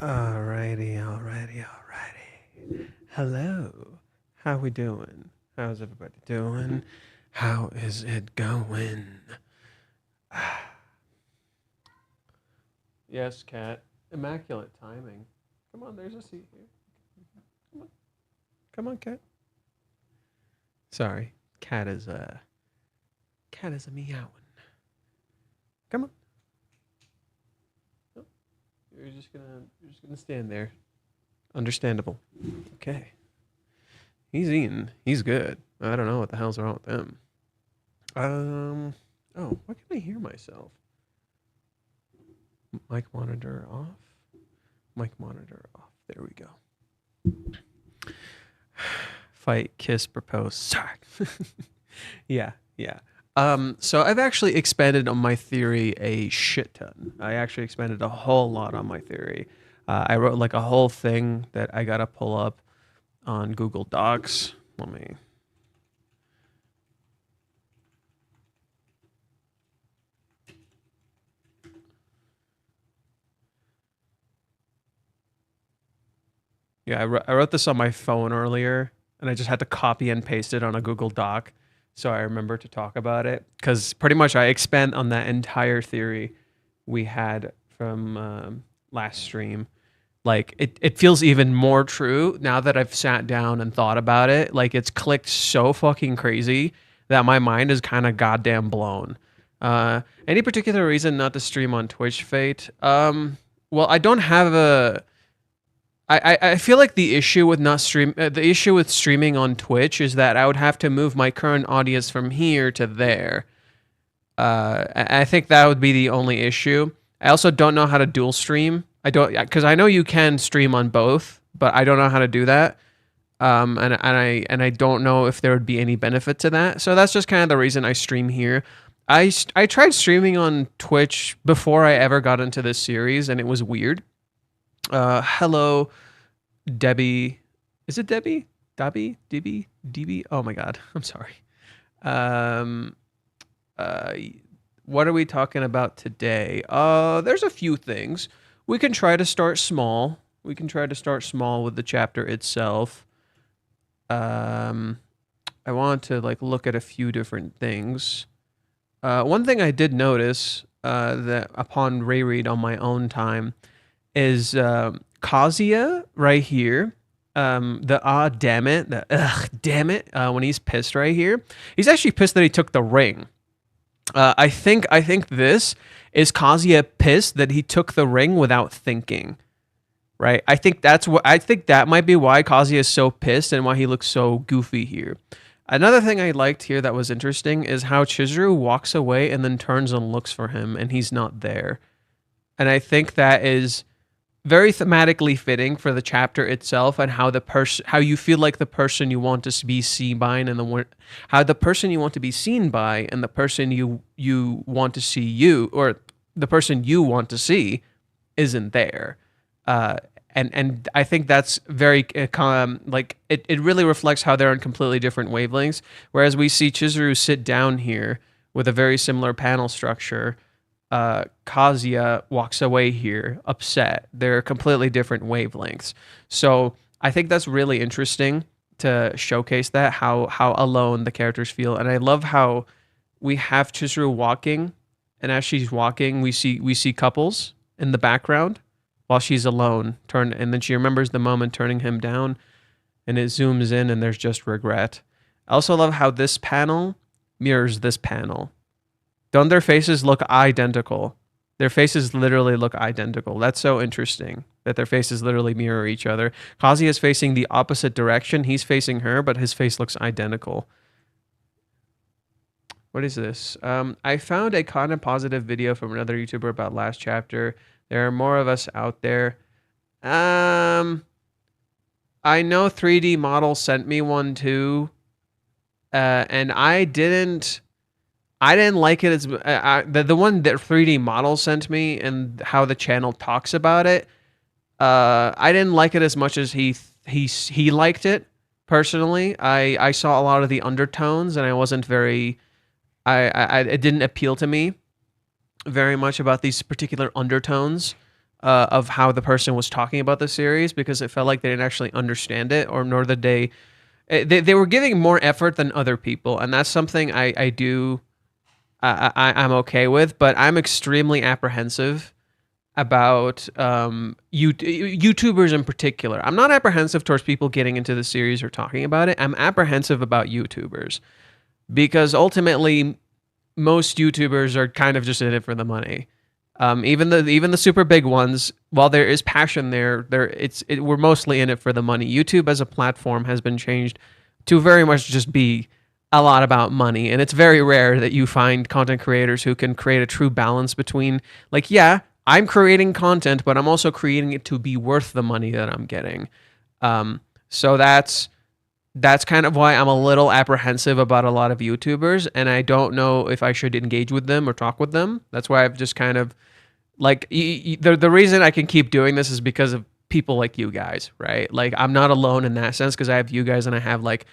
Alrighty. Hello. How we doing? How's everybody doing? How is it going? Yes, Cat. Immaculate timing. Come on, there's a seat here. Come on. Come on, Cat. Sorry. Cat is a meowing. Come on. Oh, you're just gonna stand there. Understandable. Okay. He's eating. He's good. I don't know what the hell's wrong with him. Oh, why can't I hear myself? Mic monitor off. Mic monitor off. There we go. Fight, kiss, propose. Sorry. Yeah. So I've actually expanded on my theory a shit ton. I actually expanded a whole lot on my theory. I wrote like a whole thing that I gotta pull up on Google Docs. Let me. Yeah, I wrote this on my phone earlier, and I just had to copy and paste it on a Google Doc, so I remember to talk about it. Because pretty much I expand on that entire theory we had from last stream. Like it feels even more true now that I've sat down and thought about it. Like it's clicked so fucking crazy that my mind is kind of goddamn blown. Any particular reason not to stream on Twitch, Fate? Well, I don't have a. I feel like the issue with not stream the issue with streaming on Twitch is that I would have to move my current audience from here to there. I think that would be the only issue. I also don't know how to dual stream. I don't because I know you can stream on both, but I don't know how to do that. And I don't know if there would be any benefit to that. So that's just kind of the reason I stream here. I tried streaming on Twitch before I ever got into this series, and it was weird. Hello, Debbie. Is it Debbie? Debbie? DB? Oh my God. I'm sorry. Um, what are we talking about today? There's a few things. We can try to start small. We can try to start small with the chapter itself. I want to like look at a few different things. One thing I did notice that upon reread on my own time is Kazuya right here. Damn it, damn it. When he's pissed right here, he's actually pissed that he took the ring. I think this is Kazuya pissed that he took the ring without thinking. Right? I think that might be why Kazuya is so pissed and why he looks so goofy here. Another thing I liked here that was interesting is how Chizuru walks away and then turns and looks for him and he's not there. And I think that is very thematically fitting for the chapter itself and how you feel like the person you want to be seen by and how the person you want to be seen by and the person you want to see or the person you want to see isn't there. And I think that's very like it really reflects how they're on completely different wavelengths. Whereas we see Chizuru sit down here with a very similar panel structure. Kazuya walks away here upset. They're completely different wavelengths. So I think that's really interesting to showcase that how alone the characters feel. And I love how we have Chizuru walking, and as she's walking, we see couples in the background while she's alone. And then she remembers the moment turning him down, and it zooms in, and there's just regret. I also love how this panel mirrors this panel. Don't their faces look identical? Their faces literally look identical. That's so interesting that their faces literally mirror each other. Kazuya is facing the opposite direction. He's facing her, but his face looks identical. What is this? I found a kind of positive video from another YouTuber about last chapter. There are more of us out there. I know 3D Model sent me one too, and I didn't like it as the one that 3D Model sent me and how the channel talks about it. I didn't like it as much as he liked it personally. I saw a lot of the undertones and I wasn't very. It didn't appeal to me very much about these particular undertones. of how the person was talking about the series, because it felt like they didn't actually understand it, or nor did they were giving more effort than other people, and that's something I do I'm okay with, but I'm extremely apprehensive about YouTubers in particular. I'm not apprehensive towards people getting into the series or talking about it. I'm apprehensive about YouTubers because ultimately most YouTubers are kind of just in it for the money. Even the super big ones, while there is passion there, we're mostly in it for the money. YouTube as a platform has been changed to very much just be a lot about money, and it's very rare that you find content creators who can create a true balance between, like, yeah, I'm creating content, but I'm also creating it to be worth the money that I'm getting. So that's kind of why I'm a little apprehensive about a lot of YouTubers, and I don't know if I should engage with them or talk with them. That's why I've just kind of, like, the reason I can keep doing this is because of people like you guys, right? Like, I'm not alone in that sense because I have you guys and I have, like,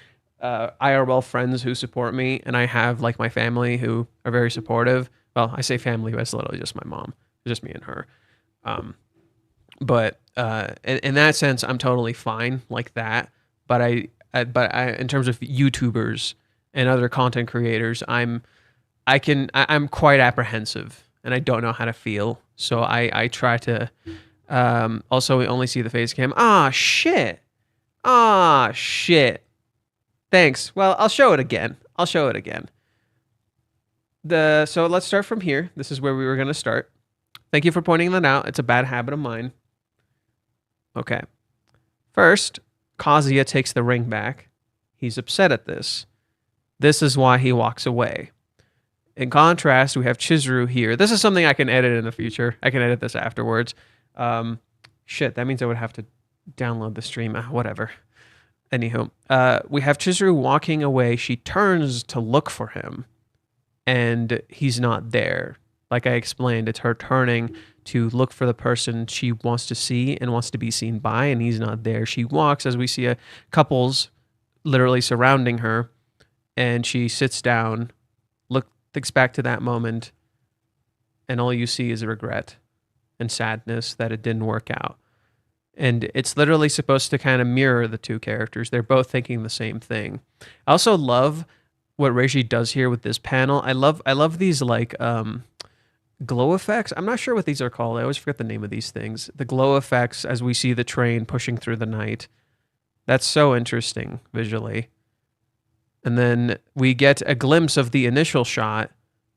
IRL friends who support me, and I have, like, my family who are very supportive. Well, I say family, but it's literally just my mom. It's just me and her. But in that sense, I'm totally fine like that. But I, in terms of YouTubers and other content creators, I'm quite apprehensive, and I don't know how to feel. So I try to. Also, we only see the face cam. Ah, shit. Thanks. Well, I'll show it again. So let's start from here. This is where we were going to start. Thank you for pointing that out. It's a bad habit of mine. Okay. First, Kazuya takes the ring back. He's upset at this. This is why he walks away. In contrast, we have Chizuru here. This is something I can edit in the future. I can edit this afterwards. Shit, that means I would have to download the stream. Whatever. Anywho, we have Chizuru walking away. She turns to look for him, and he's not there. Like I explained, it's her turning to look for the person she wants to see and wants to be seen by, and he's not there. She walks as we see a couples literally surrounding her, and she sits down, thinks back to that moment, and all you see is regret and sadness that it didn't work out. And it's literally supposed to kind of mirror the two characters. They're both thinking the same thing. I also love what Reiji does here with this panel. I love these, like, glow effects. I'm not sure what these are called. I always forget the name of these things. The glow effects as we see the train pushing through the night. That's so interesting visually. And then we get a glimpse of the initial shot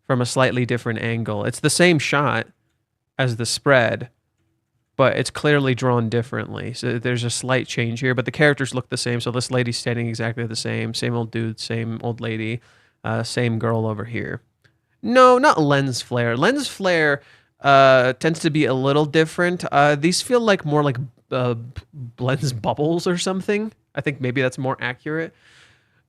from a slightly different angle. It's the same shot as the spread, but it's clearly drawn differently. So there's a slight change here, but the characters look the same. So this lady's standing exactly the same old dude, same old lady, same girl over here. No, not lens flare. Lens flare tends to be a little different. These feel like more like lens bubbles or something. I think maybe that's more accurate.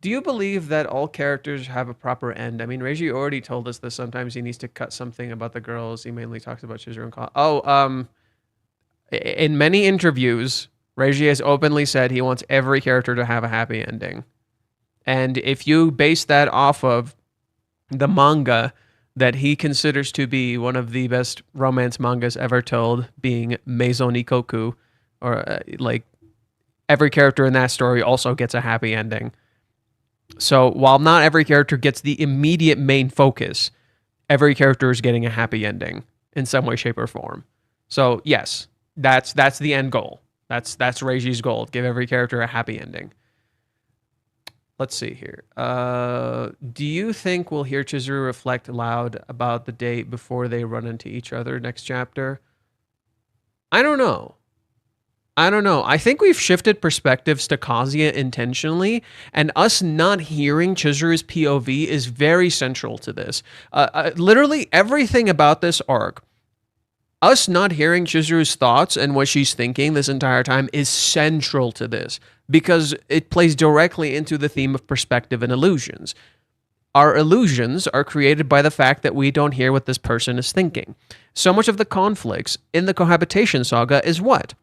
Do you believe that all characters have a proper end? I mean, Reiji already told us that sometimes he needs to cut something about the girls. He mainly talks about Chizuru and Ka. In many interviews, Reiji has openly said he wants every character to have a happy ending. And if you base that off of the manga that he considers to be one of the best romance mangas ever told, being Maison Ikkoku, or like every character in that story also gets a happy ending. So while not every character gets the immediate main focus, every character is getting a happy ending in some way, shape, or form. So yes, that's the end goal. That's Reiji's goal. Give every character a happy ending. Let's see here. Do you think we'll hear Chizuru reflect aloud about the date before they run into each other next chapter? I don't know. I think we've shifted perspectives to Kazuya intentionally, and us not hearing Chizuru's POV is very central to this. Literally everything about this arc, us not hearing Chizuru's thoughts and what she's thinking this entire time is central to this, because it plays directly into the theme of perspective and illusions. Our illusions are created by the fact that we don't hear what this person is thinking. So much of the conflicts in the cohabitation saga is what?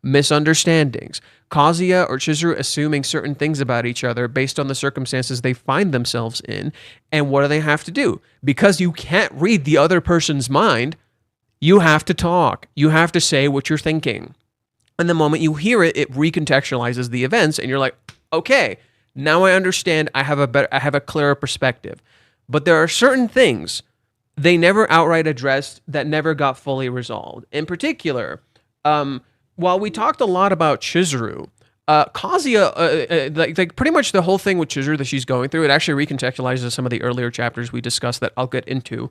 Misunderstandings. Kazuya or Chizuru assuming certain things about each other based on the circumstances they find themselves in. And what do they have to do? Because you can't read the other person's mind, You have to talk. You have to say what you're thinking. And the moment you hear it, it recontextualizes the events, and you're like, okay, now I understand. I have a clearer perspective. But there are certain things they never outright addressed that never got fully resolved. In particular, while we talked a lot about Chizuru, Kazuya, like pretty much the whole thing with Chizuru that she's going through, it actually recontextualizes some of the earlier chapters we discussed that I'll get into.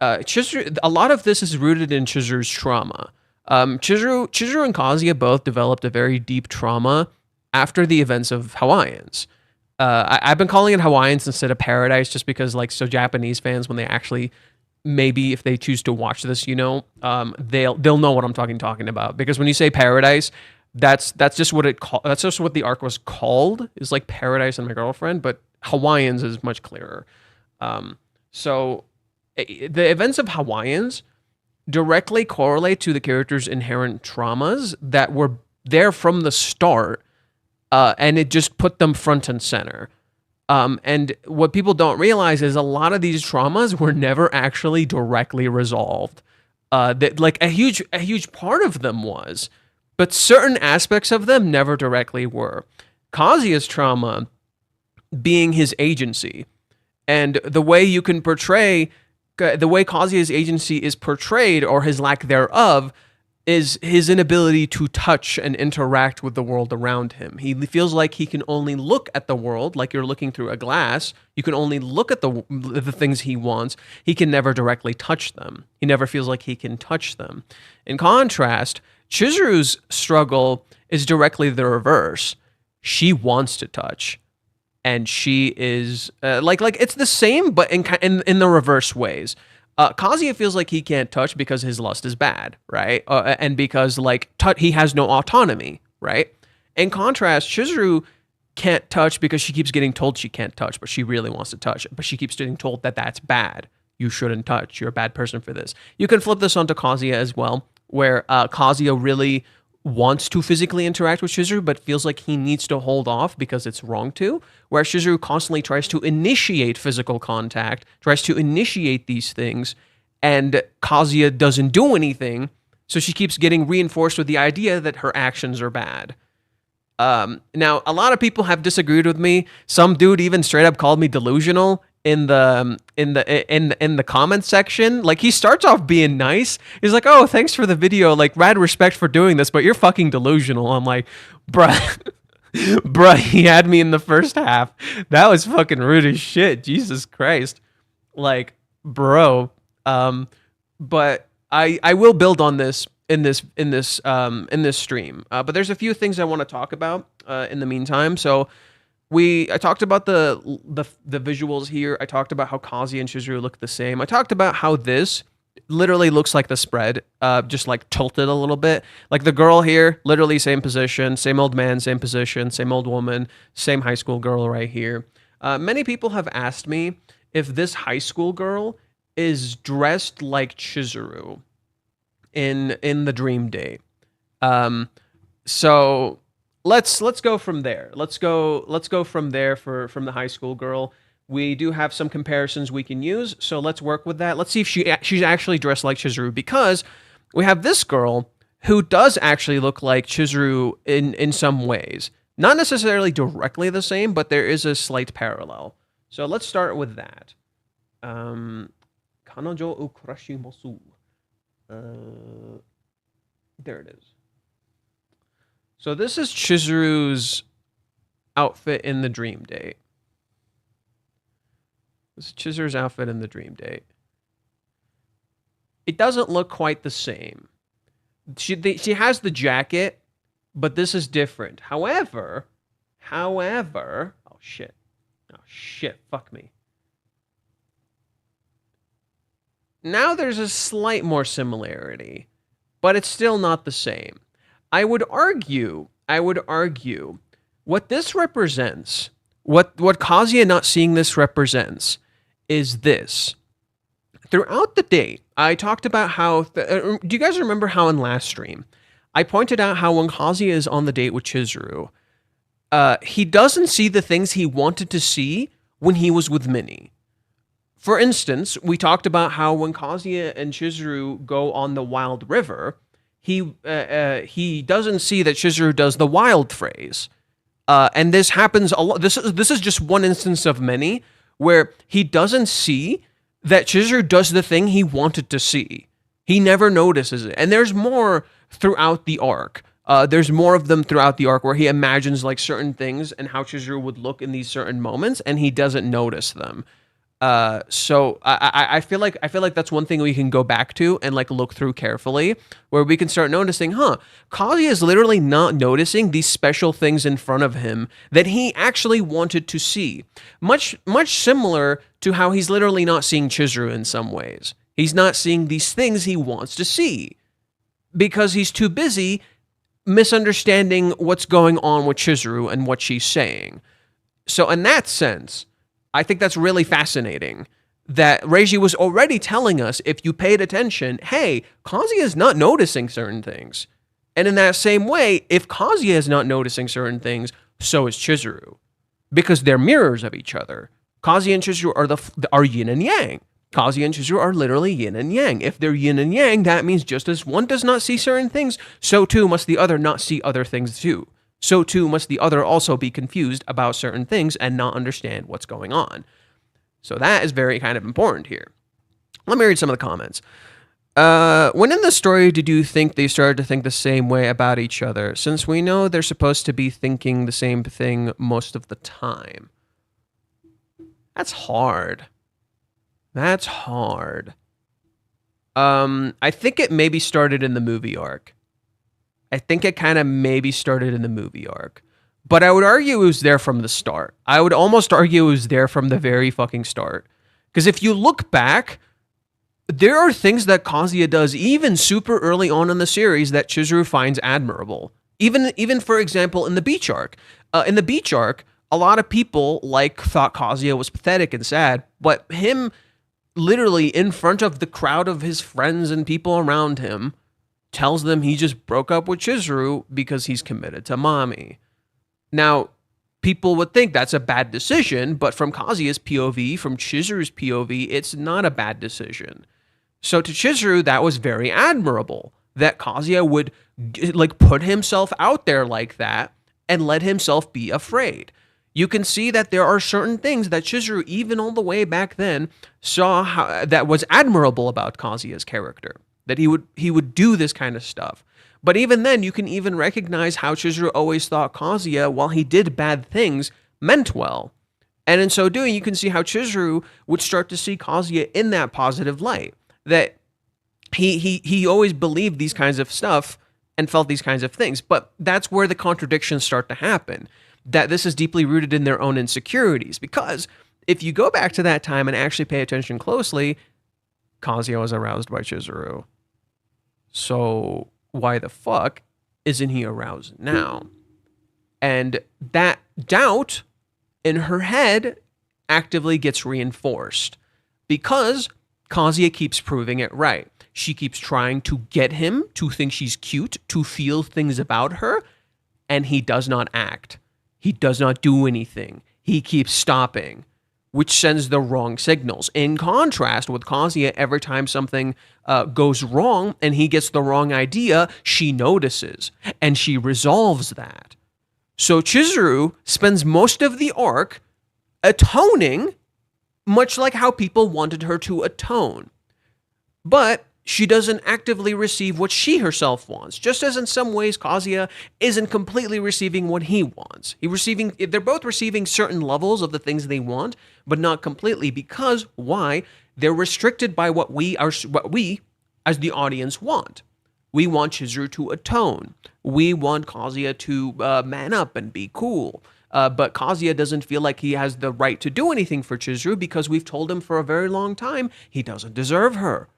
Chizuru, a lot of this is rooted in Chizuru's trauma. Chizuru and Kazuya both developed a very deep trauma after the events of Hawaiians. I've been calling it Hawaiians instead of Paradise just because, like, so Japanese fans, when they actually, maybe if they choose to watch this, you know, they'll know what I'm talking about. Because when you say Paradise, that's just what that's just what the arc was called, is like Paradise and My Girlfriend, but Hawaiians is much clearer. So the events of Hawaiians directly correlate to the character's inherent traumas that were there from the start. And it just put them front and center. And what people don't realize is a lot of these traumas were never actually directly resolved. That, like, a huge part of them was, but certain aspects of them never directly were. Kazuya's trauma being his agency, and the way you can portray, the way Kazuya's agency is portrayed, or his lack thereof, is his inability to touch and interact with the world around him. He feels like he can only look at the world like you're looking through a glass. You can only look at the things he wants. He can never directly touch them. He never feels like he can touch them. In contrast, Chizuru's struggle is directly the reverse. She wants to touch, and she is like it's the same, but in the reverse ways. Kazuya feels like he can't touch because his lust is bad, right? And because, like, he has no autonomy, right? In contrast, Chizuru can't touch because she keeps getting told she can't touch, but she really wants to touch. But she keeps getting told that that's bad. You shouldn't touch. You're a bad person for this. You can flip this onto Kazuya as well, where Kazuya really wants to physically interact with Chizuru, but feels like he needs to hold off because it's wrong to, where Chizuru constantly tries to initiate physical contact, tries to initiate these things, and Kazuya doesn't do anything, so she keeps getting reinforced with the idea that her actions are bad. Now, a lot of people have disagreed with me. Some dude even straight up called me delusional in the comments section. Like, he starts off being nice. He's like, "Oh, thanks for the video. Like, rad respect for doing this, but you're fucking delusional." I'm like, bruh, he had me in the first half. That was fucking rude as shit. Jesus Christ. Like, bro. But I will build on this in this stream. But there's a few things I want to talk about in the meantime. So I talked about the visuals here. I talked about how Kazuya and Chizuru look the same. I talked about how this literally looks like the spread, just like tilted a little bit. Like the girl here, literally same position, same old man, same position, same old woman, same high school girl right here. Many people have asked me if this high school girl is dressed like Chizuru in the dream date. So let's go from there. Let's go from there from the high school girl. We do have some comparisons we can use, so let's work with that. Let's see if she's actually dressed like Chizuru, because we have this girl who does actually look like Chizuru in some ways. Not necessarily directly the same, but there is a slight parallel. So let's start with that. Kanojo Okarishimasu. There it is. So this is Chizuru's outfit in the dream date. This is Chizuru's outfit in the dream date. It doesn't look quite the same. She has the jacket, but this is different. However, oh shit, fuck me. Now there's a slight more similarity, but it's still not the same. I would argue what this represents, what Kazuya not seeing this represents, is this. Throughout the date, I talked about how, do you guys remember how in last stream, I pointed out how when Kazuya is on the date with Chizuru, he doesn't see the things he wanted to see when he was with Minnie. For instance, we talked about how when Kazuya and Chizuru go on the Wild River, he doesn't see that Chizuru does the wild phrase. And this happens a lot. This is just one instance of many where he doesn't see that Chizuru does the thing he wanted to see. He never notices it. And there's more throughout the arc. There's more of them throughout the arc where he imagines like certain things and how Chizuru would look in these certain moments, and he doesn't notice them. So I feel like that's one thing we can go back to and like look through carefully, where we can start noticing, Kazuya is literally not noticing these special things in front of him that he actually wanted to see. Much similar to how he's literally not seeing Chizuru in some ways. He's not seeing these things he wants to see because he's too busy misunderstanding what's going on with Chizuru and what she's saying. So in that sense, I think that's really fascinating that Reiji was already telling us, if you paid attention, hey, Kazuya is not noticing certain things. And in that same way, if Kazuya is not noticing certain things, so is Chizuru. Because they're mirrors of each other. Kazuya and Chizuru are yin and yang. Kazuya and Chizuru are literally yin and yang. If they're yin and yang, that means just as one does not see certain things, so too must the other not see other things too. So too must the other also be confused about certain things and not understand what's going on. So that is very kind of important here. Let me read some of the comments. When in the story did you think they started to think the same way about each other, since we know they're supposed to be thinking the same thing most of the time? That's hard. That's hard. I think it maybe started in the movie arc. I think it kind of maybe started in the movie arc. But I would argue it was there from the start. I would almost argue it was there from the very fucking start. Because if you look back, there are things that Kazuya does even super early on in the series that Chizuru finds admirable. Even for example, in the beach arc. In the beach arc, a lot of people thought Kazuya was pathetic and sad, but him literally in front of the crowd of his friends and people around him tells them he just broke up with Chizuru because he's committed to Mami. Now, people would think that's a bad decision, but from Kazuya's POV, from Chizuru's POV, it's not a bad decision. So to Chizuru, that was very admirable, that Kazuya would put himself out there like that and let himself be afraid. You can see that there are certain things that Chizuru, even all the way back then, saw that was admirable about Kazuya's character. That he would do this kind of stuff. But even then, you can even recognize how Chizuru always thought Kazuya, while he did bad things, meant well. And in so doing, you can see how Chizuru would start to see Kazuya in that positive light. That he always believed these kinds of stuff and felt these kinds of things. But that's where the contradictions start to happen. That this is deeply rooted in their own insecurities. Because if you go back to that time and actually pay attention closely, Kazuya was aroused by Chizuru. So why the fuck isn't he aroused now? And that doubt in her head actively gets reinforced because Kazuya keeps proving it right. She keeps trying to get him to think she's cute, to feel things about her, and he does not act. He does not do anything. He keeps stopping, which sends the wrong signals. In contrast with Kazuya, every time something goes wrong and he gets the wrong idea, she notices and she resolves that. So Chizuru spends most of the arc atoning, much like how people wanted her to atone. But she doesn't actively receive what she herself wants, just as in some ways Kazuya isn't completely receiving what he wants. They're both receiving certain levels of the things they want, but not completely, because why? They're restricted by what we as the audience want. We want Chizuru to atone. We want Kazuya to man up and be cool. But Kazuya doesn't feel like he has the right to do anything for Chizuru because we've told him for a very long time he doesn't deserve her.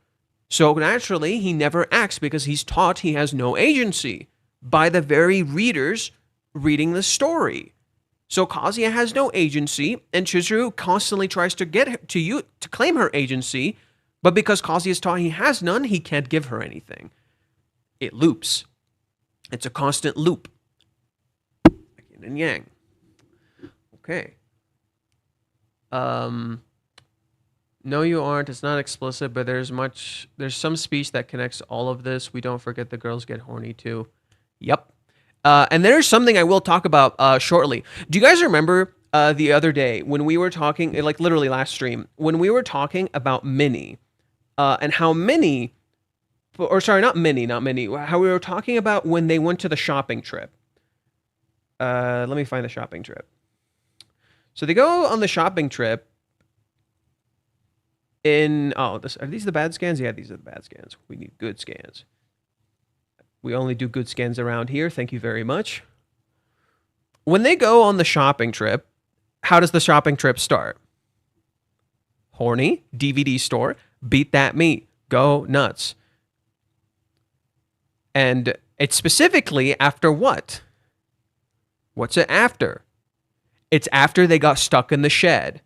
So naturally, he never acts because he's taught he has no agency by the very readers reading the story. So Kazuya has no agency, and Chizuru constantly tries to get to claim her agency, but because Kazuya is taught he has none, he can't give her anything. It loops. It's a constant loop. Yin and yang. Okay. No, you aren't. It's not explicit, but there's some speech that connects all of this. We don't forget the girls get horny too. Yep. And there's something I will talk about shortly. Do you guys remember the other day when we were talking, like literally last stream, when we were talking about Minnie and how Minnie, or sorry, not Minnie, how we were talking about when they went to the shopping trip. Let me find the shopping trip. So they go on the shopping trip are these the bad scans? Yeah, these are the bad scans. We need good scans. We only do good scans around here. Thank you very much. When they go on the shopping trip, how does the shopping trip start? Horny, DVD store, beat that meat, go nuts. And it's specifically after what? What's it after? It's after they got stuck in the shed.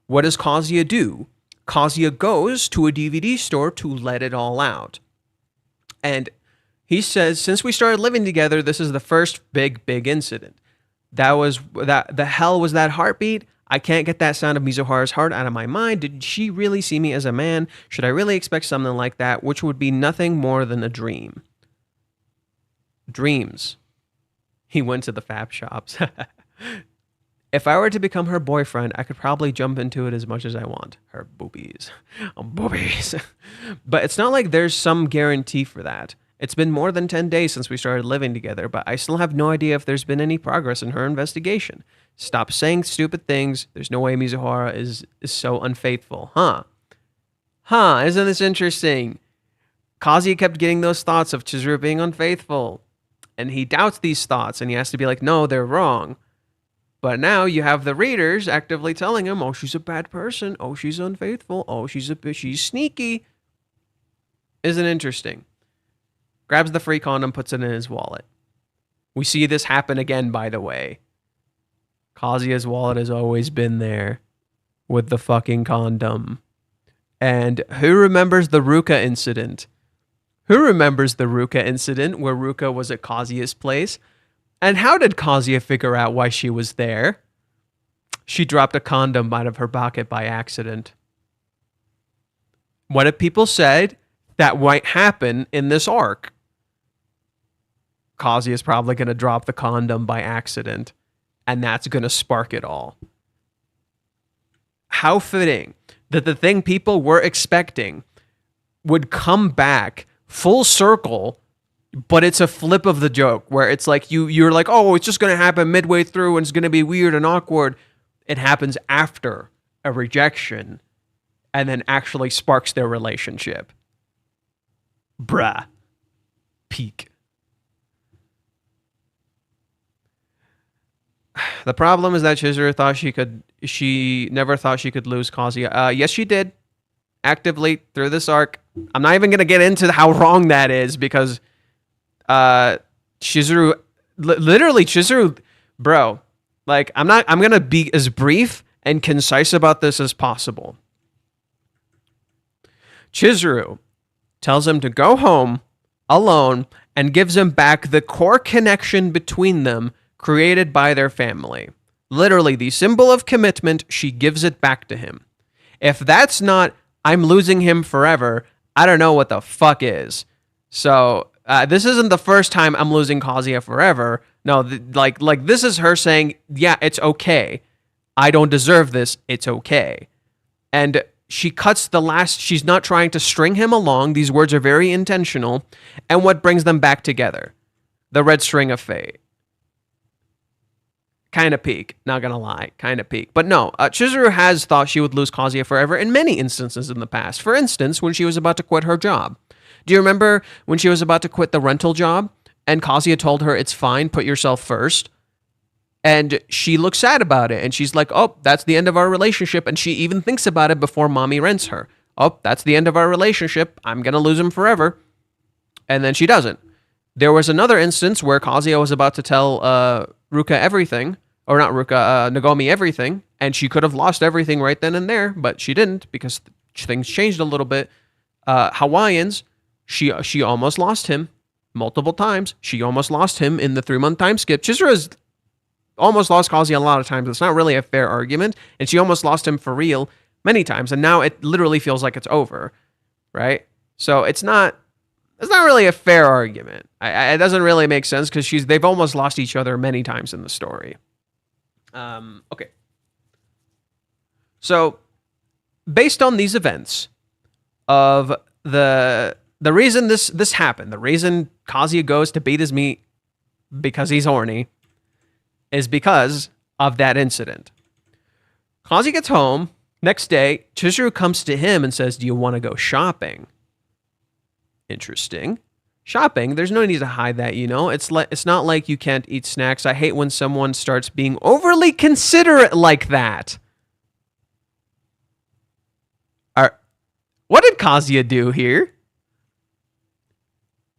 What does Kazuya do? Kazuya goes to a DVD store to let it all out. And he says, since we started living together, this is the first big incident. The hell was that heartbeat? I can't get that sound of Mizuhara's heart out of my mind. Did she really see me as a man? Should I really expect something like that, which would be nothing more than a dream? Dreams. He went to the fab shops. If I were to become her boyfriend, I could probably jump into it as much as I want. Her boobies. Boobies. But it's not like there's some guarantee for that. It's been more than 10 days since we started living together, but I still have no idea if there's been any progress in her investigation. Stop saying stupid things. There's no way Mizuhara is so unfaithful. Huh, isn't this interesting? Kazuya kept getting those thoughts of Chizuru being unfaithful. And he doubts these thoughts, and he has to be like, no, they're wrong. But now you have the readers actively telling him, oh, she's a bad person. Oh, she's unfaithful. Oh, she's sneaky. Isn't interesting? Grabs the free condom, puts it in his wallet. We see this happen again, by the way. Kazuya's wallet has always been there with the fucking condom. And who remembers the Ruka incident? Who remembers the Ruka incident where Ruka was at Kazuya's place? And how did Kazuya figure out why she was there? She dropped a condom out of her pocket by accident. What if people said that might happen in this arc? Kazuya's probably going to drop the condom by accident, and that's going to spark it all. How fitting that the thing people were expecting would come back full circle, but it's a flip of the joke where it's like you're like, oh, it's just going to happen midway through and it's going to be weird and awkward. It happens after a rejection and then actually sparks their relationship. Bruh. Peak. The problem is that Chizuru she never thought she could lose Kazuya. Yes, she did. Actively through this arc. I'm not even going to get into how wrong that is because Chizuru, bro, like I'm going to be as brief and concise about this as possible. Chizuru tells him to go home alone and gives him back the core connection between them created by their family. Literally, the symbol of commitment, she gives it back to him. If that's not, I'm losing him forever, I don't know what the fuck is. So, this isn't the first time I'm losing Kazuya forever. No, like this is her saying, yeah, it's okay. I don't deserve this. It's okay. And she cuts the last, she's not trying to string him along. These words are very intentional. And what brings them back together? The red string of fate. Kind of peak, not gonna lie, kind of peak. But no, Chizuru has thought she would lose Kazuya forever in many instances in the past. For instance, when she was about to quit her job. Do you remember when she was about to quit the rental job and Kazuya told her, it's fine, put yourself first? And she looks sad about it and she's like, oh, that's the end of our relationship. And she even thinks about it before mommy rents her. Oh, that's the end of our relationship. I'm gonna lose him forever. And then she doesn't. There was another instance where Kazuya was about to tell Ruka everything, or not Ruka, Nagomi everything, and she could have lost everything right then and there, but she didn't because things changed a little bit. Hawaiians, she almost lost him multiple times. She almost lost him in the 3-month time skip. Chizuru has almost lost Kazuya a lot of times. It's not really a fair argument, and she almost lost him for real many times, and now it literally feels like it's over, right? So it's not really a fair argument. It doesn't really make sense because they've almost lost each other many times in the story. Okay. So based on these events of the reason this happened, the reason Kazuya goes to beat his meat because he's horny is because of that incident. Kazuya gets home. Next day, Chizuru comes to him and says, "Do you want to go shopping?" Interesting. Shopping, there's no need to hide that, you know? It's not like you can't eat snacks. I hate when someone starts being overly considerate like that. What did Kazuya do here?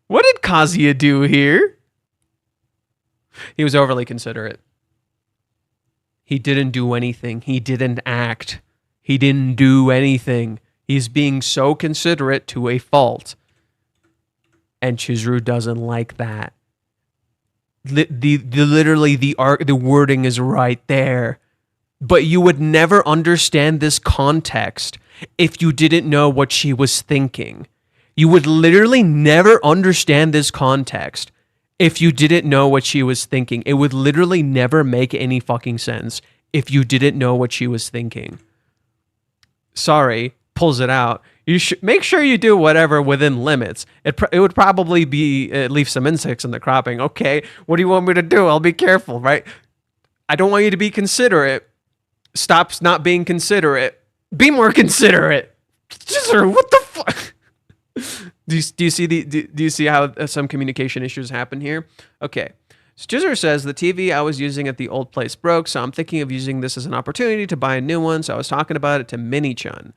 What did Kazuya do here? He was overly considerate. He didn't do anything. He didn't act. He didn't do anything. He's being so considerate to a fault. And Chizuru doesn't like that. Literally, the wording is right there. But you would never understand this context if you didn't know what she was thinking. You would literally never understand this context if you didn't know what she was thinking. It would literally never make any fucking sense if you didn't know what she was thinking. Sorry, pulls it out. You should make sure you do whatever within limits. It would probably be leave some insects in the cropping. Okay, what do you want me to do? I'll be careful, right? I don't want you to be considerate. Stop not being considerate. Be more considerate. What the fuck? Do you see how some communication issues happen here? Okay. Chizuru says, the TV I was using at the old place broke, so I'm thinking of using this as an opportunity to buy a new one, so I was talking about it to Minnie-chan.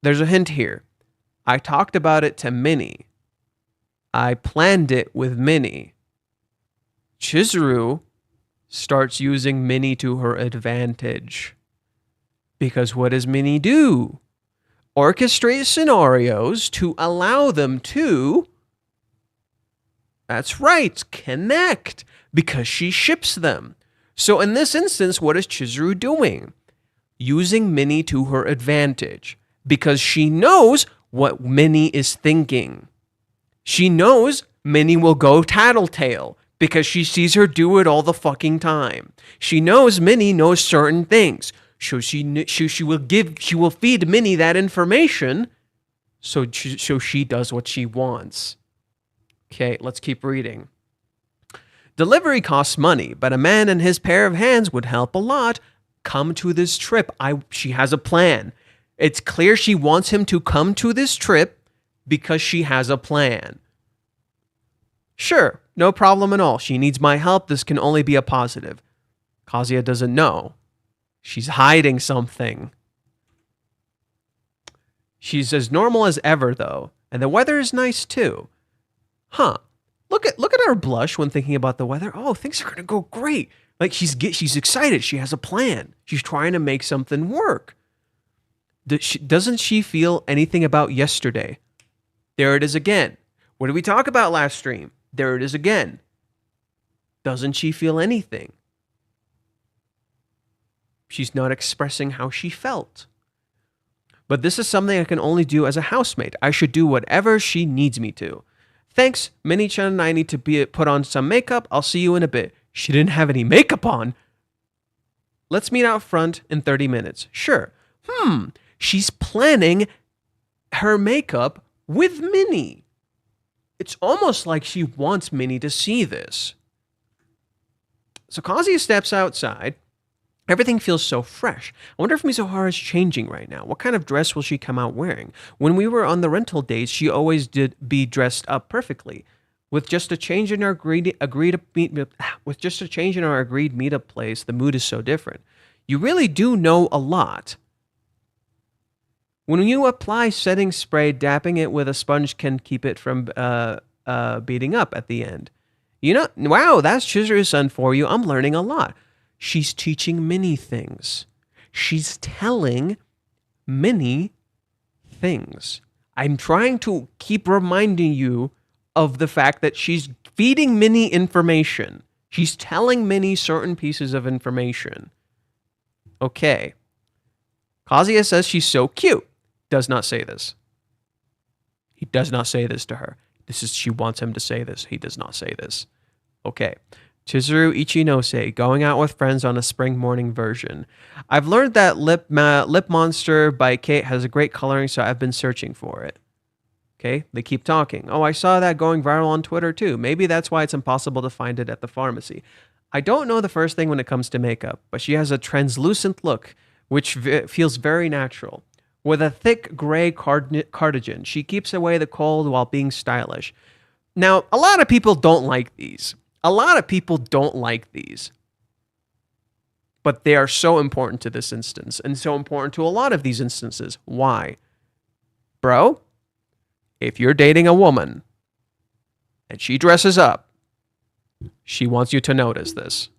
There's a hint here. I talked about it to Minnie. I planned it with Minnie. Chizuru starts using Minnie to her advantage. Because what does Minnie do? Orchestrate scenarios to allow them to, that's right, connect, because she ships them. So in this instance, what is Chizuru doing? Using Minnie to her advantage, because she knows what Minnie is thinking. She knows Minnie will go tattletale, because she sees her do it all the fucking time. She knows Minnie knows certain things. So she will feed Minnie that information, so she does what she wants. Okay, let's keep reading. Delivery costs money, but a man and his pair of hands would help a lot. Come to this trip. She has a plan. It's clear she wants him to come to this trip because she has a plan. Sure, no problem at all. She needs my help. This can only be a positive. Kazuya doesn't know. She's hiding something. She's as normal as ever, though, and the weather is nice too. Huh? Look at her blush when thinking about the weather. Oh, things are gonna go great. Like she's excited. She has a plan. She's trying to make something work. Doesn't she feel anything about yesterday? There it is again. What did we talk about last stream? There it is again. Doesn't she feel anything? She's not expressing how she felt. But this is something I can only do as a housemate. I should do whatever she needs me to. Thanks, Minnie-chan and I need to put on some makeup. I'll see you in a bit. She didn't have any makeup on. Let's meet out front in 30 minutes. Sure. She's planning her makeup with Minnie. It's almost like she wants Minnie to see this. So Kazuya steps outside. Everything feels so fresh. I wonder if Mizuhara is changing right now. What kind of dress will she come out wearing? When we were on the rental days, she always did be dressed up perfectly. With just a change in our agreed meetup place, the mood is so different. You really do know a lot. When you apply setting spray, dapping it with a sponge can keep it from beating up at the end. You know, wow, that's Chizuru's-san for you. I'm learning a lot. She's teaching Minnie things. She's telling Minnie things. I'm trying to keep reminding you of the fact that she's feeding Minnie information. She's telling Minnie certain pieces of information. Okay. Kazuya says she's so cute. Does not say this. He does not say this to her. She wants him to say this. He does not say this. Okay. Chizuru Ichinose, going out with friends on a spring morning version. I've learned that Lip Monster by Kate has a great coloring, so I've been searching for it. Okay, they keep talking. Oh, I saw that going viral on Twitter too. Maybe that's why it's impossible to find it at the pharmacy. I don't know the first thing when it comes to makeup, but she has a translucent look, which feels very natural. With a thick gray cardigan, she keeps away the cold while being stylish. Now, a lot of people don't like these. But they are so important to this instance, and so important to a lot of these instances. Why? Bro, if you're dating a woman and she dresses up, she wants you to notice this.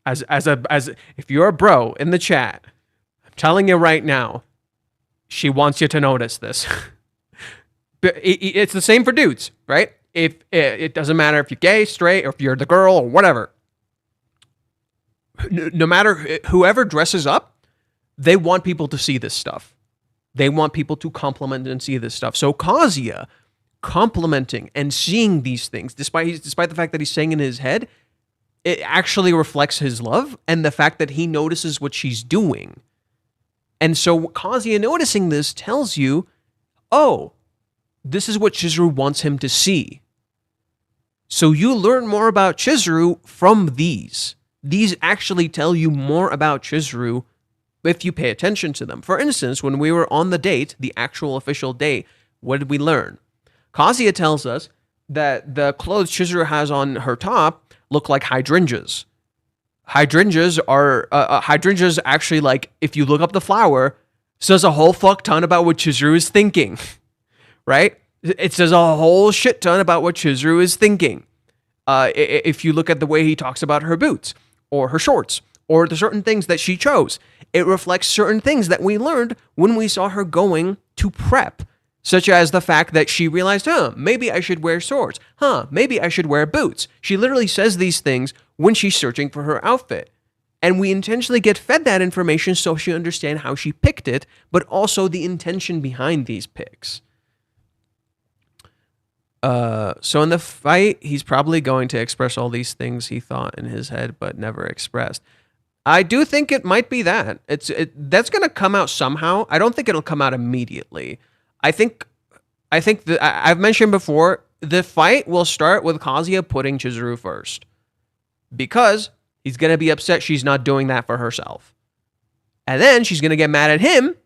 As if you're a bro in the chat, I'm telling you right now, she wants you to notice this. It's the same for dudes, right? If it doesn't matter if you're gay, straight, or if you're the girl or whatever. No matter whoever dresses up, they want people to see this stuff. They want people to compliment and see this stuff. So Kazuya complimenting and seeing these things, despite the fact that he's saying in his head, it actually reflects his love and the fact that he notices what she's doing. And so Kazuya noticing this tells you, oh, this is what Chizuru wants him to see. So you learn more about Chizuru from these. These actually tell you more about Chizuru if you pay attention to them. For instance, when we were on the date, the actual official date, what did we learn? Kazuya tells us that the clothes Chizuru has on her top look like hydrangeas. Hydrangeas actually, like, if you look up the flower, says a whole fuck ton about what Chizuru is thinking. Right? It says a whole shit ton about what Chizuru is thinking. If you look at the way he talks about her boots, or her shorts, or the certain things that she chose, it reflects certain things that we learned when we saw her going to prep, such as the fact that she realized, maybe I should wear shorts. Maybe I should wear boots. She literally says these things when she's searching for her outfit. And we intentionally get fed that information so she understands how she picked it, but also the intention behind these picks. So in the fight, he's probably going to express all these things he thought in his head, but never expressed. I do think it might be that. That's going to come out somehow. I don't think it'll come out immediately. I think that I've mentioned before, the fight will start with Kazuya putting Chizuru first. Because he's going to be upset she's not doing that for herself. And then she's going to get mad at him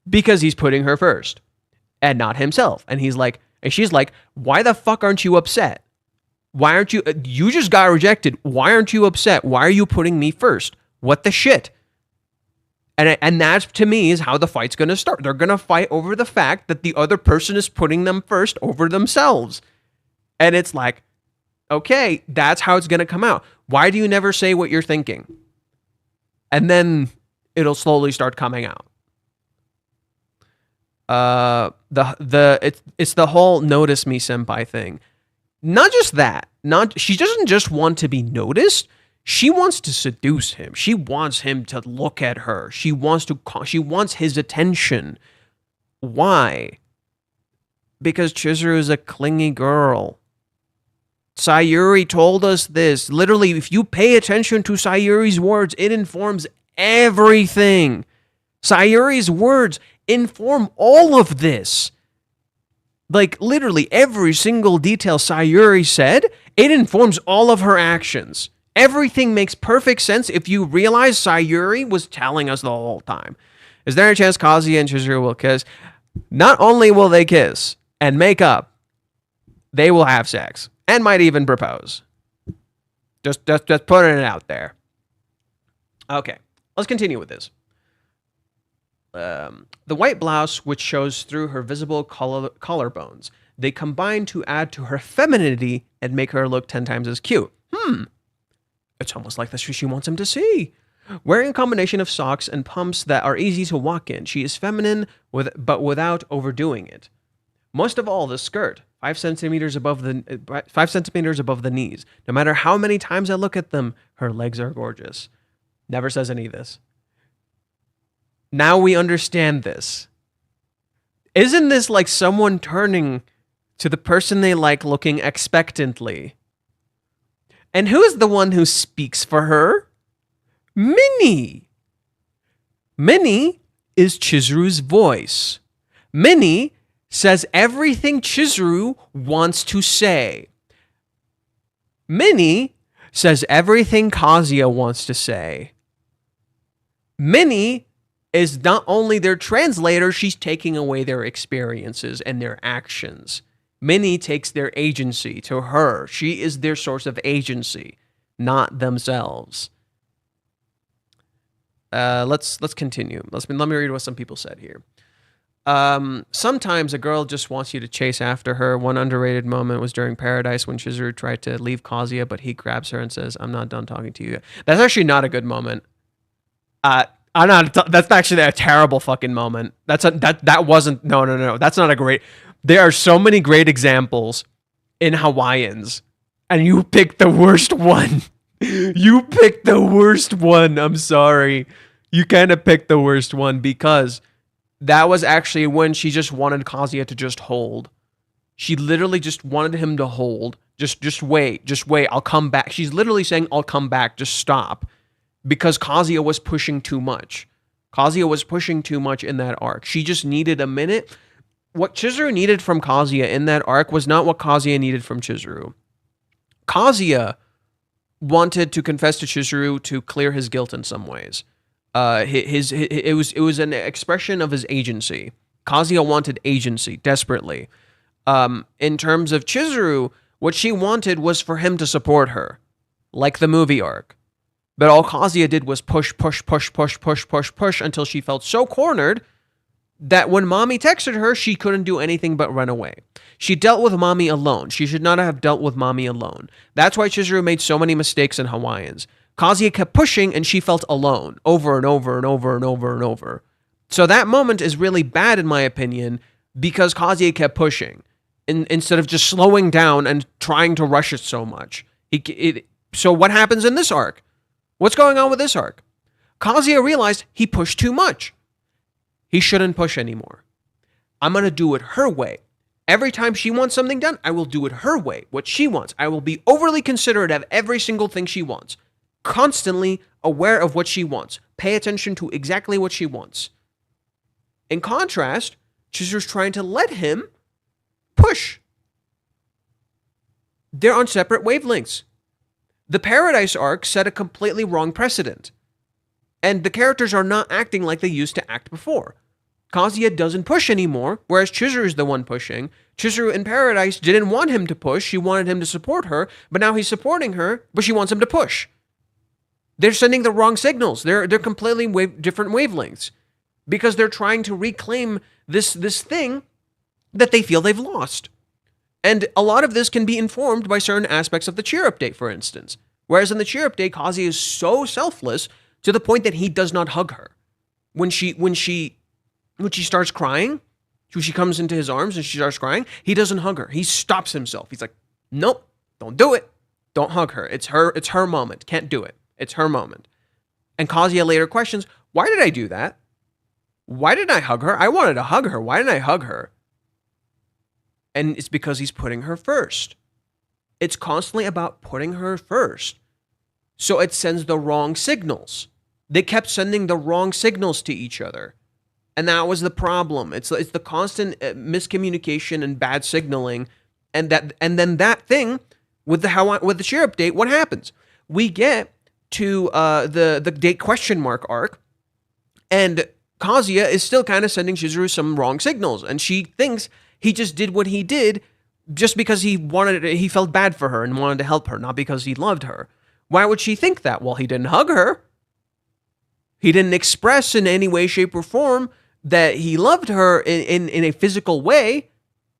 because he's putting her first and not himself. And she's like, why the fuck aren't you upset? Why aren't you? You just got rejected. Why aren't you upset? Why are you putting me first? What the shit? And that, to me, is how the fight's going to start. They're going to fight over the fact that the other person is putting them first over themselves. And it's like, okay, that's how it's going to come out. Why do you never say what you're thinking? And then it'll slowly start coming out. It's the whole notice me senpai thing. Not just that. She doesn't just want to be noticed. She wants to seduce him. She wants him to look at her. She wants his attention. Why? Because Chizuru is a clingy girl. Sayuri told us this. Literally, if you pay attention to Sayuri's words, it informs everything. Sayuri's words inform all of this. Like, literally, every single detail Sayuri said, it informs all of her actions. Everything makes perfect sense if you realize Sayuri was telling us the whole time. Is there a chance Kazuya and Chizuru will kiss? Not only will they kiss and make up, they will have sex and might even propose. Just putting it out there. Okay, let's continue with this. The white blouse, which shows through her visible collarbones, they combine to add to her femininity and make her look 10 times as cute. It's almost like that's what she wants him to see. Wearing a combination of socks and pumps that are easy to walk in, she is feminine but without overdoing it. Most of all, the skirt, 5 centimeters above the knees. No matter how many times I look at them, her legs are gorgeous. Never says any of this. Now we understand this. Isn't this like someone turning to the person they like looking expectantly? And who's the one who speaks for her? Minnie. Minnie is Chizuru's voice. Minnie says everything Chizuru wants to say. Minnie says everything Kazuya wants to say. Minnie is not only their translator, she's taking away their experiences and their actions. Minnie takes their agency to her. She is their source of agency, not themselves. Let's continue. Let me read what some people said here. Sometimes a girl just wants you to chase after her. One underrated moment was during Paradise when Chizuru tried to leave Kazuya, but he grabs her and says, "I'm not done talking to you." That's actually not a good moment. That's actually a terrible fucking moment. That wasn't. No. That's not a great. There are so many great examples in Hawaiians, and you picked the worst one. You picked the worst one. I'm sorry. You kind of picked the worst one because that was actually when she just wanted Kazuya to just hold. She literally just wanted him to hold. Just wait. I'll come back. She's literally saying, "I'll come back. Just stop." Because Kazuya was pushing too much. Kazuya was pushing too much in that arc. She just needed a minute. What Chizuru needed from Kazuya in that arc was not what Kazuya needed from Chizuru. Kazuya wanted to confess to Chizuru to clear his guilt in some ways. It was an expression of his agency. Kazuya wanted agency desperately. In terms of Chizuru, what she wanted was for him to support her, like the movie arc. But all Kazuya did was push until she felt so cornered that when Mommy texted her, she couldn't do anything but run away. She dealt with Mommy alone. She should not have dealt with Mommy alone. That's why Chizuru made so many mistakes in Hawaiians. Kazuya kept pushing and she felt alone over and over and over and over and over. So that moment is really bad in my opinion because Kazuya kept pushing instead of just slowing down and trying to rush it so much. So what happens in this arc? What's going on with this arc? Kazuya realized he pushed too much. He shouldn't push anymore. I'm going to do it her way. Every time she wants something done, I will do it her way, what she wants. I will be overly considerate of every single thing she wants. Constantly aware of what she wants. Pay attention to exactly what she wants. In contrast, Chizuru's trying to let him push. They're on separate wavelengths. The Paradise arc set a completely wrong precedent. And the characters are not acting like they used to act before. Kazuya doesn't push anymore, whereas Chizuru is the one pushing. Chizuru in Paradise didn't want him to push, she wanted him to support her, but now he's supporting her, but she wants him to push. They're sending the wrong signals. They're completely different wavelengths. Because they're trying to reclaim this thing that they feel they've lost. And a lot of this can be informed by certain aspects of the cheer update, for instance. Whereas in the cheer update, Kazuya is so selfless to the point that he does not hug her. When she starts crying, when she comes into his arms and she starts crying, he doesn't hug her. He stops himself. He's like, "Nope, don't do it. Don't hug her. It's her moment. Can't do it. It's her moment." And Kazuya later questions, "Why did I do that? Why didn't I hug her? I wanted to hug her. Why didn't I hug her?" And it's because he's putting her first. It's constantly about putting her first. So it sends the wrong signals. They kept sending the wrong signals to each other. And that was the problem. It's the constant miscommunication and bad signaling. And then that thing with the cheer update, what happens? We get to the date question mark arc, and Kazuya is still kind of sending Chizuru some wrong signals, and she thinks he just did what he did just because he felt bad for her and wanted to help her, not because he loved her. Why would she think that? Well, he didn't hug her. He didn't express in any way, shape, or form that he loved her in a physical way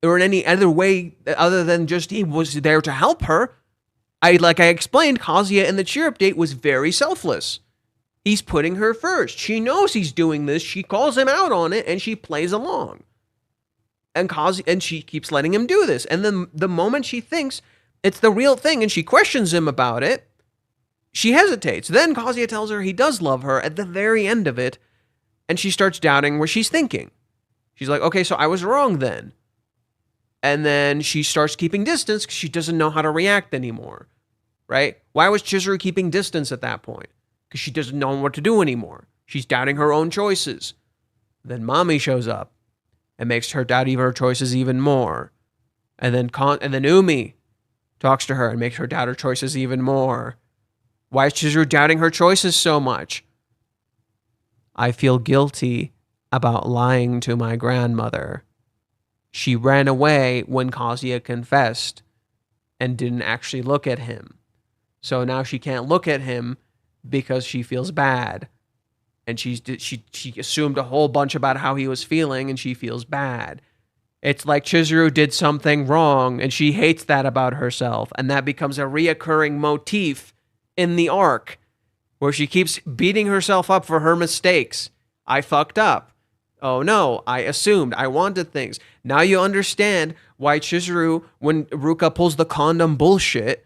or in any other way other than just he was there to help her. Like I explained, Kazuya in the cheer update was very selfless. He's putting her first. She knows he's doing this. She calls him out on it, and she plays along. And she keeps letting him do this. And then the moment she thinks it's the real thing and she questions him about it, she hesitates. Then Kazuya tells her he does love her at the very end of it. And she starts doubting what she's thinking. She's like, okay, so I was wrong then. And then she starts keeping distance because she doesn't know how to react anymore, right? Why was Chizuru keeping distance at that point? Because she doesn't know what to do anymore. She's doubting her own choices. Then Mommy shows up and makes her doubt even her choices even more. And then Umi talks to her and makes her doubt her choices even more. Why is Chizuru doubting her choices so much? I feel guilty about lying to my grandmother. She ran away when Kazuya confessed and didn't actually look at him. So now she can't look at him because she feels bad. And she assumed a whole bunch about how he was feeling, and she feels bad. It's like Chizuru did something wrong, and she hates that about herself. And that becomes a reoccurring motif in the arc, where she keeps beating herself up for her mistakes. I fucked up. Oh no, I assumed, I wanted things. Now you understand why Chizuru, when Ruka pulls the condom bullshit,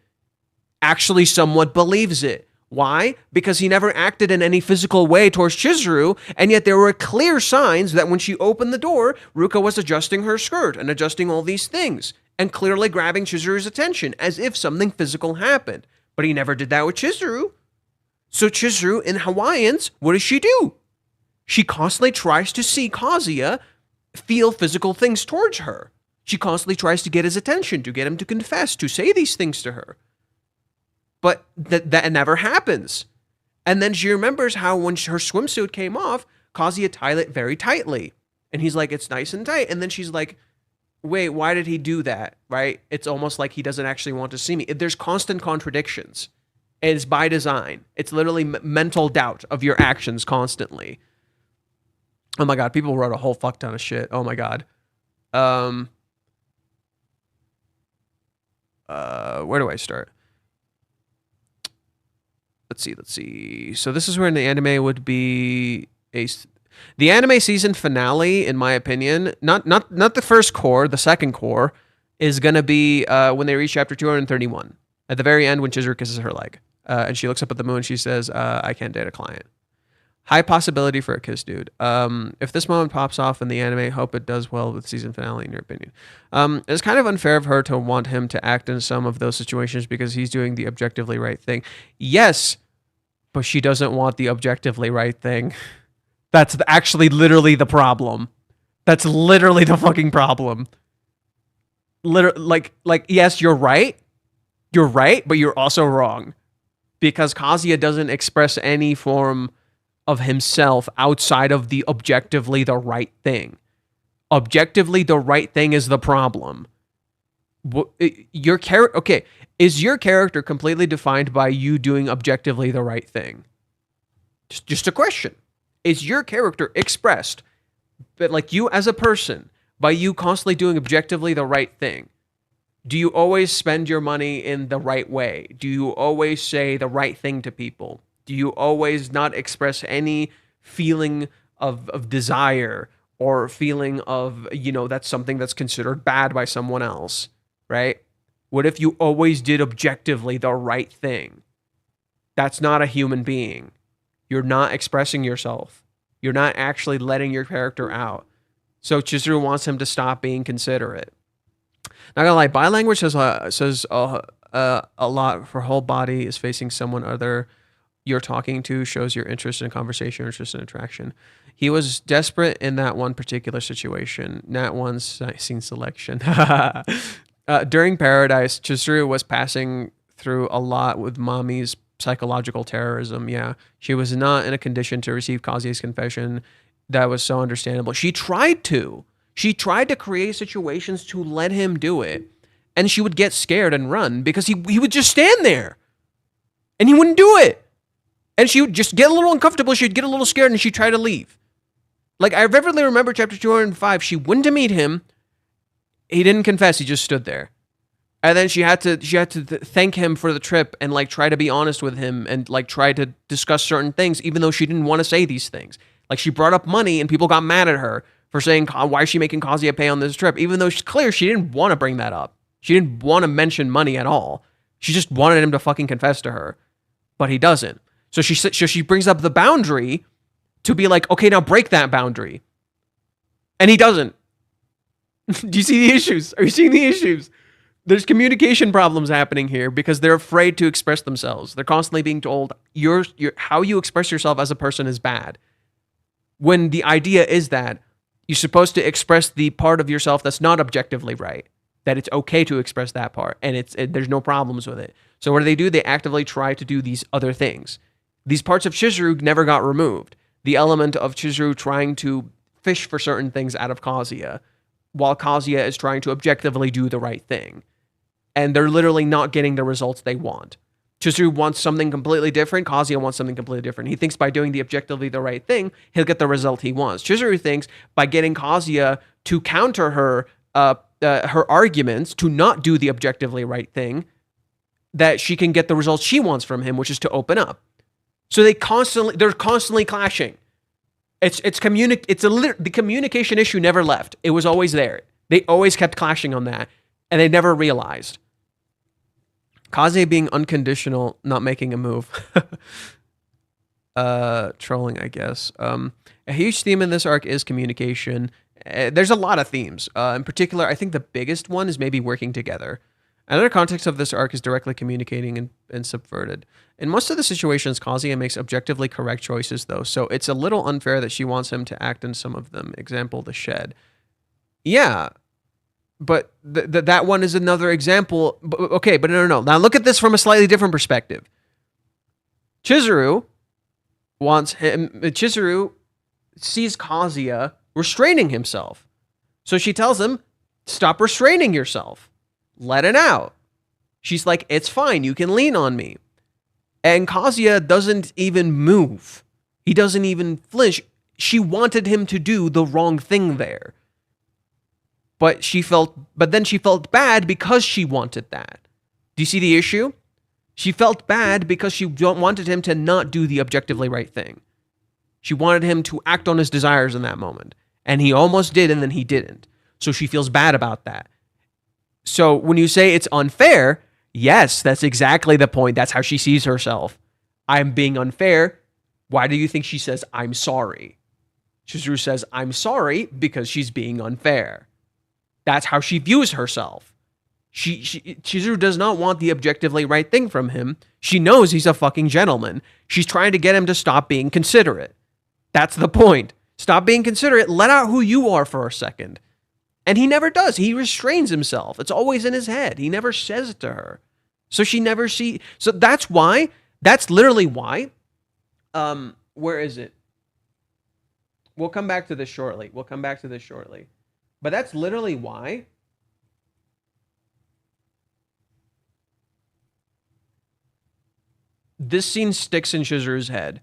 actually somewhat believes it. Why? Because he never acted in any physical way towards Chizuru, and yet there were clear signs that when she opened the door, Ruka was adjusting her skirt and adjusting all these things, and clearly grabbing Chizuru's attention, as if something physical happened. But he never did that with Chizuru. So Chizuru, in Hawaiians, what does she do? She constantly tries to see Kazuya feel physical things towards her. She constantly tries to get his attention, to get him to confess, to say these things to her. But that never happens. And then she remembers how when her swimsuit came off, Kazuya tied it very tightly. And he's like, it's nice and tight. And then she's like, wait, why did he do that? Right? It's almost like he doesn't actually want to see me. There's constant contradictions. It's by design. It's literally mental doubt of your actions constantly. Oh my God, people wrote a whole fuck ton of shit. Oh my God. Where do I start? Let's see. So this is where the anime would be the anime season finale, in my opinion. Not the first core, the second core is gonna be when they reach chapter 231. At the very end, when Chizuru kisses her leg, and she looks up at the moon, she says, "I can't date a client." High possibility for a kiss, dude. If this moment pops off in the anime, hope it does well with season finale, in your opinion. It's kind of unfair of her to want him to act in some of those situations because he's doing the objectively right thing. Yes, but she doesn't want the objectively right thing. That's actually literally the problem. That's literally the fucking problem. Literally, like, yes, you're right. You're right, but you're also wrong. Because Kazuya doesn't express any form of himself outside of the objectively the right thing. Objectively the right thing is the problem. Your character, okay, is your character completely defined by you doing objectively the right thing? Just a question. Is your character expressed, but like you as a person, by you constantly doing objectively the right thing? Do you always spend your money in the right way? Do you always say the right thing to people? Do you always not express any feeling of desire or feeling of, that's something that's considered bad by someone else, right? What if you always did objectively the right thing? That's not a human being. You're not expressing yourself. You're not actually letting your character out. So Chizuru wants him to stop being considerate. Not gonna lie, body language says a lot. For whole body is facing someone other you're talking to shows your interest in conversation, interest in interaction. He was desperate in that one particular situation, not one scene selection. During Paradise, Chizuru was passing through a lot with Mommy's psychological terrorism. Yeah, she was not in a condition to receive Kazuya's confession. That was so understandable. She tried to create situations to let him do it, and she would get scared and run because he would just stand there, and he wouldn't do it. And she would just get a little uncomfortable. She'd get a little scared and she'd try to leave. Like, I vividly remember chapter 205. She went to meet him. He didn't confess. He just stood there. And then she had to thank him for the trip and like try to be honest with him and like try to discuss certain things, even though she didn't want to say these things. Like, she brought up money and people got mad at her for saying, why is she making Kazuya pay on this trip? Even though it's clear she didn't want to bring that up. She didn't want to mention money at all. She just wanted him to fucking confess to her. But he doesn't. So she brings up the boundary to be like, okay, now break that boundary. And he doesn't. Do you see the issues? Are you seeing the issues? There's communication problems happening here because they're afraid to express themselves. They're constantly being told how you express yourself as a person is bad. When the idea is that you're supposed to express the part of yourself that's not objectively right, that it's okay to express that part, and there's no problems with it. So what do? They actively try to do these other things. These parts of Chizuru never got removed. The element of Chizuru trying to fish for certain things out of Kazuya, while Kazuya is trying to objectively do the right thing. And they're literally not getting the results they want. Chizuru wants something completely different. Kazuya wants something completely different. He thinks by doing the objectively the right thing, he'll get the result he wants. Chizuru thinks by getting Kazuya to counter her arguments to not do the objectively right thing, that she can get the results she wants from him, which is to open up. So they're constantly clashing. The communication issue never left. It was always there. They always kept clashing on that, and they never realized. Kaze being unconditional, not making a move. Trolling, I guess. A huge theme in this arc is communication. There's a lot of themes. In particular, I think the biggest one is maybe working together. Another context of this arc is directly communicating and subverted. In most of the situations, Kazuya makes objectively correct choices, though, so it's a little unfair that she wants him to act in some of them. Example, the shed. Yeah, but that one is another example. Okay, but no. Now look at this from a slightly different perspective. Chizuru sees Kazuya restraining himself. So she tells him, stop restraining yourself. Let it out. She's like, it's fine. You can lean on me. And Kazuya doesn't even move. He doesn't even flinch. She wanted him to do the wrong thing there. But then she felt bad because she wanted that. Do you see the issue? She felt bad because she wanted him to not do the objectively right thing. She wanted him to act on his desires in that moment. And he almost did, and then he didn't. So she feels bad about that. So when you say it's unfair, yes, that's exactly the point. That's how she sees herself. I'm being unfair. Why do you think she says, I'm sorry? Chizuru says, I'm sorry because she's being unfair. That's how she views herself. Chizuru does not want the objectively right thing from him. She knows he's a fucking gentleman. She's trying to get him to stop being considerate. That's the point. Stop being considerate. Let out who you are for a second. And he never does. He restrains himself. It's always in his head. He never says it to her. So she never sees. So that's literally why. Where is it? We'll come back to this shortly. But that's literally why this scene sticks in Chizuru's head.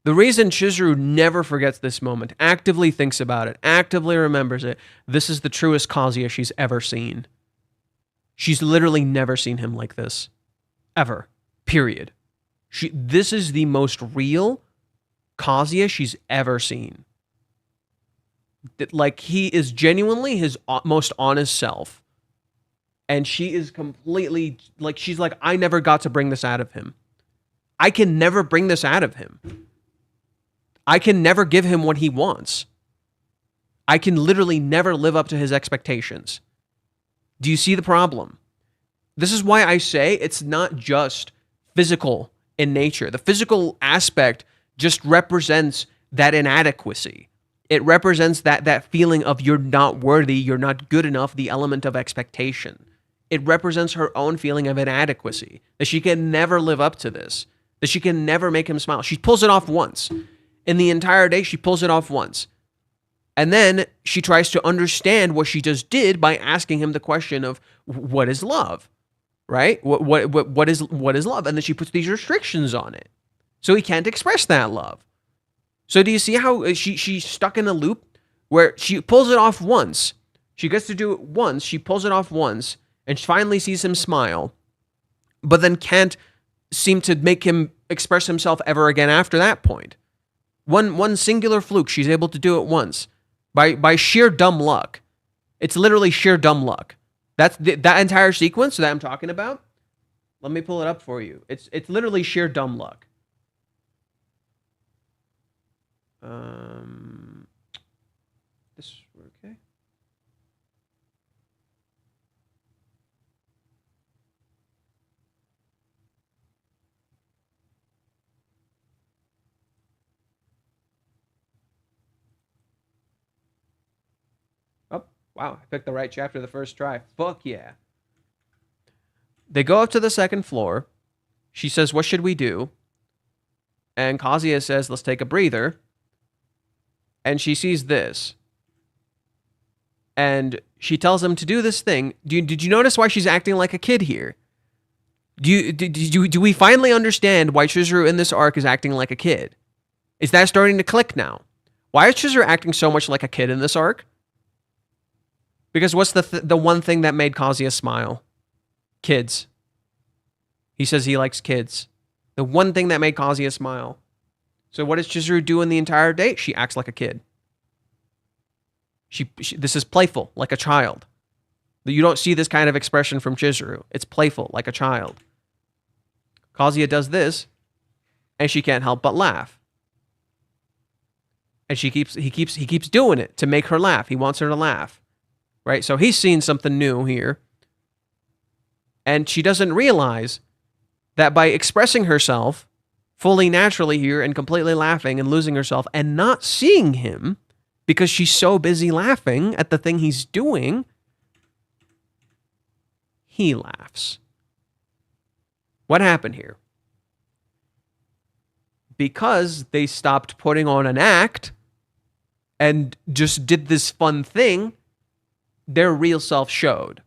The reason Chizuru never forgets this moment, actively thinks about it, actively remembers it, this is the truest Kazuya she's ever seen. She's literally never seen him like this. Ever. Period. This is the most real Kazuya she's ever seen. Like, he is genuinely his most honest self. And she is completely, like, she's like, I never got to bring this out of him. I can never bring this out of him. I can never give him what he wants. I can literally never live up to his expectations. Do you see the problem? This is why I say it's not just physical in nature. The physical aspect just represents that inadequacy. It represents that feeling of you're not worthy, you're not good enough, the element of expectation. It represents her own feeling of inadequacy, that she can never live up to this, that she can never make him smile. She pulls it off once. In the entire day, she pulls it off once. And then she tries to understand what she just did by asking him the question of, what is love? Right? What is love? And then she puts these restrictions on it. So he can't express that love. So do you see how she's stuck in a loop where she pulls it off once? She gets to do it once. She pulls it off once. And she finally sees him smile. But then can't seem to make him express himself ever again after that point. One singular fluke, she's able to do it once. By sheer dumb luck. It's literally sheer dumb luck. That's that entire sequence that I'm talking about. Let me pull it up for you. It's literally sheer dumb luck. Um, this okay. Oh, wow. I picked the right chapter the first try. Fuck yeah. They go up to the second floor. She says, "What should we do?" And Kazuya says, "Let's take a breather." And she sees this. And she tells him to do this thing. Did you notice why she's acting like a kid here? Do we finally understand why Chizuru in this arc is acting like a kid? Is that starting to click now? Why is Chizuru acting so much like a kid in this arc? Because what's the one thing that made Kazuya smile? Kids. He says he likes kids. The one thing that made Kazuya smile. So what does Chizuru do in the entire day? She acts like a kid. This is playful, like a child. You don't see this kind of expression from Chizuru. It's playful, like a child. Kazuya does this, and she can't help but laugh. And he keeps doing it to make her laugh. He wants her to laugh. Right? So he's seen something new here. And she doesn't realize that by expressing herself fully naturally here and completely laughing and losing herself and not seeing him because she's so busy laughing at the thing he's doing, he laughs. What happened here? Because they stopped putting on an act and just did this fun thing, their real self showed.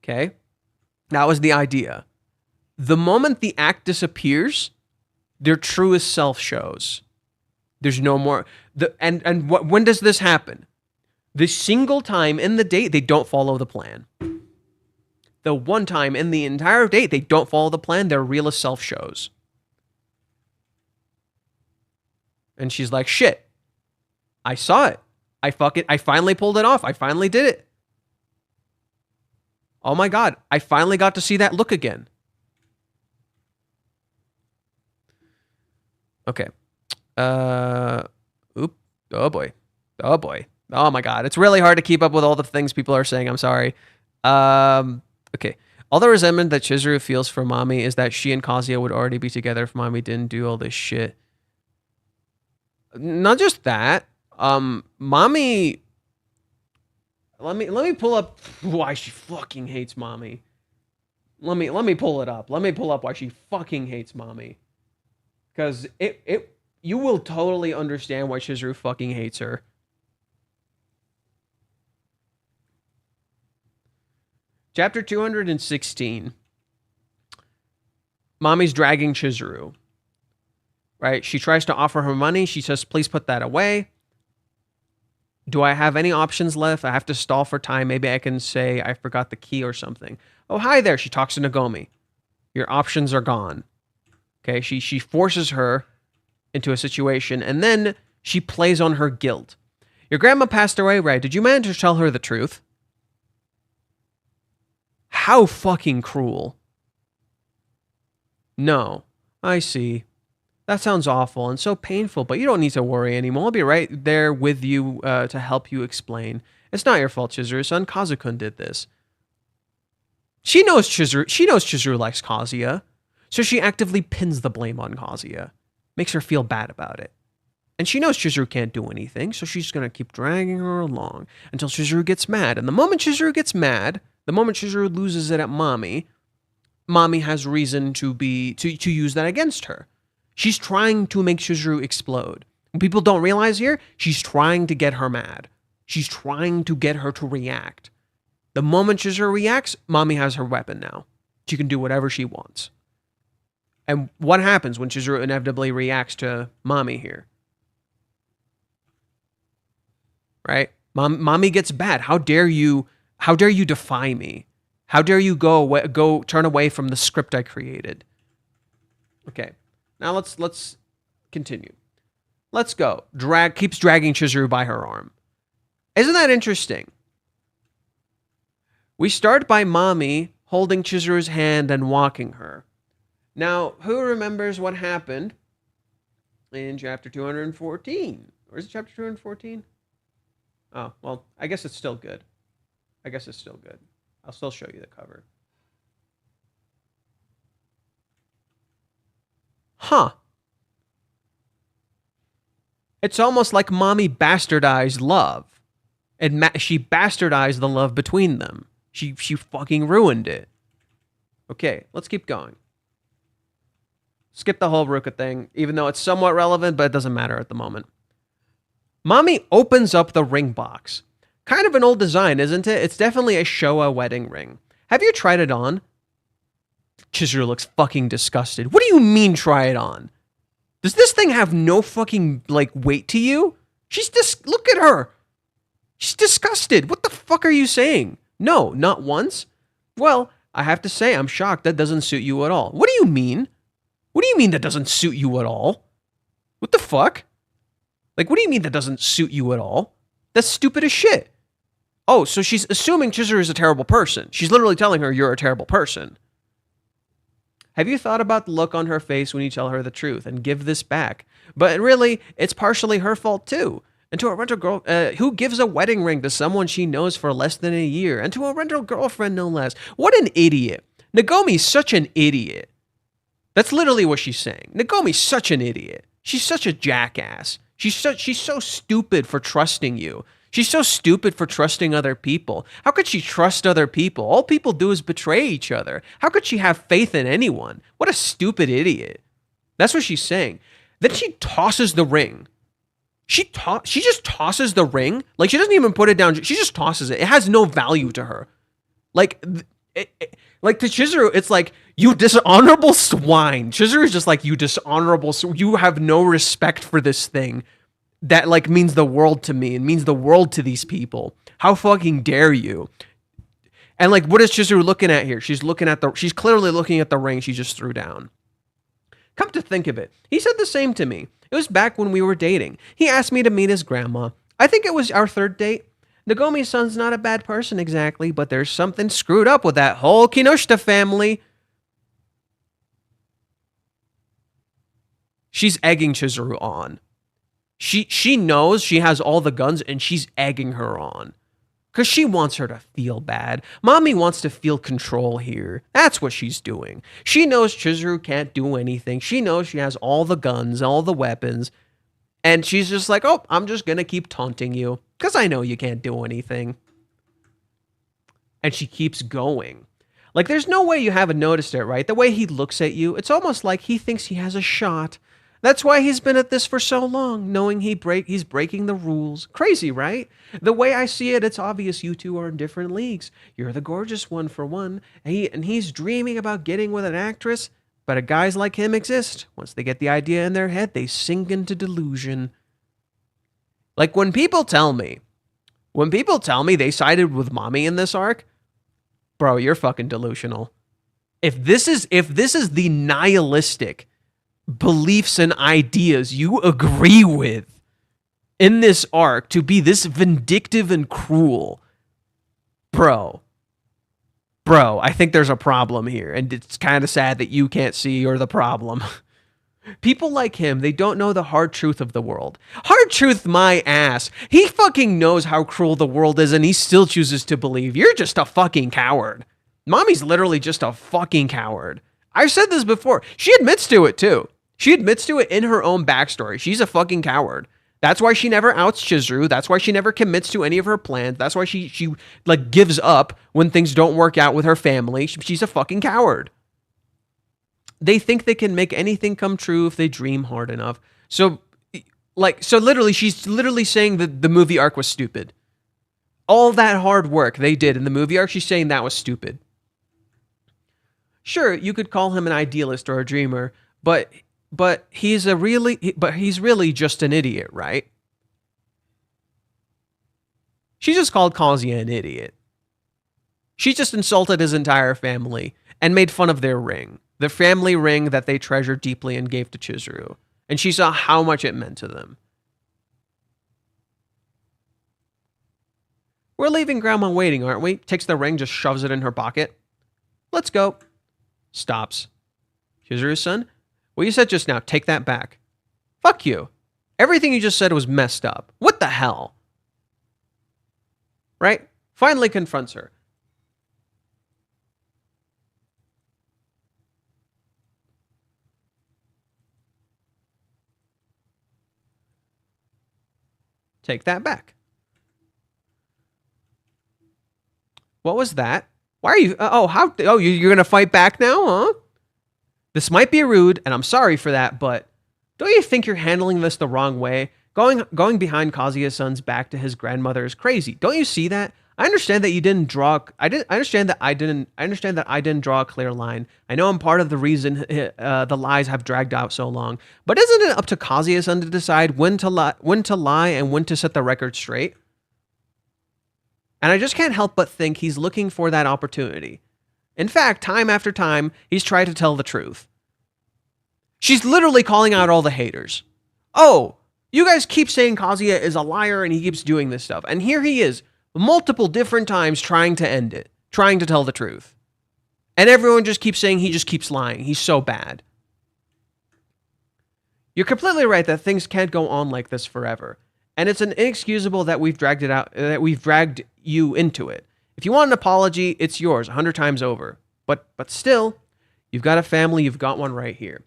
Okay? That was the idea. The moment the act disappears, their truest self shows. There's no more. When does this happen? The single time in the date they don't follow the plan. The one time in the entire date they don't follow the plan, their realest self shows. And she's like, shit, I saw it. I finally pulled it off. I finally did it. Oh my God, I finally got to see that look again. Okay. Oh boy. Oh boy. Oh my God. It's really hard to keep up with all the things people are saying. I'm sorry. Okay. All the resentment that Chizuru feels for Mami is that she and Kazuya would already be together if Mami didn't do all this shit. Not just that. Mami. Let me pull up why she fucking hates Mami. Let me pull it up. Let me pull up why she fucking hates Mami. Because you will totally understand why Chizuru fucking hates her. Chapter 216. Mami's dragging Chizuru. Right? She tries to offer her money. She says, please put that away. Do I have any options left? I have to stall for time. Maybe I can say I forgot the key or something. Oh, hi there. She talks to Nagomi. Your options are gone. Okay, she forces her into a situation, and then she plays on her guilt. Your grandma passed away, right? Did you manage to tell her the truth? How fucking cruel. No. I see. That sounds awful and so painful, but you don't need to worry anymore. I'll be right there with you to help you explain. It's not your fault, Chizuru-san. Kazu-kun did this. She knows Chizuru likes Kazuya, so she actively pins the blame on Kazuya. Makes her feel bad about it. And she knows Chizuru can't do anything, so she's going to keep dragging her along until Chizuru gets mad. And the moment Chizuru gets mad, the moment Chizuru loses it at Mami has reason to use that against her. She's trying to make Chizuru explode. What people don't realize here, she's trying to get her mad. She's trying to get her to react. The moment Chizuru reacts, Mami has her weapon now. She can do whatever she wants. And what happens when Chizuru inevitably reacts to Mami here? Right? Mami gets bad. How dare you defy me? How dare you go turn away from the script I created? Okay. Now let's continue. Let's go. Keeps dragging Chizuru by her arm. Isn't that interesting? We start by Mami holding Chizuru's hand and walking her. Now, who remembers what happened in chapter 214. Or is it chapter 214? Oh, well, I guess it's still good. I guess it's still good. I'll still show you the cover. Huh. It's almost like mommy bastardized love. And she bastardized the love between them. She fucking ruined it. Okay, let's keep going. Skip the whole Ruka thing, even though it's somewhat relevant, but it doesn't matter at the moment. Mommy opens up the ring box. Kind of an old design, isn't it? It's definitely a Showa wedding ring. Have you tried it on? Chizuru looks fucking disgusted. What do you mean try it on? Does this thing have no fucking, like, weight to you? Look at her. She's disgusted. What the fuck are you saying? No, not once. Well, I have to say, I'm shocked that doesn't suit you at all. What do you mean? What do you mean that doesn't suit you at all? What the fuck? Like, what do you mean that doesn't suit you at all? That's stupid as shit. Oh, so she's assuming Chizuru is a terrible person. She's literally telling her you're a terrible person. Have you thought about the look on her face when you tell her the truth and give this back? But really, it's partially her fault too. And to a rental girl, who gives a wedding ring to someone she knows for less than a year? And to a rental girlfriend, no less. What an idiot. Nagomi's such an idiot. That's literally what she's saying. Nagomi's such an idiot. She's such a jackass. She's so stupid for trusting you. She's so stupid for trusting other people. How could she trust other people? All people do is betray each other. How could she have faith in anyone? What a stupid idiot. That's what she's saying. Then she tosses the ring. She just tosses the ring. Like, she doesn't even put it down. She just tosses it. It has no value to her. Like to Chizuru, it's like, you dishonorable swine. Chizuru is just like, you dishonorable. You have no respect for this thing that, like, means the world to me and means the world to these people. How fucking dare you? And, like, what is Chizuru looking at here? She's clearly looking at the ring she just threw down. Come to think of it, he said the same to me. It was back when we were dating. He asked me to meet his grandma. I think it was our third date. Nagomi's son's not a bad person exactly, but there's something screwed up with that whole Kinoshita family. She's egging Chizuru on. She knows she has all the guns and she's egging her on. Because she wants her to feel bad. Mommy wants to feel control here. That's what she's doing. She knows Chizuru can't do anything. She knows she has all the guns, all the weapons. And she's just like, oh, I'm just going to keep taunting you. Because I know you can't do anything. And she keeps going. Like, there's no way you haven't noticed it, right? The way he looks at you, it's almost like he thinks he has a shot. That's why he's been at this for so long, knowing he's breaking the rules. Crazy, right? The way I see it, it's obvious you two are in different leagues. You're the gorgeous one for one, and he's dreaming about getting with an actress, but guys like him exist. Once they get the idea in their head, they sink into delusion. Like, when people tell me they sided with mommy in this arc, bro, you're fucking delusional. If this is the nihilistic beliefs and ideas you agree with in this arc to be this vindictive and cruel, bro, I think there's a problem here, and it's kind of sad that you can't see you're the problem. People like him, they don't know the hard truth of the world. Hard truth, my ass. He fucking knows how cruel the world is, and he still chooses to believe. You're just a fucking coward. Mommy's literally just a fucking coward. I've said this before. She admits to it, too. She admits to it in her own backstory. She's a fucking coward. That's why she never outs Chizuru. That's why she never commits to any of her plans. That's why she like gives up when things don't work out with her family. She's a fucking coward. They think they can make anything come true if they dream hard enough. So literally, she's literally saying that the movie arc was stupid. All that hard work they did in the movie arc, she's saying that was stupid. Sure, you could call him an idealist or a dreamer, but he's really just an idiot, right? She just called Kazuya an idiot. She just insulted his entire family and made fun of their ring. The family ring that they treasured deeply and gave to Chizuru. And she saw how much it meant to them. We're leaving Grandma waiting, aren't we? Takes the ring, just shoves it in her pocket. Let's go. Stops. Chizuru's son? Well, you said just now, take that back. Fuck you. Everything you just said was messed up. What the hell? Right? Finally confronts her. Take that back. What was that? Why are you... you're going to fight back now, huh? This might be rude, and I'm sorry for that, but don't you think you're handling this the wrong way? Going behind Kazuya-san's back to his grandmother is crazy. Don't you see that? I understand that you didn't draw... I understand that I didn't draw a clear line. I know I'm part of the reason the lies have dragged out so long. But isn't it up to Kazuya-san to decide when to lie and when to set the record straight? And I just can't help but think he's looking for that opportunity. In fact, time after time, he's tried to tell the truth. She's literally calling out all the haters. Oh, you guys keep saying Kazuya is a liar and he keeps doing this stuff. And here he is, multiple different times trying to end it, trying to tell the truth. And everyone just keeps saying he just keeps lying. He's so bad. You're completely right that things can't go on like this forever. And it's inexcusable that we've dragged you into it. If you want an apology, it's yours 100 times over. But still, you've got a family, you've got one right here.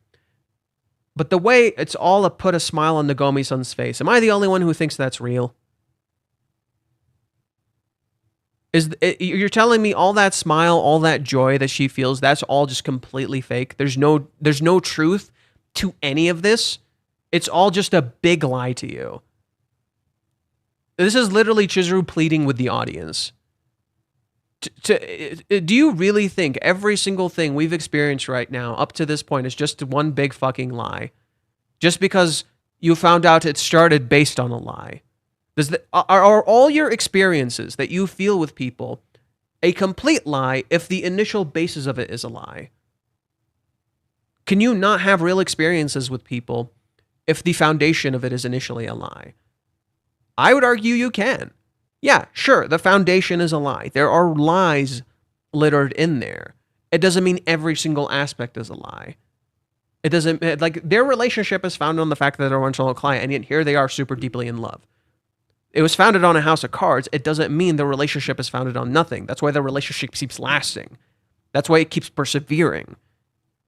But the way it's all put a smile on Nagomi-san's face. Am I the only one who thinks that's real? You're telling me all that smile, all that joy that she feels, that's all just completely fake? There's no truth to any of this? It's all just a big lie to you. This is literally Chizuru pleading with the audience. Do you really think every single thing we've experienced right now up to this point is just one big fucking lie? Just because you found out it started based on a lie? Are all your experiences that you feel with people a complete lie if the initial basis of it is a lie? Can you not have real experiences with people if the foundation of it is initially a lie? I would argue you can. Yeah, sure, the foundation is a lie. There are lies littered in there. It doesn't mean every single aspect is a lie. It doesn't, like, their relationship is founded on the fact that they're one solo client, and yet here they are super deeply in love. It was founded on a house of cards. It doesn't mean the relationship is founded on nothing. That's why the relationship keeps lasting. That's why it keeps persevering.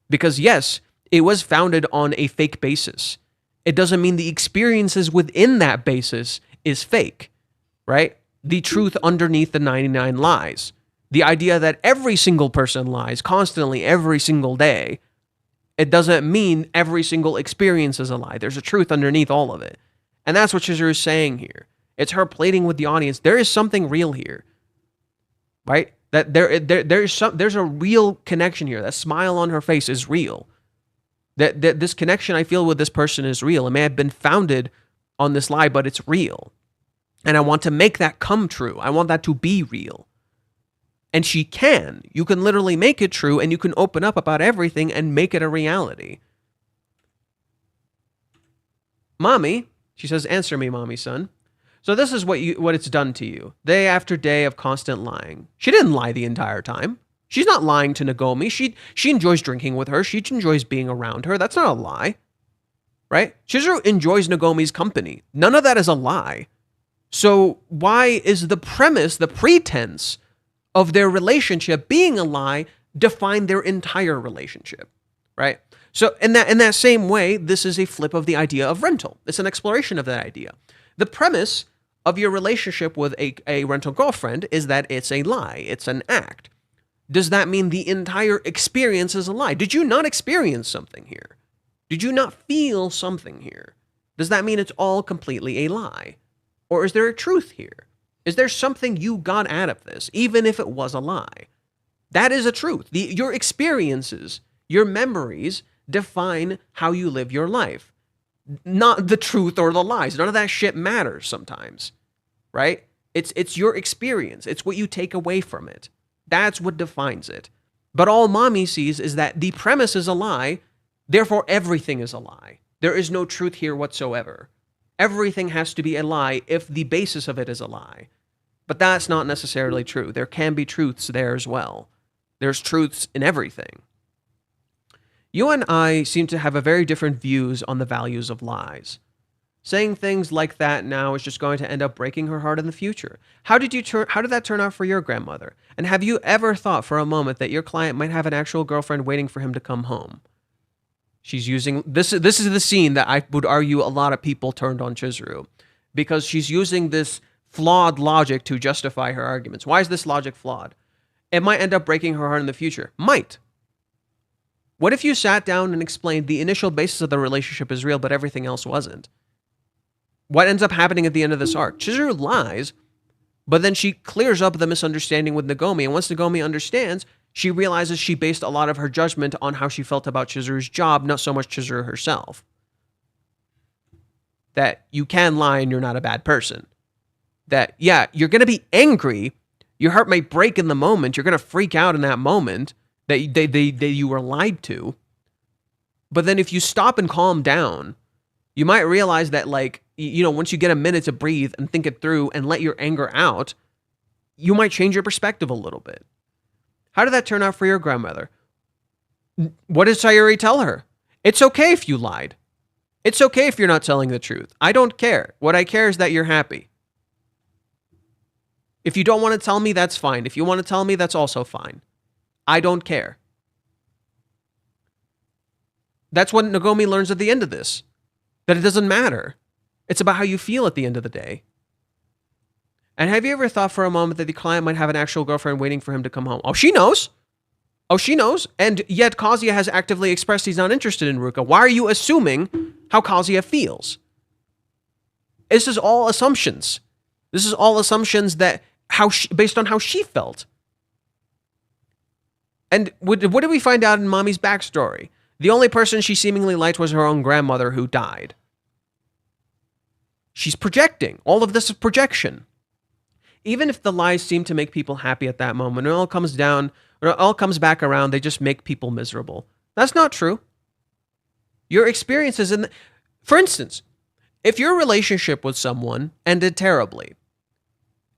Because yes, it was founded on a fake basis. It doesn't mean the experiences within that basis is fake, right? The truth underneath the 99 lies. The idea that every single person lies constantly every single day, it doesn't mean every single experience is a lie. There's a truth underneath all of it. And that's what Chizuru is saying here. It's her pleading with the audience. There is something real here, right? That there's a real connection here. That smile on her face is real. That this connection I feel with this person is real. It may have been founded on this lie, but it's real. And I want to make that come true. I want that to be real. And she can. You can literally make it true, and you can open up about everything and make it a reality. Mommy, she says, answer me, mommy, son. So this is what it's done to you. Day after day of constant lying. She didn't lie the entire time. She's not lying to Nagomi. She enjoys drinking with her. She enjoys being around her. That's not a lie. Right? Chizuru enjoys Nagomi's company. None of that is a lie. So why is the premise, the pretense of their relationship being a lie define their entire relationship? Right? So in that same way, this is a flip of the idea of rental. It's an exploration of that idea. The premise of your relationship with a rental girlfriend is that it's a lie. It's an act. Does that mean the entire experience is a lie? Did you not experience something here? Did you not feel something here? Does that mean it's all completely a lie? Or is there a truth here? Is there something you got out of this, even if it was a lie? That is a truth. Your experiences, your memories define how you live your life. Not the truth or the lies. None of that shit matters sometimes, right? It's your experience. It's what you take away from it. That's what defines it. But all mommy sees is that the premise is a lie, therefore everything is a lie. There is no truth here whatsoever. Everything has to be a lie if the basis of it is a lie. But that's not necessarily true. There can be truths there as well. There's truths in everything. You and I seem to have a very different views on the values of lies. Saying things like that now is just going to end up breaking her heart in the future. How did that turn out for your grandmother? And have you ever thought for a moment that your client might have an actual girlfriend waiting for him to come home? She's using this is the scene that I would argue a lot of people turned on Chizuru, because she's using this flawed logic to justify her arguments. Why is this logic flawed? It might end up breaking her heart in the future. Might. What if you sat down and explained the initial basis of the relationship is real, but everything else wasn't? What ends up happening at the end of this arc? Chizuru lies, but then she clears up the misunderstanding with Nagomi, and once Nagomi understands, she realizes she based a lot of her judgment on how she felt about Chizuru's job, not so much Chizuru herself. That you can lie and you're not a bad person. That, yeah, you're going to be angry, your heart might break in the moment, you're going to freak out in that moment that you were lied to, but then if you stop and calm down, you might realize that, like, once you get a minute to breathe and think it through and let your anger out, you might change your perspective a little bit. How did that turn out for your grandmother? What did Sayuri tell her? It's okay if you lied. It's okay if you're not telling the truth. I don't care. What I care is that you're happy. If you don't want to tell me, that's fine. If you want to tell me, that's also fine. I don't care. That's what Nagomi learns at the end of this. That it doesn't matter. It's about how you feel at the end of the day. And have you ever thought for a moment that the client might have an actual girlfriend waiting for him to come home? Oh, she knows. Oh, she knows. And yet Kazuya has actively expressed he's not interested in Ruka. Why are you assuming how Kazuya feels? This is all assumptions. This is all assumptions that based on how she felt. And what did we find out in Mommy's backstory? The only person she seemingly liked was her own grandmother who died. She's projecting. All of this is projection. Even if the lies seem to make people happy at that moment, it all comes back around, they just make people miserable. That's not true. Your experiences for instance, if your relationship with someone ended terribly,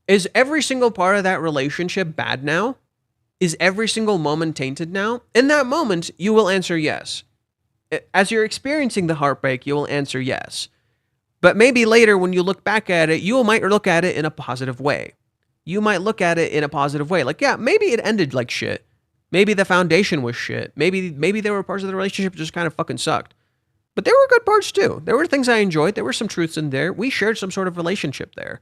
is every single part of that relationship bad now? Is every single moment tainted now? In that moment, you will answer yes. As you're experiencing the heartbreak, you will answer yes. But maybe later when you look back at it, you might look at it in a positive way. You might look at it in a positive way. Like, yeah, maybe it ended like shit. Maybe the foundation was shit. Maybe there were parts of the relationship that just kind of fucking sucked. But there were good parts too. There were things I enjoyed. There were some truths in there. We shared some sort of relationship there.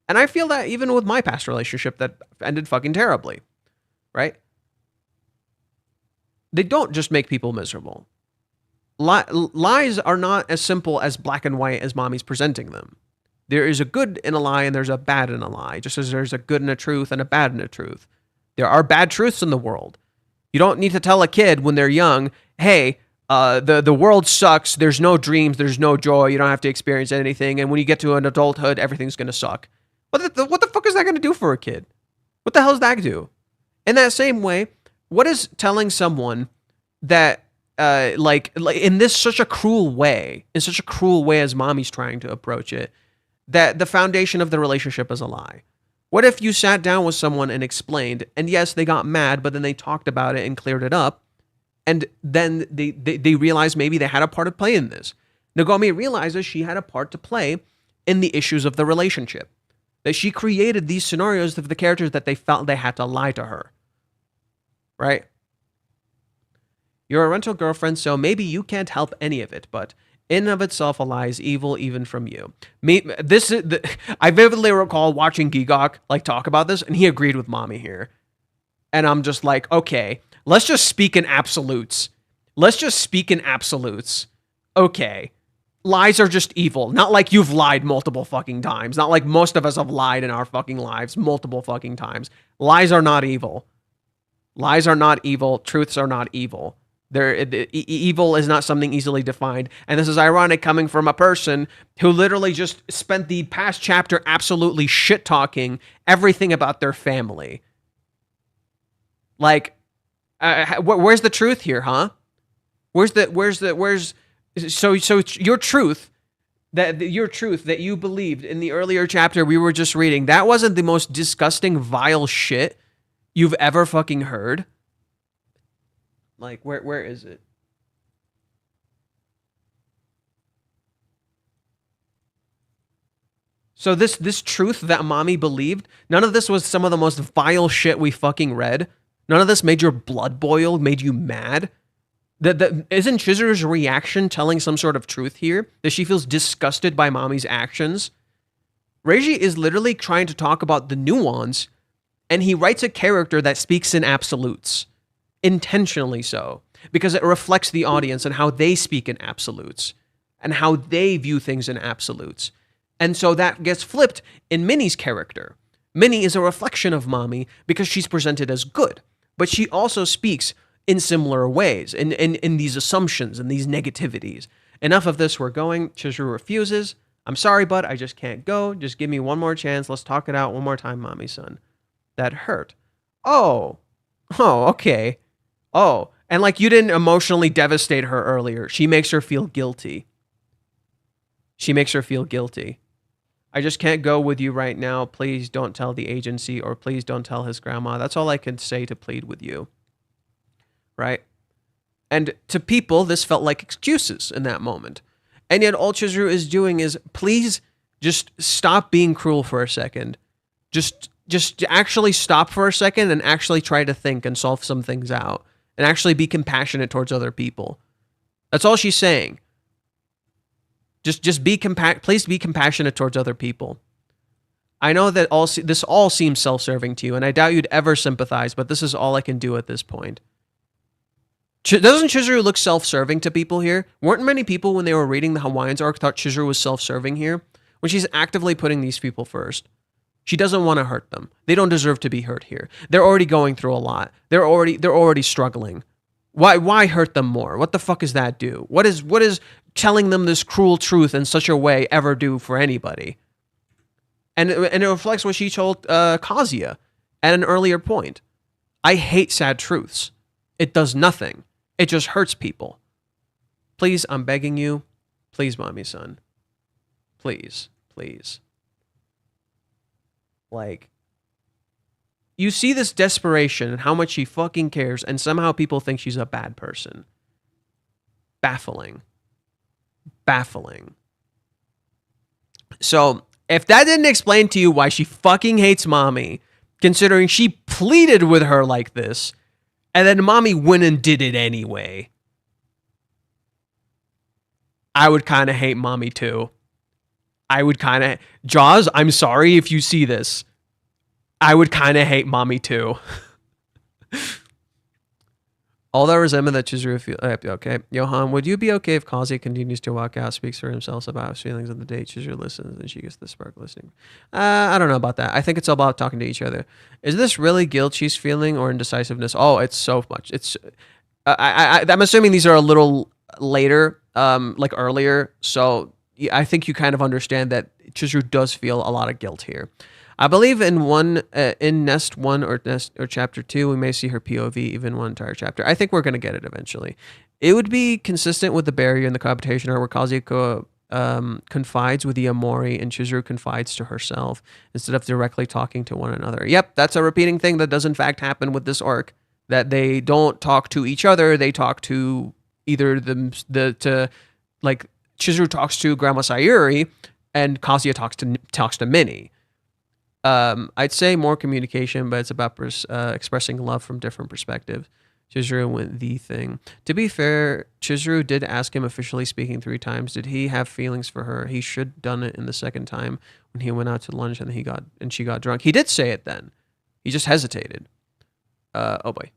And I feel that even with my past relationship that ended fucking terribly. Right? They don't just make people miserable. Lies are not as simple as black and white as Mommy's presenting them. There is a good in a lie and there's a bad in a lie, just as there's a good in a truth and a bad in a truth. There are bad truths in the world. You don't need to tell a kid when they're young, hey, the world sucks, there's no dreams, there's no joy, you don't have to experience anything, and when you get to an adulthood, everything's going to suck. What the fuck is that going to do for a kid? What the hell does that do? In that same way, what is telling someone that, like in this such a cruel way as Mommy's trying to approach it, that the foundation of the relationship is a lie? What if you sat down with someone and explained, and yes, they got mad, but then they talked about it and cleared it up, and then they realized maybe they had a part to play in this. Nagomi realizes she had a part to play in the issues of the relationship. That she created these scenarios of the characters that they felt they had to lie to her. Right? You're a rental girlfriend, so maybe you can't help any of it, but in and of itself, a lie is evil even from you. I vividly recall watching Gigok talk about this, and he agreed with Mommy here. And I'm just like, okay, let's just speak in absolutes. Okay. Lies are just evil. Not like you've lied multiple fucking times. Not like most of us have lied in our fucking lives multiple fucking times. Lies are not evil. Lies are not evil. Truths are not evil. Evil is not something easily defined. And this is ironic coming from a person who literally just spent the past chapter absolutely shit-talking everything about their family. Like, where's the truth here, huh? So it's your truth that you believed in the earlier chapter we were just reading, that wasn't the most disgusting, vile shit you've ever fucking heard? Like, where is it? So this truth that mommy believed, none of this was some of the most vile shit we fucking read. None of this made your blood boil, made you mad. Isn't Chizuru's reaction telling some sort of truth here? That she feels disgusted by mommy's actions? Reiji is literally trying to talk about the nuance, and he writes a character that speaks in absolutes. Intentionally so. Because it reflects the audience and how they speak in absolutes. And how they view things in absolutes. And so that gets flipped in Minnie's character. Minnie is a reflection of mommy because she's presented as good. But she also speaks in similar ways, in these assumptions and these negativities. Enough of this, we're going. Chizuru refuses. I'm sorry, bud, I just can't go. Just give me one more chance. Let's talk it out one more time, mommy-son. That hurt. Oh, okay. Oh, and like you didn't emotionally devastate her earlier. She makes her feel guilty. I just can't go with you right now. Please don't tell the agency, or please don't tell his grandma. That's all I can say to plead with you. Right? And to people, this felt like excuses in that moment. And yet all Chizuru is doing is, please just stop being cruel for a second. Just actually stop for a second and actually try to think and solve some things out. And actually be compassionate towards other people. That's all she's saying. Just be please be compassionate towards other people. I know that this all seems self-serving to you, and I doubt you'd ever sympathize, but this is all I can do at this point. Doesn't Chizuru look self-serving to people here? Weren't many people, when they were reading the Hawaiians arc, thought Chizuru was self-serving here? When she's actively putting these people first. She doesn't want to hurt them. They don't deserve to be hurt here. They're already going through a lot. They're already struggling. Why hurt them more? What the fuck does that do? What is telling them this cruel truth in such a way ever do for anybody? And it reflects what she told Kazuya at an earlier point. I hate sad truths. It does nothing. It just hurts people. Please, I'm begging you. Please, mommy-son. Please. Like, you see this desperation and how much she fucking cares, and somehow people think she's a bad person. Baffling. So, if that didn't explain to you why she fucking hates mommy, considering she pleaded with her like this, and then mommy went and did it anyway, I would kind of hate mommy too. Jaws, I'm sorry if you see this. I would kind of hate mommy too. All that resentment that Chizuru feels... Okay. Johan, would you be okay if Kazuya continues to walk out, speaks for himself about his feelings on the date, Chizuru listens, and she gets the spark listening? I don't know about that. I think it's all about talking to each other. Is this really guilt she's feeling or indecisiveness? Oh, it's so much. It's... I'm assuming these are a little later, like earlier, so I think you kind of understand that Chizuru does feel a lot of guilt here. I believe in Nest 1 or Chapter 2, we may see her POV even one entire chapter. I think we're going to get it eventually. It would be consistent with the barrier in the competition where Kazuya confides with the Amori and Chizuru confides to herself instead of directly talking to one another. Yep, that's a repeating thing that does in fact happen with this arc, that they don't talk to each other, they talk to either like Chizuru talks to Grandma Sayuri and Kazuya talks to Minnie. I'd say more communication, but it's about expressing love from different perspectives. Chizuru went the thing. To be fair, Chizuru did ask him officially speaking 3 times. Did he have feelings for her? He should have done it in the second time when he went out to lunch and she got drunk. He did say it then. He just hesitated. Oh boy.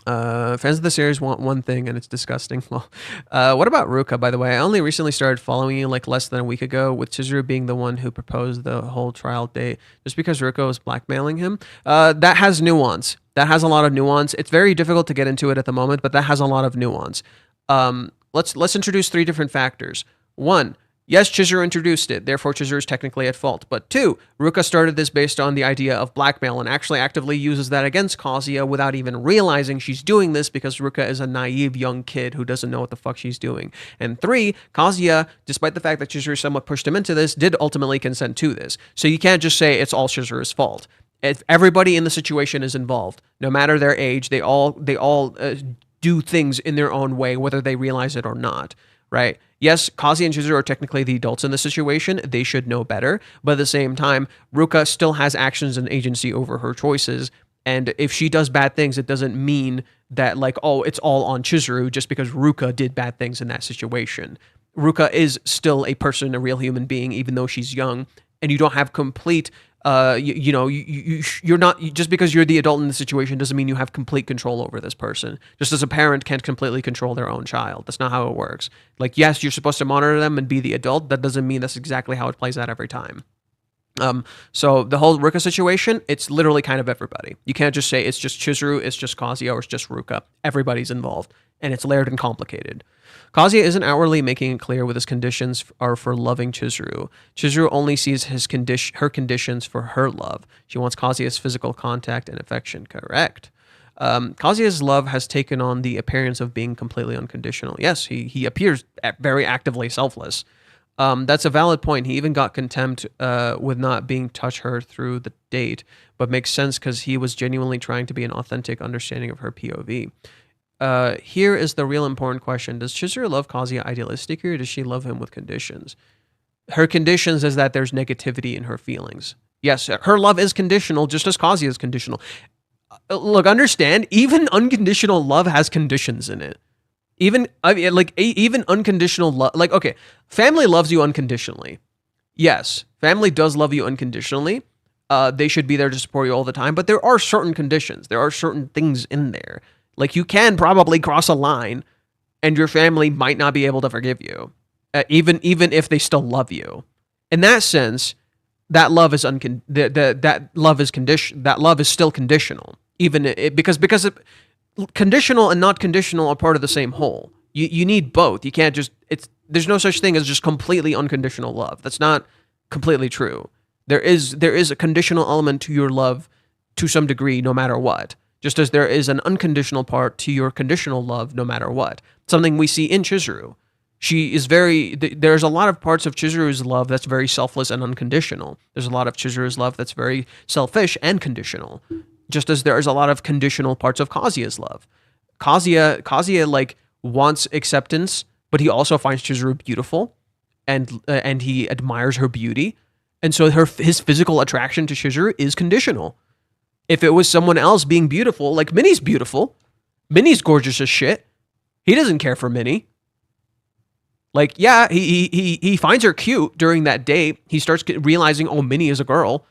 Fans of the series want one thing, and it's disgusting. Well, what about Ruka, by the way? I only recently started following you like less than a week ago, with Chizuru being the one who proposed the whole trial date just because Ruka was blackmailing him. That has nuance. That has a lot of nuance. It's very difficult to get into it at the moment, but that has a lot of nuance. Let's introduce 3 different factors. 1, yes, Chizuru introduced it, therefore Chizuru is technically at fault. But 2, Ruka started this based on the idea of blackmail and actually actively uses that against Kazuya without even realizing she's doing this because Ruka is a naive young kid who doesn't know what the fuck she's doing. And 3, Kazuya, despite the fact that Chizuru somewhat pushed him into this, did ultimately consent to this. So you can't just say it's all Chizuru's fault. If everybody in the situation is involved, no matter their age, they all do things in their own way, whether they realize it or not. right? Yes, Kazuya and Chizuru are technically the adults in the situation. They should know better. But at the same time, Ruka still has actions and agency over her choices. And if she does bad things, it doesn't mean that, like, oh, it's all on Chizuru just because Ruka did bad things in that situation. Ruka is still a person, a real human being, even though she's young. And you don't have complete you're not, just because you're the adult in the situation doesn't mean you have complete control over this person. Just as a parent can't completely control their own child. That's not how it works. Like, yes, you're supposed to monitor them and be the adult. That doesn't mean that's exactly how it plays out every time. So the whole Ruka situation, it's literally kind of everybody. You can't just say it's just Chizuru, it's just Kazuya, or it's just Ruka. Everybody's involved, and it's layered and complicated. Kazuya isn't outwardly making it clear what his conditions are for loving Chizuru. Chizuru only sees her conditions for her love. She wants Kazuya's physical contact and affection. Correct. Kazuya's love has taken on the appearance of being completely unconditional. Yes, he appears very actively selfless. That's a valid point. He even got contempt with not being touch her through the date, but makes sense because he was genuinely trying to be an authentic understanding of her POV. Here is the real important question. Does Chizuru love Kazuya idealistically, or does she love him with conditions? Her conditions is that there's negativity in her feelings. Yes, her love is conditional, just as Kazuya is conditional. Look, understand, even unconditional love has conditions in it. Even unconditional love, like, okay, family loves you unconditionally. Yes, family does love you unconditionally. They should be there to support you all the time, but there are certain conditions. There are certain things in there. Like, you can probably cross a line and your family might not be able to forgive you, even if they still love you. In that sense, that love is that love is still conditional, because conditional and not conditional are part of the same whole. You need both. You can't just, there's no such thing as just completely unconditional love. That's not completely true. There is a conditional element to your love to some degree, no matter what. Just as there is an unconditional part to your conditional love, no matter what. Something we see in Chizuru. There's a lot of parts of Chizuru's love that's very selfless and unconditional. There's a lot of Chizuru's love that's very selfish and conditional. Just as there is a lot of conditional parts of Kazuya's love. Kazuya like wants acceptance, but he also finds Chizuru beautiful, and he admires her beauty, and so his physical attraction to Chizuru is conditional. If it was someone else being beautiful, like Minnie's beautiful, Minnie's gorgeous as shit. He doesn't care for Minnie. Like, yeah, he finds her cute during that date. He starts realizing, oh, Minnie is a girl,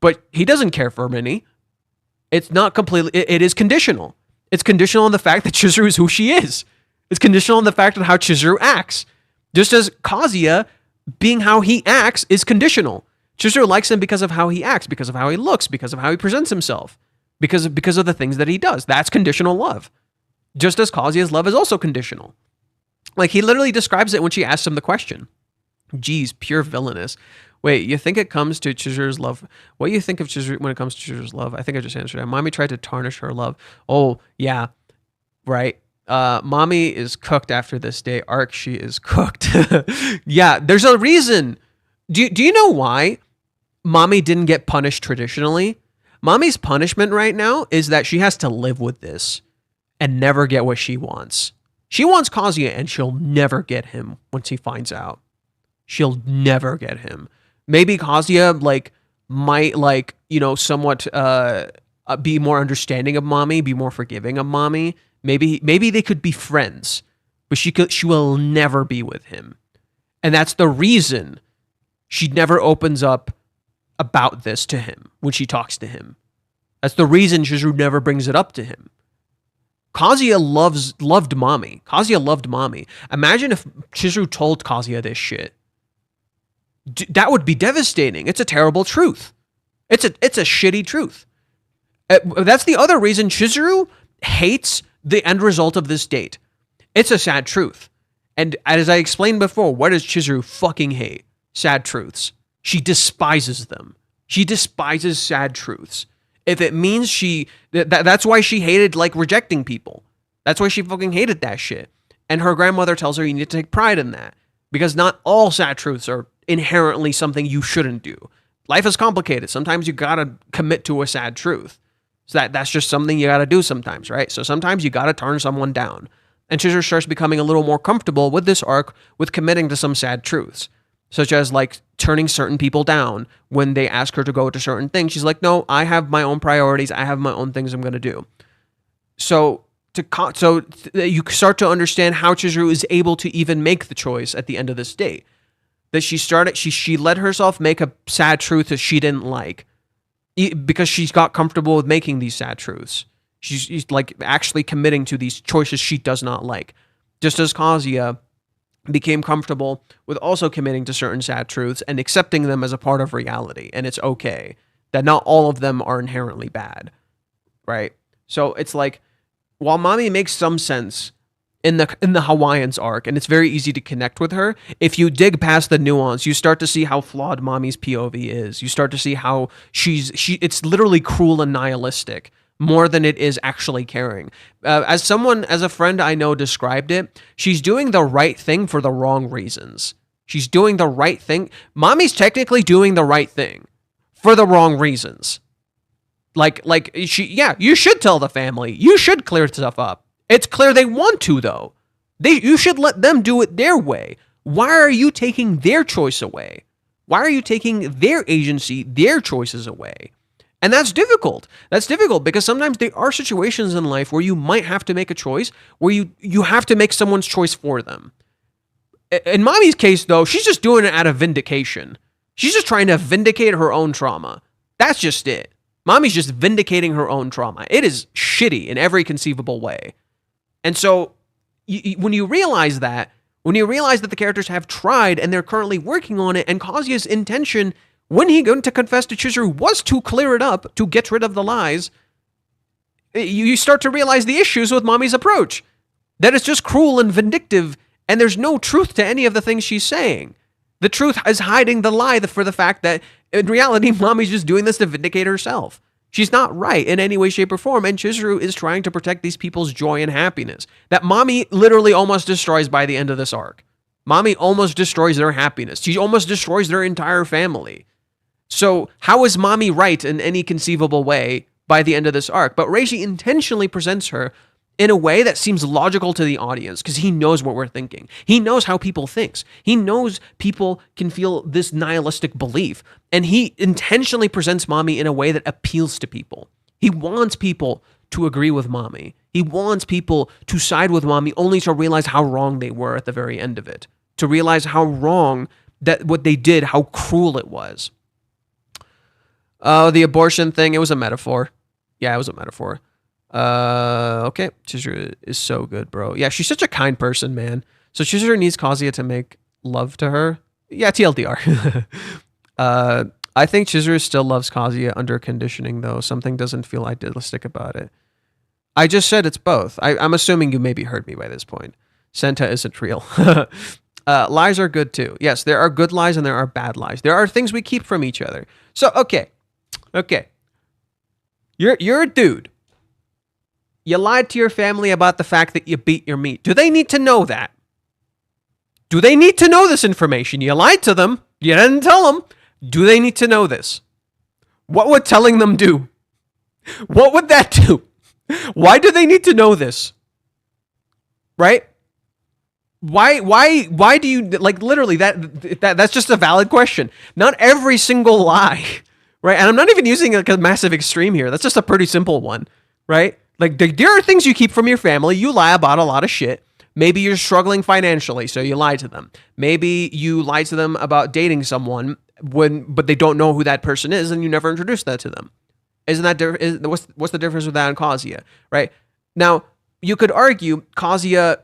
but he doesn't care for Minnie. It's not completely, it is conditional. It's conditional on the fact that Chizuru is who she is. It's conditional on the fact of how Chizuru acts. Just as Kazuya being how he acts is conditional. Chizuru likes him because of how he acts, because of how he looks, because of how he presents himself, because of the things that he does. That's conditional love. Just as Kazuya's love is also conditional. Like, he literally describes it when she asks him the question. Geez, pure villainous. Wait, you think it comes to Chizuru's love? What do you think of Chizuru when it comes to Chizuru's love? I think I just answered that. Mommy tried to tarnish her love. Oh, yeah, right. Mommy is cooked after this day arc. She is cooked. Yeah, there's a reason. Do you know why Mommy didn't get punished traditionally? Mommy's punishment right now is that she has to live with this and never get what she wants. She wants Kazuya and she'll never get him once he finds out. She'll never get him. Maybe Kazuya might somewhat be more understanding of Mommy, be more forgiving of Mommy. Maybe they could be friends, but she will never be with him. And that's the reason she never opens up about this to him when she talks to him. That's the reason Chizuru never brings it up to him. Kazuya loved Mommy. Kazuya loved Mommy. Imagine if Chizuru told Kazuya this shit. That would be devastating. It's a terrible truth. It's a shitty truth. That's the other reason Chizuru hates the end result of this date. It's a sad truth. And as I explained before, what does Chizuru fucking hate? Sad truths. She despises them. She despises sad truths. If it means that's why she hated, like, rejecting people. That's why she fucking hated that shit. And her grandmother tells her you need to take pride in that. Because not all sad truths are inherently something you shouldn't do. Life is complicated. Sometimes you gotta commit to a sad truth. So that's just something you gotta do sometimes, right? So sometimes you gotta turn someone down. And Chizuru starts becoming a little more comfortable with this arc, with committing to some sad truths, such as like turning certain people down when they ask her to go to certain things. She's like, no, I have my own priorities. I have my own things I'm going to do. So you start to understand how Chizuru is able to even make the choice at the end of this date. That she let herself make a sad truth that she didn't like because she's got comfortable with making these sad truths. She's like actually committing to these choices she does not like. Just as Kazuya became comfortable with also committing to certain sad truths and accepting them as a part of reality. And it's okay that not all of them are inherently bad, right? So it's like, while Mami makes some sense in the Hawaiians arc, and it's very easy to connect with her, if you dig past the nuance, you start to see how flawed Mami's POV is. You start to see how it's literally cruel and nihilistic more than it is actually caring. As a friend I know described it, she's doing the right thing for the wrong reasons. She's doing the right thing. Mami's technically doing the right thing for the wrong reasons. You should tell the family. You should clear stuff up. It's clear they want to, though. You should let them do it their way. Why are you taking their choice away? Why are you taking their agency, their choices away? And that's difficult. That's difficult because sometimes there are situations in life where you might have to make a choice, where you have to make someone's choice for them. In Mami's case, though, she's just doing it out of vindication. She's just trying to vindicate her own trauma. That's just it. Mami's just vindicating her own trauma. It is shitty in every conceivable way. And so when you realize that the characters have tried and they're currently working on it, and Kazuya's intention when he went to confess to Chizuru was to clear it up, to get rid of the lies, you start to realize the issues with Mami's approach. That it's just cruel and vindictive, and there's no truth to any of the things she's saying. The truth is hiding the lie for the fact that, in reality, Mami's just doing this to vindicate herself. She's not right in any way, shape, or form, and Chizuru is trying to protect these people's joy and happiness that Mami literally almost destroys by the end of this arc. Mami almost destroys their happiness. She almost destroys their entire family. So how is Mami right in any conceivable way by the end of this arc? But Reishi intentionally presents her in a way that seems logical to the audience because he knows what we're thinking. He knows how people think. He knows people can feel this nihilistic belief. And he intentionally presents Mami in a way that appeals to people. He wants people to agree with Mami. He wants people to side with Mami only to realize how wrong they were at the very end of it. To realize how wrong that what they did, how cruel it was. The abortion thing, it was a metaphor. Yeah, it was a metaphor. Okay. Chizuru is so good, bro. Yeah, she's such a kind person, man. So Chizuru needs Kazuya to make love to her. Yeah, TLDR. I think Chizuru still loves Kazuya under conditioning, though. Something doesn't feel idealistic about it. I just said it's both. I'm assuming you maybe heard me by this point. Senta isn't real. Lies are good, too. Yes, there are good lies and there are bad lies. There are things we keep from each other. So, okay. You're a dude. You lied to your family about the fact that you beat your meat. Do they need to know that? Do they need to know this information? You lied to them. You didn't tell them. Do they need to know this? What would telling them do? What would that do? Why do they need to know this? Right? Why do you, like, literally, that's just a valid question. Not every single lie, right? And I'm not even using like a massive extreme here. That's just a pretty simple one, right? Like, there are things you keep from your family. You lie about a lot of shit. Maybe you're struggling financially, so you lie to them. Maybe you lie to them about dating someone but they don't know who that person is, and you never introduce that to them. Isn't that what's the difference with that and Kazuya, right? Now, you could argue Kazuya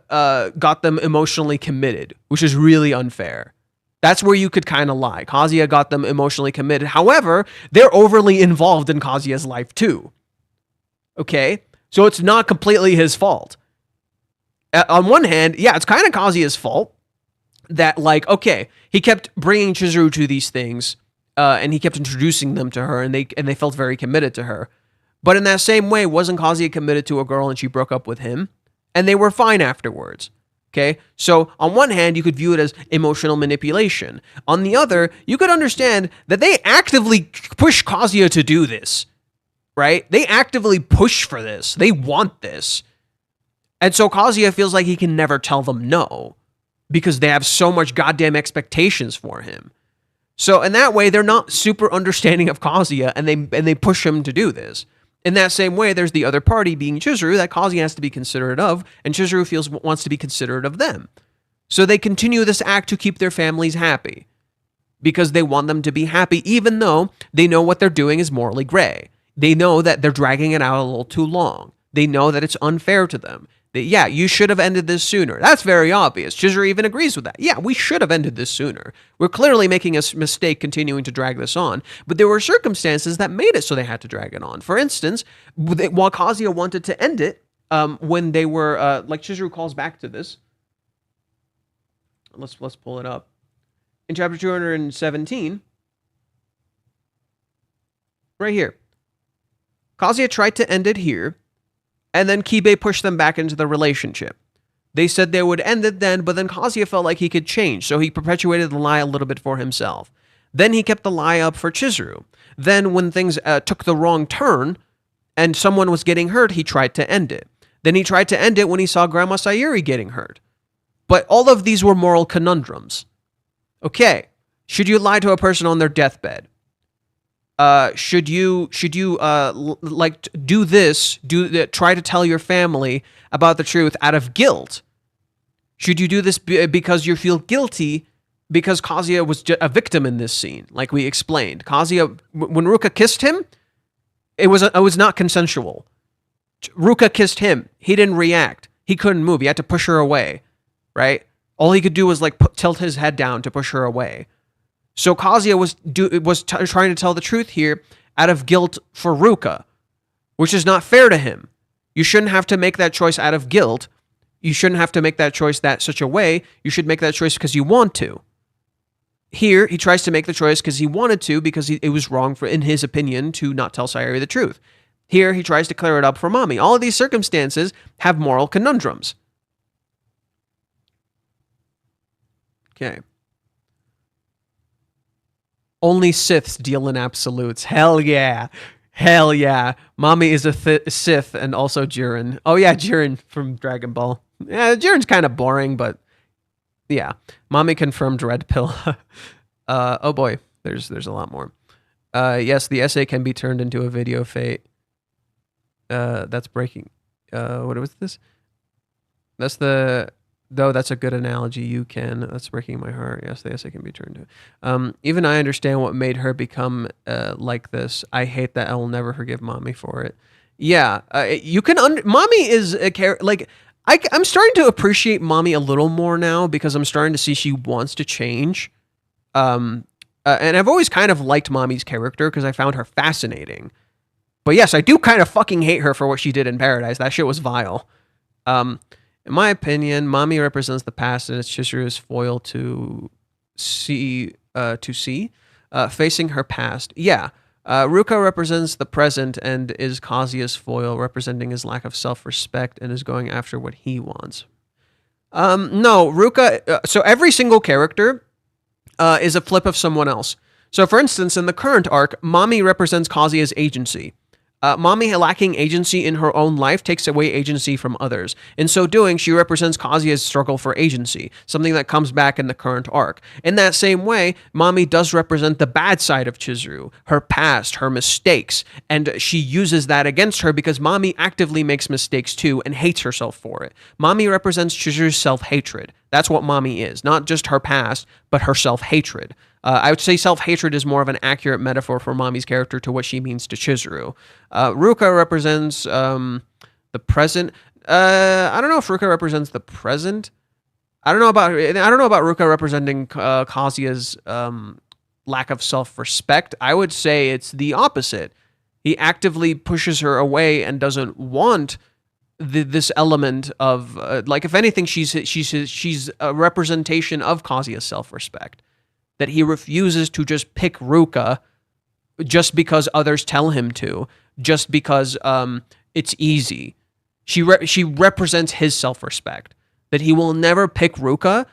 got them emotionally committed, which is really unfair. That's where you could kind of lie. Kazuya got them emotionally committed. However, they're overly involved in Kazuya's life too. Okay? So it's not completely his fault. On one hand, yeah, it's kind of Kazuya's fault that, like, okay, he kept bringing Chizuru to these things, and he kept introducing them to her, and they felt very committed to her. But in that same way, wasn't Kazuya committed to a girl and she broke up with him? And they were fine afterwards. Okay? So on one hand, you could view it as emotional manipulation. On the other, you could understand that they actively push Kazuya to do this. Right? They actively push for this. They want this. And so Kazuya feels like he can never tell them no because they have so much goddamn expectations for him. So in that way, they're not super understanding of Kazuya, and they push him to do this. In that same way, there's the other party being Chizuru that Kazuya has to be considerate of, and Chizuru wants to be considerate of them. So they continue this act to keep their families happy because they want them to be happy, even though they know what they're doing is morally gray. They know that they're dragging it out a little too long. They know that it's unfair to them. That, yeah, you should have ended this sooner. That's very obvious. Chizuru even agrees with that. Yeah, we should have ended this sooner. We're clearly making a mistake continuing to drag this on, but there were circumstances that made it so they had to drag it on. For instance, while Kazuya wanted to end it, when they were, like Chizuru calls back to this. Let's pull it up. In chapter 217, right here, Kazuya tried to end it here, and then Kibe pushed them back into the relationship. They said they would end it then, but then Kazuya felt like he could change, so he perpetuated the lie a little bit for himself. Then he kept the lie up for Chizuru. Then when things took the wrong turn, and someone was getting hurt, he tried to end it. Then he tried to end it when he saw Grandma Sayuri getting hurt. But all of these were moral conundrums. Okay, should you lie to a person on their deathbed? Should you like do this? Try to tell your family about the truth out of guilt? Should you do this because you feel guilty because Kazuya was a victim in this scene, like we explained? Kazuya, when Ruka kissed him, it was not consensual. Ruka kissed him. He didn't react. He couldn't move. He had to push her away, right? All he could do was like tilt his head down to push her away. So Kazuya was trying to tell the truth here out of guilt for Ruka, which is not fair to him. You shouldn't have to make that choice out of guilt. You shouldn't have to make that choice such a way. You should make that choice because you want to. Here, he tries to make the choice because he wanted to, because it was wrong, in his opinion, to not tell Sayuri the truth. Here, he tries to clear it up for Mommy. All of these circumstances have moral conundrums. Okay. Only Siths deal in absolutes. Hell yeah. Hell yeah. Mommy is a Sith and also Jiren. Oh yeah, Jiren from Dragon Ball. Yeah, Jiren's kind of boring, but yeah. Mommy confirmed red pill. Oh boy, there's a lot more. Yes, the essay can be turned into a video fate. That's breaking. What was this? That's a good analogy. You can. That's breaking my heart. Yes, the essay can be turned to. Even I understand what made her become like this. I hate that I will never forgive Mommy for it. Yeah, you can. Mommy is a character. Like I'm starting to appreciate Mommy a little more now because I'm starting to see she wants to change. And I've always kind of liked Mommy's character because I found her fascinating. But yes, I do kind of fucking hate her for what she did in Paradise. That shit was vile. In my opinion, Mommy represents the past and it's Chizuru's foil to see, facing her past. Yeah, Ruka represents the present and is Kazuya's foil, representing his lack of self-respect and is going after what he wants. No, Ruka, so every single character is a flip of someone else. So for instance, in the current arc, Mommy represents Kazuya's agency. Mommy lacking agency in her own life takes away agency from others. In so doing, she represents Kazuya's struggle for agency, something that comes back in the current arc. In that same way, Mommy does represent the bad side of Chizuru, her past, her mistakes, and she uses that against her because Mommy actively makes mistakes too and hates herself for it. Mommy represents Chizuru's self-hatred. That's what Mommy is, not just her past, but her self-hatred. I would say self-hatred is more of an accurate metaphor for Mommy's character to what she means to Chizuru. Ruka represents the present. I don't know if Ruka represents the present. I don't know about Ruka representing Kazuya's lack of self-respect. I would say it's the opposite. He actively pushes her away and doesn't want this element of like, if anything, she's a representation of Kazuya's self-respect. That he refuses to just pick Ruka just because others tell him to, just because it's easy. She represents his self-respect, that he will never pick Ruka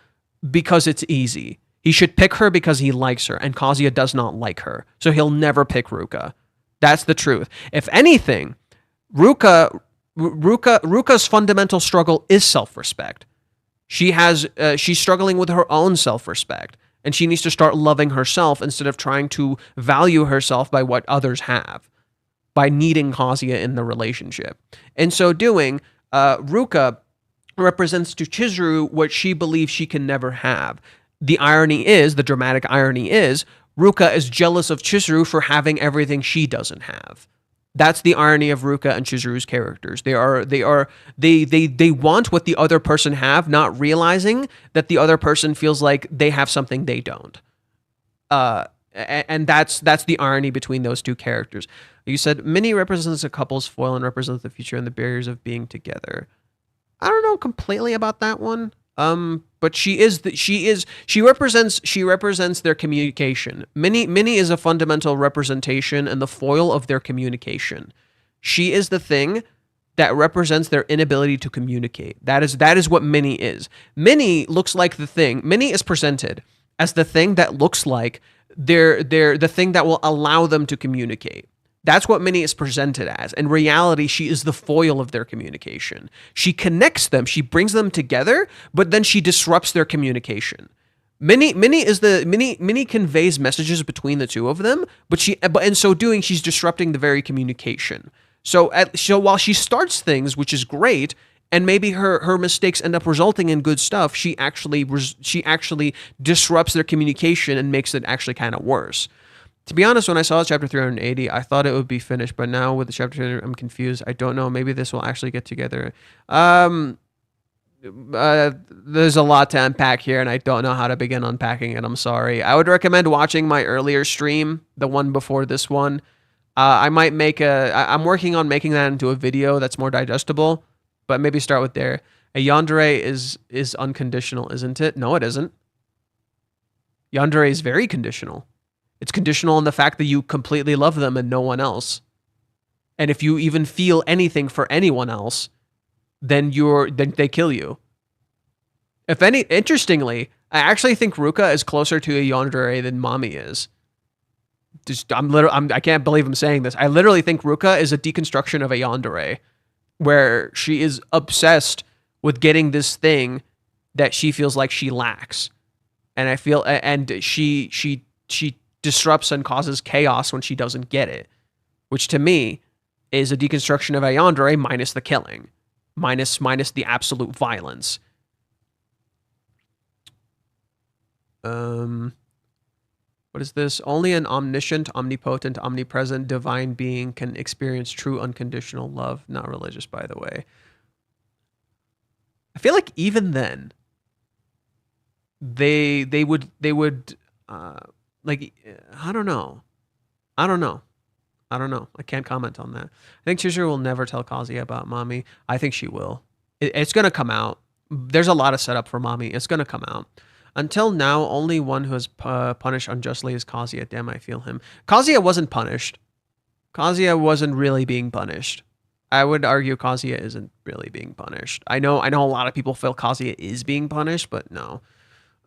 because it's easy. He should pick her because he likes her, and Kazuya does not like her, so he'll never pick Ruka. That's the truth. If anything, Ruka Ruka's fundamental struggle is self-respect. She's struggling with her own self-respect, and she needs to start loving herself instead of trying to value herself by what others have, by needing Kazuya in the relationship. In so doing, Ruka represents to Chizuru what she believes she can never have. The dramatic irony is, Ruka is jealous of Chizuru for having everything she doesn't have. That's the irony of Ruka and Chizuru's characters. They want what the other person have, not realizing that the other person feels like they have something they don't. And that's the irony between those two characters. You said Minnie represents a couple's foil and represents the future and the barriers of being together. I don't know completely about that one. But she represents their communication. Minnie is a fundamental representation and the foil of their communication. She is the thing that represents their inability to communicate. That is what Minnie is. Minnie looks like the thing. Minnie is presented as the thing that looks like they're the thing that will allow them to communicate. That's what Minnie is presented as. In reality, she is the foil of their communication. She connects them, she brings them together, but then she disrupts their communication. Minnie conveys messages between the two of them, but in so doing, she's disrupting the very communication. So while she starts things, which is great, and maybe her mistakes end up resulting in good stuff, she actually disrupts their communication and makes it actually kind of worse. To be honest, when I saw chapter 380, I thought it would be finished, but now with the chapter 300, I'm confused. I don't know. Maybe this will actually get together. There's a lot to unpack here, and I don't know how to begin unpacking it. I'm sorry. I would recommend watching my earlier stream, the one before this one. I'm working on making that into a video that's more digestible, but maybe start with there. A yandere is unconditional, isn't it? No, it isn't. Yandere is very conditional. It's conditional on the fact that you completely love them and no one else. And if you even feel anything for anyone else, then they kill you. Interestingly, I actually think Ruka is closer to a yandere than Mami is. I can't believe I'm saying this. I literally think Ruka is a deconstruction of a yandere, where she is obsessed with getting this thing that she feels like she lacks, and she disrupts and causes chaos when she doesn't get it, which to me is a deconstruction of a yandere minus the killing, minus the absolute violence. What is this? Only an omniscient, omnipotent, omnipresent, divine being can experience true unconditional love. Not religious, by the way. I feel like even then, they would like, I don't know. I can't comment on that. I think Chizuru will never tell Kazuya about Mami. I think she will. It's going to come out. There's a lot of setup for Mami. It's going to come out. Until now, only one who has punished unjustly is Kazuya. Damn, I feel him. Kazuya wasn't punished. Kazuya wasn't really being punished. I would argue Kazuya isn't really being punished. I know a lot of people feel Kazuya is being punished, but no.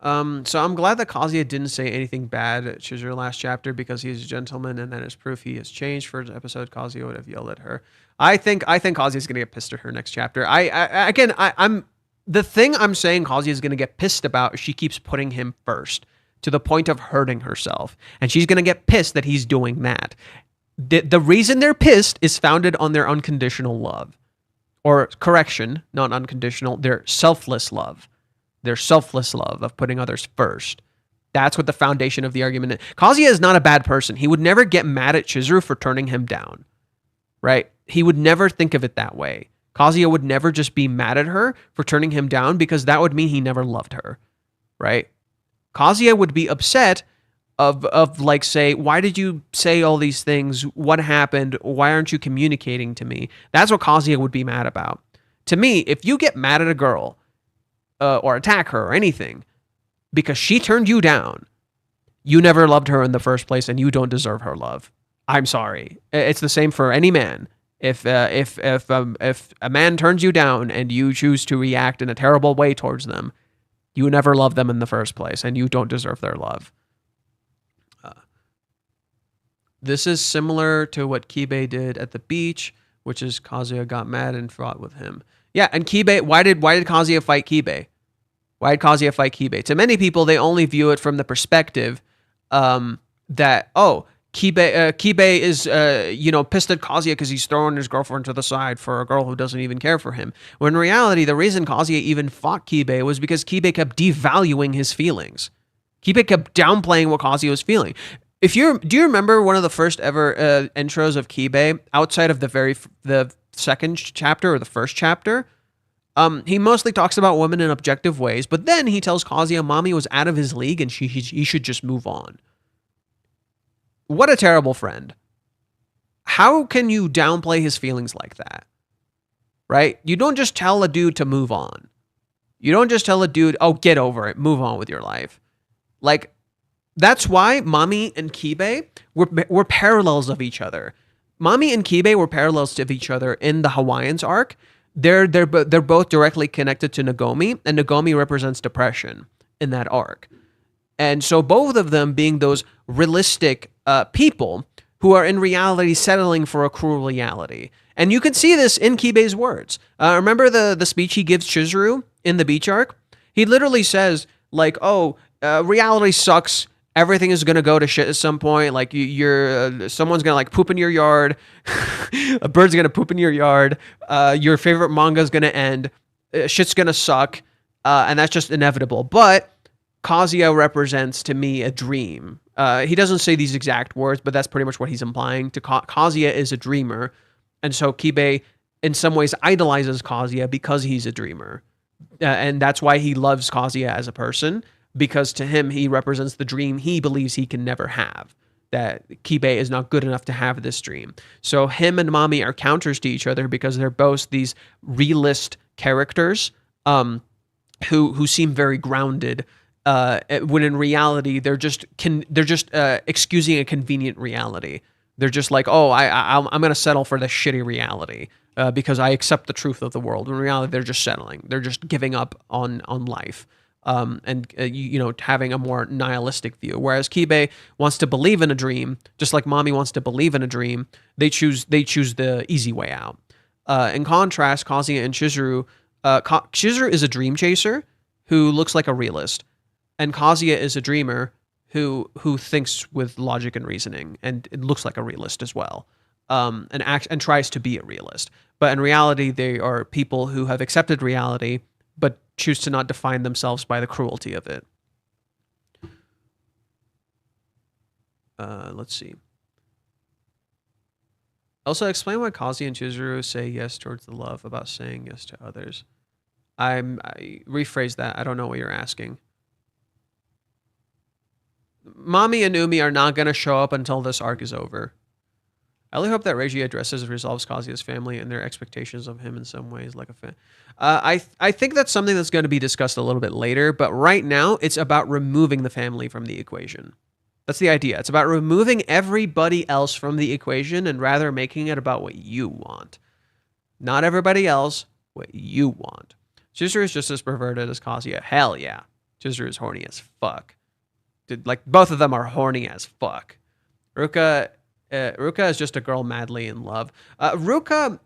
So I'm glad that Kazuya didn't say anything bad at Chizuru last chapter, because he's a gentleman, and that is proof he has changed. For the episode, Kazuya would have yelled at her. I think Kazuya's gonna get pissed at her next chapter. I'm the thing I'm saying Kazuya is gonna get pissed about is she keeps putting him first to the point of hurting herself, and she's gonna get pissed that he's doing that. The reason they're pissed is founded on their unconditional love, or correction, not unconditional, their selfless love. Their selfless love of putting others first. That's what the foundation of the argument is. Kazuya is not a bad person. He would never get mad at Chizuru for turning him down, right? He would never think of it that way. Kazuya would never just be mad at her for turning him down, because that would mean he never loved her, right? Kazuya would be upset of like, say, why did you say all these things? What happened? Why aren't you communicating to me? That's what Kazuya would be mad about. To me, if you get mad at a girl, or attack her or anything because she turned you down, you never loved her in the first place, and you don't deserve her love. I'm sorry. It's the same for any man. If a man turns you down and you choose to react in a terrible way towards them, you never loved them in the first place, and you don't deserve their love. This is similar to what Kibe did at the beach which is Kazuya got mad and fought with him. Yeah, and Kibe, why did Kazuya fight Kibe? Why did Kazuya fight Kibe? To many people, they only view it from the perspective that, oh, Kibe is, pissed at Kazuya because he's throwing his girlfriend to the side for a girl who doesn't even care for him. When in reality, the reason Kazuya even fought Kibe was because Kibe kept devaluing his feelings. Kibe kept downplaying what Kazuya was feeling. Do you remember one of the first ever intros of Kibe outside of the second chapter or the first chapter? He mostly talks about women in objective ways, but then he tells Kazuya Mami was out of his league and he should just move on. What a terrible friend. How can you downplay his feelings like that? Right? You don't just tell a dude to move on. You don't just tell a dude, oh, get over it, move on with your life. Like, that's why Mami and Kibe were parallels of each other. Mami and Kibe were parallels of each other in the Hawaiians arc. They're both directly connected to Nagomi, and Nagomi represents depression in that arc. And so both of them being those realistic people who are in reality settling for a cruel reality. And you can see this in Kibe's words. Remember the speech he gives Chizuru in the beach arc? He literally says, like, oh, reality sucks. Everything is going to go to shit at some point. Like, someone's going to, like, poop in your yard. A bird's going to poop in your yard. Your favorite manga is going to end. Shit's going to suck. And that's just inevitable. But Kazuya represents, to me, a dream. He doesn't say these exact words, but that's pretty much what he's implying. Kazuya is a dreamer. And so Kibe, in some ways, idolizes Kazuya because he's a dreamer. And that's why he loves Kazuya as a person. Because to him, he represents the dream he believes he can never have. That Kibe is not good enough to have this dream. So him and Mami are counters to each other because they're both these realist characters who seem very grounded. When in reality, they're just excusing a convenient reality. They're just like, oh, I'm going to settle for this shitty reality because I accept the truth of the world. In reality, they're just settling. They're just giving up on life. And having a more nihilistic view. Whereas Kibe wants to believe in a dream, just like Mami wants to believe in a dream. They choose the easy way out. In contrast, Kazuya and Chizuru, Chizuru is a dream chaser who looks like a realist, and Kazuya is a dreamer who thinks with logic and reasoning, and it looks like a realist as well, and tries to be a realist. But in reality, they are people who have accepted reality, but choose to not define themselves by the cruelty of it. Let's see. Also, explain why Kazuya and Chizuru say yes towards the love about saying yes to others. I rephrase that. I don't know what you're asking. Mami and Umi are not going to show up until this arc is over. I really hope that Reiji addresses and resolves Kazuya's family and their expectations of him in some ways, like a fan. I think that's something that's going to be discussed a little bit later, but right now it's about removing the family from the equation. That's the idea. It's about removing everybody else from the equation and rather making it about what you want. Not everybody else, what you want. Chizuru is just as perverted as Kazuya. Hell yeah. Chizuru is horny as fuck. Dude, like, both of them are horny as fuck. Ruka is just a girl madly in love. Ruka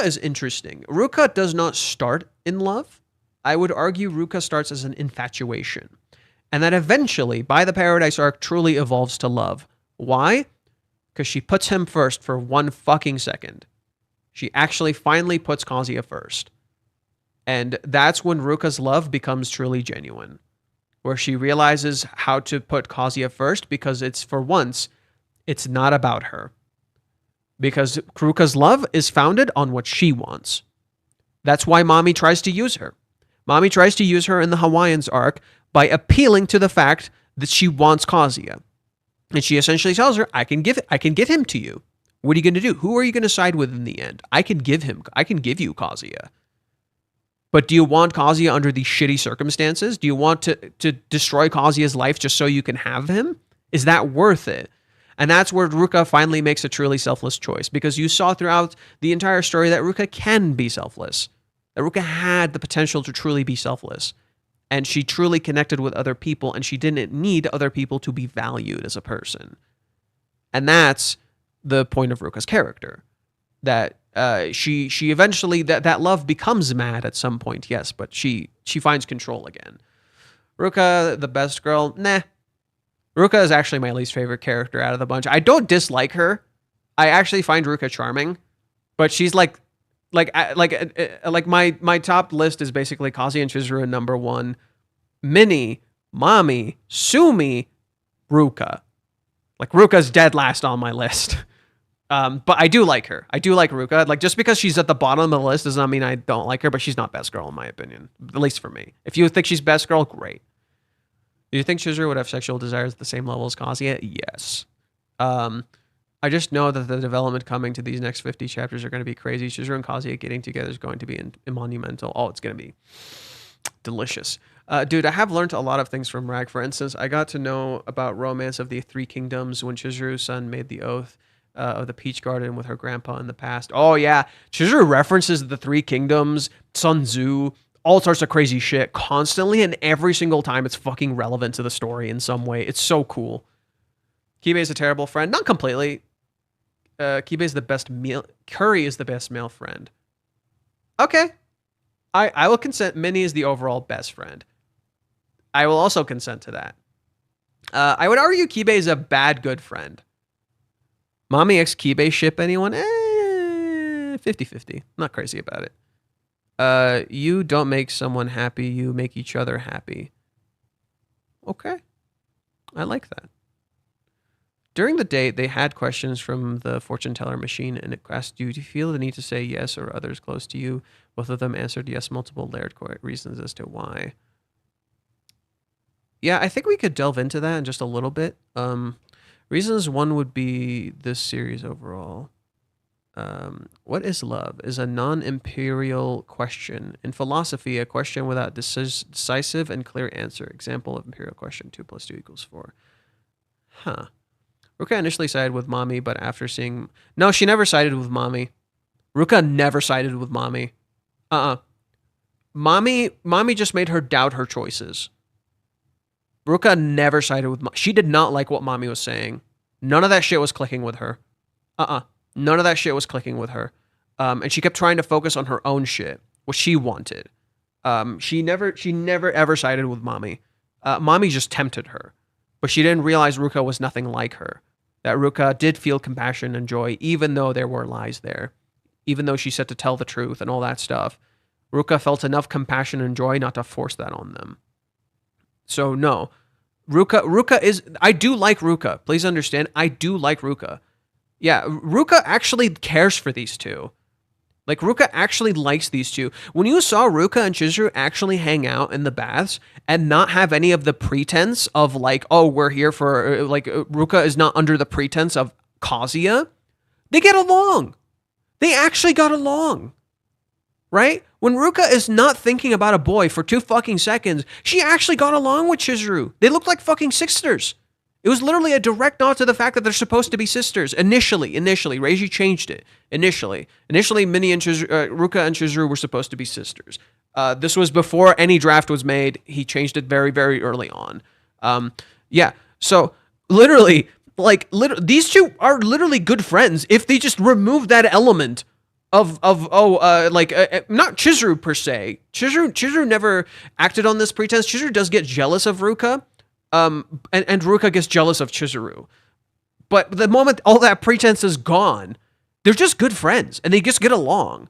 is interesting. Ruka does not start in love. I would argue Ruka starts as an infatuation. And that eventually, by the Paradise arc, truly evolves to love. Why? Because she puts him first for one fucking second. She actually finally puts Kazuya first. And that's when Ruka's love becomes truly genuine. Where she realizes how to put Kazuya first because it's, for once, it's not about her. Because Ruka's love is founded on what she wants. That's why Mami tries to use her. Mami tries to use her in the Hawaiians arc by appealing to the fact that she wants Kazuya. And she essentially tells her, I can give him to you. What are you going to do? Who are you going to side with in the end? I can give you Kazuya. But do you want Kazuya under these shitty circumstances? Do you want to destroy Kazuya's life just so you can have him? Is that worth it? And that's where Ruka finally makes a truly selfless choice, because you saw throughout the entire story that Ruka can be selfless. That Ruka had the potential to truly be selfless. And she truly connected with other people, and she didn't need other people to be valued as a person. And that's the point of Ruka's character. that she eventually that love becomes mad at some point, yes, but she finds control again. Ruka, the best girl, nah. Ruka is actually my least favorite character out of the bunch. I don't dislike her. I actually find Ruka charming, but she's like my top list is basically Kazuya and Chizuru number 1, Minnie, Mami, Sumi, Ruka. Like Ruka's dead last on my list. But I do like her. I do like Ruka. Like just because she's at the bottom of the list does not mean I don't like her, but she's not best girl in my opinion, at least for me. If you think she's best girl, great. Do you think Chizuru would have sexual desires at the same level as Kazuya? Yes. I just know that the development coming to these next 50 chapters are going to be crazy. Chizuru and Kazuya getting together is going to be monumental. Oh, it's going to be delicious. Dude, I have learned a lot of things from Rag. For instance, I got to know about romance of the 3 kingdoms when Chizuru's son made the oath of the Peach Garden with her grandpa in the past. Oh, yeah. Chizuru references the 3 kingdoms, Sun Tzu, all sorts of crazy shit constantly, and every single time it's fucking relevant to the story in some way. It's so cool. Kibe is a terrible friend. Not completely. Kibe is the best meal. Curry is the best male friend. Okay. I will consent. Minnie is the overall best friend. I will also consent to that. I would argue Kibe is a bad good friend. Mami X Kibe ship anyone? 50-50. Not crazy about it. You don't make someone happy, you make each other happy. Okay. I like that. During the date, they had questions from the fortune teller machine, and it asked you, do you feel the need to say yes or others close to you? Both of them answered yes, multiple layered reasons as to why. Yeah, I think we could delve into that in just a little bit. Reasons 1 would be this series overall. What is love? Is a non-imperial question. In philosophy, a question without decisive and clear answer. Example of imperial question, 2 + 2 = 4. Huh. Ruka initially sided with Mami, but after seeing... No, she never sided with Mami. Ruka never sided with Mami. Mami just made her doubt her choices. Ruka never sided with Mami. She did not like what Mami was saying. None of that shit was clicking with her. None of that shit was clicking with her. And she kept trying to focus on her own shit, what she wanted. She never ever sided with Mami. Mami just tempted her. But she didn't realize Ruka was nothing like her. That Ruka did feel compassion and joy, even though there were lies there. Even though she said to tell the truth and all that stuff. Ruka felt enough compassion and joy not to force that on them. So no. Ruka is... I do like Ruka. Please understand, I do like Ruka. Yeah, Ruka actually cares for these two. Like, Ruka actually likes these two. When you saw Ruka and Chizuru actually hang out in the baths and not have any of the pretense of, like, oh, we're here for, like, Ruka is not under the pretense of Kazuya, they get along. They actually got along. Right? When Ruka is not thinking about a boy for 2 fucking seconds, she actually got along with Chizuru. They looked like fucking sisters. It was literally a direct nod to the fact that they're supposed to be sisters. Initially, Reiji changed it. Initially, Minnie and Ruka and Chizuru were supposed to be sisters. This was before any draft was made. He changed it very, very early on. Yeah, so literally, these two are literally good friends if they just remove that element of not Chizuru per se. Chizuru never acted on this pretense. Chizuru does get jealous of Ruka. And Ruka gets jealous of Chizuru. But the moment all that pretense is gone, they're just good friends, and they just get along.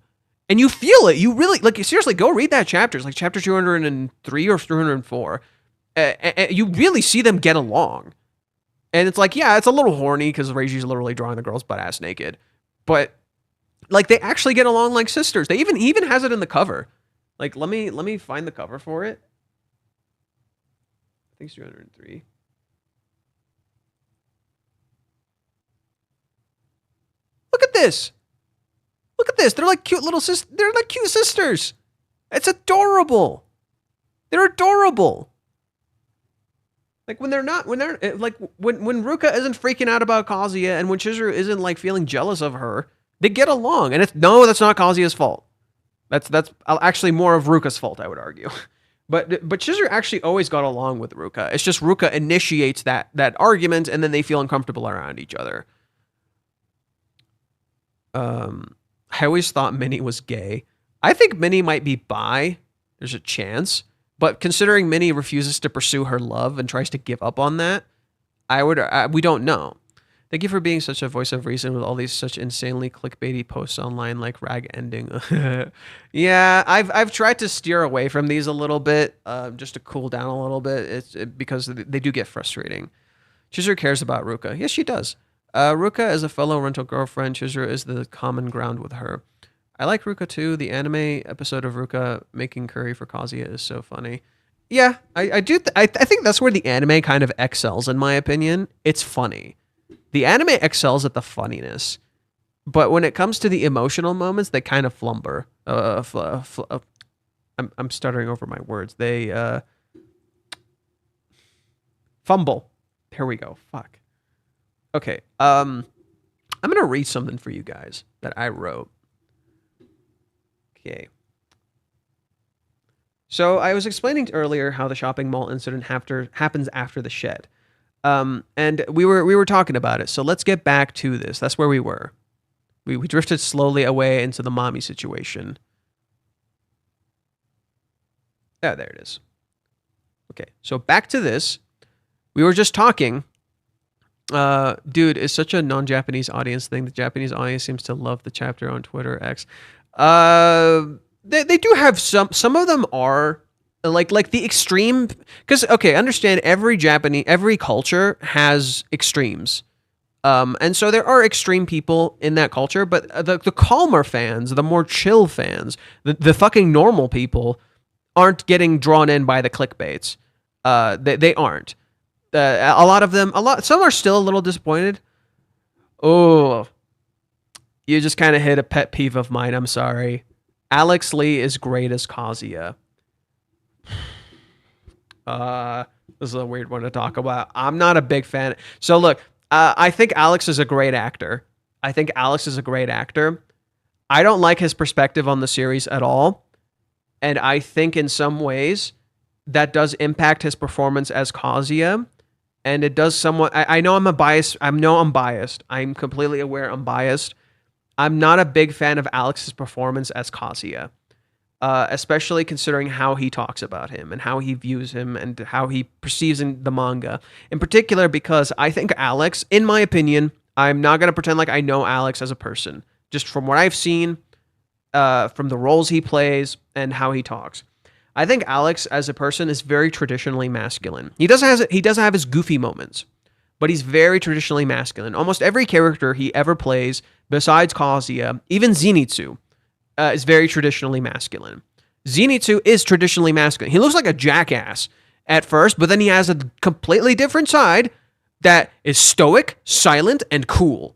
And you feel it. You really, like, seriously, go read that chapter. It's like chapter 203 or 204. You really see them get along. And it's like, yeah, it's a little horny because Reiji's literally drawing the girl's butt ass naked. But, like, they actually get along like sisters. He even has it in the cover. Like, let me find the cover for it. I think it's 203. Look at this. Look at this. They're like cute little they're like cute sisters. It's adorable. They're adorable. Like when Ruka isn't freaking out about Kazuya and when Chizuru isn't like feeling jealous of her, they get along. And that's not Kazuya's fault. That's actually more of Ruka's fault, I would argue. But Chizuru actually always got along with Ruka. It's just Ruka initiates that argument, and then they feel uncomfortable around each other. I always thought Minnie was gay. I think Minnie might be bi. There's a chance. But considering Minnie refuses to pursue her love and tries to give up on that, we don't know. Thank you for being such a voice of reason with all these such insanely clickbaity posts online like rag ending. Yeah, I've tried to steer away from these a little bit, just to cool down a little bit. Because they do get frustrating. Chizuru cares about Ruka. Yes, she does. Ruka is a fellow rental girlfriend. Chizuru is the common ground with her. I like Ruka too. The anime episode of Ruka making curry for Kazuya is so funny. Yeah, I do. I think that's where the anime kind of excels, in my opinion. It's funny. The anime excels at the funniness, but when it comes to the emotional moments, they kind of flumber. I'm stuttering over my words. They fumble. Here we go. Fuck. Okay. I'm gonna read something for you guys that I wrote. Okay. So I was explaining earlier how the shopping mall incident happens after the shed. And we were talking about it. So let's get back to this. That's where we were. We drifted slowly away into the mommy situation. Oh, there it is. Okay, so back to this. We were just talking. Dude, it's such a non-Japanese audience thing. The Japanese audience seems to love the chapter on Twitter X. They do have some of them are like the extreme, because okay, understand every culture has extremes, and so there are extreme people in that culture, but the calmer fans, the more chill fans, the fucking normal people aren't getting drawn in by the clickbaits. They aren't. A lot of them, some are still a little disappointed. Oh, you just kind of hit a pet peeve of mine. I'm sorry. Alex Lee is great as Kazuya. This is a weird one to talk about. I'm not a big fan. So look, I think Alex is a great actor. I don't like his perspective on the series at all. And I think in some ways that does impact his performance as Kazuya. And it does somewhat, I know I'm biased. I'm completely aware I'm biased. I'm not a big fan of Alex's performance as Kazuya. Especially considering how he talks about him and how he views him and how he perceives in the manga. In particular, because I think Alex, in my opinion, I'm not going to pretend like I know Alex as a person. Just from what I've seen, from the roles he plays and how he talks. I think Alex as a person is very traditionally masculine. He doesn't have his goofy moments, but he's very traditionally masculine. Almost every character he ever plays, besides Kazuya, even Zenitsu, is very traditionally masculine. Zenitsu is traditionally masculine. He looks like a jackass at first, but then he has a completely different side that is stoic, silent, and cool.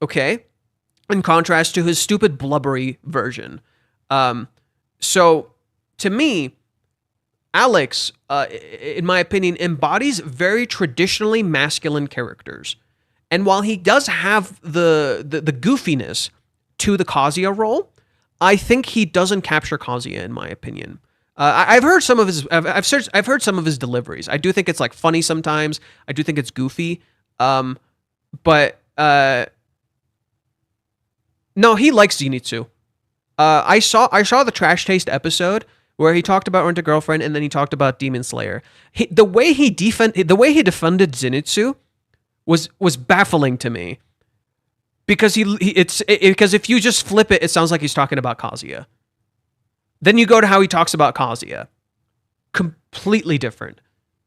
Okay? In contrast to his stupid, blubbery version. So, to me, Alex, in my opinion, embodies very traditionally masculine characters. And while he does have the goofiness to the Kazuya role, I think he doesn't capture Kazuya, in my opinion. I've heard some of his deliveries. I do think it's like funny sometimes. I do think it's goofy. But no, he likes Zenitsu. I saw the Trash Taste episode where he talked about Rent a Girlfriend and then he talked about Demon Slayer. The way he defended Zenitsu was baffling to me. Because because if you just flip it, it sounds like he's talking about Kazuya. Then you go to how he talks about Kazuya. Completely different.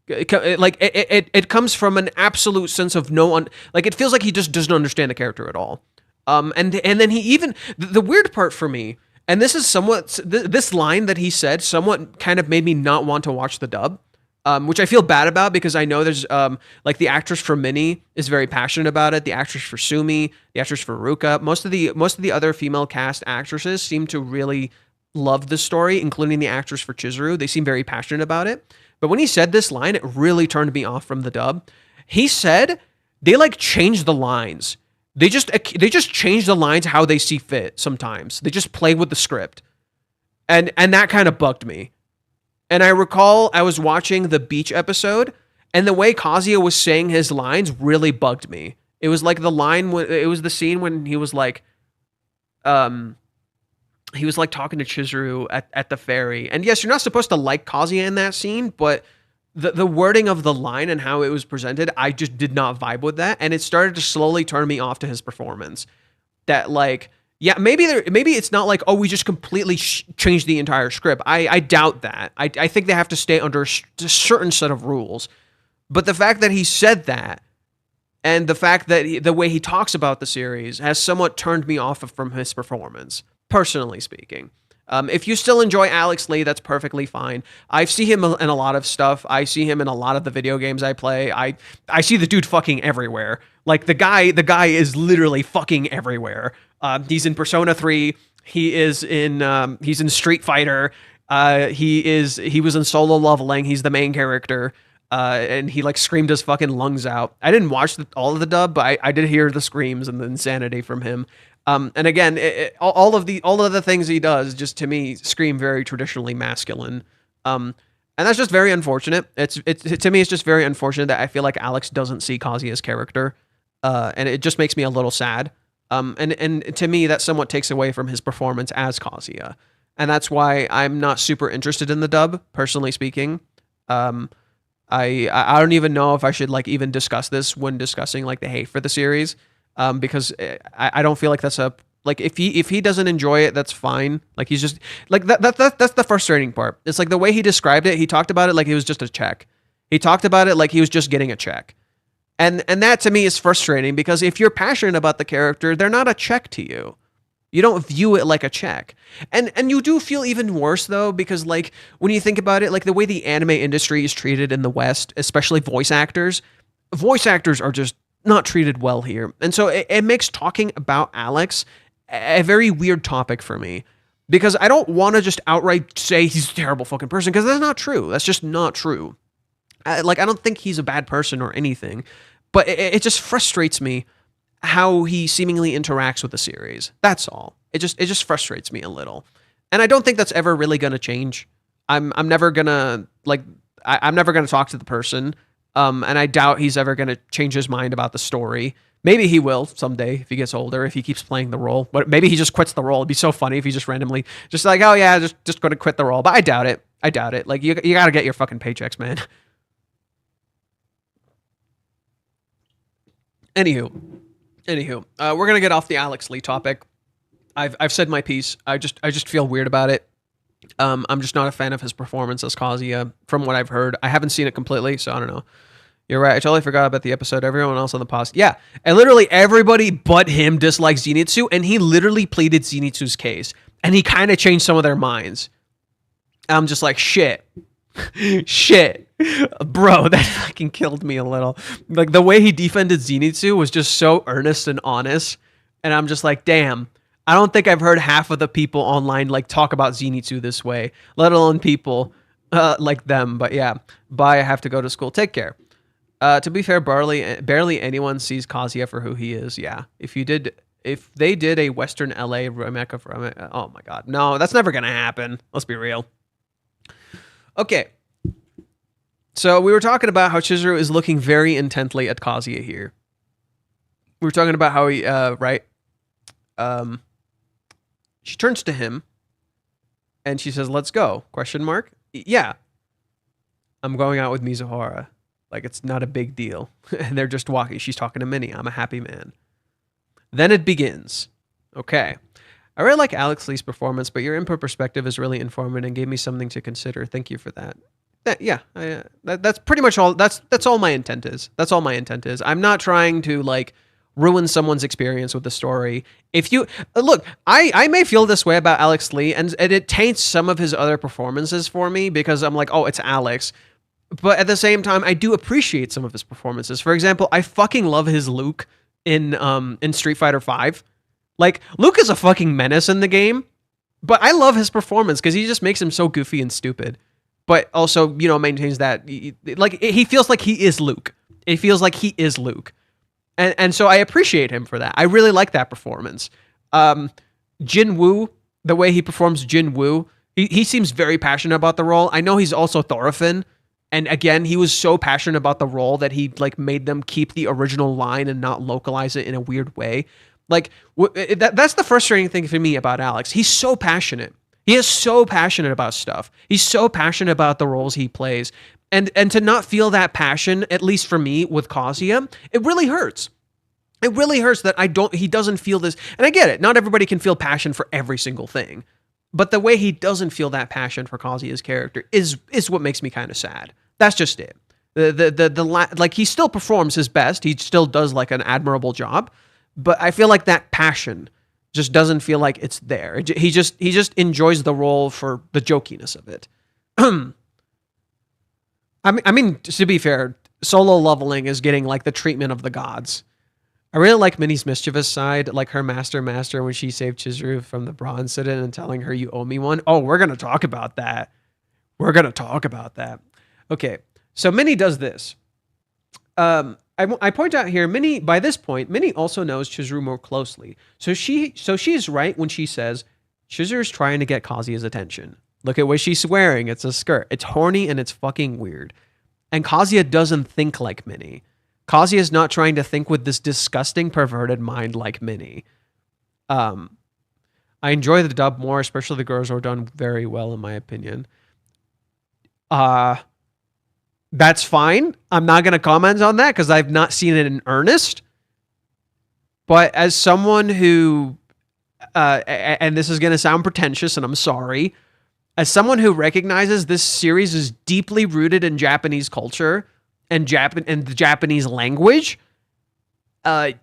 Like it comes from an absolute sense of it feels like he just doesn't understand the character at all. And then he even the weird part for me, and this is somewhat this line that he said somewhat kind of made me not want to watch the dub. Which I feel bad about because I know there's like the actress for Minnie is very passionate about it. The actress for Sumi, the actress for Ruka, most of the other female cast actresses seem to really love the story, including the actress for Chizuru. They seem very passionate about it. But when he said this line, it really turned me off from the dub. He said they like change the lines. They just change the lines how they see fit. Sometimes they just play with the script, and that kind of bugged me. And I recall I was watching the beach episode, and the way Kazuya was saying his lines really bugged me. It was like it was the scene when he was like, he was like talking to Chizuru at the ferry. And yes, you're not supposed to like Kazuya in that scene, but the wording of the line and how it was presented, I just did not vibe with that. And it started to slowly turn me off to his performance. That like, yeah, maybe it's not like, oh, we just completely changed the entire script. I doubt that. I think they have to stay under a certain set of rules. But the fact that he said that, and the fact that the way he talks about the series has somewhat turned me off from his performance, personally speaking. If you still enjoy Alex Lee, that's perfectly fine. I see him in a lot of stuff. I see him in a lot of the video games I play. I see the dude fucking everywhere. Like the guy is literally fucking everywhere. He's in Persona 3. He's in Street Fighter. He was in Solo Leveling. He's the main character. And he like screamed his fucking lungs out. I didn't watch all of the dub, but I did hear the screams and the insanity from him. And again, all of the things he does just to me scream very traditionally masculine. And that's just very unfortunate. To me, it's just very unfortunate that I feel like Alex doesn't see Kazuya's character, and it just makes me a little sad. And to me, that somewhat takes away from his performance as Kazuya, and that's why I'm not super interested in the dub, personally speaking. I don't even know if I should like even discuss this when discussing like the hate for the series, because I don't feel like that's like if he doesn't enjoy it, that's fine. Like he's just like that's the frustrating part. It's like the way he described it. He talked about it like it was just a check. He talked about it like he was just getting a check, and that to me is frustrating because if you're passionate about the character, they're not a check to you. You don't view it like a check. And you do feel even worse, though, because, like, when you think about it, like, the way the anime industry is treated in the West, especially voice actors are just not treated well here. And so it makes talking about Alex a very weird topic for me. Because I don't want to just outright say he's a terrible fucking person, because that's not true. That's just not true. I don't think he's a bad person or anything. But it just frustrates me how he seemingly interacts with the series. That's all. It just frustrates me a little. And I don't think that's ever really going to change. I'm never going to I'm never going to talk to the person. And I doubt he's ever going to change his mind about the story. Maybe he will someday if he gets older, if he keeps playing the role. But maybe he just quits the role. It'd be so funny if he just randomly just like, oh yeah, just going to quit the role. But I doubt it. Like you got to get your fucking paychecks, man. Anywho, we're gonna get off the Alex Lee topic. I've said my piece. I just feel weird about it. I'm just not a fan of his performance as Kazuya, from what I've heard. I haven't seen it completely, so I don't know. You're right. I totally forgot about the episode. Everyone else on the post, yeah, and literally everybody but him dislikes Zenitsu, and he literally pleaded Zenitsu's case, and he kind of changed some of their minds. I'm just like, shit. Bro, that fucking killed me a little. Like the way he defended Zenitsu was just so earnest and honest, and I'm just like, damn, I don't think I've heard half of the people online like talk about Zenitsu this way, let alone people like them. But yeah, bye, I have to go to school. Take care. To be fair, barely anyone sees Kazuya for who he is. Yeah, if they did a Western LA remake of oh my god, no, that's never gonna happen. Let's be real. Okay, so we were talking about how Chizuru is looking very intently at Kazuya here. We were talking about how he, right? She turns to him, and she says, "Let's go?" Question mark. Yeah, I'm going out with Mizuhara. Like it's not a big deal, and they're just walking. She's talking to Minnie. I'm a happy man. Then it begins. Okay. I really like Alex Lee's performance, but your input perspective is really informative and gave me something to consider. Thank you for that. That's pretty much all. That's all my intent is. That's all my intent is. I'm not trying to like ruin someone's experience with the story. If you look, I may feel this way about Alex Lee, and it taints some of his other performances for me because I'm like, oh, it's Alex. But at the same time, I do appreciate some of his performances. For example, I fucking love his Luke in Street Fighter V. Like, Luke is a fucking menace in the game, but I love his performance because he just makes him so goofy and stupid. But also, you know, maintains that, like, he feels like he is Luke. It feels like he is Luke. And so I appreciate him for that. I really like that performance. Jin Woo, the way he performs Jin Woo, he seems very passionate about the role. I know he's also Thorfinn. And again, he was so passionate about the role that he like made them keep the original line and not localize it in a weird way. Like that's the frustrating thing for me about Alex. He's so passionate. He is so passionate about stuff. He's so passionate about the roles he plays. And to not feel that passion, at least for me with Kazuya, it really hurts. It really hurts that he doesn't feel this. And I get it. Not everybody can feel passion for every single thing. But the way he doesn't feel that passion for Kazuya's character is what makes me kind of sad. That's just it. Like he still performs his best. He still does like an admirable job. But I feel like that passion just doesn't feel like it's there. He just enjoys the role for the jokiness of it. I mean, to be fair, solo leveling is getting like the treatment of the gods. I really like Minnie's mischievous side, like her master when she saved Chizuru from the bronze sit-in and telling her you owe me one. Oh, we're gonna talk about that. Okay, so Minnie does this. I point out here, Minnie, by this point, Minnie also knows Chizuru more closely. So she's right when she says, Chizuru's trying to get Kazuya's attention. Look at what she's wearing. It's a skirt. It's horny and it's fucking weird. And Kazuya doesn't think like Minnie. Kazuya's not trying to think with this disgusting, perverted mind like Minnie. I enjoy the dub more, especially the girls were done very well, in my opinion. That's fine. I'm not going to comment on that because I've not seen it in earnest. But as someone who, and this is going to sound pretentious, and I'm sorry, as someone who recognizes this series is deeply rooted in Japanese culture and the Japanese language, I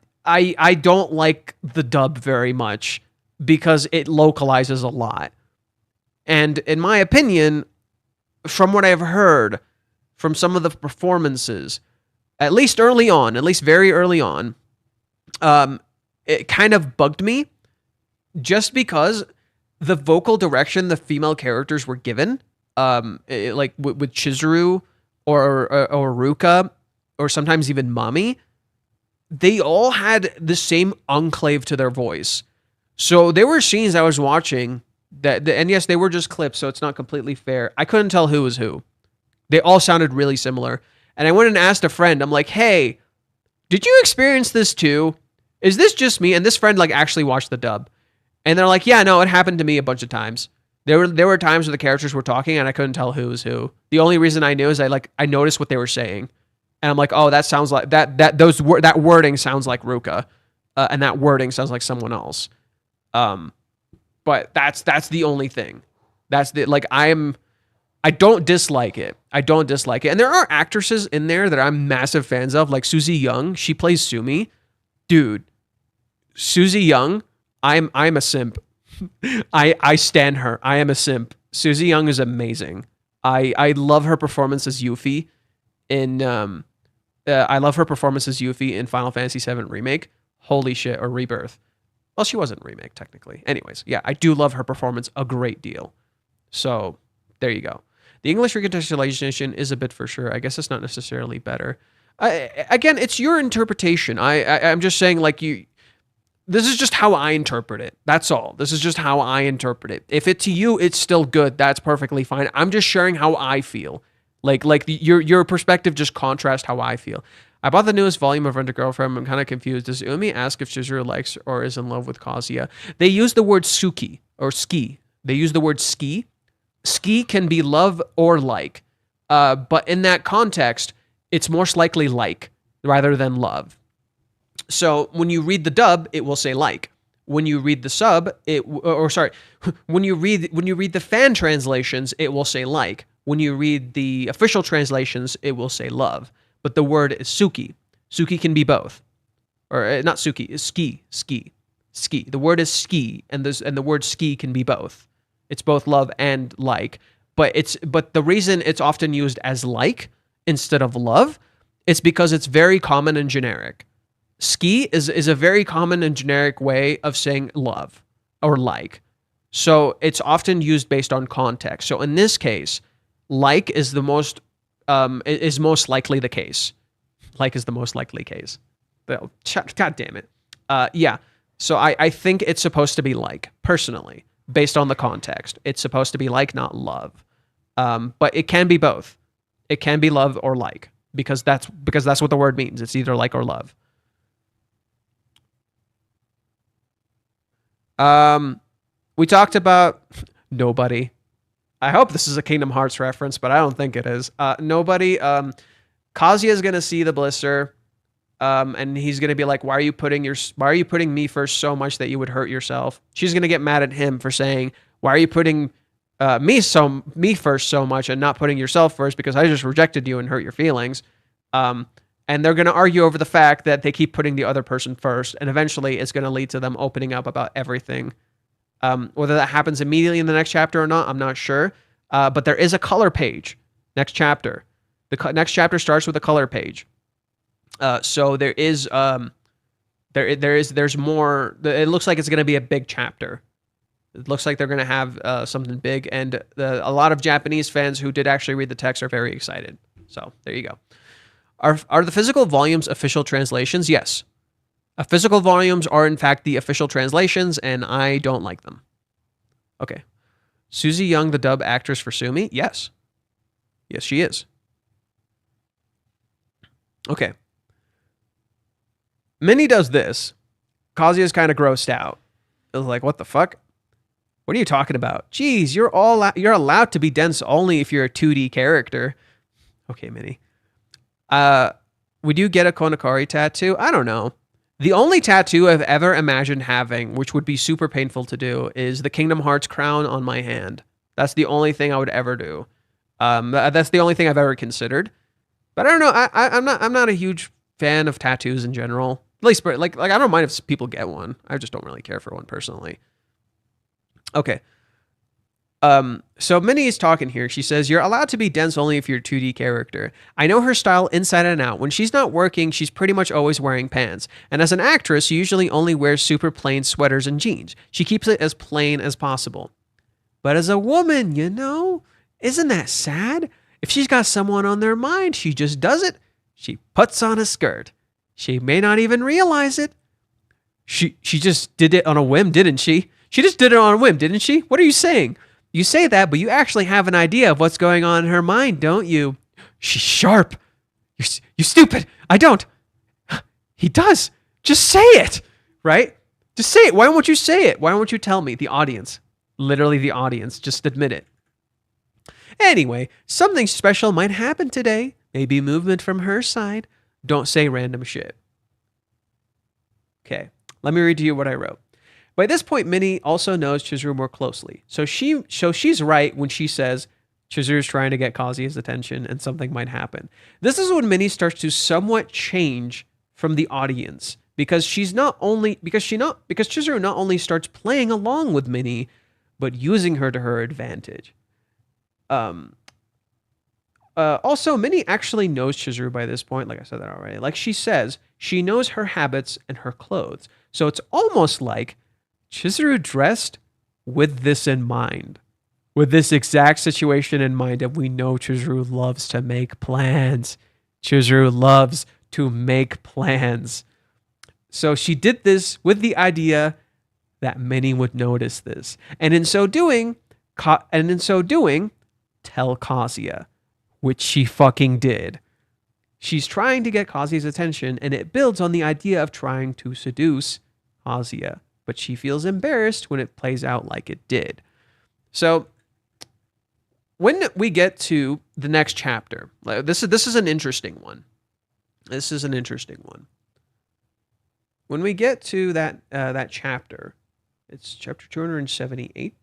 don't like the dub very much because it localizes a lot. And in my opinion, from what I've heard from some of the performances, at least very early on, it kind of bugged me just because the vocal direction the female characters were given, like with Chizuru or Ruka, or sometimes even Mami, they all had the same enclave to their voice. So there were scenes I was watching and yes, they were just clips, so it's not completely fair. I couldn't tell who was who. They all sounded really similar. And I went and asked a friend, I'm like, hey, did you experience this too? Is this just me? And this friend like actually watched the dub. And they're like, yeah, no, it happened to me a bunch of times. There were times where the characters were talking and I couldn't tell who was who. The only reason I knew is I noticed what they were saying. And I'm like, oh, that sounds like that wording sounds like Ruka. And that wording sounds like someone else. But that's the only thing. That's the, like, I don't dislike it. And there are actresses in there that I'm massive fans of, like Suzy Young. She plays Sumi. Dude, Suzy Young, I'm a simp. I stan her. I am a simp. Suzy Young is amazing. I love her performance as Yuffie in Final Fantasy VII Remake. Holy shit, or Rebirth. Well, she wasn't remake technically. Anyways, yeah, I do love her performance a great deal. So there you go. The English recontextualization is a bit for sure. I guess it's not necessarily better. Again, it's your interpretation. I'm just saying, like, this is just how I interpret it. That's all. This is just how I interpret it. If to you it's still good, that's perfectly fine. I'm just sharing how I feel. Like your perspective just contrasts how I feel. I bought the newest volume of Rent a Girlfriend. I'm kind of confused. Does Umi ask if Chizuru likes or is in love with Kazuya? They use the word suki or ski. They use the word ski. Ski can be love or like. But in that context, it's most likely like rather than love. So when you read the dub, it will say like. When you read the sub, when you read the fan translations, it will say like. When you read the official translations, it will say love. But the word is suki. Suki can be both. Or not suki, it's ski. The word is ski, and the word ski can be both. It's both love and like. But the reason it's often used as like instead of love, it's because it's very common and generic. Ski is a very common and generic way of saying love or like. So it's often used based on context. So in this case, like is most likely the case. Like is the most likely case. God damn it. Yeah. So I think it's supposed to be like, personally, based on the context. It's supposed to be like, not love. But it can be both. It can be love or like, because that's what the word means. It's either like or love. We talked about nobody. I hope this is a Kingdom Hearts reference, but I don't think it is. Nobody. Kazuya is gonna see the blister, and he's gonna be like, "Why are you putting me first so much that you would hurt yourself?" She's gonna get mad at him for saying, "Why are you putting me first so much and not putting yourself first? Because I just rejected you and hurt your feelings." And they're gonna argue over the fact that they keep putting the other person first, and eventually it's gonna lead to them opening up about everything. Whether that happens immediately in the next chapter or not, I'm not sure. But there is a color page next chapter. Next chapter starts with a color page. So there is there's more. It looks like it's going to be a big chapter. It looks like they're going to have something big, and a lot of Japanese fans who did actually read the text are very excited. So there you go. Are the physical volumes official translations? Yes. Physical volumes are, in fact, the official translations, and I don't like them. Okay. Susie Young, the dub actress for Sumi? Yes. Yes, she is. Okay. Minnie does this. Kazuya's kind of grossed out. It was like, what the fuck? What are you talking about? Jeez, you're allowed to be dense only if you're a 2D character. Okay, Minnie. Would you get a Kanokari tattoo? I don't know. The only tattoo I've ever imagined having, which would be super painful to do, is the Kingdom Hearts crown on my hand. That's the only thing I would ever do. That's the only thing I've ever considered. But I don't know. I'm not a huge fan of tattoos in general. At least, like I don't mind if people get one. I just don't really care for one personally. Okay. So Minnie is talking here. She says, "You're allowed to be dense only if you're a 2D character. I know her style inside and out. When she's not working, she's pretty much always wearing pants. And as an actress, she usually only wears super plain sweaters and jeans. She keeps it as plain as possible. But as a woman, isn't that sad? If she's got someone on their mind, she just does it. She puts on a skirt. She may not even realize it. She just did it on a whim, didn't she? She just did it on a whim, didn't she? What are you saying? You say that, but you actually have an idea of what's going on in her mind, don't you? She's sharp. You stupid. I don't. He does. Just say it, right? Just say it. Why won't you say it? Why won't you tell me? The audience. Literally the audience. Just admit it. Anyway, something special might happen today. Maybe movement from her side. Don't say random shit. Okay, let me read to you what I wrote. By this point, Minnie also knows Chizuru more closely. So she's right when she says Chizuru's trying to get Kazuya's attention and something might happen. This is when Minnie starts to somewhat change from the audience because Chizuru not only starts playing along with Minnie, but using her to her advantage. Also, Minnie actually knows Chizuru by this point. Like I said that already. Like she says, she knows her habits and her clothes. So it's almost like Chizuru dressed with this in mind. With this exact situation in mind. And we know Chizuru loves to make plans. Chizuru loves to make plans. So she did this with the idea that Minnie would notice this. And in so doing, tell Kazuya. Which she fucking did. She's trying to get Kazuya's attention, and it builds on the idea of trying to seduce Kazuya, but she feels embarrassed when it plays out like it did. So, when we get to the next chapter, this is an interesting one. This is an interesting one. When we get to that chapter, it's chapter 278.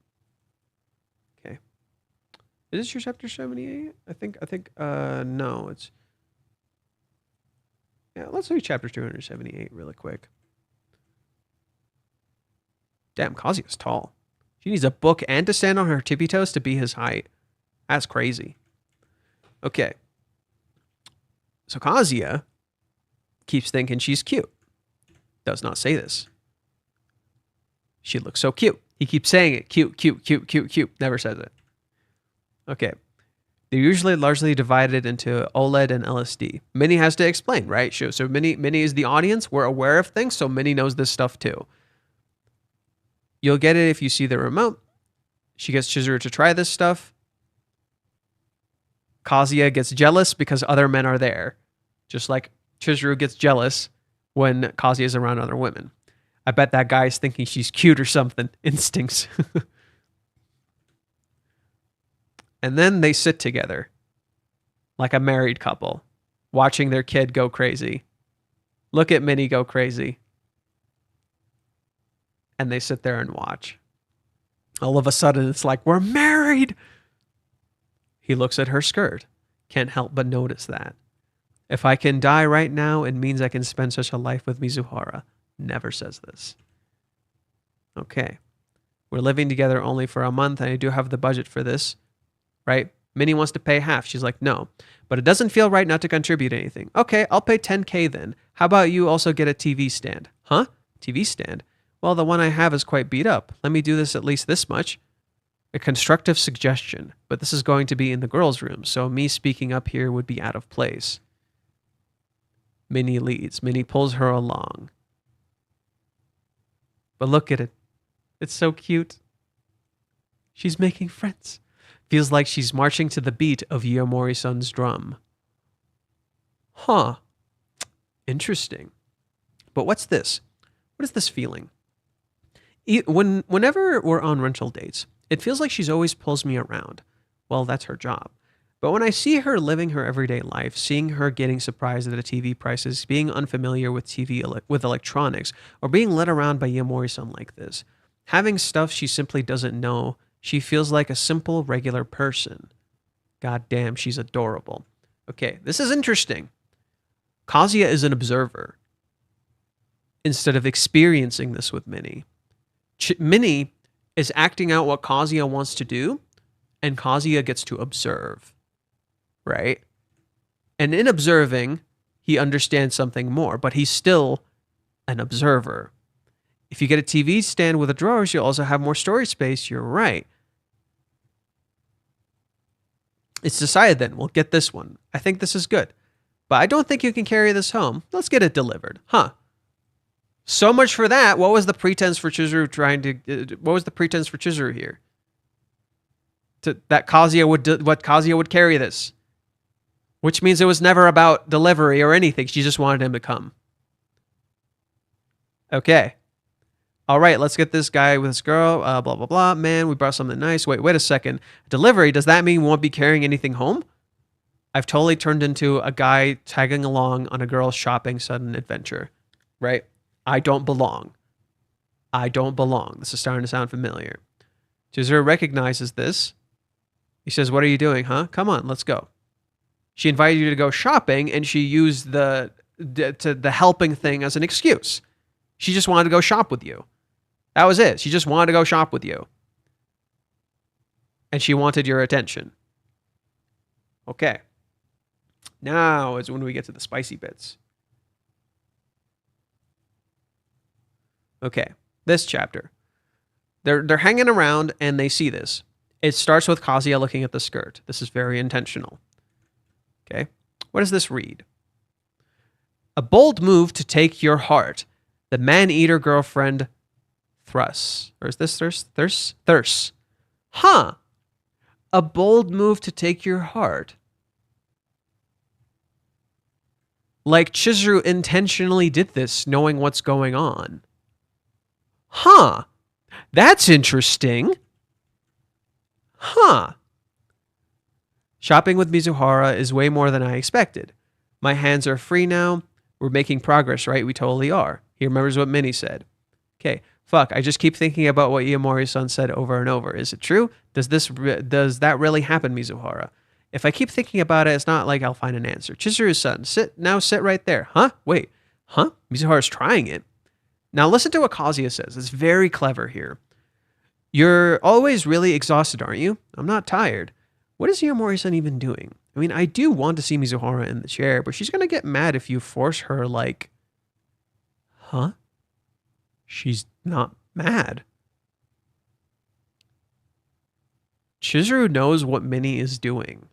Is this your chapter 78? I think, no, it's, yeah, let's do chapter 278 really quick. Damn, Kazuya's tall. She needs a book and to stand on her tippy toes to be his height. That's crazy. Okay. So Kazuya keeps thinking she's cute. Does not say this. She looks so cute. He keeps saying it. Cute, cute, cute, cute, cute. Never says it. Okay. They're usually largely divided into OLED and LSD. Minnie has to explain, right? So Minnie is the audience. We're aware of things, so Minnie knows this stuff too. You'll get it if you see the remote. She gets Chizuru to try this stuff. Kazuya gets jealous because other men are there. Just like Chizuru gets jealous when Kazuya is around other women. I bet that guy's thinking she's cute or something. Instincts. And then they sit together like a married couple, watching their kid go crazy. Look at Minnie go crazy. And they sit there and watch. All of a sudden, it's like, we're married. He looks at her skirt. Can't help but notice that. If I can die right now, it means I can spend such a life with Mizuhara. Never says this. Okay. We're living together only for a month, and I do have the budget for this. Right? Minnie wants to pay half. She's like, no. But it doesn't feel right not to contribute anything. Okay, I'll pay $10K then. How about you also get a TV stand? Huh? TV stand? Well, the one I have is quite beat up. Let me do this at least this much. A constructive suggestion, but this is going to be in the girls' room, so me speaking up here would be out of place. Minnie leads. Minnie pulls her along. But look at it. It's so cute. She's making friends. Feels like she's marching to the beat of Yomori-san's drum. Huh. Interesting. But what's this? What is this feeling? Whenever we're on rental dates, it feels like she's always pulls me around. Well, that's her job. But when I see her living her everyday life, seeing her getting surprised at the TV prices, being unfamiliar with with electronics, or being led around by Yomori-san like this, having stuff she simply doesn't know, she feels like a simple, regular person. God damn, she's adorable. Okay, this is interesting. Kazuya is an observer instead of experiencing this with Minnie. Minnie is acting out what Kazuya wants to do, and Kazuya gets to observe. Right? And in observing, he understands something more, but he's still an observer. If you get a TV stand with a drawers, you'll also have more storage space. You're right. It's decided then. We'll get this one. I think this is good. But I don't think you can carry this home. Let's get it delivered. Huh. So much for that. What was the pretense for Chizuru what was the pretense for Chizuru here? That Kazuya would carry this. Which means it was never about delivery or anything. She just wanted him to come. Okay. All right, let's get this guy with this girl. Blah, blah, blah. Man, we brought something nice. Wait a second. Delivery, does that mean we won't be carrying anything home? I've totally turned into a guy tagging along on a girl's shopping sudden adventure. Right? I don't belong. I don't belong. This is starting to sound familiar. Chizuru recognizes this. He says, what are you doing, huh? Come on, let's go. She invited you to go shopping, and she used the helping thing as an excuse. She just wanted to go shop with you. That was it. She just wanted to go shop with you. And she wanted your attention. Okay. Now is when we get to the spicy bits. Okay. This chapter. They're hanging around, and they see this. It starts with Kazuya looking at the skirt. This is very intentional. Okay. What does this read? A bold move to take your heart. The man-eater girlfriend thrusts. Or is this thirst? Huh. A bold move to take your heart. Like Chizuru intentionally did this, knowing what's going on. Huh. That's interesting. Huh. Shopping with Mizuhara is way more than I expected. My hands are free now. We're making progress, right? We totally are. He remembers what Minnie said. Okay, fuck, I just keep thinking about what Iomori-san said over and over. Is it true? Does that really happen, Mizuhara? If I keep thinking about it, it's not like I'll find an answer. Chizuru-san, sit right there. Huh? Wait. Huh? Mizuhara's trying it. Now listen to what Kazuya says. It's very clever here. You're always really exhausted, aren't you? I'm not tired. What is Iomori-san even doing? I mean, I do want to see Mizuhara in the chair, but she's going to get mad if you force her, like... Huh? She's not mad. Chizuru knows what Minnie is doing.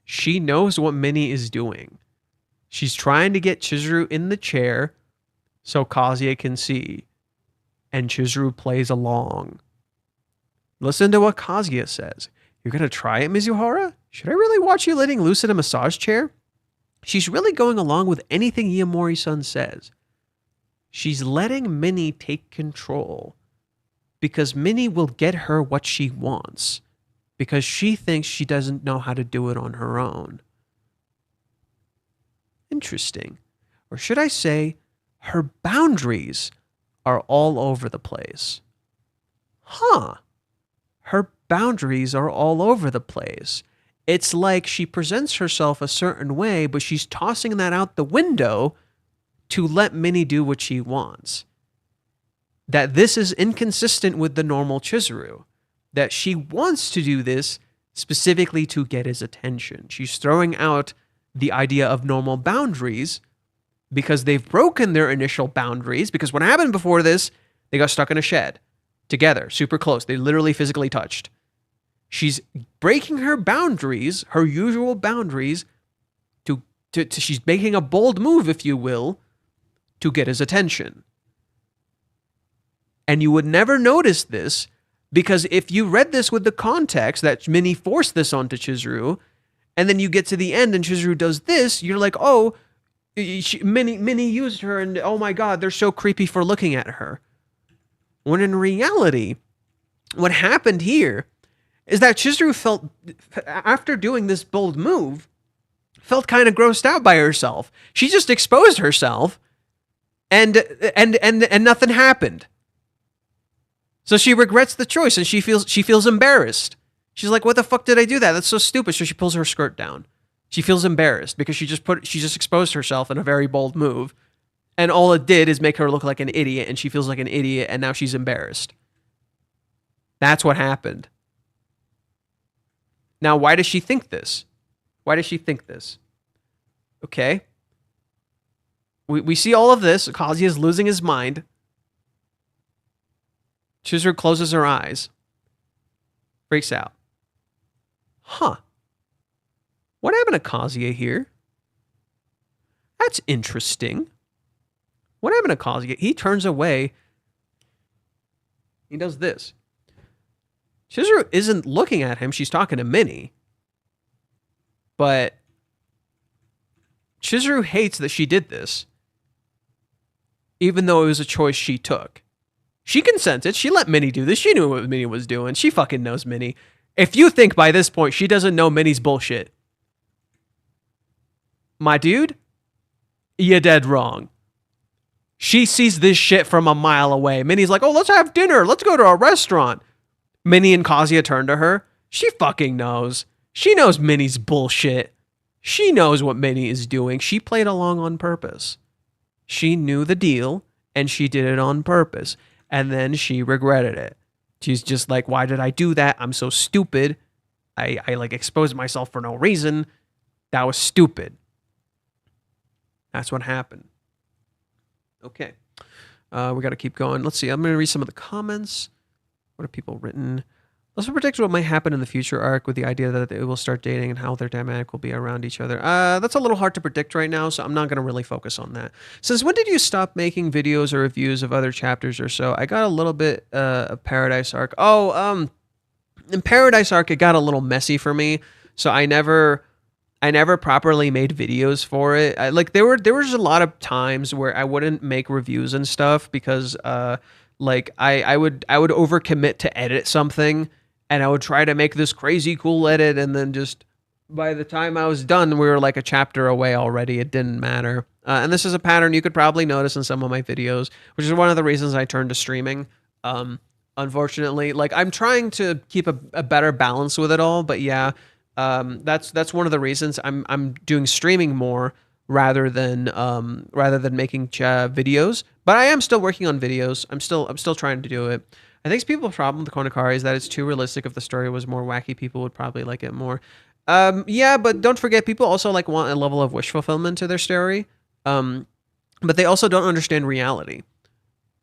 She knows what Minnie is doing. She's trying to get Chizuru in the chair so Kazuya can see. And Chizuru plays along. Listen to what Kazuya says. You're going to try it, Mizuhara? Should I really watch you letting loose in a massage chair? She's really going along with anything Iomori-san says. She's letting Minnie take control because Minnie will get her what she wants because she thinks she doesn't know how to do it on her own. Interesting. Or should I say, her boundaries are all over the place. Huh. Her boundaries are all over the place. It's like she presents herself a certain way, but she's tossing that out the window to let Minnie do what she wants. That this is inconsistent with the normal Chizuru. That she wants to do this specifically to get his attention. She's throwing out the idea of normal boundaries because they've broken their initial boundaries. Because what happened before this, they got stuck in a shed together, super close. They literally physically touched. She's breaking her boundaries, her usual boundaries, to she's making a bold move, if you will, to get his attention. And you would never notice this because if you read this with the context that Minnie forced this onto Chizuru, and then you get to the end and Chizuru does this, you're like, oh, Minnie used her, and oh my god, they're so creepy for looking at her. When in reality, what happened here is that Chizuru felt, after doing this bold move, felt kind of grossed out by herself. She just exposed herself, and nothing happened. So she regrets the choice, and she feels embarrassed. She's like, "What the fuck did I do that? That's so stupid." So she pulls her skirt down. She feels embarrassed because she just exposed herself in a very bold move, and all it did is make her look like an idiot, and she feels like an idiot, and now she's embarrassed. That's what happened. Now, why does she think this? Why does she think this? Okay. We see all of this. Kazuya is losing his mind. Chizuru closes her eyes. Freaks out. Huh. What happened to Kazuya here? That's interesting. What happened to Kazuya? He turns away. He does this. Chizuru isn't looking at him. She's talking to Minnie. But Chizuru hates that she did this, even though it was a choice she took. She consented. She let Minnie do this. She knew what Minnie was doing. She fucking knows Minnie. If you think by this point she doesn't know Minnie's bullshit, my dude, you're dead wrong. She sees this shit from a mile away. Minnie's like, oh, let's have dinner. Let's go to a restaurant. Minnie and Kazuya turn to her. She fucking knows. She knows Minnie's bullshit. She knows what Minnie is doing. She played along on purpose. She knew the deal, and she did it on purpose. And then she regretted it. She's just like, why did I do that? I'm so stupid. I like exposed myself for no reason. That was stupid. That's what happened. Okay. We got to keep going. Let's see. I'm going to read some of the comments. What have people written? Let's predict what might happen in the future arc with the idea that they will start dating and how their dynamic will be around each other. That's a little hard to predict right now, so I'm not going to really focus on that. Since when did you stop making videos or reviews of other chapters or so? I got a little bit of Paradise Arc. Oh, in Paradise Arc, it got a little messy for me, so I never properly made videos for it. There was a lot of times where I wouldn't make reviews and stuff because I would overcommit to edit something. And I would try to make this crazy cool edit, and then just by the time I was done, we were like a chapter away already. It didn't matter. And this is a pattern you could probably notice in some of my videos, which is one of the reasons I turned to streaming. Unfortunately, like I'm trying to keep a better balance with it all, but yeah, that's one of the reasons I'm doing streaming more rather than making videos. But I am still working on videos. I'm still trying to do it. I think people's problem with Kanokari is that it's too realistic. If the story was more wacky, people would probably like it more. Yeah, but don't forget, people also like want a level of wish fulfillment to their story. But they also don't understand reality,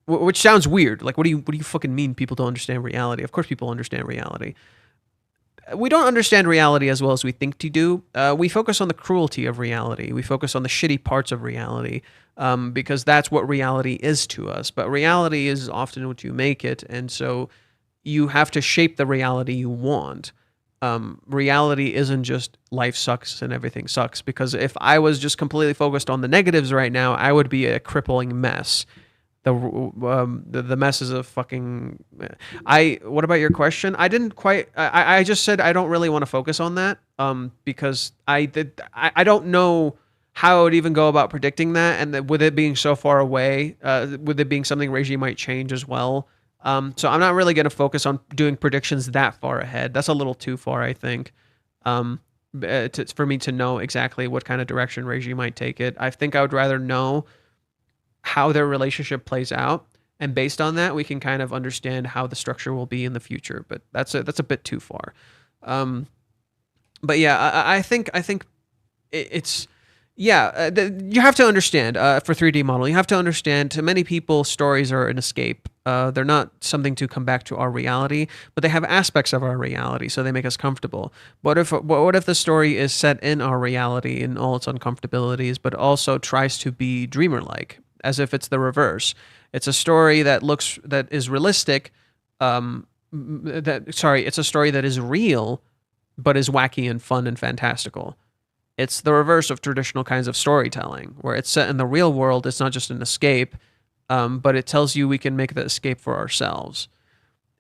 which sounds weird. Like, what do you fucking mean people don't understand reality? Of course people understand reality. We don't understand reality as well as we think to do. We focus on the cruelty of reality. We focus on the shitty parts of reality. Because that's what reality is to us. But reality is often what you make it, and so you have to shape the reality you want. Reality isn't just life sucks and everything sucks, because if I was just completely focused on the negatives right now, I would be a crippling mess. The messes of fucking. I. What about your question? I didn't quite. I just said I don't really want to focus on that. Because I don't know how I would even go about predicting that, and with it being so far away, with it being something Reggie might change as well. So I'm not really going to focus on doing predictions that far ahead. That's a little too far, I think. For me to know exactly what kind of direction Reggie might take it. I think I would rather know how their relationship plays out, and based on that, we can kind of understand how the structure will be in the future. But that's a bit too far. Um, but yeah, I think it's yeah. You have to understand for 3D model. You have to understand. To many people, stories are an escape. They're not something to come back to our reality, but they have aspects of our reality, so they make us comfortable. What if the story is set in our reality in all its uncomfortabilities, but also tries to be dreamer-like, as if it's the reverse? It's a story that is realistic. It's a story that is real, but is wacky and fun and fantastical. It's the reverse of traditional kinds of storytelling, where it's set in the real world. It's not just an escape, but it tells you we can make the escape for ourselves.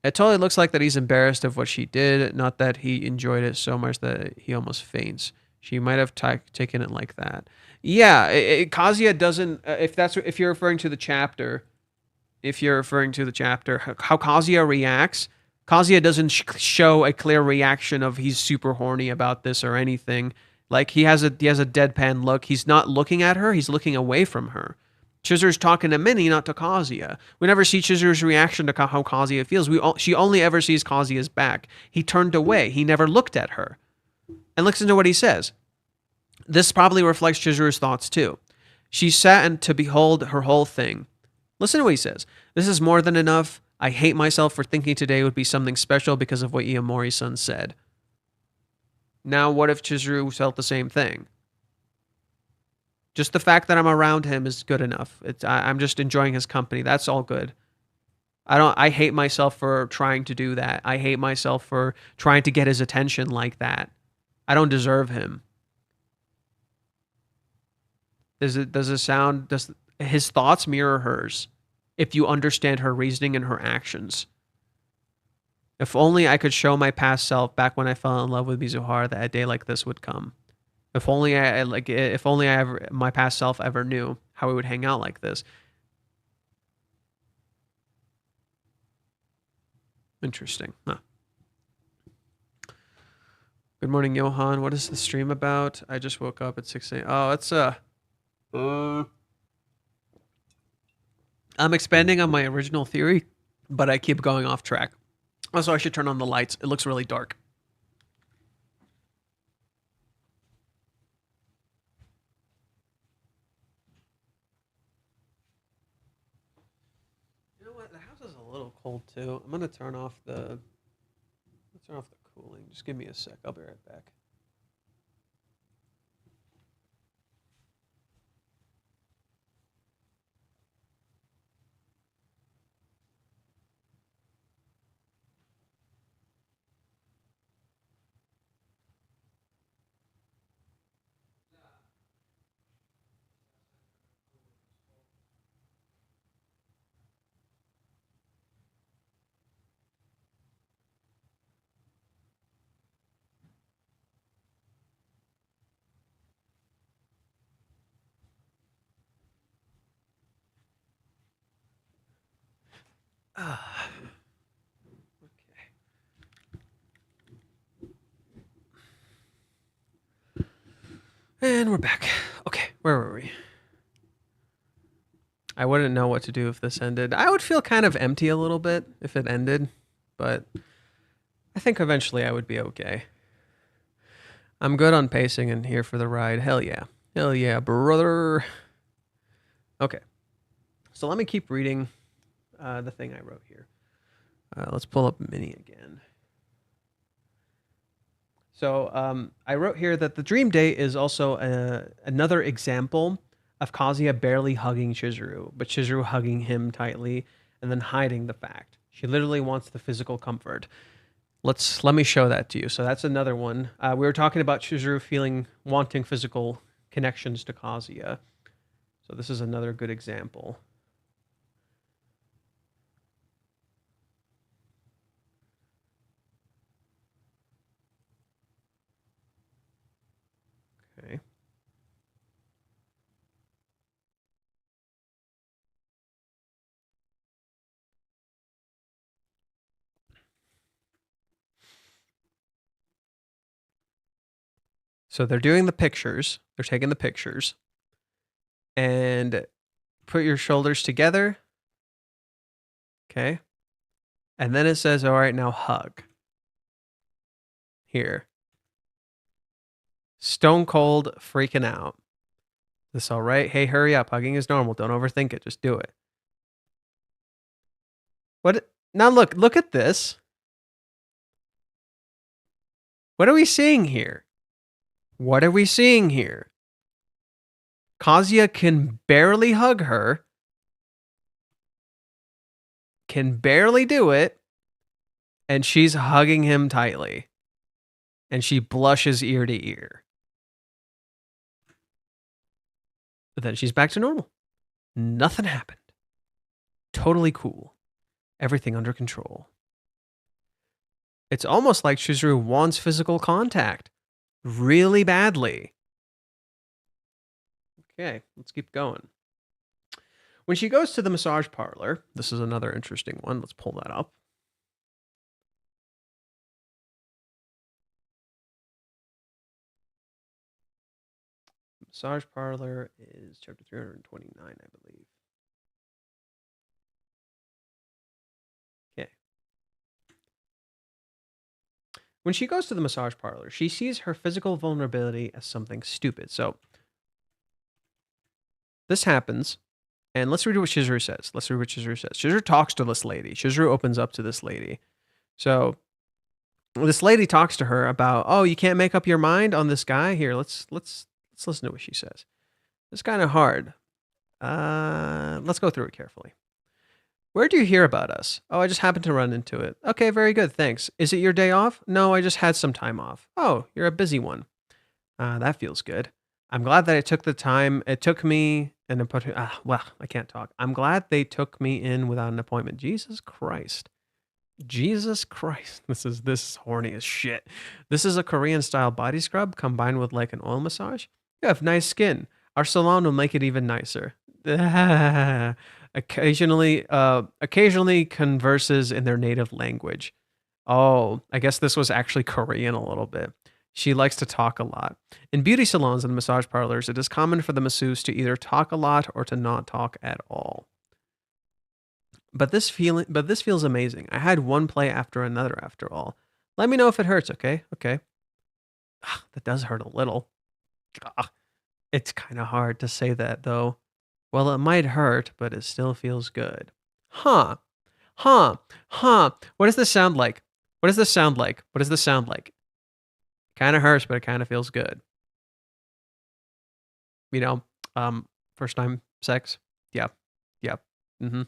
It totally looks like that he's embarrassed of what she did, not that he enjoyed it so much that he almost faints. She might have taken it like that. Yeah, Kazuya doesn't. If you're referring to the chapter, how Kazuya reacts, Kazuya doesn't show a clear reaction of he's super horny about this or anything. Like he has a deadpan look. He's not looking at her. He's looking away from her. Chizuru's talking to Minnie, not to Kazuya. We never see Chizuru's reaction to how Kazuya feels. She only ever sees Kazuya's back. He turned away. He never looked at her. And listen to what he says. This probably reflects Chizuru's thoughts too. She sat and to behold her whole thing. Listen to what he says. This is more than enough. I hate myself for thinking today would be something special because of what Iamori-san said. Now, what if Chizuru felt the same thing? Just the fact that I'm around him is good enough. I'm just enjoying his company. That's all good. I hate myself for trying to do that. I hate myself for trying to get his attention like that. I don't deserve him. Does his thoughts mirror hers? If you understand her reasoning and her actions. If only I could show my past self back when I fell in love with Mizuhara that a day like this would come. If only my past self ever knew how we would hang out like this. Interesting. Huh. Good morning, Johan. What is the stream about? I just woke up at 6 a.m. Oh, it's I'm expanding on my original theory, but I keep going off track. Also, I should turn on the lights. It looks really dark. You know what? The house is a little cold too. I'm gonna turn off the cooling. Just give me a sec. I'll be right back. And we're back. Okay, where were we? I wouldn't know what to do if this ended. I would feel kind of empty a little bit if it ended, but I think eventually I would be okay. I'm good on pacing and here for the ride. Hell yeah. Hell yeah, brother. Okay. So let me keep reading the thing I wrote here. Let's pull up Minnie again. So I wrote here that the dream date is also another example of Kazuya barely hugging Chizuru, but Chizuru hugging him tightly and then hiding the fact. She literally wants the physical comfort. Let me show that to you. So that's another one. We were talking about Chizuru wanting physical connections to Kazuya. So this is another good example. So they're doing the pictures. They're taking the pictures. And put your shoulders together. Okay. And then it says, all right, now hug. Here. Stone cold freaking out. This all right? Hey, hurry up. Hugging is normal. Don't overthink it. Just do it. What? Now look at this. What are we seeing here? What are we seeing here? Kazuya can barely hug her. Can barely do it. And she's hugging him tightly. And she blushes ear to ear. But then she's back to normal. Nothing happened. Totally cool. Everything under control. It's almost like Chizuru wants physical contact. Really badly. Okay, let's keep going. When she goes to the massage parlor, this is another interesting one. Let's pull that up. Massage parlor is chapter 329, I believe. Okay. When she goes to the massage parlor, she sees her physical vulnerability as something stupid. So this happens, and let's read what Chizuru says. Chizuru talks to this lady. Chizuru opens up to this lady. So this lady talks to her about, oh, you can't make up your mind on this guy? Here, let's listen to what she says. It's kind of hard. Let's go through it carefully. Where do you hear about us? Oh, I just happened to run into it. Okay, very good, thanks. Is it your day off? No, I just had some time off. Oh, you're a busy one. That feels good. I'm glad that I took the time. It took me an appointment. Well, I can't talk. I'm glad they took me in without an appointment. Jesus Christ. Jesus Christ. This is horny as shit. This is a Korean style body scrub combined with like an oil massage. You have nice skin. Our salon will make it even nicer. Occasionally converses in their native language. Oh, I guess this was actually Korean a little bit. She likes to talk a lot. In beauty salons and massage parlors, it is common for the masseuse to either talk a lot or to not talk at all. But this feels amazing. I had one play after another after all. Let me know if it hurts, okay? Okay. That does hurt a little. It's kind of hard to say that though. Well, it might hurt, but it still feels good. Huh. What does this sound like? What does this sound like? Kind of hurts, but it kind of feels good. You know, first time sex. Yeah. Mm-hmm.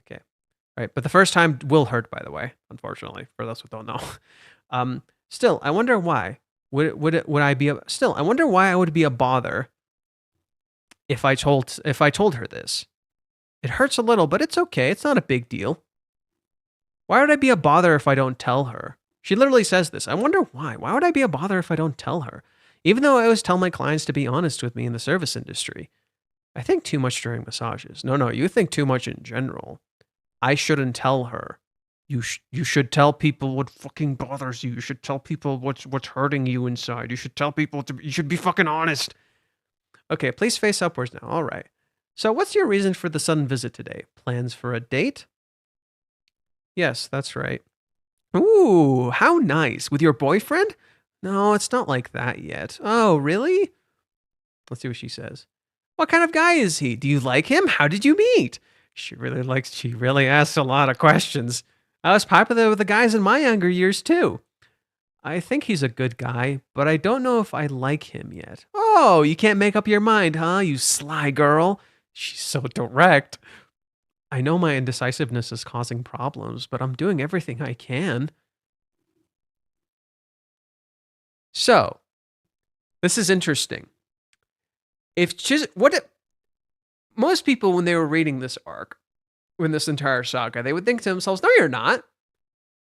Okay. All right. But the first time will hurt, by the way, unfortunately, for those who don't know. Still, I wonder why. I wonder why I would be a bother if I told her this. It hurts a little, but it's okay. It's not a big deal. Why would I be a bother if I don't tell her? She literally says this. I wonder why. Why would I be a bother if I don't tell her? Even though I always tell my clients to be honest with me in the service industry. I think too much during massages. No, you think too much in general. I shouldn't tell her. You should tell people what fucking bothers you. You should tell people what's hurting you inside. You should tell people you should be fucking honest. Okay, please face upwards now. All right. So what's your reason for the sudden visit today? Plans for a date? Yes, that's right. Ooh, how nice. With your boyfriend? No, it's not like that yet. Oh, really? Let's see what she says. What kind of guy is he? Do you like him? How did you meet? She really asks a lot of questions. I was popular with the guys in my younger years too. I think he's a good guy, but I don't know if I like him yet. Oh, you can't make up your mind, huh, you sly girl? She's so direct. I know my indecisiveness is causing problems, but I'm doing everything I can. So, this is interesting. Most people, when they were reading this arc, in this entire saga, they would think to themselves, no, you're not.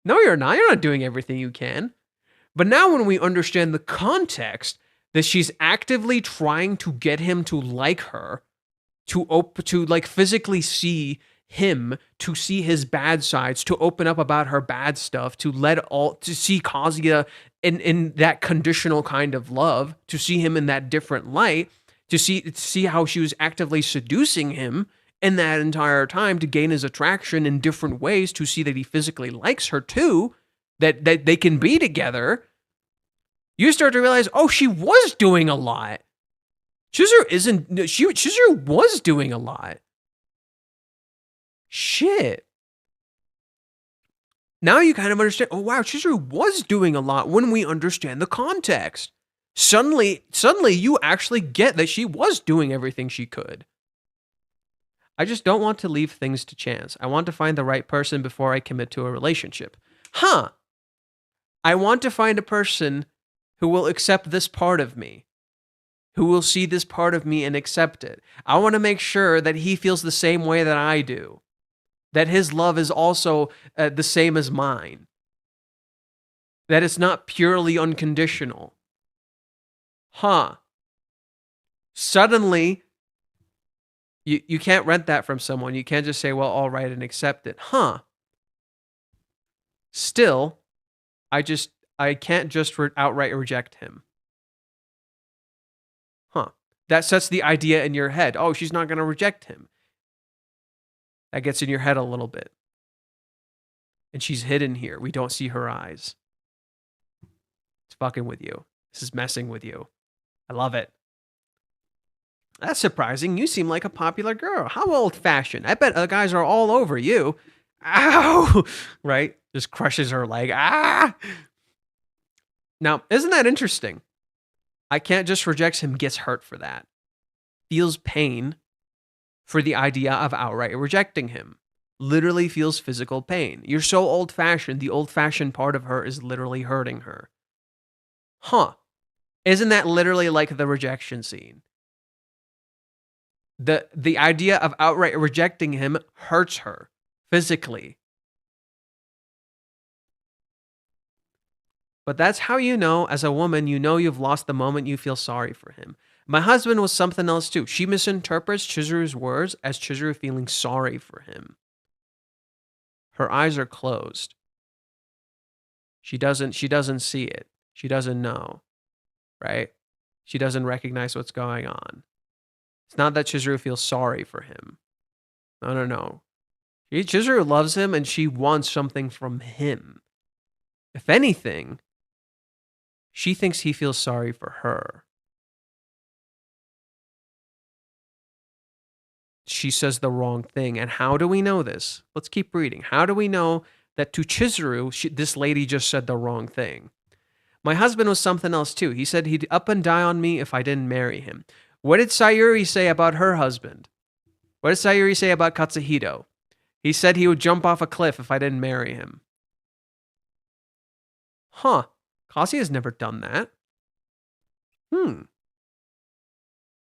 No, you're not. You're not doing everything you can. But now when we understand the context that she's actively trying to get him to like her, to like physically see him to see his bad sides, to open up about her bad stuff, to see Kazuya in that conditional kind of love, to see him in that different light, to see how she was actively seducing him in that entire time to gain his attraction in different ways, to see that he physically likes her too, that they can be together. You start to realize, oh, she was doing a lot. Chizuru was doing a lot. Shit. Now you kind of understand, oh wow, Chizuru was doing a lot when we understand the context. Suddenly you actually get that she was doing everything she could. I just don't want to leave things to chance. I want to find the right person before I commit to a relationship. Huh. I want to find a person who will accept this part of me, who will see this part of me and accept it. I want to make sure that he feels the same way that I do, that his love is also the same as mine, that it's not purely unconditional. Huh. Suddenly, you can't rent that from someone. You can't just say, well, all right, and accept it. Huh. Still, I can't just outright reject him. Huh. That sets the idea in your head. Oh, she's not going to reject him. That gets in your head a little bit. And she's hidden here. We don't see her eyes. It's fucking with you. This is messing with you. I love it. That's surprising. You seem like a popular girl. How old-fashioned. I bet the guys are all over you. Ow! Right? Just crushes her leg. Ah! Now, isn't that interesting? I can't just reject him, gets hurt for that. Feels pain for the idea of outright rejecting him. Literally feels physical pain. You're so old-fashioned, the old-fashioned part of her is literally hurting her. Huh. Isn't that literally like the rejection scene? The idea of outright rejecting him hurts her physically. But that's how you know, as a woman, you know you've lost the moment you feel sorry for him. My husband was something else too. She misinterprets Chizuru's words as Chizuru feeling sorry for him. Her eyes are closed. She doesn't see it. She doesn't know, right? She doesn't recognize what's going on. It's not that Chizuru feels sorry for him. No. Chizuru loves him and she wants something from him. If anything, she thinks he feels sorry for her. She says the wrong thing. And how do we know this? Let's keep reading. How do we know that to Chizuru, this lady just said the wrong thing? My husband was something else too. He said he'd up and die on me if I didn't marry him. What did Sayuri say about her husband? What did Sayuri say about Katsuhito? He said he would jump off a cliff if I didn't marry him. Huh. Kazuya's never done that.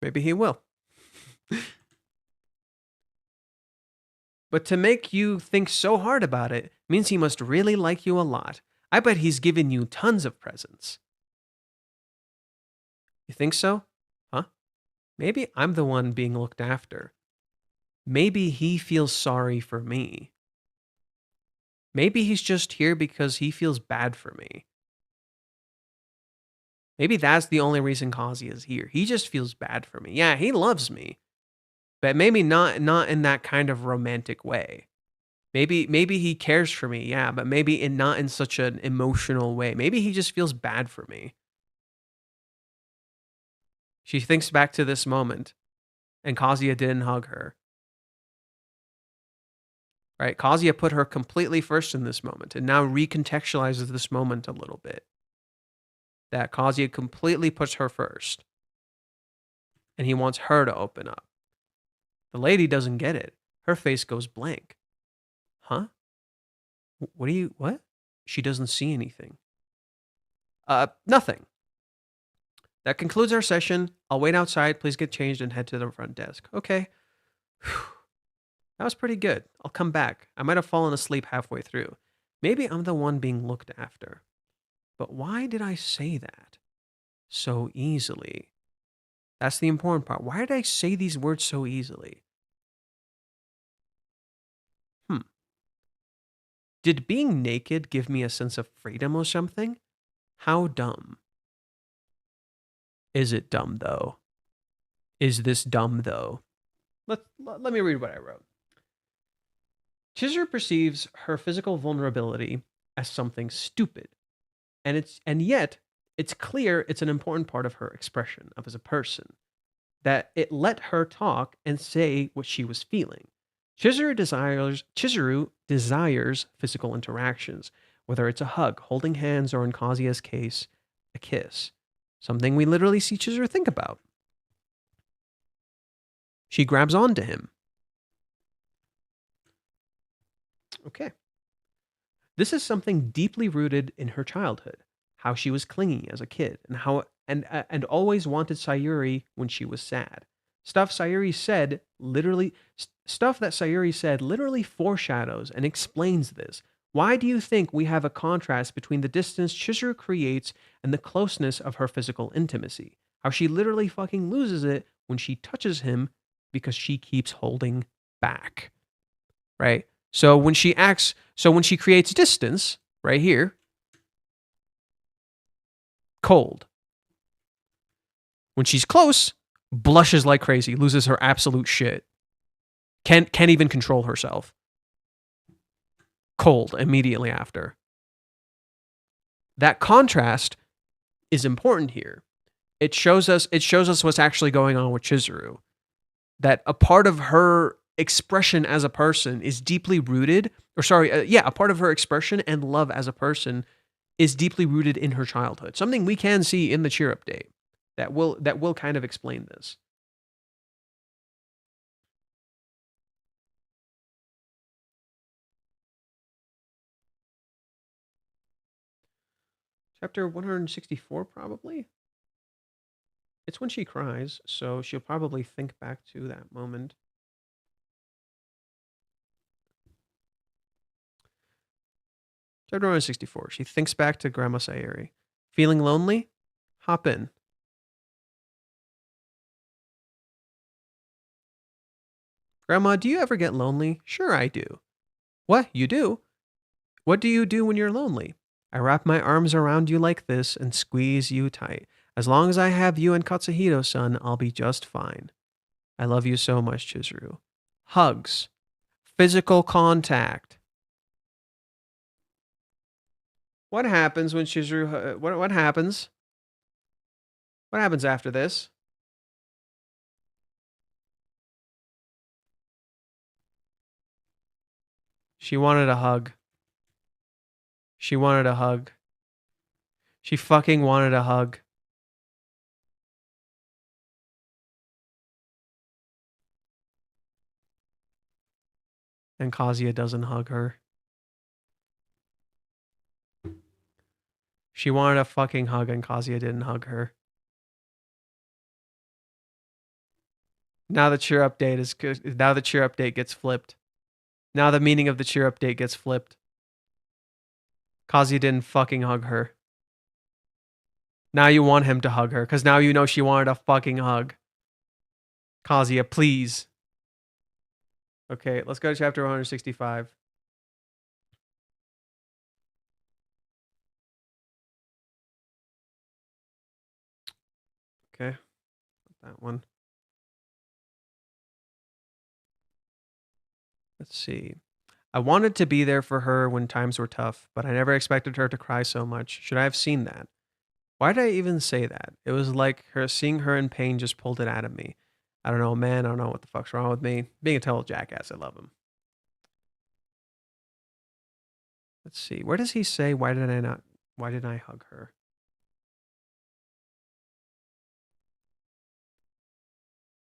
Maybe he will. But to make you think so hard about it means he must really like you a lot. I bet he's given you tons of presents. You think so? Huh? Maybe I'm the one being looked after. Maybe he feels sorry for me. Maybe he's just here because he feels bad for me. Maybe that's the only reason Kazuya is here. He just feels bad for me. Yeah, he loves me. But maybe not in that kind of romantic way. Maybe he cares for me, yeah, but maybe not in such an emotional way. Maybe he just feels bad for me. She thinks back to this moment, and Kazuya didn't hug her. Right? Kazuya put her completely first in this moment, and now recontextualizes this moment a little bit. That Kazuya completely puts her first, and he wants her to open up. The lady doesn't get it. Her face goes blank. Huh? What? She doesn't see anything. Nothing. That concludes our session. I'll wait outside. Please get changed and head to the front desk. Okay. That was pretty good. I'll come back. I might have fallen asleep halfway through. Maybe I'm the one being looked after. But why did I say that so easily? That's the important part. Why did I say these words so easily? Did being naked give me a sense of freedom or something? How dumb. Is it dumb, though? Is this dumb, though? Let me read what I wrote. Chizuru perceives her physical vulnerability as something stupid, and yet it's clear it's an important part of her expression of as a person, that it let her talk and say what she was feeling. Chizuru desires physical interactions, whether it's a hug, holding hands, or in Kazuya's case, a kiss. Something we literally see Chizuru think about. She grabs onto him. Okay. This is something deeply rooted in her childhood, how she was clingy as a kid, and always wanted Sayuri when she was sad. Stuff that Sayuri said literally foreshadows and explains this. Why do you think we have a contrast between the distance Chizuru creates and the closeness of her physical intimacy? How she literally fucking loses it when she touches him because she keeps holding back. Right? So when she creates distance, right here, cold. When she's close, blushes like crazy, loses her absolute shit. Can't even control herself. Cold immediately after. That contrast is important here. It shows us what's actually going on with Chizuru. That a part of her expression as a person is deeply rooted, a part of her expression and love as a person is deeply rooted in her childhood. Something we can see in the cheer update that will kind of explain this. Chapter 164, probably. It's when she cries, so she'll probably think back to that moment. Chapter 164. She thinks back to Grandma Sayuri. Feeling lonely? Hop in. Grandma, do you ever get lonely? Sure, I do. What? You do? What do you do when you're lonely? I wrap my arms around you like this and squeeze you tight. As long as I have you and Katsuhito-san, I'll be just fine. I love you so much, Chizuru. Hugs. Physical contact. What happens when Chizuru... What happens? What happens after this? She wanted a hug. She wanted a hug. She fucking wanted a hug. And Kazuya doesn't hug her. She wanted a fucking hug and Kazuya didn't hug her. Now the cheer update is good. Now the cheer update gets flipped. Now the meaning of the cheer update gets flipped. Kazuya didn't fucking hug her. Now you want him to hug her, because now you know she wanted a fucking hug. Kazuya, please. Okay, let's go to chapter 165. Okay, that one. Let's see. I wanted to be there for her when times were tough, but I never expected her to cry so much. Should I have seen that? Why did I even say that? It was like seeing her in pain just pulled it out of me. I don't know, man. I don't know what the fuck's wrong with me. Being a total jackass, I love him. Let's see. Where does he say, why didn't I hug her?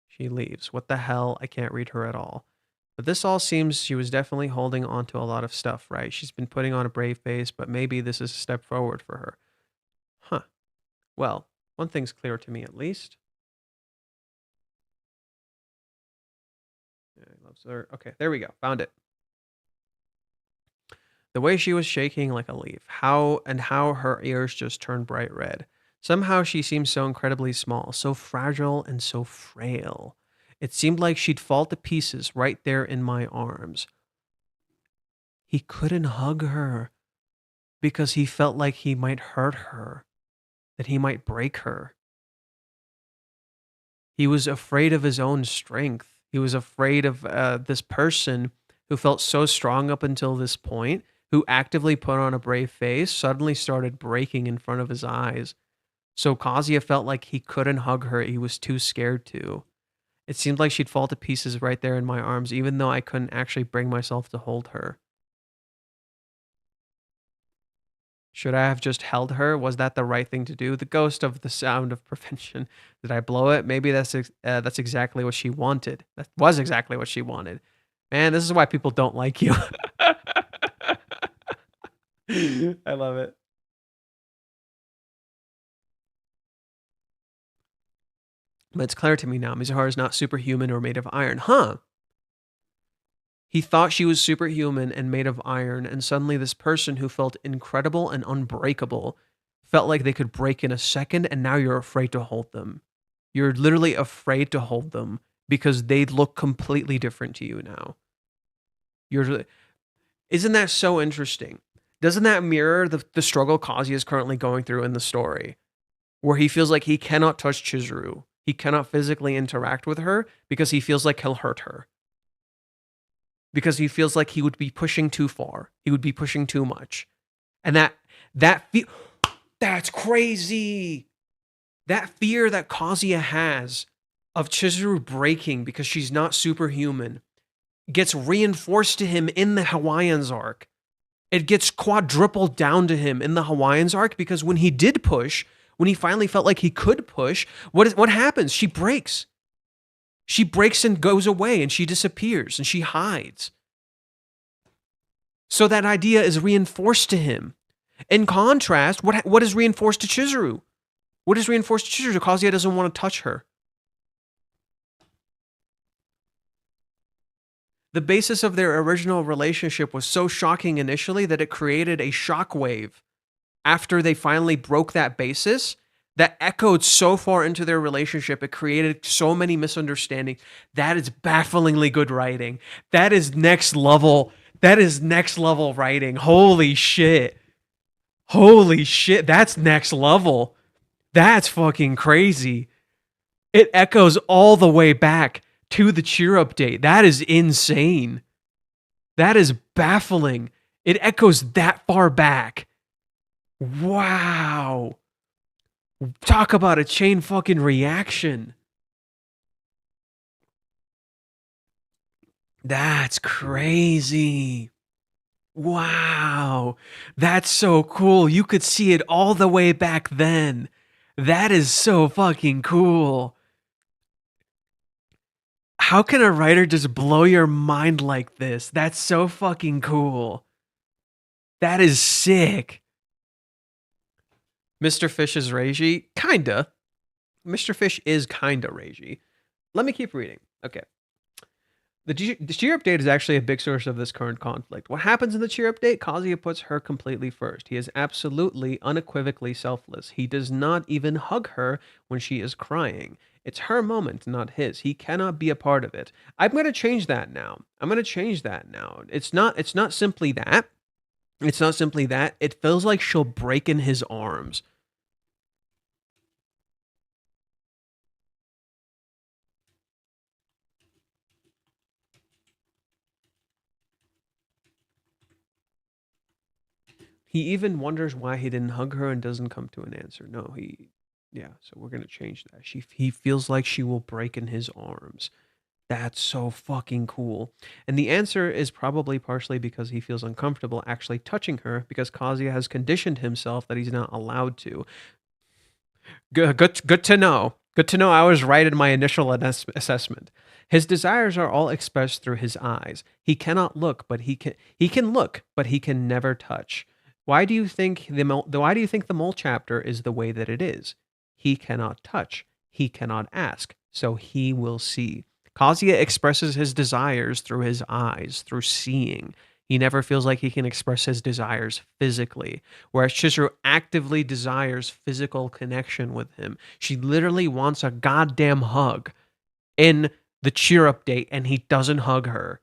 She leaves. What the hell? I can't read her at all. But this all seems she was definitely holding on to a lot of stuff, right? She's been putting on a brave face, but maybe this is a step forward for her. Huh. Well, one thing's clear to me at least. Yeah, he loves her. Okay, there we go. Found it. The way she was shaking like a leaf, how her ears just turned bright red. Somehow she seemed so incredibly small, so fragile and so frail. It seemed like she'd fall to pieces right there in my arms. he couldn't hug her because he felt like he might hurt her, that he might break her. He was afraid of his own strength. He was afraid of this person who felt so strong up until this point, who actively put on a brave face, suddenly started breaking in front of his eyes. So Kazuya felt like he couldn't hug her. He was too scared to. It seemed like she'd fall to pieces right there in my arms, even though I couldn't actually bring myself to hold her. Should I have just held her? Was that the right thing to do? The ghost of the sound of prevention. Did I blow it? Maybe that's exactly what she wanted. That was exactly what she wanted. Man, this is why people don't like you. I love it. But it's clear to me now, Mizuharu is not superhuman or made of iron. Huh. He thought she was superhuman and made of iron, and suddenly this person who felt incredible and unbreakable felt like they could break in a second, and now you're afraid to hold them. You're literally afraid to hold them because they look completely different to you now. Isn't that so interesting? Doesn't that mirror the struggle Kazuya is currently going through in the story, where he feels like he cannot touch Chizuru, he cannot physically interact with her because he feels like he'll hurt her, because he feels like he would be pushing too far, he would be pushing too much, and that's crazy. That fear that Kazuya has of Chizuru breaking because she's not superhuman gets reinforced to him in the Hawaiians arc. It gets quadrupled down to him in the Hawaiians arc because when he did push, when he finally felt like he could push, what happens? She breaks. She breaks and goes away, and she disappears and she hides. So that idea is reinforced to him. In contrast, what is reinforced to Chizuru? What is reinforced to Chizuru? Kazuya doesn't want to touch her. The basis of their original relationship was so shocking initially that it created a shockwave after they finally broke that basis that echoed so far into their relationship. It created so many misunderstandings. That is bafflingly good writing. That is next level. That is next level writing. Holy shit. Holy shit. That's next level. That's fucking crazy. It echoes all the way back to the cheer update. That is insane. That is baffling. It echoes that far back. Wow. Talk about a chain fucking reaction. That's crazy. Wow. That's so cool. You could see it all the way back then. That is so fucking cool. How can a writer just blow your mind like this? That's so fucking cool. That is sick. Mr. Fish is ragey? Kinda. Mr. Fish is kinda ragey. Let me keep reading. Okay. The cheer update is actually a big source of this current conflict. What happens in the cheer update? Kazuya puts her completely first. He is absolutely, unequivocally selfless. He does not even hug her when she is crying. It's her moment, not his. He cannot be a part of it. I'm going to change that now. It's not simply that. It's not simply that. It feels like she'll break in his arms. He even wonders why he didn't hug her and doesn't come to an answer. So we're going to change that. He feels like she will break in his arms. That's so fucking cool. And the answer is probably partially because he feels uncomfortable actually touching her because Kazuya has conditioned himself that he's not allowed to. Good to know. Good to know I was right in my initial assessment. His desires are all expressed through his eyes. He cannot look, but he can look, but he can never touch. Why do you think the mole chapter is the way that it is? He cannot touch. He cannot ask. So he will see. Kazuya expresses his desires through his eyes, through seeing. He never feels like he can express his desires physically, whereas Chizuru actively desires physical connection with him. She literally wants a goddamn hug in the cheer update, and he doesn't hug her.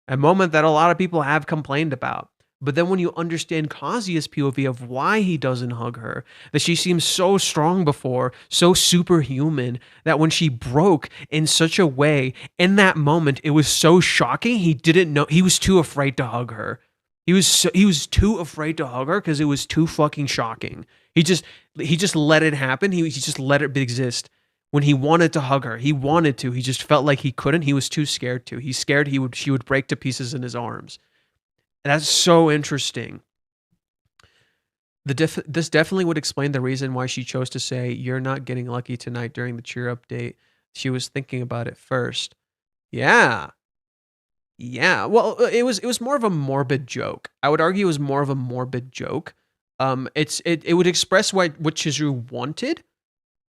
A moment that a lot of people have complained about. But then when you understand Kazuya's POV of why he doesn't hug her, that she seems so strong before, so superhuman, that when she broke in such a way, in that moment, it was so shocking. He didn't know, he was too afraid to hug her. He was too afraid to hug her because it was too fucking shocking. He just let it happen. He just let it exist. When he wanted to hug her, he wanted to. He just felt like he couldn't. He was too scared to. He's scared she would break to pieces in his arms. And that's so interesting. This definitely would explain the reason why she chose to say, "You're not getting lucky tonight" during the cheer update. She was thinking about it first. Yeah. Yeah. Well, it was more of a morbid joke. I would argue it was more of a morbid joke. It would express what Chizuru wanted,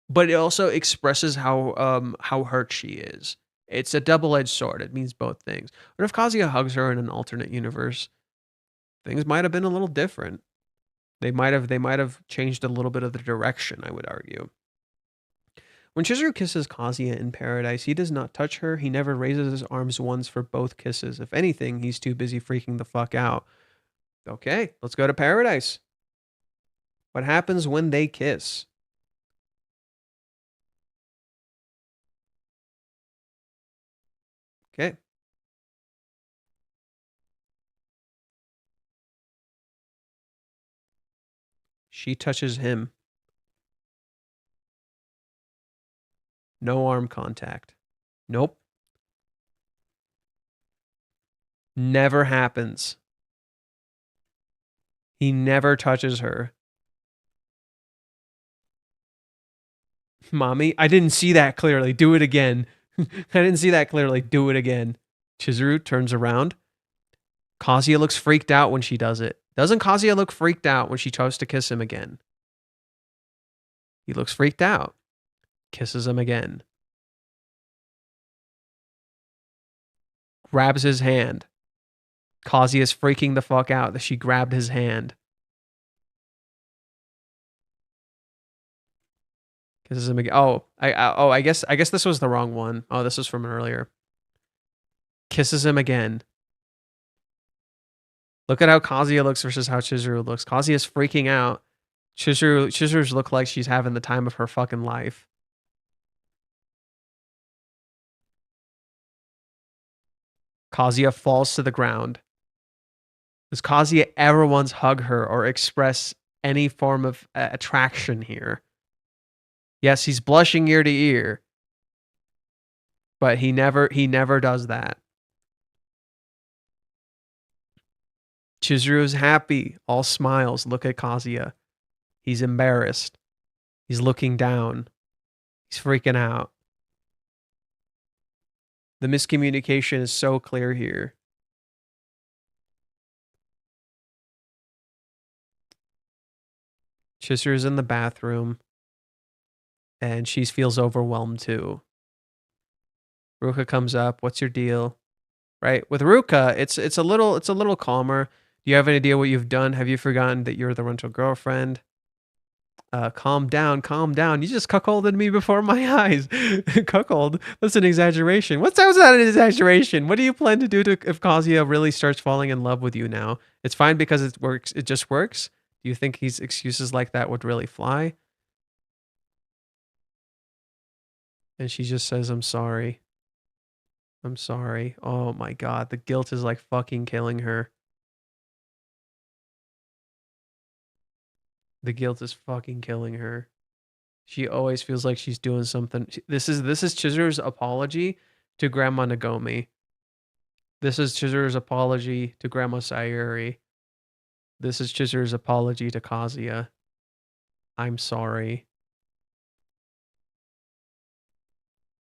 but it also expresses how hurt she is. It's a double-edged sword. It means both things. But if Kazuya hugs her in an alternate universe, things might have been a little different. They might have changed a little bit of the direction, I would argue. When Chizuru kisses Kazuya in paradise, he does not touch her. He never raises his arms once for both kisses. If anything, he's too busy freaking the fuck out. Okay, let's go to paradise. What happens when they kiss? Okay. She touches him. No arm contact. Nope. Never happens. He never touches her. Mommy, I didn't see that clearly. Do it again. I didn't see that clearly. Do it again. Chizuru turns around. Kazuya looks freaked out when she does it. Doesn't Kazuya look freaked out when she tries to kiss him again? He looks freaked out. Kisses him again. Grabs his hand. Kazuya's freaking the fuck out that she grabbed his hand. Kisses him again. I guess this was the wrong one. Oh, this was from earlier. Kisses him again. Look at how Kazuya looks versus how Chizuru looks. Kazuya's freaking out. Chizuru's look like she's having the time of her fucking life. Kazuya falls to the ground. Does Kazuya ever once hug her or express any form of attraction here? Yes, he's blushing ear to ear, but he never does that. Chizuru's happy, all smiles. Look at Kazuya. He's embarrassed. He's looking down. He's freaking out. The miscommunication is so clear here. Chizuru's in the bathroom, and she feels overwhelmed too. Ruka comes up. What's your deal? Right, with Ruka, it's a little calmer. Do you have any idea what you've done? Have you forgotten that you're the rental girlfriend? Calm down, calm down. You just cuckolded me before my eyes. Cuckold? That's an exaggeration. How is that an exaggeration? What do you plan to do if Kazuya really starts falling in love with you now? It's fine because it works. It just works. Do you think excuses like that would really fly? And she just says, "I'm sorry. I'm sorry." Oh my God, the guilt is like fucking killing her. The guilt is fucking killing her. She always feels like she's doing something. This is Chizuru's apology to Grandma Nagomi. This is Chizuru's apology to Grandma Sayuri. This is Chizuru's apology to Kazuya. I'm sorry.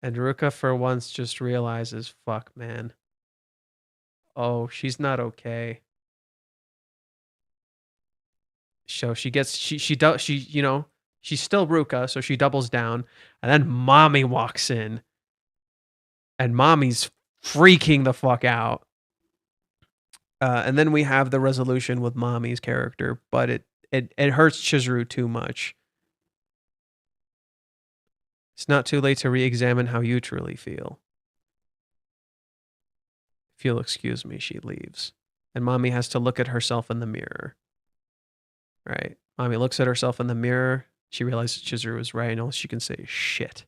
And Ruka for once just realizes, fuck, man. Oh, she's not okay. So she gets you know, she's still Ruka, so she doubles down, and then Mommy walks in. And Mommy's freaking the fuck out. And then we have the resolution with Mommy's character, but it hurts Chizuru too much. It's not too late to re-examine how you truly feel. If you'll excuse me, she leaves. And Mommy has to look at herself in the mirror. Right? Mommy looks at herself in the mirror. She realizes Chizuru was right, and all she can say is shit.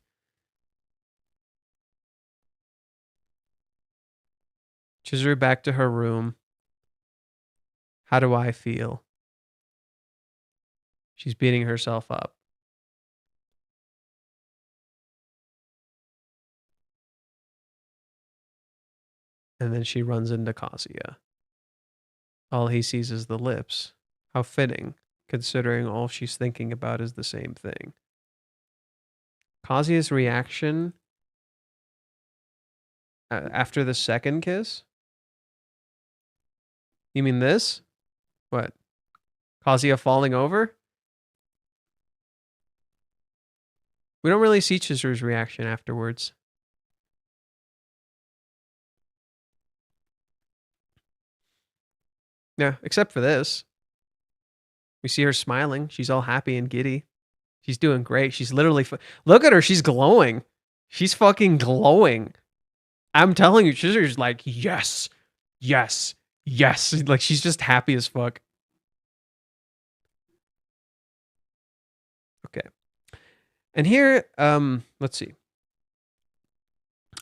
Chizuru back to her room. How do I feel? She's beating herself up. And then she runs into Kazuya. All he sees is the lips. How fitting, considering all she's thinking about is the same thing. Kazuya's reaction after the second kiss? You mean this? What? Kazuya falling over? We don't really see Chizuru's reaction afterwards. Yeah, except for this. We see her smiling. She's all happy and giddy. She's doing great. She's literally... Look at her. She's glowing. She's fucking glowing. I'm telling you, Chizuru's like, yes, yes, yes. Like, she's just happy as fuck. Okay. And here, let's see.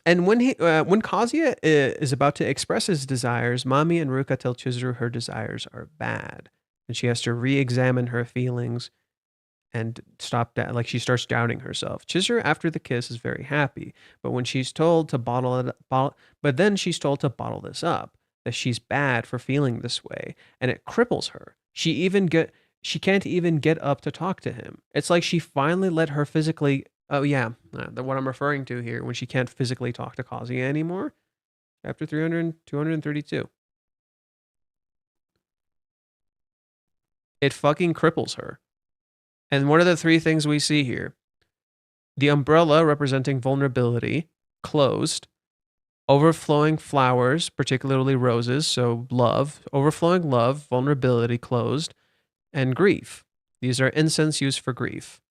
And when Kazuya is about to express his desires, Mami and Ruka tell Chizuru her desires are bad, and she has to re-examine her feelings and stop that. Like, she starts doubting herself. Chizuru, after the kiss, is very happy, but when she's told to then she's told to bottle this up, that she's bad for feeling this way, and it cripples her. She can't even get up to talk to him. It's like she finally let her physically. Oh yeah, what I'm referring to here, when she can't physically talk to Kazuya anymore. Chapter 232. It fucking cripples her. And what are the three things we see here? The umbrella representing vulnerability, closed. Overflowing flowers, particularly roses, so love. Overflowing love, vulnerability, closed. And grief. These are incense used for grief.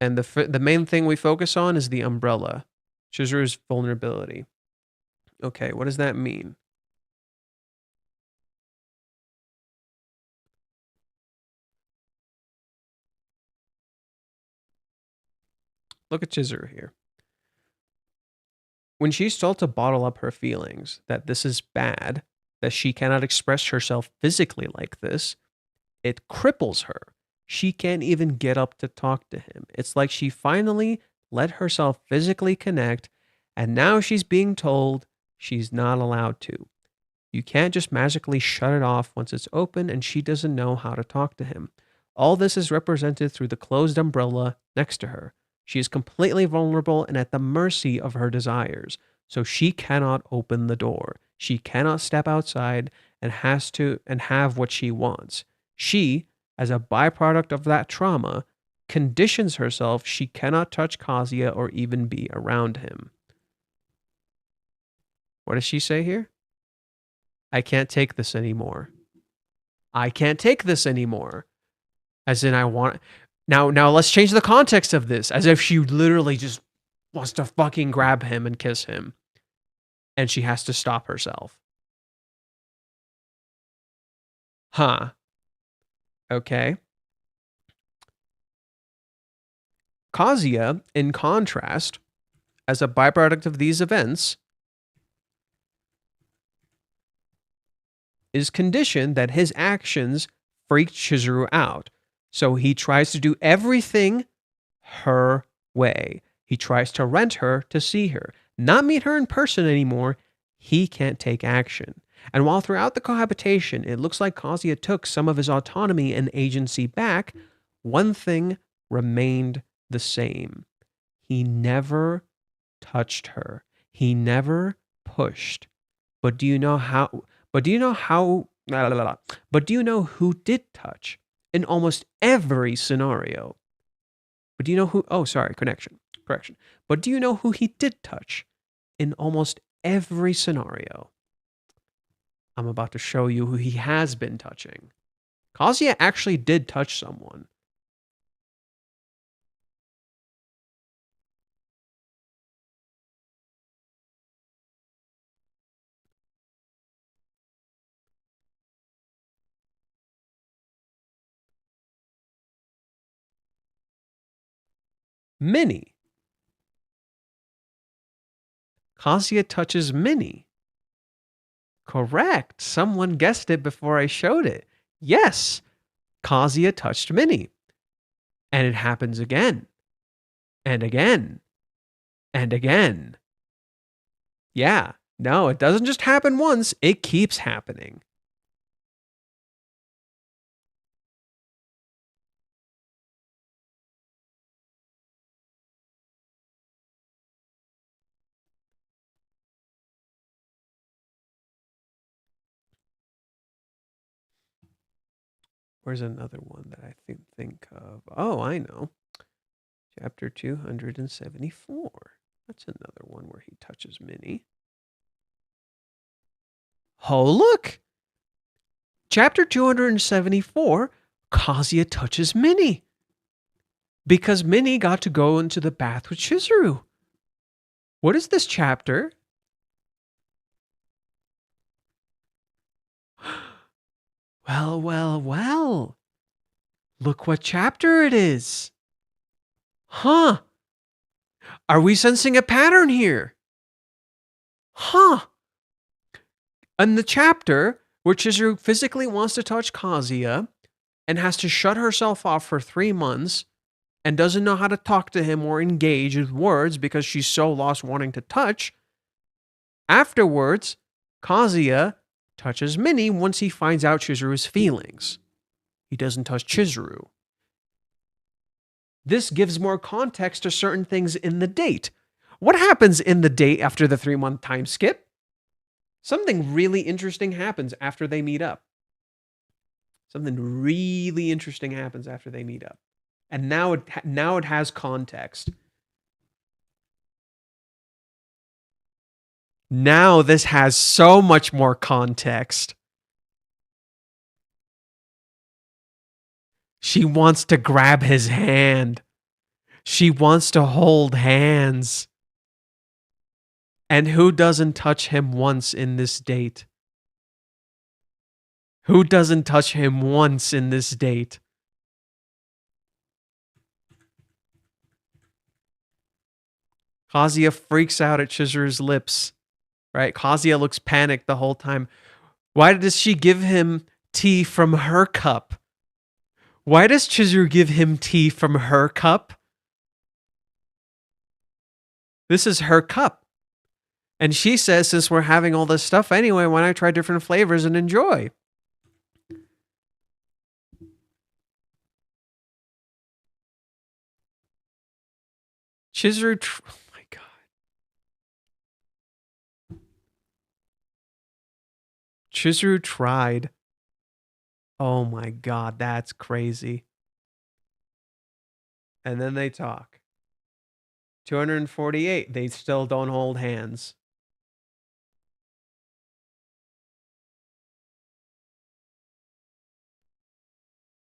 And the main thing we focus on is the umbrella, Chizuru's vulnerability. Okay, what does that mean? Look at Chizuru here. When she's told to bottle up her feelings, that this is bad, that she cannot express herself physically like this, it cripples her. She can't even get up to talk to him. It's like she finally let herself physically connect, and now she's being told she's not allowed to. You can't just magically shut it off once it's open and she doesn't know how to talk to him. All this is represented through the closed umbrella next to her. She is completely vulnerable and at the mercy of her desires, so she cannot open the door. She cannot step outside and has to and have what she wants. She, as a byproduct of that trauma, conditions herself she cannot touch Kazuya or even be around him. What does she say here? I can't take this anymore. I can't take this anymore. As in, I want... Now let's change the context of this. As if she literally just wants to fucking grab him and kiss him. And she has to stop herself. Huh. Okay. Kazuya, in contrast, as a byproduct of these events, is conditioned that his actions freak Chizuru out. So he tries to do everything her way. He tries to rent her to see her, not meet her in person anymore. He can't take action. And while throughout the cohabitation, it looks like Kazuya took some of his autonomy and agency back, one thing remained the same. He never touched her. He never pushed. But do you know how? But do you know how? But do you know who did touch in almost every scenario? But do you know who? Oh, sorry, correction. But do you know who he did touch in almost every scenario? I'm about to show you who he has been touching. Kazuya actually did touch someone. Minnie. Kazuya touches Minnie. Correct. Someone guessed it before I showed it. Yes, Kazuya touched Minnie. And it happens again. And again. And again. Yeah. No, it doesn't just happen once. It keeps happening. Where's another one that I think of? Oh, I know. Chapter 274. That's another one where he touches Minnie. Oh, look! Chapter 274, Kazuya touches Minnie. Because Minnie got to go into the bath with Chizuru. What is this chapter? Well, well, well. Look what chapter it is. Huh. Are we sensing a pattern here? Huh. In the chapter where Chizuru physically wants to touch Kazuya and has to shut herself off for 3 months and doesn't know how to talk to him or engage with words because she's so lost wanting to touch, afterwards, Kazuya touches Minnie once he finds out Chizuru's feelings. He doesn't touch Chizuru. This gives more context to certain things in the date. What happens in the date after the 3-month time skip? Something really interesting happens after they meet up. Something really interesting happens after they meet up. And now it has context. Now this has so much more context. She wants to grab his hand. She wants to hold hands. And who doesn't touch him once in this date? Who doesn't touch him once in this date? Kazuya freaks out at Chizuru's lips. Right? Kazuya looks panicked the whole time. Why does she give him tea from her cup? Why does Chizuru give him tea from her cup? This is her cup. And she says, since we're having all this stuff anyway, why not try different flavors and enjoy? Chizuru, oh my God. Chizuru tried. Oh my God, that's crazy. And then they talk. 248, they still don't hold hands.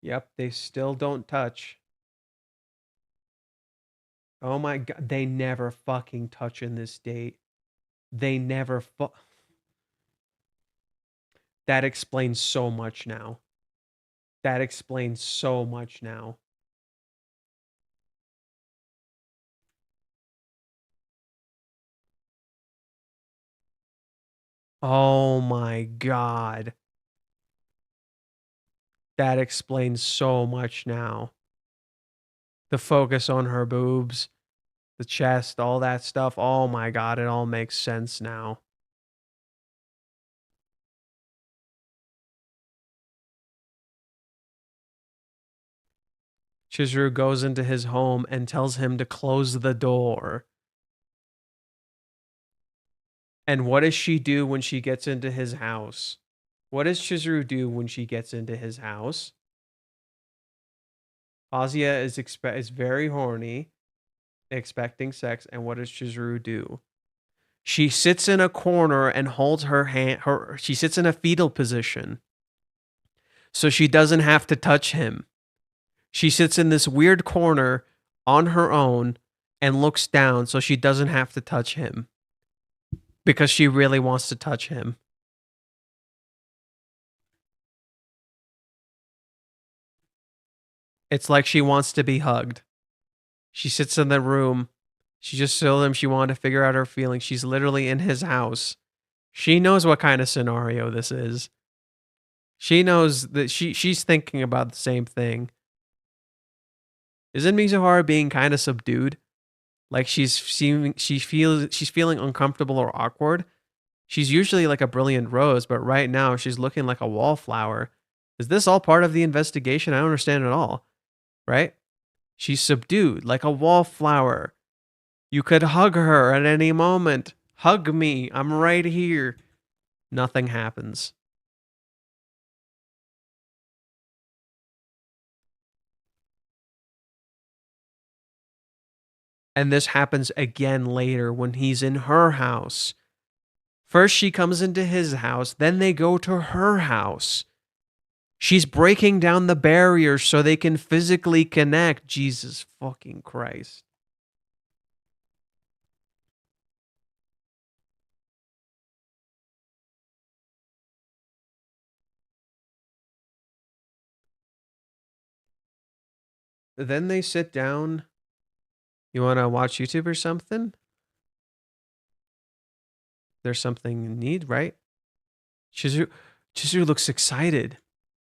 Yep, they still don't touch. Oh my God, they never fucking touch in this date. They never That explains so much now. That explains so much now. Oh my God. That explains so much now. The focus on her boobs, the chest, all that stuff. Oh my God, it all makes sense now. Chizuru goes into his home and tells him to close the door. And what does she do when she gets into his house? What does Chizuru do when she gets into his house? Kazuya is very horny, expecting sex, and what does Chizuru do? She sits in a corner and holds her hand. She sits in a fetal position, so she doesn't have to touch him. She sits in this weird corner on her own and looks down, so she doesn't have to touch him because she really wants to touch him. It's like she wants to be hugged. She sits in the room. She just told him she wanted to figure out her feelings. She's literally in his house. She knows what kind of scenario this is. She knows that she's thinking about the same thing. Isn't Mizuhara being kind of subdued? Like she's feeling uncomfortable or awkward. She's usually like a brilliant rose, but right now she's looking like a wallflower. Is this all part of the investigation? I don't understand at all. Right? She's subdued like a wallflower. You could hug her at any moment. Hug me. I'm right here. Nothing happens. And this happens again later when he's in her house. First, she comes into his house, then they go to her house. She's breaking down the barriers so they can physically connect. Jesus fucking Christ. Then they sit down. You want to watch YouTube or something? There's something you need, right? Chizuru looks excited.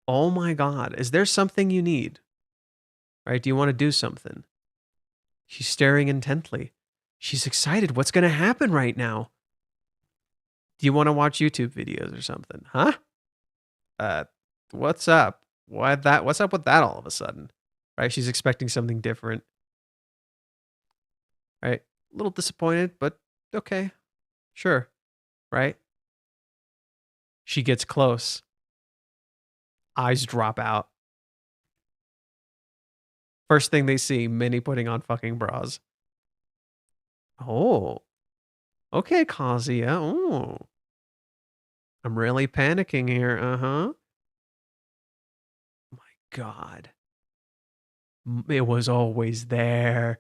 Oh my god. Is there something you need? Right? Do you want to do something? She's staring intently. She's excited. What's going to happen right now? Do you want to watch YouTube videos or something? Huh? What's up? What's up with that all of a sudden? Right? She's expecting something different. Right? A little disappointed, but okay. Sure. Right? She gets close. Eyes drop out. First thing they see, Minnie putting on fucking bras. Oh. Okay, Kazuya. Oh. I'm really panicking here. Uh-huh. My God. It was always there.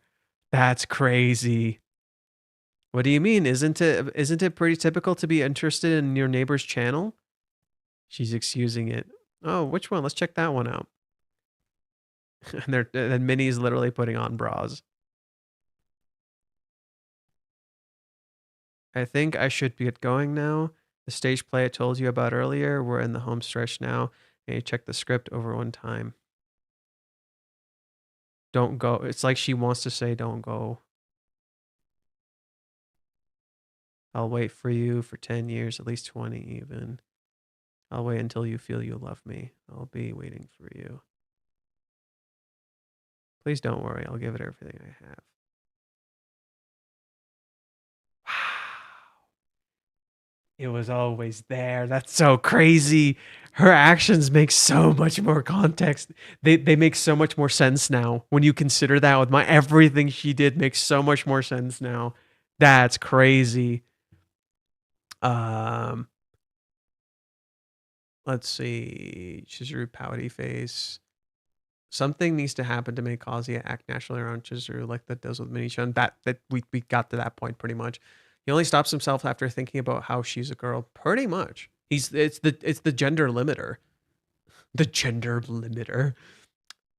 That's crazy. What do you mean? Isn't it pretty typical to be interested in your neighbor's channel? She's excusing it. Oh, which one? Let's check that one out. And Minnie's literally putting on bras. I think I should get going now. The stage play I told you about earlier, we're in the home stretch now. And you check the script over one time. Don't go. It's like she wants to say don't go. I'll wait for you for 10 years, at least 20 even. I'll wait until you feel you love me. I'll be waiting for you. Please don't worry. I'll give it everything I have. Wow. It was always there. That's so crazy. Her actions make so much more context. They make so much more sense now. When you consider that with everything she did makes so much more sense now. That's crazy. Let's see. Chizuru pouty face. Something needs to happen to make Kazuya act naturally around Chizuru like that does with Mini-chan. That we got to that point pretty much. He only stops himself after thinking about how she's a girl. Pretty much. It's the gender limiter. The gender limiter.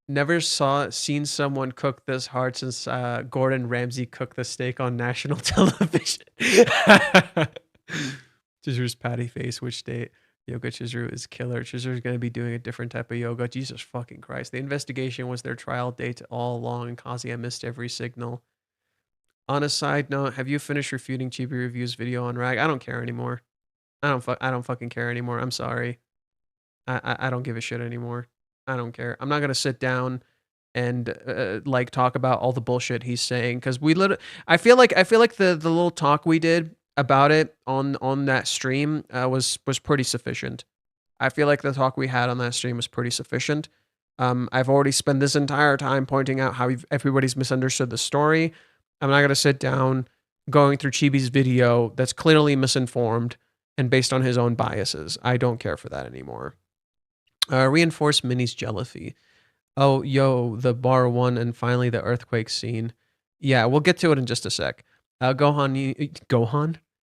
Never seen someone cook this hard since Gordon Ramsay cooked the steak on national television. Chizuru's patty face, which date? Yoga Chizuru is killer. Chizuru's going to be doing a different type of yoga. Jesus fucking Christ. The investigation was their trial date all along, and Kazuya missed every signal. On a side note, have you finished refuting Chibi Review's video on Rag? I don't care anymore. I don't fucking care anymore. I'm sorry. I don't give a shit anymore. I don't care. I'm not going to sit down and like talk about all the bullshit he's saying, cuz I feel like the little talk we did about it on that stream was pretty sufficient. I feel like the talk we had on that stream was pretty sufficient. I've already spent this entire time pointing out how everybody's misunderstood the story. I'm not going to sit down going through Chibi's video that's clearly misinformed and based on his own biases. I don't care for that anymore. Reinforce Minnie's jealousy. Oh, yo, the bar one and finally the earthquake scene. Yeah, we'll get to it in just a sec. Gohan,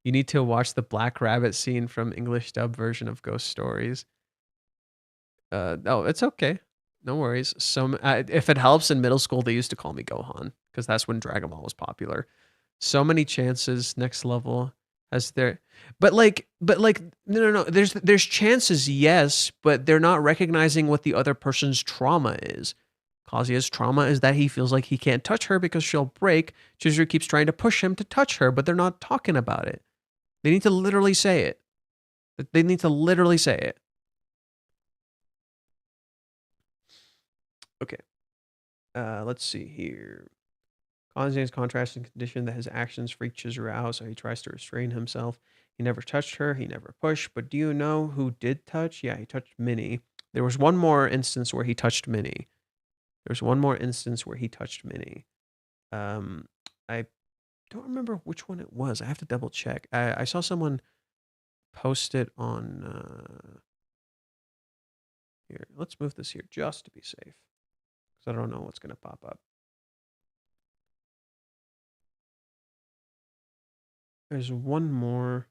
you need to watch the Black Rabbit scene from English dub version of Ghost Stories. Oh, it's okay. No worries. If it helps, in middle school they used to call me Gohan. because that's when Dragon Ball was popular. So many chances next level as there, but no. There's chances, yes, but they're not recognizing what the other person's trauma is. Kazuya's trauma is that he feels like he can't touch her because she'll break. Chizuru keeps trying to push him to touch her, but they're not talking about it. They need to literally say it. They need to literally say it. Okay. Let's see here. Kazuya's contrasting condition that his actions freak Chizuru out, so he tries to restrain himself. He never touched her. He never pushed. But do you know who did touch? Yeah, he touched Minnie. There was one more instance where he touched Minnie. I don't remember which one it was. I have to double check. I saw someone post it on here. Let's move this here just to be safe, because I don't know what's going to pop up. There's one more.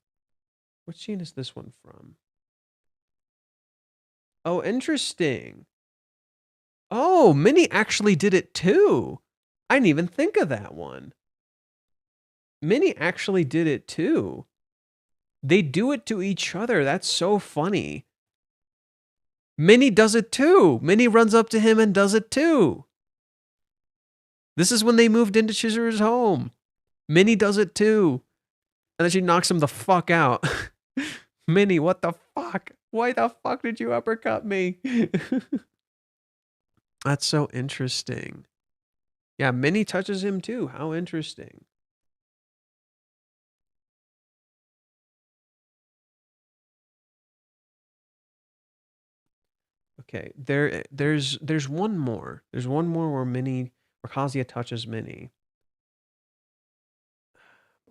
What scene is this one from? Oh, interesting. Oh, Minnie actually did it too. I didn't even think of that one. Minnie actually did it too. They do it to each other. That's so funny. Minnie does it too. Minnie runs up to him and does it too. This is when they moved into Chizuru's home. Minnie does it too. And then she knocks him the fuck out. Minnie, what the fuck? Why the fuck did you uppercut me? That's so interesting. Yeah, Minnie touches him too. How interesting. Okay, there's one more. There's one more where Kazuya touches Minnie.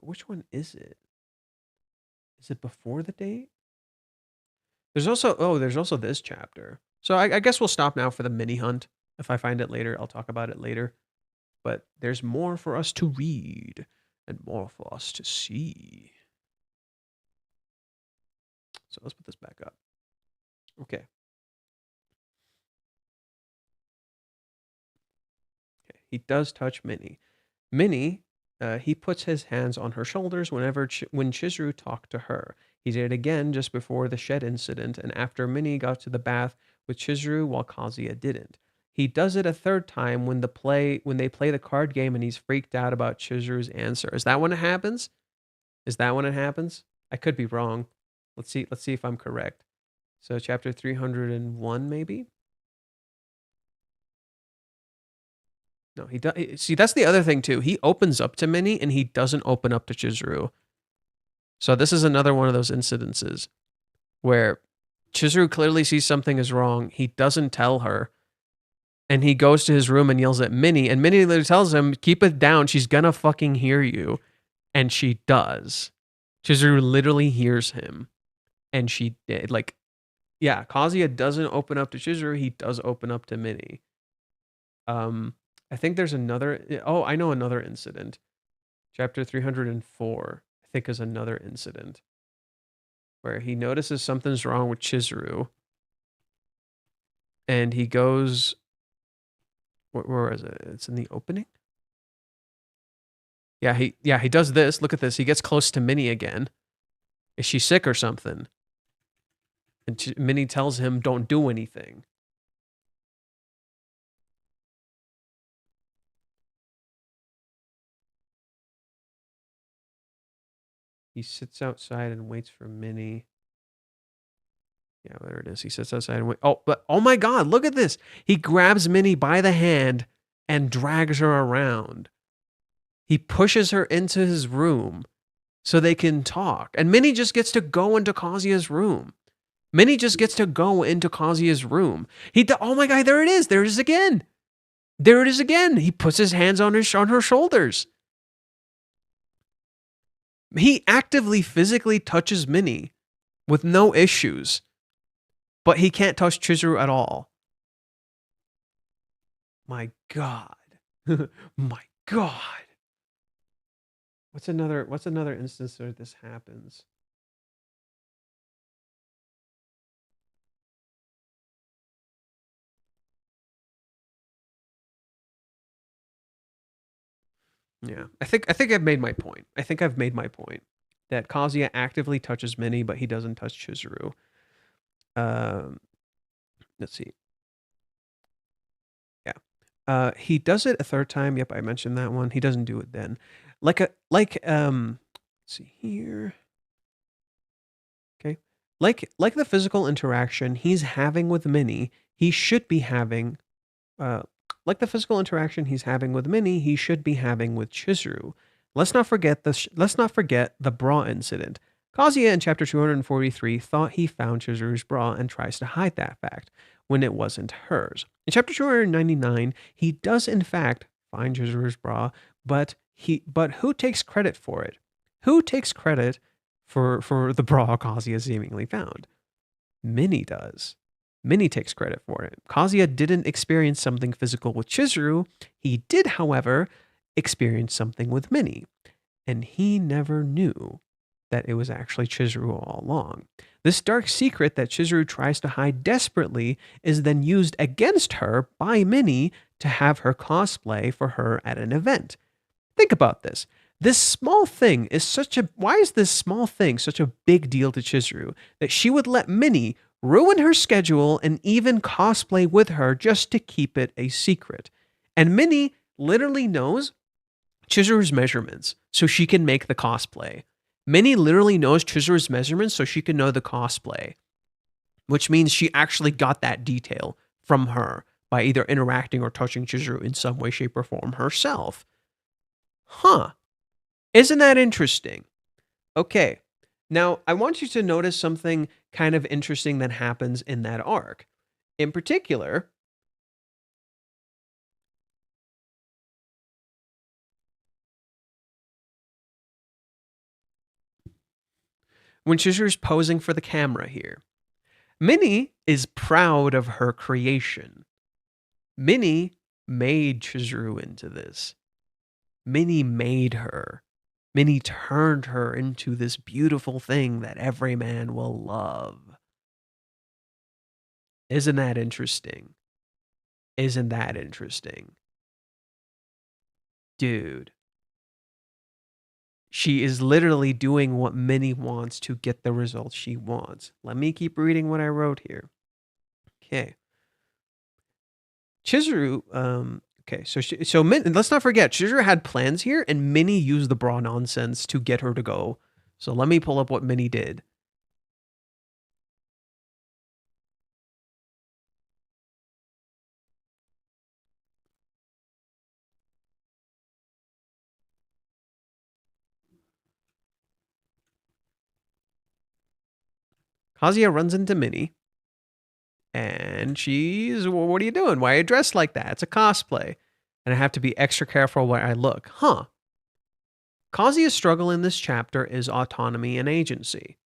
Which one is it? Is it before the date? There's also this chapter. So I guess we'll stop now for the mini hunt. If I find it later, I'll talk about it later. But there's more for us to read and more for us to see. So let's put this back up. Okay. Okay. He does touch Minnie. Minnie, he puts his hands on her shoulders when Chizuru talked to her. He did it again just before the shed incident and after Minnie got to the bath with Chizuru while Kazuya didn't. He does it a third time when they play the card game and he's freaked out about Chizuru's answer. Is that when it happens? I could be wrong. Let's see if I'm correct. So chapter 301 maybe? No, he does. See, that's the other thing too. He opens up to Minnie and he doesn't open up to Chizuru. So this is another one of those incidences where Chizuru clearly sees something is wrong. He doesn't tell her. And he goes to his room and yells at Minnie. And Minnie literally tells him, keep it down. She's gonna fucking hear you. And she does. Chizuru literally hears him. And she did. Like, yeah, Kazuya doesn't open up to Chizuru. He does open up to Minnie. I think there's another. Oh, I know another incident. Chapter 304, I think, is another incident where he notices something's wrong with Chizuru. And he goes. Where is it? It's in the opening. Yeah, he does this. Look at this. He gets close to Minnie again. Is she sick or something? And Minnie tells him, "Don't do anything." He sits outside and waits for Minnie. Yeah, there it is. He sits outside and wait. Oh my God! Look at this. He grabs Minnie by the hand and drags her around. He pushes her into his room so they can talk. And Minnie just gets to go into Kazuya's room. Oh my God, there it is. There it is again. He puts his hands on her shoulders. He actively physically touches Minnie with no issues. But he can't touch Chizuru at all. My God. My God. What's another instance where this happens? Yeah. I think I've made my point. I think I've made my point that Kazuya actively touches Minnie, but he doesn't touch Chizuru. Um, let's see. Yeah. He does it a third time. Yep, I mentioned that one. He doesn't do it then. Let's see here. Okay. Like the physical interaction he's having with Minnie, he should be having uh like the physical interaction he's having with Minnie, he should be having with Chizuru. Let's not forget the bra incident. Kazuya in chapter 243 thought he found Chizuru's bra and tries to hide that fact when it wasn't hers. In chapter 299, he does in fact find Chizuru's bra, but who takes credit for it? Who takes credit for the bra Kazuya seemingly found? Minnie does. Minnie takes credit for it. Kazuya didn't experience something physical with Chizuru. He did, however, experience something with Minnie, and he never knew that it was actually Chizuru all along. This dark secret that Chizuru tries to hide desperately is then used against her by Minnie to have her cosplay for her at an event. Think about this. Why is this small thing such a big deal to Chizuru that she would let Minnie ruin her schedule and even cosplay with her just to keep it a secret? And Minnie literally knows Chizuru's measurements so she can make the cosplay. Minnie literally knows Chizuru's measurements so she can know the cosplay, which means she actually got that detail from her by either interacting or touching Chizuru in some way, shape, or form herself. Huh. Isn't that interesting? Okay. Now, I want you to notice something kind of interesting that happens in that arc. In particular, when Chizuru's posing for the camera here, Minnie is proud of her creation. Minnie made Chizuru into this. Minnie made her. Minnie turned her into this beautiful thing that every man will love. Isn't that interesting? Isn't that interesting? Dude. She is literally doing what Minnie wants to get the results she wants. Let me keep reading what I wrote here. Okay. Chizuru, okay, let's not forget, Chizuru had plans here, and Minnie used the bra nonsense to get her to go. So let me pull up what Minnie did. Kazuya runs into Minnie, and she's, well, what are you doing? Why are you dressed like that? It's a cosplay. And I have to be extra careful where I look. Huh. Kazuya's struggle in this chapter is autonomy and agency.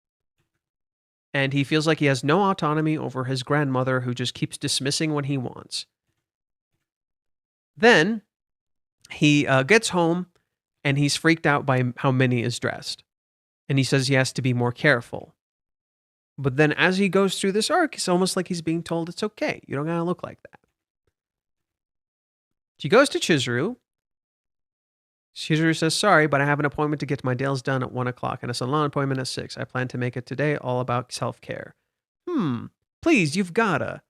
And he feels like he has no autonomy over his grandmother who just keeps dismissing what he wants. Then he gets home and he's freaked out by how Minnie is dressed. And he says he has to be more careful. But then as he goes through this arc, it's almost like he's being told it's okay. You don't gotta look like that. She goes to Chizuru. Chizuru says, sorry, but I have an appointment to get my nails done at 1 o'clock and a salon appointment at 6. I plan to make it today all about self-care. Please, you've gotta.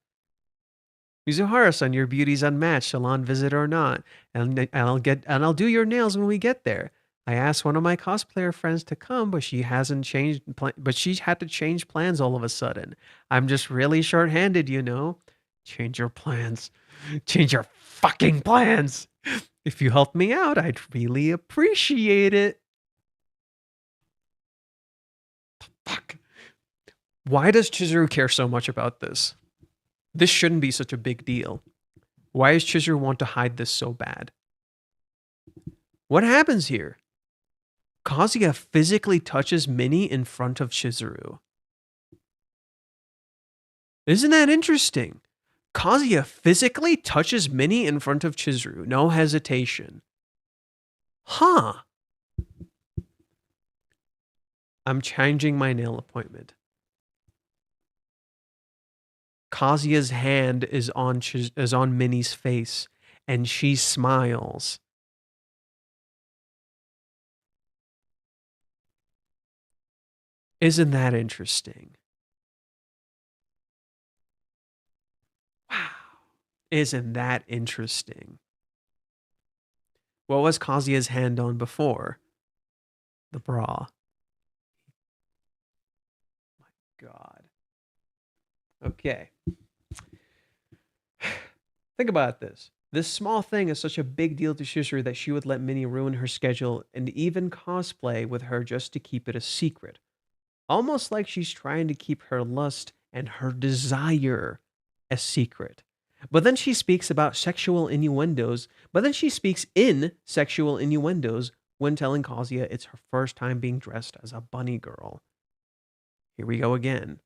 Mizuhara-san, your beauty's unmatched, salon visit or not. And I'll do your nails when we get there. I asked one of my cosplayer friends to come, but she had to change plans all of a sudden. I'm just really short-handed, you know. Change your plans. Change your fucking plans. If you help me out, I'd really appreciate it. Fuck. Why does Chizuru care so much about this? This shouldn't be such a big deal. Why does Chizuru want to hide this so bad? What happens here? Kazuya physically touches Minnie in front of Chizuru. Isn't that interesting? Kazuya physically touches Minnie in front of Chizuru. No hesitation. Huh. I'm changing my nail appointment. Kazuya's hand is on Minnie's face, and she smiles. Isn't that interesting? Wow. Isn't that interesting? What was Kazuya's hand on before? The bra. My God. Okay. Think about this. This small thing is such a big deal to Shizuru that she would let Minnie ruin her schedule and even cosplay with her just to keep it a secret. Almost like she's trying to keep her lust and her desire a secret. But then she speaks about sexual innuendos, when telling Kazuya it's her first time being dressed as a bunny girl. Here we go again.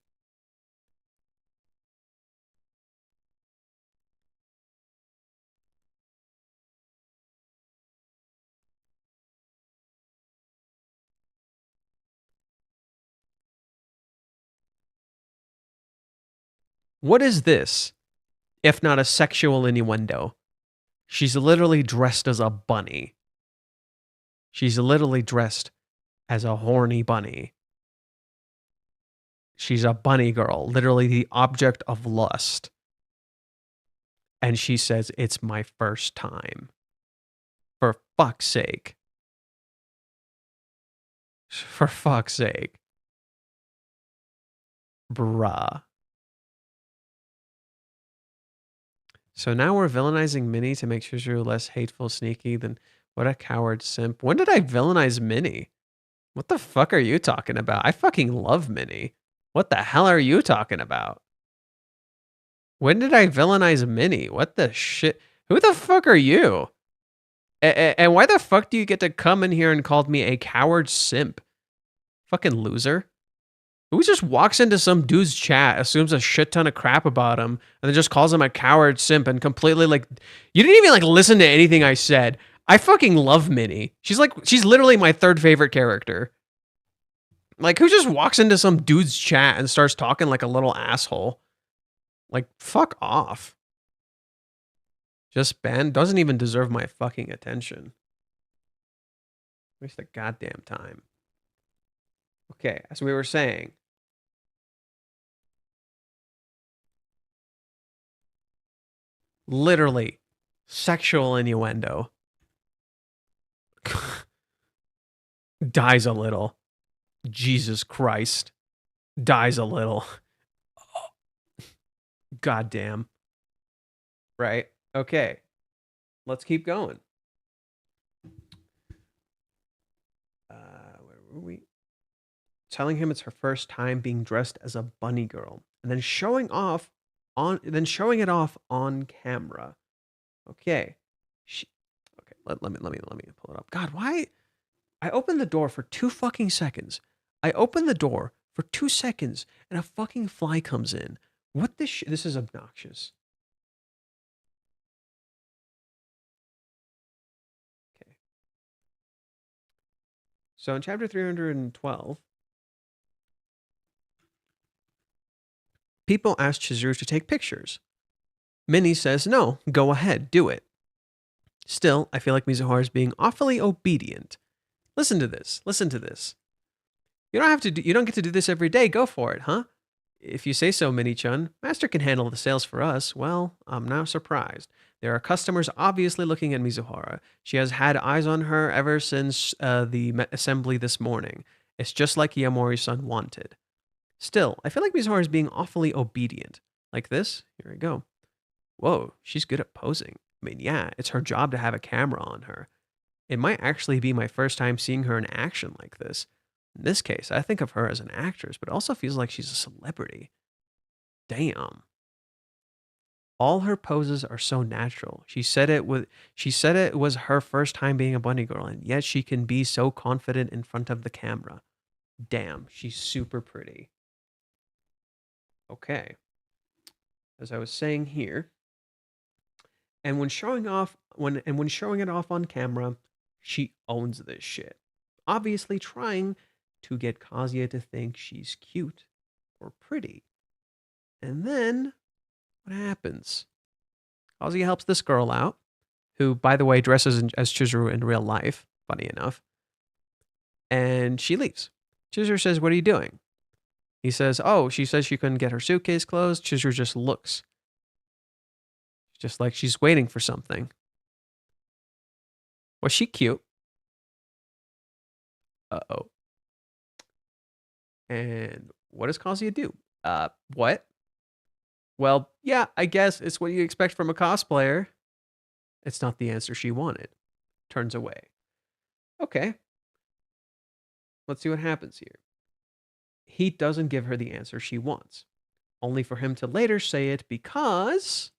What is this, if not a sexual innuendo? She's literally dressed as a bunny. She's literally dressed as a horny bunny. She's a bunny girl, literally the object of lust. And she says, it's my first time. For fuck's sake. For fuck's sake. Bruh. So now we're villainizing Minnie to make Shizuru less hateful, sneaky than what a coward simp. When did I villainize Minnie? What the fuck are you talking about? I fucking love Minnie. What the hell are you talking about? When did I villainize Minnie? What the shit? Who the fuck are you? And why the fuck do you get to come in here and call me a coward simp? Fucking loser. Who just walks into some dude's chat, assumes a shit ton of crap about him, and then just calls him a coward simp and completely you didn't even listen to anything I said. I fucking love Minnie. She's literally my third favorite character. Who just walks into some dude's chat and starts talking like a little asshole? Fuck off. Just Ben doesn't even deserve my fucking attention. Waste the goddamn time. Okay, as we were saying. Literally, sexual innuendo. Dies a little. Jesus Christ. Dies a little. Goddamn. Right? Okay. Let's keep going. Where were we? Telling him it's her first time being dressed as a bunny girl, and then showing it off on camera. Okay. Okay, let me pull it up. God, why? I opened the door for 2 fucking seconds. I opened the door for 2 seconds, and a fucking fly comes in. What this this is obnoxious. Okay. So in chapter 312, people ask Chizuru to take pictures. Minnie says, no, go ahead, do it. Still, I feel like Mizuhara is being awfully obedient. Listen to this. Listen to this. You don't get to do this every day. Go for it, huh? If you say so, Minnie-chan. Master can handle the sales for us. Well, I'm now surprised. There are customers obviously looking at Mizuhara. She has had eyes on her ever since the assembly this morning. It's just like Yamori-san wanted. Still, I feel like Mizuhara is being awfully obedient. Like this? Here we go. Whoa, she's good at posing. I mean, yeah, it's her job to have a camera on her. It might actually be my first time seeing her in action like this. In this case, I think of her as an actress, but it also feels like she's a celebrity. Damn. All her poses are so natural. She said it was her first time being a bunny girl, and yet she can be so confident in front of the camera. Damn, she's super pretty. Okay. As I was saying here, and when showing it off on camera, she owns this shit. Obviously trying to get Kazuya to think she's cute or pretty. And then what happens? Kazuya helps this girl out, who, by the way, dresses as Chizuru in real life, funny enough. And she leaves. Chizuru says, what are you doing? He says, oh, she says she couldn't get her suitcase closed. Chizuru just looks. Just like she's waiting for something. Was she cute? Uh-oh. And what does Kazuya do? What? Well, yeah, I guess it's what you expect from a cosplayer. It's not the answer she wanted. Turns away. Okay. Let's see what happens here. He doesn't give her the answer she wants, only for him to later say it because...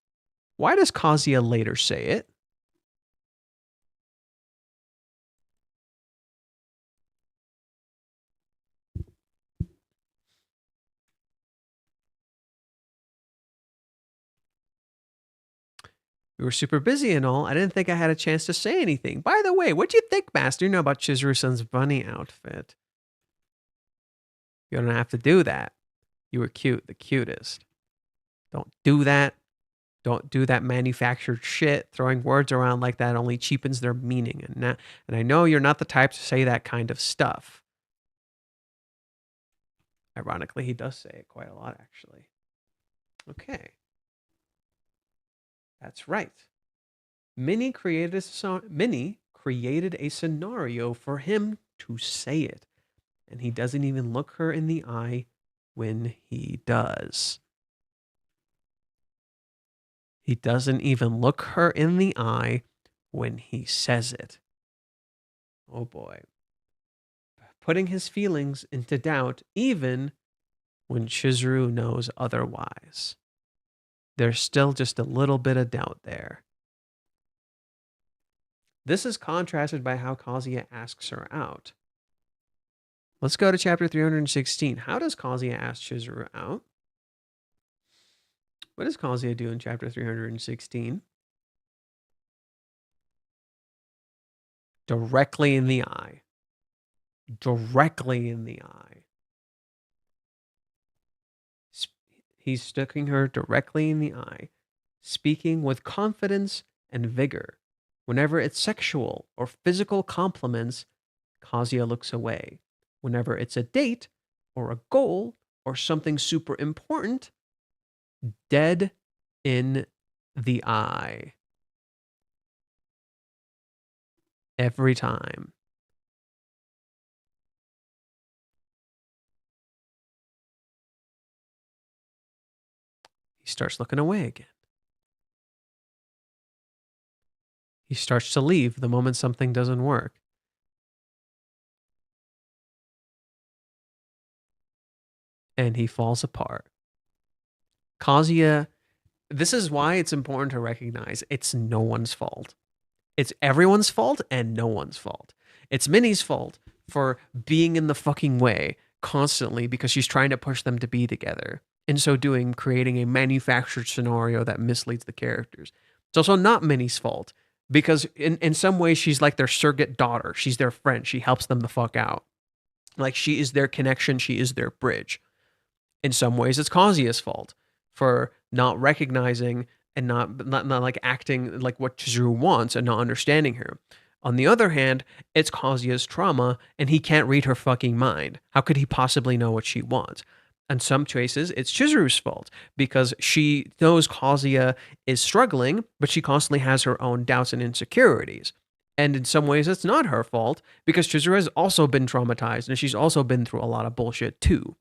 Why does Kazuya later say it? We were super busy and all. I didn't think I had a chance to say anything. By the way, what'd you think, Master? You know about Chizuru-san's bunny outfit. You don't have to do that. You were cute, the cutest. Don't do that. Don't do that manufactured shit. Throwing words around like that only cheapens their meaning. And I know you're not the type to say that kind of stuff. Ironically, he does say it quite a lot, actually. Okay. That's right. Minnie created a scenario for him to say it. And he doesn't even look her in the eye when he does. He doesn't even look her in the eye when he says it. Oh boy. Putting his feelings into doubt even when Chizuru knows otherwise. There's still just a little bit of doubt there. This is contrasted by how Kazuya asks her out. Let's go to chapter 316. How does Kazuya ask Chizuru out? What does Kazuya do in chapter 316? Directly in the eye. Directly in the eye. He's looking her directly in the eye, speaking with confidence and vigor. Whenever it's sexual or physical compliments, Kazuya looks away. Whenever it's a date or a goal or something super important, dead in the eye. Every time. He starts looking away again. He starts to leave the moment something doesn't work. And he falls apart. Kazuya, this is why it's important to recognize it's no one's fault. It's everyone's fault and no one's fault. It's Minnie's fault for being in the fucking way constantly because she's trying to push them to be together. In so doing, creating a manufactured scenario that misleads the characters. It's also not Minnie's fault because in some ways she's like their surrogate daughter. She's their friend. She helps them the fuck out. Like she is their connection. She is their bridge. In some ways, it's Kazuya's fault for not recognizing and not like acting like what Chizuru wants and not understanding her. On the other hand, it's Kazuya's trauma and he can't read her fucking mind. How could he possibly know what she wants? In some cases, it's Chizuru's fault because she knows Kazuya is struggling, but she constantly has her own doubts and insecurities. And in some ways, it's not her fault because Chizuru has also been traumatized and she's also been through a lot of bullshit too.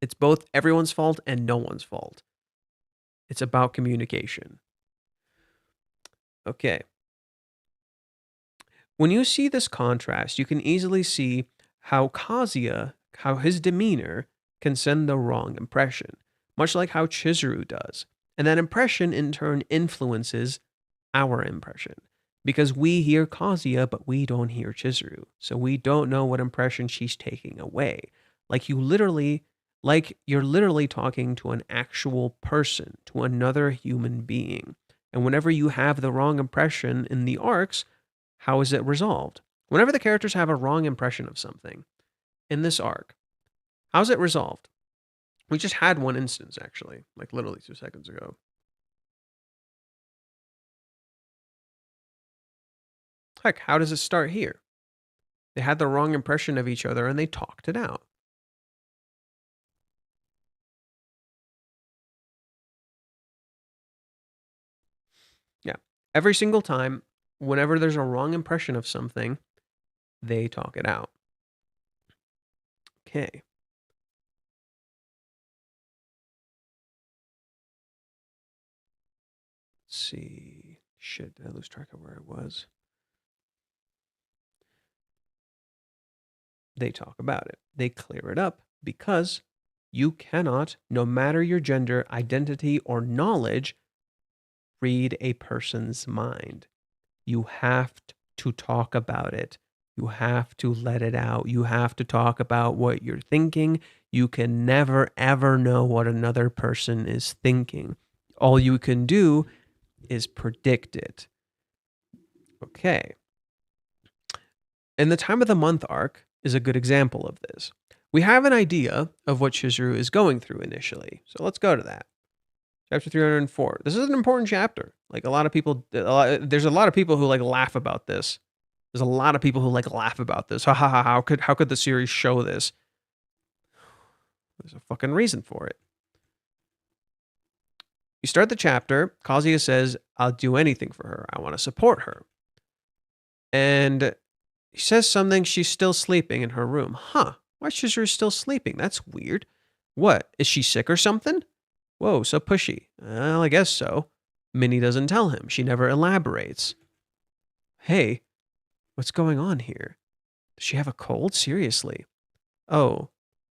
It's both everyone's fault and no one's fault. It's about communication. Okay. When you see this contrast, you can easily see how Kazuya, how his demeanor can send the wrong impression, much like how Chizuru does. And that impression in turn influences our impression. Because we hear Kazuya, but we don't hear Chizuru. So we don't know what impression she's taking away. Like you're literally talking to an actual person, to another human being. And whenever you have the wrong impression in the arcs, how is it resolved? Whenever the characters have a wrong impression of something in this arc, how's it resolved? We just had one instance, actually, like literally 2 seconds ago. Heck, how does it start here? They had the wrong impression of each other and they talked it out. Every single time, whenever there's a wrong impression of something, they talk it out. Okay. Let's see. Shit, did I lose track of where I was? They talk about it. They clear it up because you cannot, no matter your gender, identity, or knowledge, read a person's mind. You have to talk about it. You have to let it out. You have to talk about what you're thinking. You can never, ever know what another person is thinking. All you can do is predict it. Okay. And the time of the month arc is a good example of this. We have an idea of what Chizuru is going through initially. So let's go to that. Chapter 304. This is an important chapter. Like there's a lot of people who like laugh about this. There's a lot of people who like laugh about this. How could the series show this? There's a fucking reason for it. You start the chapter. Kazuya says, "I'll do anything for her. I want to support her." And he says something. She's still sleeping in her room. Huh? Why is Chizuru still sleeping? That's weird. What? Is she sick or something? Whoa, so pushy. Well, I guess so. Minnie doesn't tell him. She never elaborates. Hey, what's going on here? Does she have a cold? Seriously? Oh,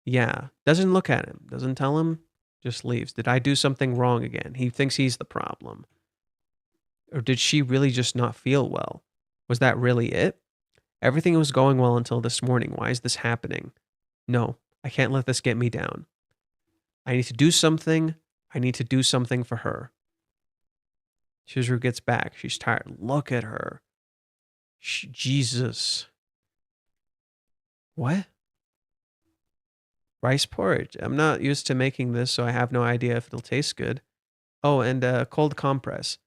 yeah. Doesn't look at him. Doesn't tell him. Just leaves. Did I do something wrong again? He thinks he's the problem. Or did she really just not feel well? Was that really it? Everything was going well until this morning. Why is this happening? No, I can't let this get me down. I need to do something. I need to do something for her. Chizuru gets back. She's tired. Look at her. Jesus. What? Rice porridge. I'm not used to making this, so I have no idea if it'll taste good. Oh, and cold compress.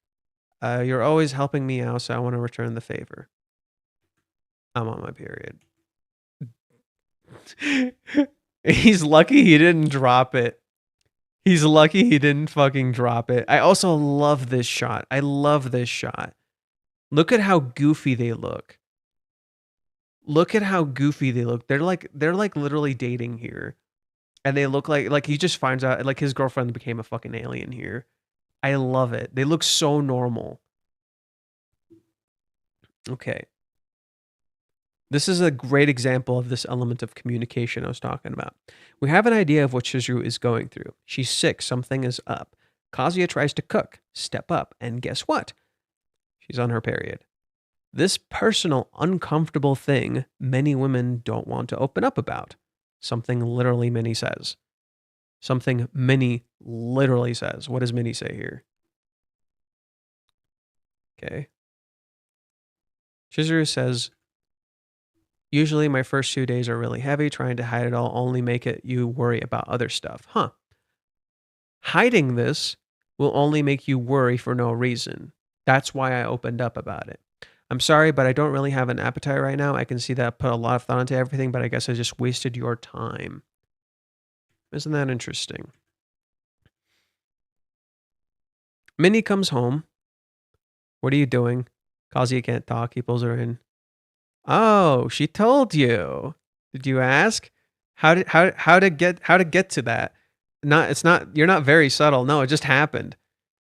You're always helping me out, so I want to return the favor. I'm on my period. He's lucky he didn't drop it. He's lucky he didn't fucking drop it. I also love this shot. I love this shot. Look at how goofy they look. Look at how goofy they look. They're like literally dating here. And they look like he just finds out like his girlfriend became a fucking alien here. I love it. They look so normal. Okay. This is a great example of this element of communication I was talking about. We have an idea of what Chizuru is going through. She's sick. Something is up. Kazuya tries to cook, step up, and guess what? She's on her period. This personal, uncomfortable thing many women don't want to open up about. Something literally Minnie says. Something Minnie literally says. What does Minnie say here? Okay. Chizuru says, usually my first 2 days are really heavy. Trying to hide it all only make it you worry about other stuff. Huh. Hiding this will only make you worry for no reason. That's why I opened up about it. I'm sorry, but I don't really have an appetite right now. I can see that I put a lot of thought into everything, but I guess I just wasted your time. Isn't that interesting? Minnie comes home. What are you doing? Kazuya can't talk. He pulls her in. Oh, she told you. Did you ask? How to get to that? You're not very subtle. No, it just happened.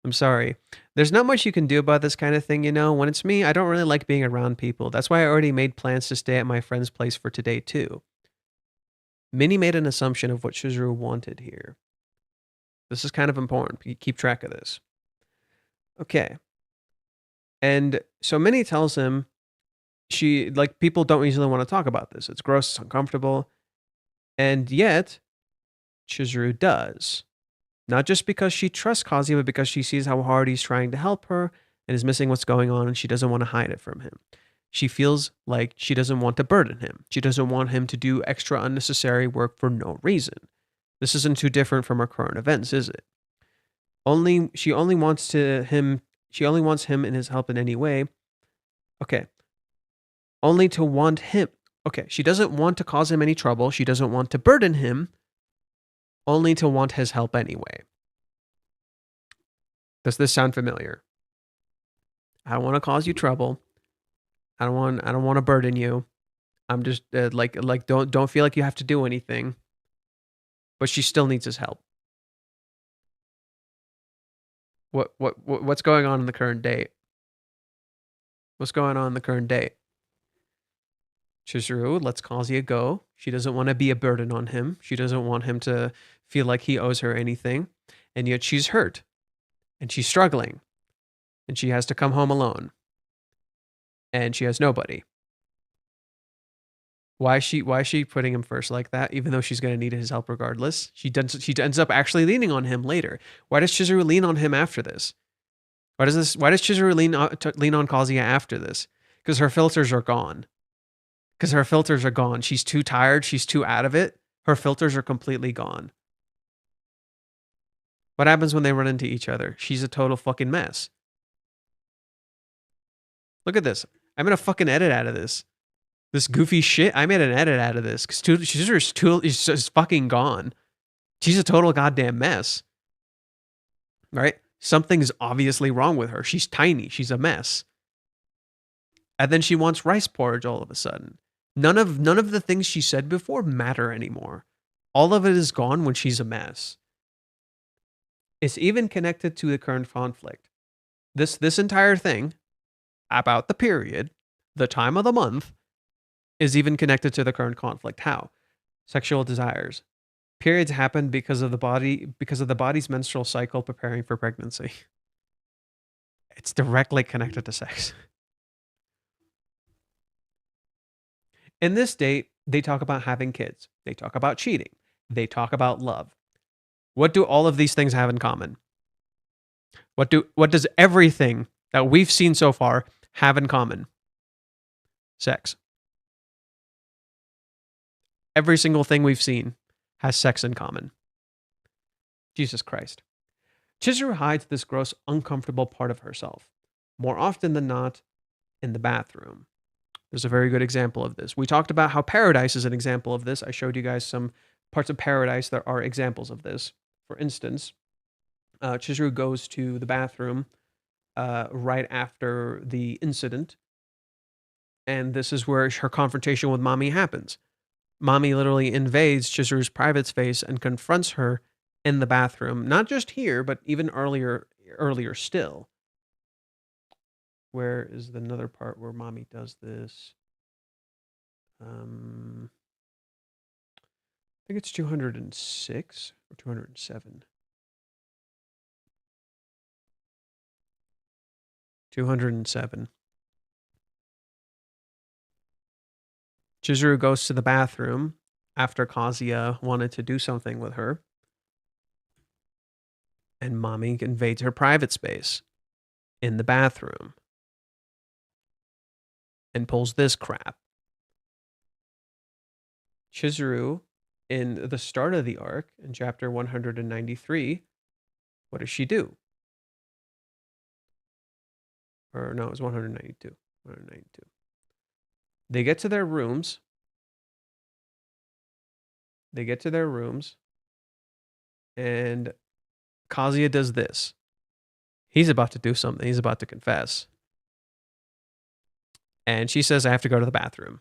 I'm sorry. There's not much you can do about this kind of thing, you know. When it's me, I don't really like being around people. That's why I already made plans to stay at my friend's place for today too. Minnie made an assumption of what Chizuru wanted here. This is kind of important. Keep track of this. Okay. And so Minnie tells him people don't usually want to talk about this. It's gross, it's uncomfortable. And yet, Chizuru does. Not just because she trusts Kazuya, but because she sees how hard he's trying to help her and is missing what's going on, and she doesn't want to hide it from him. She feels like she doesn't want to burden him. She doesn't want him to do extra unnecessary work for no reason. This isn't too different from her current events, is it? She only wants him in his help in any way. Okay. Only to want him. Okay, she doesn't want to cause him any trouble. She doesn't want to burden him. Only to want his help anyway. Does this sound familiar? I don't want to cause you trouble. I don't want to burden you. I'm just like don't feel like you have to do anything. But she still needs his help. What's going on in the current date? What's going on in the current date? Chizuru lets Kazuya go. She doesn't want to be a burden on him. She doesn't want him to feel like he owes her anything. And yet she's hurt. And she's struggling. And she has to come home alone. And she has nobody. Why is she putting him first like that, even though she's gonna need his help regardless? She ends up actually leaning on him later. Why does Chizuru lean on him after this? Why does Chizuru lean on Kazuya after this? Because her filters are gone. She's too tired. She's too out of it. Her filters are completely gone. What happens when they run into each other? She's a total fucking mess. Look at this. I'm gonna fucking edit out of this. This goofy shit. I made an edit out of this because she's just fucking gone. She's a total goddamn mess. Right? Something's obviously wrong with her. She's tiny. She's a mess. And then she wants rice porridge all of a sudden. None of the things she said before matter anymore. All of it is gone when she's a mess. It's even connected to the current conflict. This entire thing about the period, the time of the month, is even connected to the current conflict. How? Sexual desires. Periods happen because of the body's menstrual cycle preparing for pregnancy. It's directly connected to sex. In this date, they talk about having kids. They talk about cheating. They talk about love. What do all of these things have in common? What does everything that we've seen so far have in common? Sex. Every single thing we've seen has sex in common. Jesus Christ. Chizuru hides this gross, uncomfortable part of herself, more often than not, in the bathroom. There's a very good example of this. We talked about how paradise is an example of this. I showed you guys some parts of paradise that are examples of this. For instance, Chizuru goes to the bathroom right after the incident, and this is where her confrontation with Mommy happens. Mommy literally invades Chizuru's private space and confronts her in the bathroom. Not just here, but even earlier still. Where is another part where Mommy does this? I think it's 206 or 207. 207. Chizuru goes to the bathroom after Kazuya wanted to do something with her. And Mommy invades her private space in the bathroom and pulls this crap. Chizuru, in the start of the arc, in chapter 193, what does she do? Or no, it was 192. 192. They get to their rooms. And Kazuya does this. He's about to do something. He's about to confess. And she says, I have to go to the bathroom.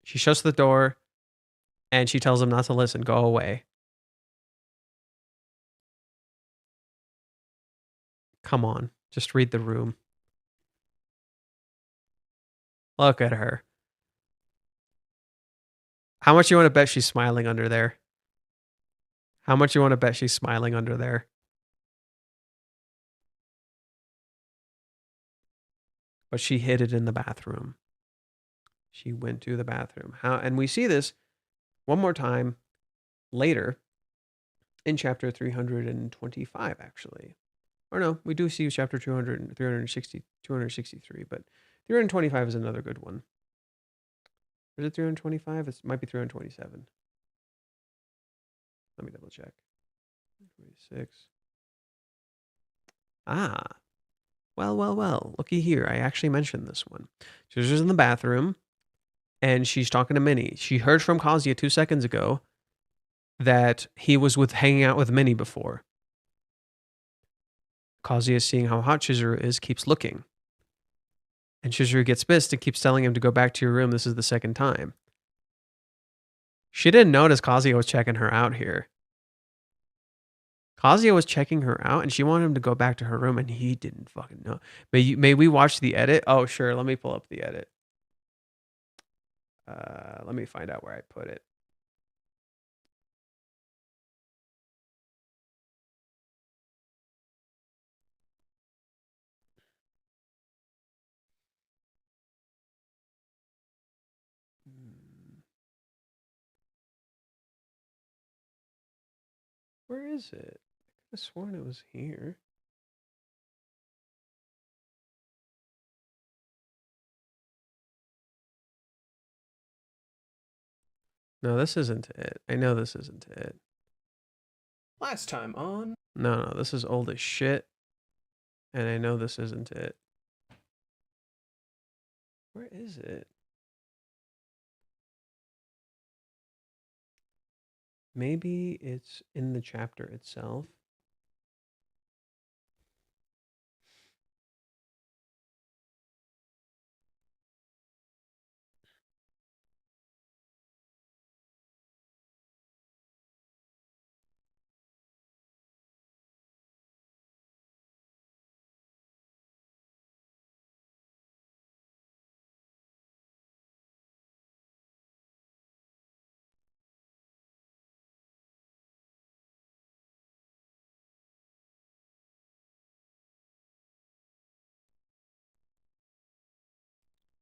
She shuts the door and she tells him not to listen. Go away. Come on. Just read the room. Look at her. How much you want to bet she's smiling under there? How much you want to bet she's smiling under there? But she hid it in the bathroom. She went to the bathroom. And we see this one more time later in chapter 325, actually. Or no, we do see chapter 200, 263, but 325 is another good one. Is it 325? It might be 327. Let me double check. 26. Ah. Well. Looky here. I actually mentioned this one. She's in the bathroom, and she's talking to Minnie. She heard from Kazuya 2 seconds ago that he was with hanging out with Minnie before. Kazuya, seeing how hot Chizuru is, keeps looking. And Chizuru gets pissed and keeps telling him to go back to your room. This is the second time. She didn't notice Kazuya was checking her out here. Kazuya was checking her out and she wanted him to go back to her room and he didn't fucking know. May we watch the edit? Oh, sure. Let me pull up the edit. Let me find out where I put it. Where is it? I could have sworn it was here. No, this isn't it. I know this isn't it. Last time on... No, this is old as shit. And I know this isn't it. Where is it? Maybe it's in the chapter itself.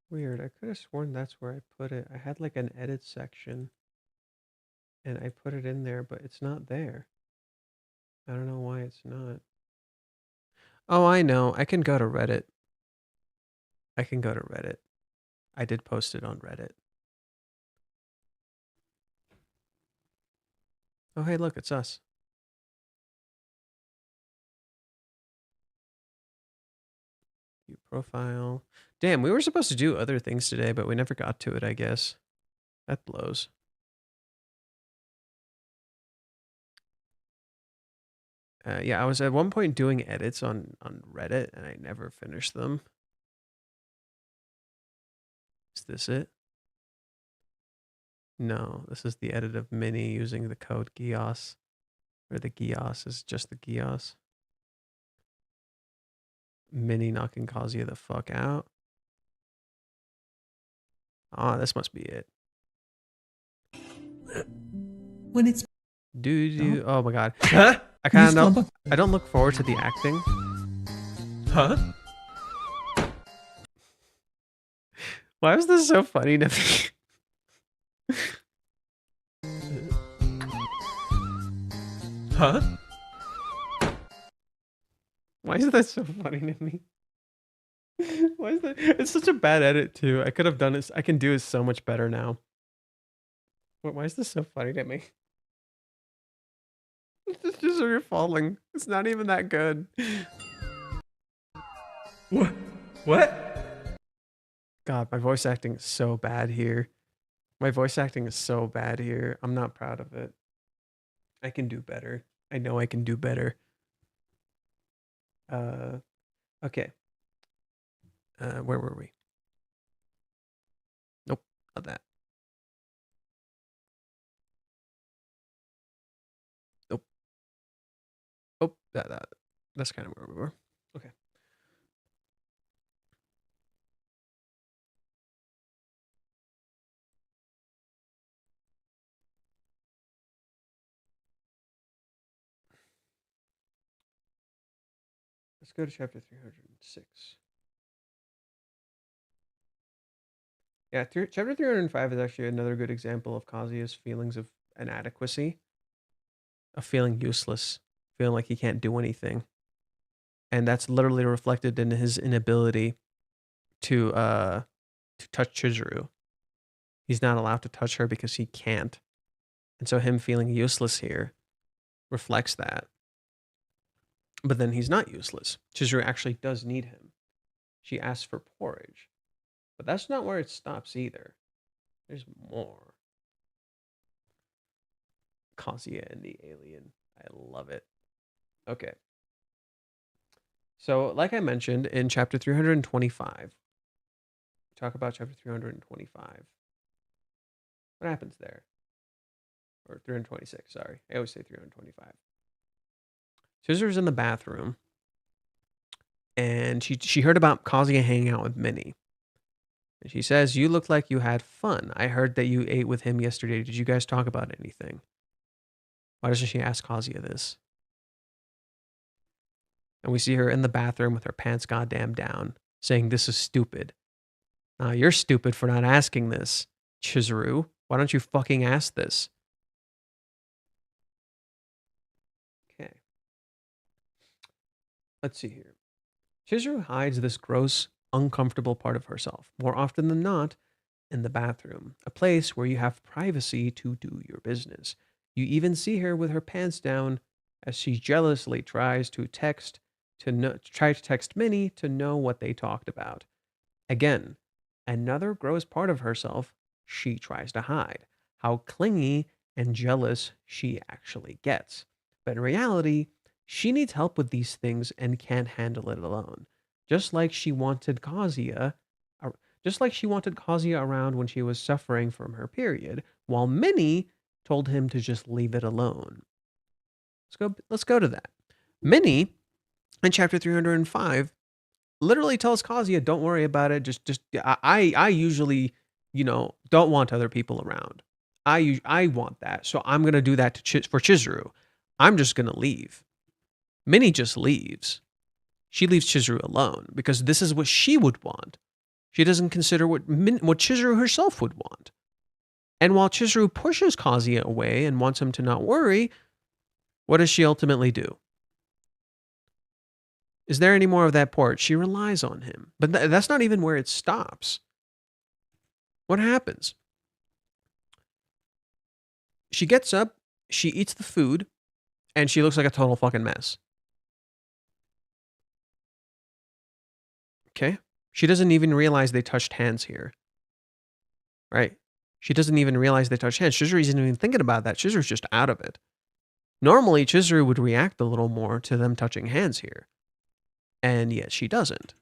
Weird. I could have sworn that's where I put it. I had like an edit section and I put it in there, but it's not there. I don't know why it's not. Oh, I know. I can go to Reddit. I can go to Reddit. I did post it on Reddit. Oh, hey, look, it's us. View profile. Damn, we were supposed to do other things today, but we never got to it, I guess. That blows. Yeah, I was at one point doing edits on Reddit, and I never finished them. Is this it? No, this is the edit of Mini using the code Gios. Where the Gios is just the Gios. Mini knocking Kazuya the fuck out. Ah, this must be it. When it's Dude, oh my god. huh? I don't look forward to the acting. Huh? Why was this so funny to me? Huh? Why is that so funny to me? Why is that? It's such a bad edit too. I could have done it. I can do it so much better now. Why is this so funny to me? It's just you're falling. It's not even that good. What? What? God, my voice acting is so bad here. My voice acting is so bad here. I'm not proud of it. I can do better. I know I can do better. Okay. Where were we? Nope, not that. Nope. Oh, that's kind of where we were. Okay. Let's go to chapter 306. Yeah, chapter 305 is actually another good example of Kazuya's feelings of inadequacy, of feeling useless, feeling like he can't do anything. And that's literally reflected in his inability to touch Chizuru. He's not allowed to touch her because he can't. And so him feeling useless here reflects that. But then he's not useless. Chizuru actually does need him. She asks for porridge. But that's not where it stops either. There's more. Kazuya and the alien. I love it. Okay. So, like I mentioned in chapter 325, talk about chapter 325. What happens there? Or 326, sorry. I always say 325. Chizuru's in the bathroom, and she heard about Kazuya hanging out with Minnie. And she says, "You look like you had fun. I heard that you ate with him yesterday. Did you guys talk about anything?" Why doesn't she ask Kazuya this? And we see her in the bathroom with her pants goddamn down, saying, "This is stupid." You're stupid for not asking this, Chizuru. Why don't you fucking ask this? Okay. Let's see here. Chizuru hides this gross, uncomfortable part of herself, more often than not, in the bathroom, a place where you have privacy to do your business. You even see her with her pants down as she jealously tries to text Minnie to know what they talked about. Again, another gross part of herself she tries to hide. How clingy and jealous she actually gets. But in reality, she needs help with these things and can't handle it alone. Just like she wanted Kazuya, uh, just like she wanted Kazuya around when she was suffering from her period, while Minnie told him to just leave it alone. Let's go to that. Minnie in chapter 305 literally tells Kazuya, "Don't worry about it. I usually, don't want other people around. I want that, so I'm gonna do that for Chizuru. I'm just gonna leave." Minnie just leaves. She leaves Chizuru alone because this is what she would want. She doesn't consider what Chizuru herself would want. And while Chizuru pushes Kazuya away and wants him to not worry, what does she ultimately do? Is there any more of that part? She relies on him. But that's not even where it stops. What happens? She gets up, she eats the food, and she looks like a total fucking mess. Okay? She doesn't even realize they touched hands here. Right? She doesn't even realize they touched hands. Chizuru isn't even thinking about that. Chizuru's just out of it. Normally, Chizuru would react a little more to them touching hands here. And yet she doesn't.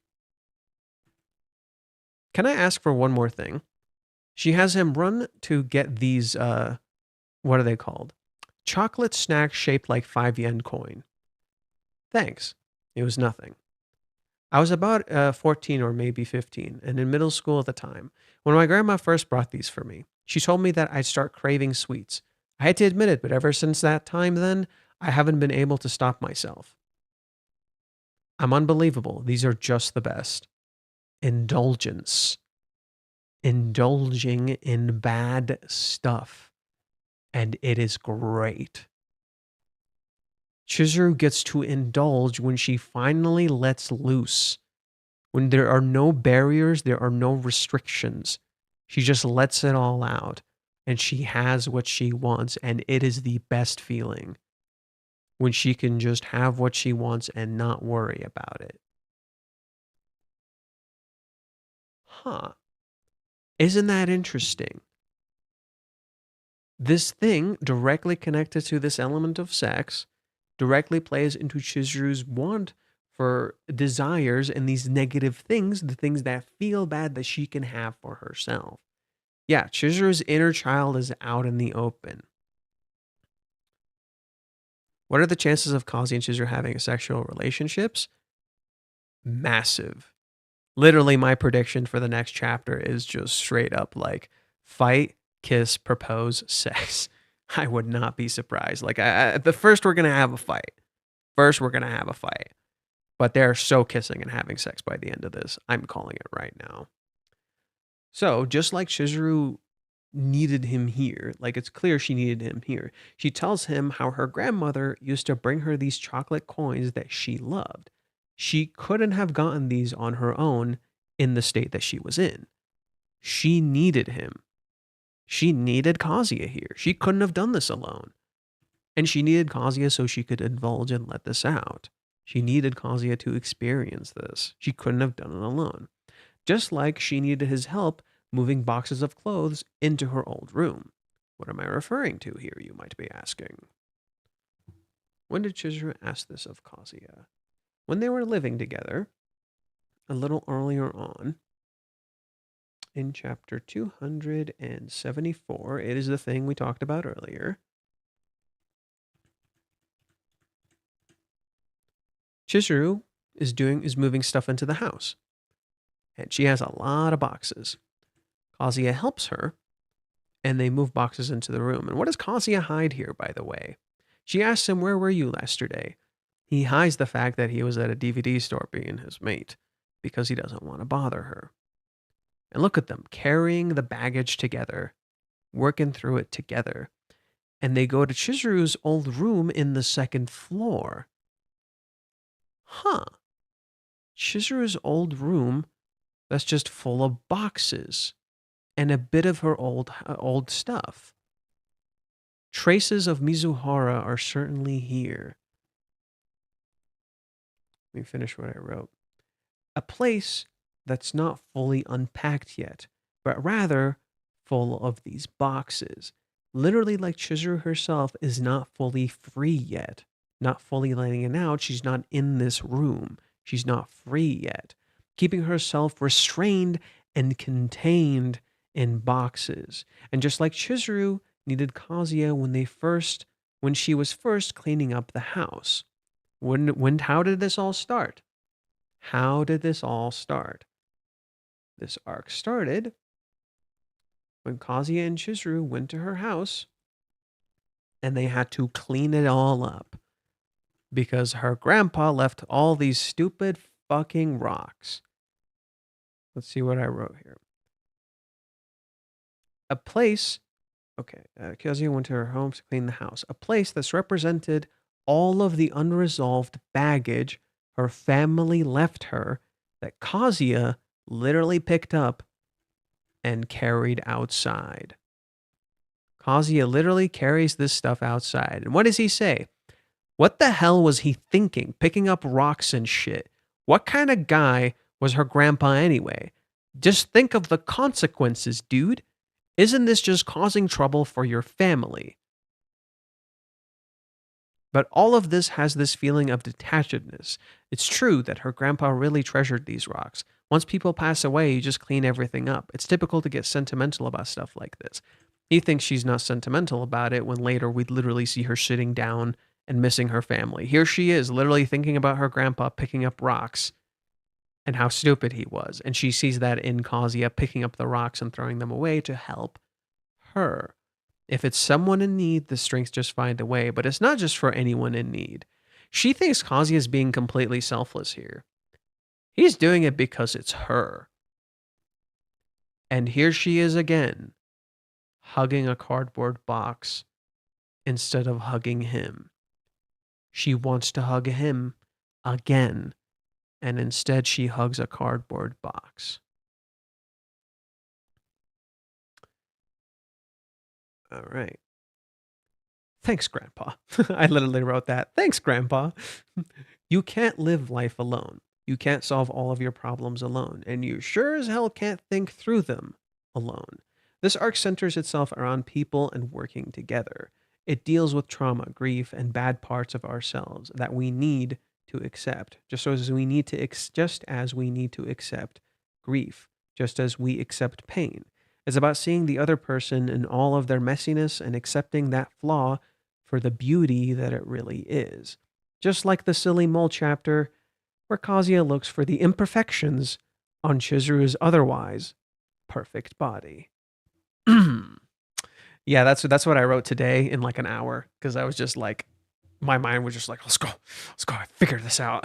Can I ask for one more thing? She has him run to get these, what are they called? Chocolate snacks shaped like 5 yen coin. Thanks. It was nothing. I was about 14 or maybe 15 and in middle school at the time when my grandma first brought these for me. She told me that I'd start craving sweets. I had to admit it, but ever since that time then, I haven't been able to stop myself. I'm unbelievable. These are just the best. Indulgence. Indulging in bad stuff. And it is great. Chizuru gets to indulge when she finally lets loose. When there are no barriers, there are no restrictions. She just lets it all out. And she has what she wants. And it is the best feeling. When she can just have what she wants and not worry about it. Huh. Isn't that interesting? This thing directly connected to this element of sex directly plays into Chizuru's want for desires and these negative things, the things that feel bad that she can have for herself. Yeah, Chizuru's inner child is out in the open. What are the chances of Kazi and Chizuru having sexual relationships? Massive. Literally, my prediction for the next chapter is just straight up like fight, kiss, propose, sex. I would not be surprised. Like, the first, we're going to have a fight. First, we're going to have a fight. But they're so kissing and having sex by the end of this. I'm calling it right now. So, just like Chizuru needed him here, like it's clear she needed him here, she tells him how her grandmother used to bring her these chocolate coins that she loved. She couldn't have gotten these on her own in the state that she was in. She needed him. She needed Kazuya here. She couldn't have done this alone. And she needed Kazuya so she could indulge and let this out. She needed Kazuya to experience this. She couldn't have done it alone. Just like she needed his help moving boxes of clothes into her old room. What am I referring to here, you might be asking? When did Chizuru ask this of Kazuya? When they were living together, a little earlier on, in chapter 274. It is the thing we talked about earlier. Chizuru is moving stuff into the house, and she has a lot of boxes. Kazuya helps her, and they move boxes into the room. And what does Kazuya hide here, by the way? She asks him, "Where were you yesterday?" He hides the fact that he was at a DVD store being his mate because he doesn't want to bother her. And look at them carrying the baggage together, working through it together. And they go to Chizuru's old room in the second floor. Huh. Chizuru's old room that's just full of boxes and a bit of her old stuff. Traces of Mizuhara are certainly here. Let me finish what I wrote. A place that's not fully unpacked yet, but rather full of these boxes. Literally, like Chizuru herself is not fully free yet, not fully letting it out. She's not in this room. She's not free yet, keeping herself restrained and contained in boxes. And just like Chizuru needed Kazuya when she was first cleaning up the house. How did this all start? How did this all start? This arc started when Kazuya and Chizuru went to her house and they had to clean it all up because her grandpa left all these stupid fucking rocks. Let's see what I wrote here. A place, Kazuya went to her home to clean the house. A place that's represented all of the unresolved baggage her family left her that Kazuya literally picked up and carried outside. Kazuya literally carries this stuff outside. And what does he say? What the hell was he thinking, picking up rocks and shit? What kind of guy was her grandpa anyway? Just think of the consequences, dude. Isn't this just causing trouble for your family? But all of this has this feeling of detachedness. It's true that her grandpa really treasured these rocks. Once people pass away, you just clean everything up. It's typical to get sentimental about stuff like this. He thinks she's not sentimental about it when later we'd literally see her sitting down and missing her family. Here she is, literally thinking about her grandpa picking up rocks and how stupid he was. And she sees that in Kazuya picking up the rocks and throwing them away to help her. If it's someone in need, the strengths just find a way, but it's not just for anyone in need. She thinks Kazuya is being completely selfless here. He's doing it because it's her. And here she is again, hugging a cardboard box instead of hugging him. She wants to hug him again, and instead she hugs a cardboard box. All right. Thanks, Grandpa. I literally wrote that. Thanks, Grandpa. You can't live life alone. You can't solve all of your problems alone. And you sure as hell can't think through them alone. This arc centers itself around people and working together. It deals with trauma, grief, and bad parts of ourselves that we need to accept, just as we need to accept grief, just as we accept pain. It's about seeing the other person in all of their messiness and accepting that flaw for the beauty that it really is. Just like the silly mole chapter, where Kazuya looks for the imperfections on Chizuru's otherwise perfect body. Yeah, that's what I wrote today in like an hour, because I was just like, my mind was just like, let's go, I figured this out.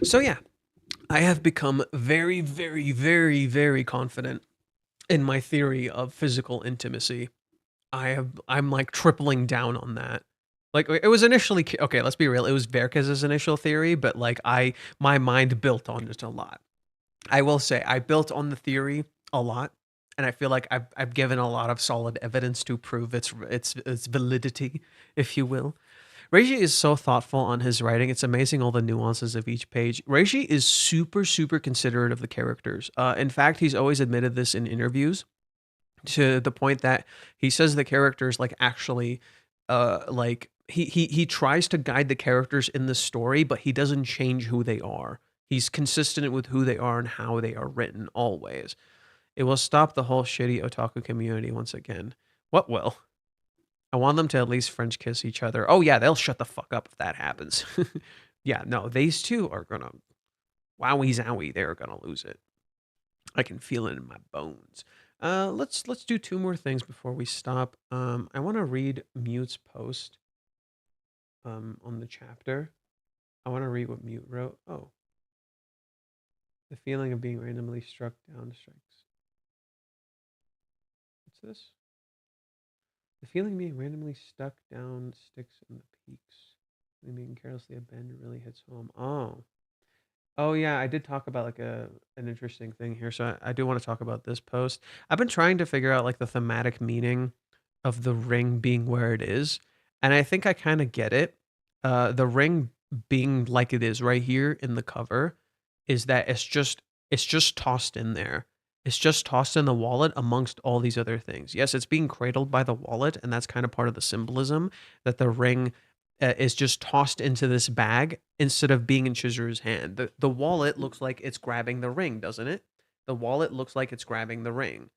So yeah, I have become very, very, very, very confident in my theory of physical intimacy. I'm like tripling down on that. Like it was initially okay, let's be real, it was Verkes's initial theory, but like my mind built on it a lot. I will say I built on the theory a lot, and I feel like I've given a lot of solid evidence to prove its validity, if you will. Reiji is so thoughtful on his writing. It's amazing all the nuances of each page. Reiji is super, super considerate of the characters. In fact, he's always admitted this in interviews to the point that he says the characters like actually like he tries to guide the characters in the story, but he doesn't change who they are. He's consistent with who they are and how they are written always. It will stop the whole shitty otaku community once again. What will? I want them to at least French kiss each other. Oh yeah, they'll shut the fuck up if that happens. Yeah, no, these two are gonna wowie zowie. They're gonna lose it. I can feel it in my bones. Let's do two more things before we stop. I want to read Mute's post on the chapter. I want to read what Mute wrote. Oh, the feeling of being randomly struck down strikes. What's this? The feeling of being randomly stuck down sticks in the peaks. And being carelessly abandoned really hits home. Oh, oh yeah, I did talk about like an interesting thing here. So I do want to talk about this post. I've been trying to figure out like the thematic meaning of the ring being where it is, and I think I kind of get it. The ring being like it is right here in the cover is that it's just tossed in there. It's just tossed in the wallet amongst all these other things. Yes, it's being cradled by the wallet, and that's kind of part of the symbolism that the ring is just tossed into this bag instead of being in Chizuru's hand. The wallet looks like it's grabbing the ring, doesn't it? The wallet looks like it's grabbing the ring,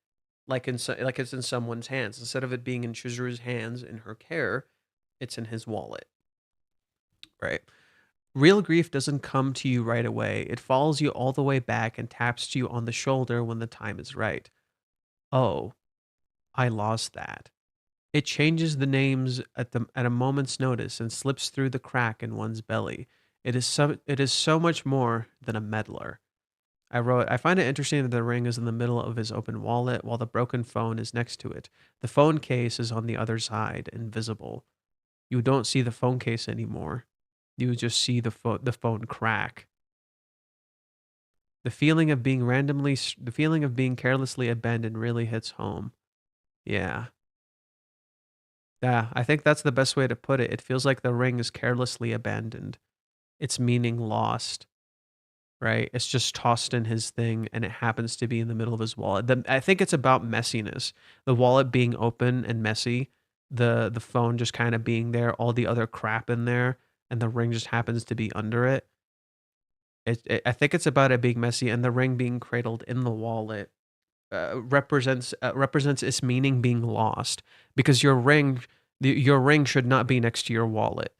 like it's in someone's hands. Instead of it being in Chizuru's hands in her care, it's in his wallet, right? Real grief doesn't come to you right away. It follows you all the way back and taps you on the shoulder when the time is right. Oh, I lost that. It changes the names at a moment's notice and slips through the crack in one's belly. It is so much more than a meddler. I wrote, I find it interesting that the ring is in the middle of his open wallet while the broken phone is next to it. The phone case is on the other side, invisible. You don't see the phone case anymore. You just see the phone crack. The feeling of being carelessly abandoned really hits home. Yeah. Yeah, I think that's the best way to put it. It feels like the ring is carelessly abandoned. Its meaning lost, right? It's just tossed in his thing and it happens to be in the middle of his wallet. I think it's about messiness. The wallet being open and messy, the phone just kind of being there, all the other crap in there, and the ring just happens to be under it. I think it's about it being messy and the ring being cradled in the wallet represents its meaning being lost because your ring should not be next to your wallet.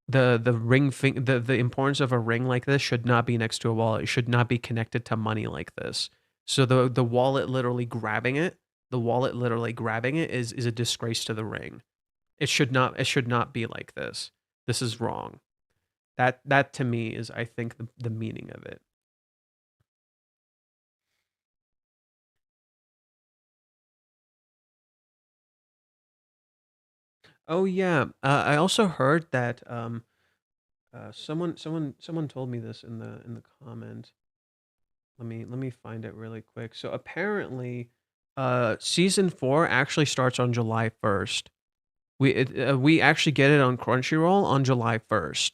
The importance of a ring like this should not be next to a wallet. It should not be connected to money like this. So the wallet literally grabbing it is a disgrace to the ring. It should not be like this. This is wrong. That to me is, I think, the meaning of it. Oh yeah, I also heard that someone told me this in the comment. Let me find it really quick. So apparently, season 4 actually starts on July 1st. We actually get it on Crunchyroll on July 1st.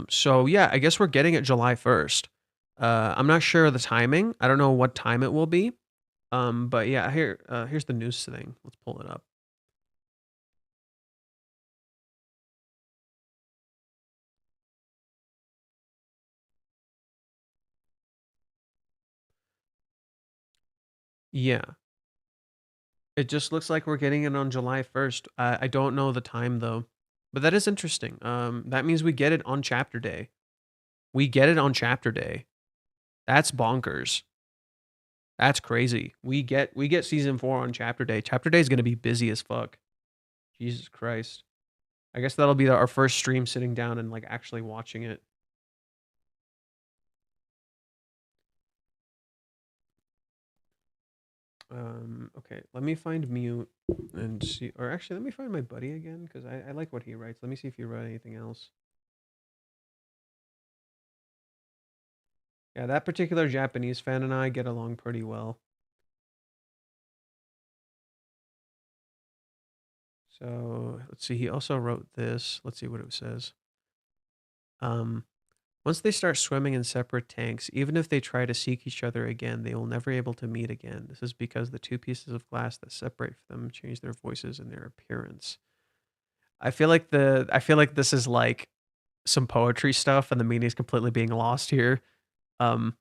So yeah, I guess we're getting it July 1st. I'm not sure of the timing. I don't know what time it will be. But yeah, here's the news thing. Let's pull it up. Yeah, it just looks like we're getting it on July 1st. I don't know the time though, but that is interesting. That means we get it on chapter day. We get it on chapter day. That's bonkers. That's crazy. We get season 4 on chapter day. Chapter day is gonna be busy as fuck. Jesus Christ. I guess that'll be our first stream sitting down and like actually watching it. Okay, let me find mute and see, or actually, let me find my buddy again because I like what he writes. Let me see if he wrote anything else. Yeah, that particular Japanese fan and I get along pretty well. So let's see. He also wrote this. Let's see what it says. Um, Once they start swimming in separate tanks, even if they try to seek each other again, they will never be able to meet again. This is because the two pieces of glass that separate them change their voices and their appearance. I feel like this is like some poetry stuff, and the meaning is completely being lost here. Um,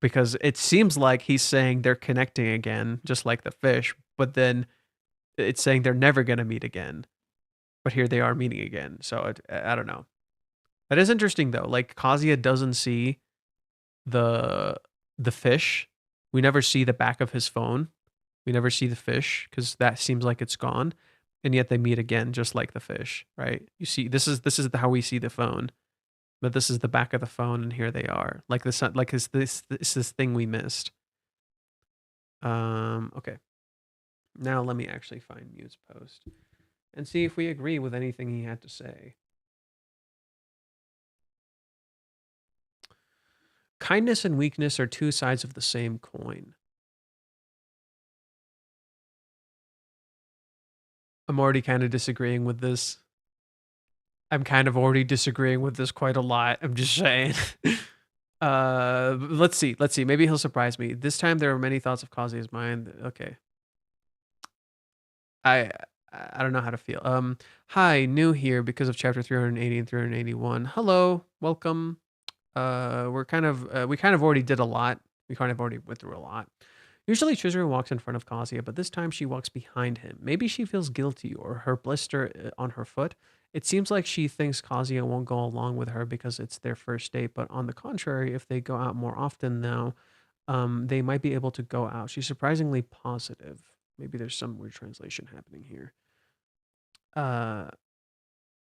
because it seems like he's saying they're connecting again, just like the fish, but then it's saying they're never gonna meet again. But here they are meeting again. So I don't know. That is interesting though. Like Kazuya doesn't see the the fish. We never see the back of his phone. We never see the fish because that seems like it's gone. And yet they meet again, just like the fish, right? You see, this is how we see the phone, but this is the back of the phone, and here they are, like this, like this thing we missed. Okay. Now let me actually find Mute's post and see if we agree with anything he had to say. Kindness and weakness are two sides of the same coin. I'm already kind of disagreeing with this. I'm kind of already disagreeing with this quite a lot. I'm just saying. Let's see. Let's see. Maybe he'll surprise me. This time there are many thoughts of Kazuya's mind. Okay. I I don't know how to feel. Hi, new here because of chapter 380 and 381. Hello, welcome. We kind of already did a lot. We kind of already went through a lot. Usually Chizuru walks in front of Kazuya, but this time she walks behind him. Maybe she feels guilty or her blister on her foot. It seems like she thinks Kazuya won't go along with her because it's their first date, but on the contrary, if they go out more often now, they might be able to go out. She's surprisingly positive. Maybe there's some weird translation happening here. Uh,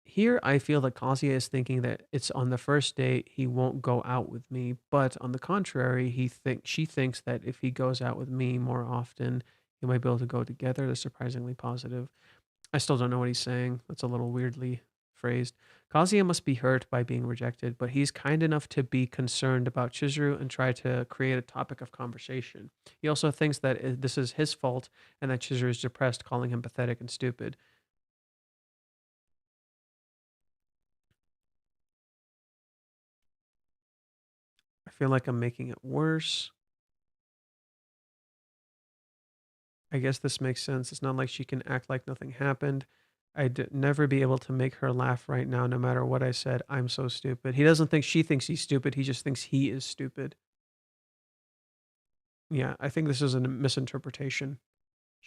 Here I feel that Kazuya is thinking that it's on the first date he won't go out with me, but on the contrary, she thinks that if he goes out with me more often, he might be able to go together. That's surprisingly positive. I still don't know what he's saying. That's a little weirdly phrased. Kazuya must be hurt by being rejected, but he's kind enough to be concerned about Chizuru and try to create a topic of conversation. He also thinks that this is his fault and that Chizuru is depressed, calling him pathetic and stupid. I feel like I'm making it worse. I guess this makes sense. It's not like she can act like nothing happened. I'd never be able to make her laugh right now, no matter what I said. I'm so stupid. He doesn't think she thinks he's stupid. He just thinks he is stupid. Yeah, I think this is a misinterpretation.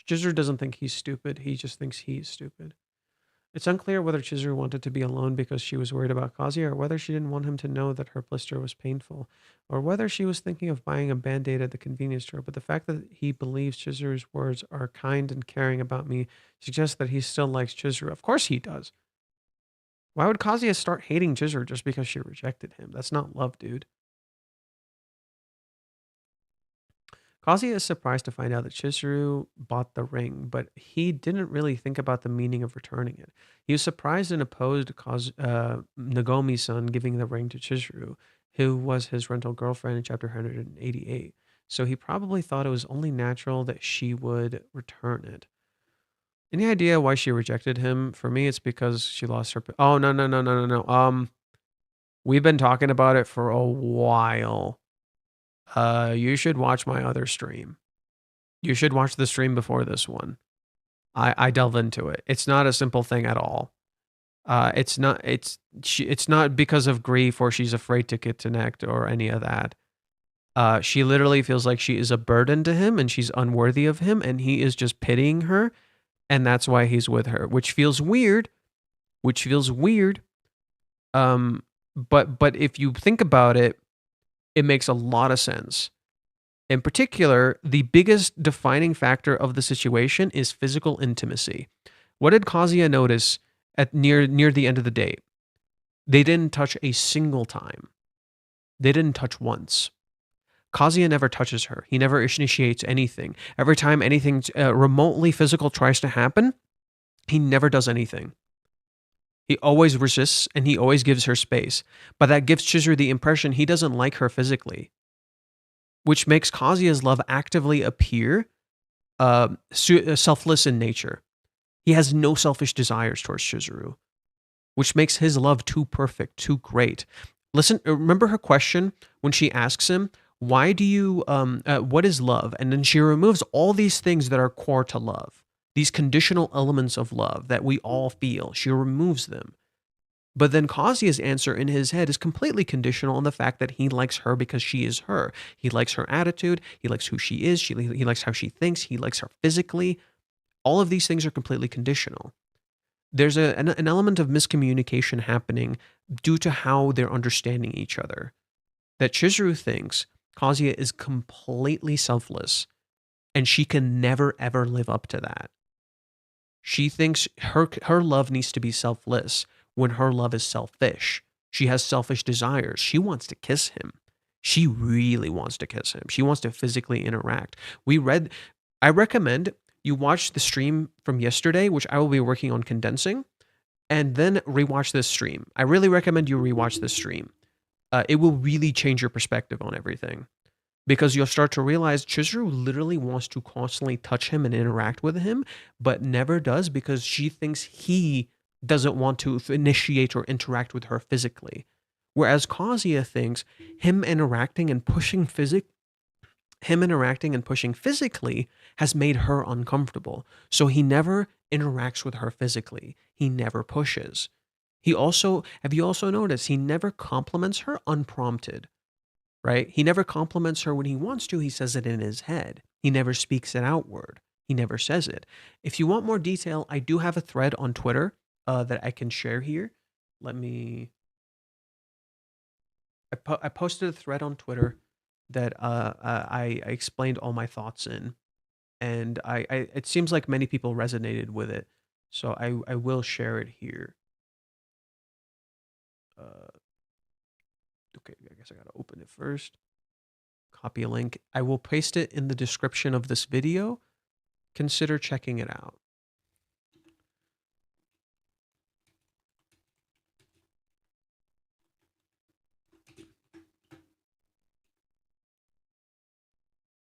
Chizuru doesn't think he's stupid. He just thinks he's stupid. It's unclear whether Chizuru wanted to be alone because she was worried about Kazuya, or whether she didn't want him to know that her blister was painful, or whether she was thinking of buying a band-aid at the convenience store. But the fact that he believes Chizuru's words are kind and caring about me suggests that he still likes Chizuru. Of course he does. Why would Kazuya start hating Chizuru just because she rejected him? That's not love, dude. Kazuya is surprised to find out that Chizuru bought the ring, but he didn't really think about the meaning of returning it. He was surprised and opposed Nagomi-san giving the ring to Chizuru, who was his rental girlfriend in chapter 188. So he probably thought it was only natural that she would return it. Any idea why she rejected him? For me, it's because she lost her. Oh, no, no, no, no, no, no. We've been talking about it for a while. You should watch my other stream. You should watch the stream before this one. I delve into it. It's not a simple thing at all. It's not because of grief or she's afraid to connect or any of that. She literally feels like she is a burden to him and she's unworthy of him and he is just pitying her, and that's why he's with her, which feels weird. But if you think about it, it makes a lot of sense. In particular, the biggest defining factor of the situation is physical intimacy. What did Kazuya notice at near the end of the date? They didn't touch a single time. They didn't touch once. Kazuya never touches her. He never initiates anything. Every time anything remotely physical tries to happen, he never does anything. He always resists and he always gives her space. But that gives Chizuru the impression he doesn't like her physically, which makes Kazuya's love actively appear selfless in nature. He has no selfish desires towards Chizuru, which makes his love too perfect, too great. Listen, remember her question when she asks him, "Why do you? What is love?" And then she removes all these things that are core to love, these conditional elements of love that we all feel. She removes them. But then Kazuya's answer in his head is completely conditional on the fact that he likes her because she is her. He likes her attitude. He likes who she is. He likes how she thinks. He likes her physically. All of these things are completely conditional. There's an element of miscommunication happening due to how they're understanding each other. That Chizuru thinks Kazuya is completely selfless, and she can never ever live up to that. She thinks her love needs to be selfless when her love is selfish. She has selfish desires. She wants to kiss him. She really wants to kiss him. She wants to physically interact. I recommend you watch the stream from yesterday, which I will be working on condensing, and then rewatch this stream. I really recommend you rewatch this stream. It will really change your perspective on everything, because you'll start to realize Chizuru literally wants to constantly touch him and interact with him, but never does because she thinks he doesn't want to initiate or interact with her physically. Whereas Kazuya thinks him interacting and pushing physically has made her uncomfortable. So he never interacts with her physically. He never pushes. Have you also noticed he never compliments her unprompted, right? He never compliments her when he wants to. He says it in his head. He never speaks it outward. He never says it. If you want more detail, I do have a thread on Twitter that I can share here. I posted a thread on Twitter that I explained all my thoughts in, and it seems like many people resonated with it, so I will share it here. Okay, I guess I gotta open it first. Copy a link. I will paste it in the description of this video. Consider checking it out.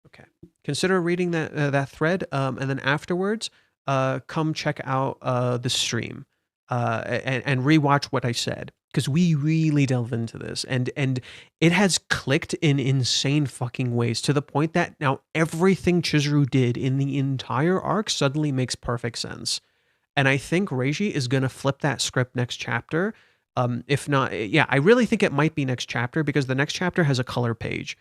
Okay. Consider reading that thread, and then afterwards, come check out the stream, and rewatch what I said, because we really delve into this, and it has clicked in insane fucking ways to the point that now everything Chizuru did in the entire arc suddenly makes perfect sense. And I think Reiji is gonna flip that script next chapter. If not, yeah, I really think it might be next chapter, because the next chapter has a color page.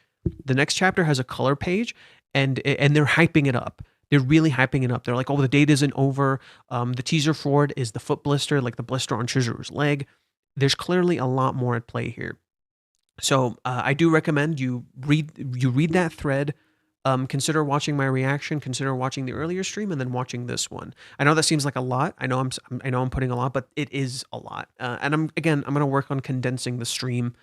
The next chapter has a color page, and they're hyping it up. They're really hyping it up. They're like, oh, the date isn't over. The teaser for it is the foot blister, like the blister on Chizuru's leg. There's clearly a lot more at play here. So I do recommend you read that thread. Consider watching my reaction. Consider watching the earlier stream and then watching this one. I know that seems like a lot. I know I'm putting a lot, but it is a lot. And I'm gonna work on condensing the stream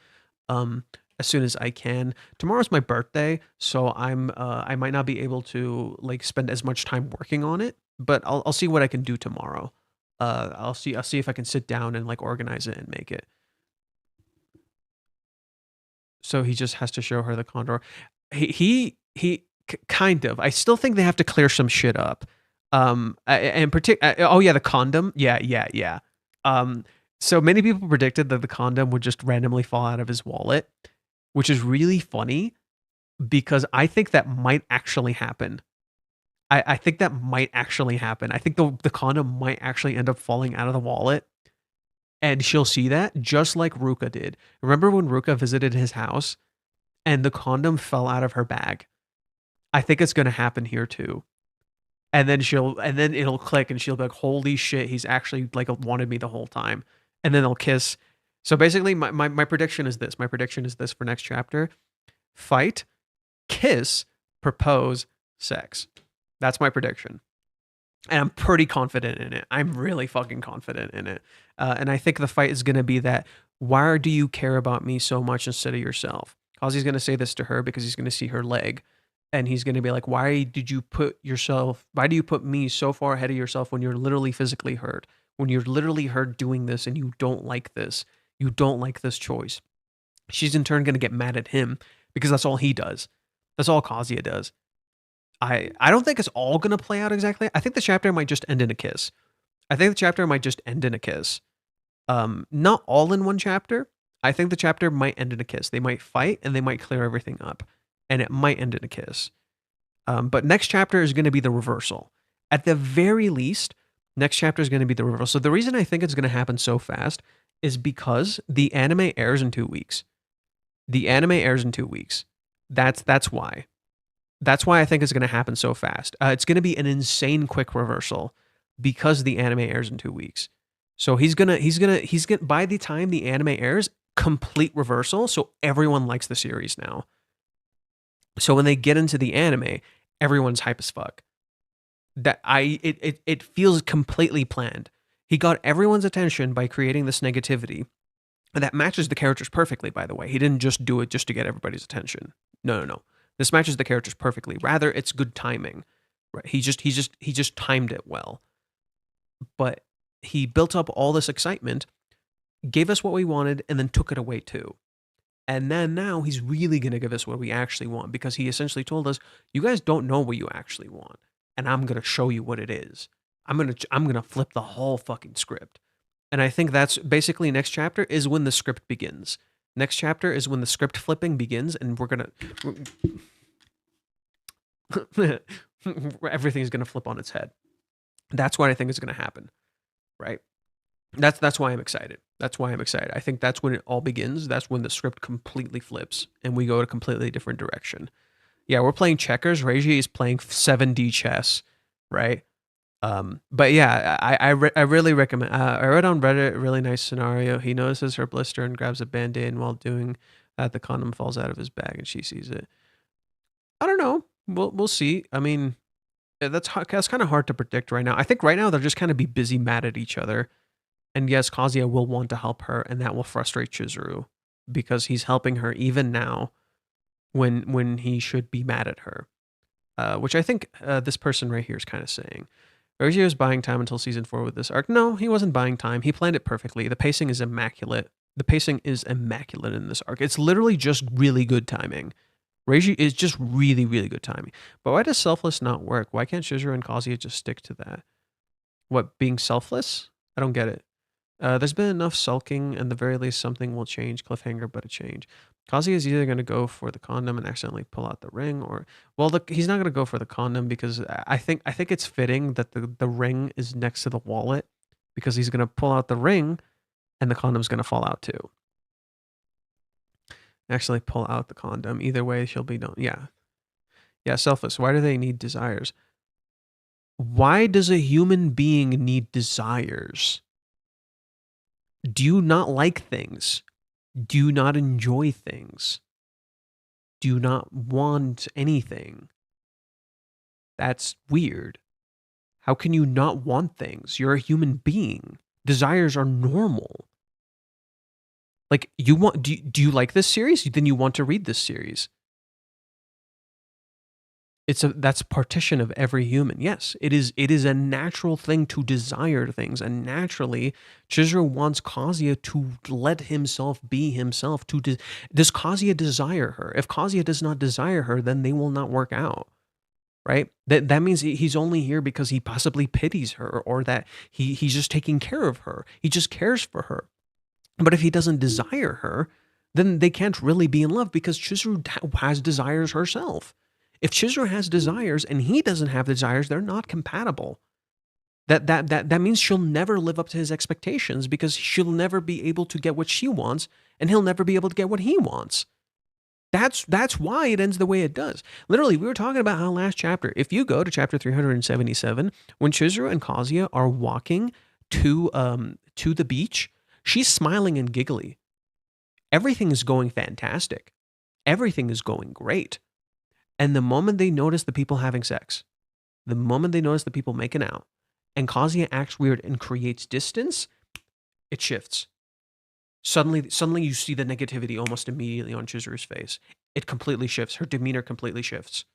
as soon as I can. Tomorrow's my birthday, so I might not be able to like spend as much time working on it, but I'll see what I can do tomorrow. I'll see if I can sit down and like organize it and make it. So he just has to show her the condor. Kind of. I still think they have to clear some shit up. And oh yeah, the condom. Yeah. So many people predicted that the condom would just randomly fall out of his wallet, which is really funny because I think that might actually happen. I think that might actually happen. I think the condom might actually end up falling out of the wallet, and she'll see that just like Ruka did. Remember when Ruka visited his house and the condom fell out of her bag? I think it's going to happen here too. And then it'll click and she'll be like, holy shit, he's actually like wanted me the whole time. And then they'll kiss. So basically my prediction is this. My prediction is this for next chapter: fight, kiss, propose, sex. That's my prediction. And I'm pretty confident in it. I'm really fucking confident in it. And I think the fight is going to be that, why do you care about me so much instead of yourself? Kazi's going to say this to her because he's going to see her leg. And he's going to be like, why do you put me so far ahead of yourself when you're literally physically hurt? When you're literally hurt doing this and you don't like this. You don't like this choice. She's in turn going to get mad at him because that's all he does. That's all Kazuya does. I don't think it's all going to play out exactly. I think the chapter might just end in a kiss. I think the chapter might just end in a kiss. Not all in one chapter. I think the chapter might end in a kiss. They might fight and they might clear everything up, and it might end in a kiss. But next chapter is going to be the reversal. At the very least, next chapter is going to be the reversal. So the reason I think it's going to happen so fast is because the anime airs in 2 weeks. The anime airs in 2 weeks. That's why. That's why I think it's going to happen so fast. It's going to be an insane quick reversal because the anime airs in 2 weeks. So he's gonna by the time the anime airs, complete reversal. So everyone likes the series now. So when they get into the anime, everyone's hype as fuck. It feels completely planned. He got everyone's attention by creating this negativity. And that matches the characters perfectly, by the way. He didn't just do it just to get everybody's attention. No. This matches the characters perfectly. Rather, it's good timing. Right? He just timed it well. But he built up all this excitement, gave us what we wanted, and then took it away too. And then now he's really going to give us what we actually want, because he essentially told us, you guys don't know what you actually want, and I'm going to show you what it is. I'm going to flip the whole fucking script. And I think that's basically next chapter is when the script begins. Next chapter is when the script flipping begins, and we're going to everything's going to flip on its head. That's what I think is going to happen. Right? That's why I'm excited. That's why I'm excited. I think that's when it all begins. That's when the script completely flips and we go a completely different direction. Yeah, we're playing checkers. Reiji is playing 7D chess, right? But yeah, I really recommend. I read on Reddit a really nice scenario. He notices her blister and grabs a band-aid, and while doing that, the condom falls out of his bag and she sees it. I don't know. We'll see. I mean, that's kind of hard to predict right now. I think right now they'll just kind of be busy mad at each other. And yes, Kazuya will want to help her, and that will frustrate Chizuru because he's helping her even now when he should be mad at her. Which I think this person right here is kind of saying. Reiji was buying time until season 4 with this arc. No, he wasn't buying time. He planned it perfectly. The pacing is immaculate. The pacing is immaculate in this arc. It's literally just really good timing. Reiji is just really, really good timing. But why does selfless not work? Why can't Chizuru and Kazuya just stick to that? What, being selfless? I don't get it. There's been enough sulking, and the very least something will change. Cliffhanger, but a change. Kazuya is either going to go for the condom and accidentally pull out the ring, or he's not going to go for the condom because I think it's fitting that the ring is next to the wallet, because he's going to pull out the ring, and the condom's going to fall out too. Actually, pull out the condom. Either way, she'll be done. Yeah. Selfless. Why do they need desires? Why does a human being need desires? Do you not like things? Do you not enjoy things? Do you not want anything? That's weird. How can you not want things? You're a human being. Desires are normal. Like, do you like this series? Then you want to read this series. That's partition of every human. Yes, it is a natural thing to desire things, and naturally, Chizuru wants Kazuya to let himself be himself. Does Kazuya desire her? If Kazuya does not desire her, then they will not work out, right? That means he's only here because he possibly pities her, or that he's just taking care of her. He just cares for her. But if he doesn't desire her, then they can't really be in love, because Chizuru has desires herself. If Chizuru has desires and he doesn't have desires, they're not compatible. That means she'll never live up to his expectations, because she'll never be able to get what she wants, and he'll never be able to get what he wants. That's why it ends the way it does. Literally, we were talking about how last chapter, if you go to chapter 377, when Chizuru and Kazuya are walking to the beach, she's smiling and giggly. Everything is going fantastic. Everything is going great. And the moment they notice the people having sex, the moment they notice the people making out, and Kazuya acts weird and creates distance, it shifts. Suddenly you see the negativity almost immediately on Chizuru's face. It completely shifts. Her demeanor completely shifts.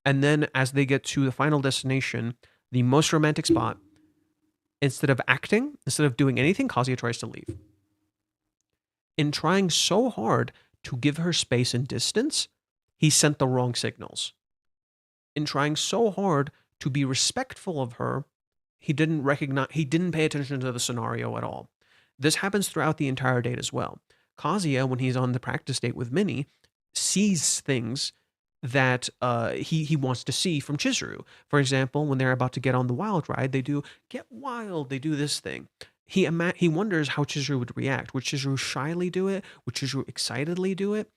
And then as they get to the final destination, the most romantic spot, instead of doing anything, Kazuya tries to leave. In trying so hard to give her space and distance, he sent the wrong signals. In trying so hard to be respectful of her, He didn't recognize, he didn't pay attention to the scenario at all. This happens throughout the entire date as well. Kazuya, when he's on the practice date with Minnie, sees things that he wants to see from Chizuru. For example, when they're about to get on the wild ride, they do get wild. They do this thing. He wonders how Chizuru would react. Would Chizuru shyly do it? Would Chizuru excitedly do it?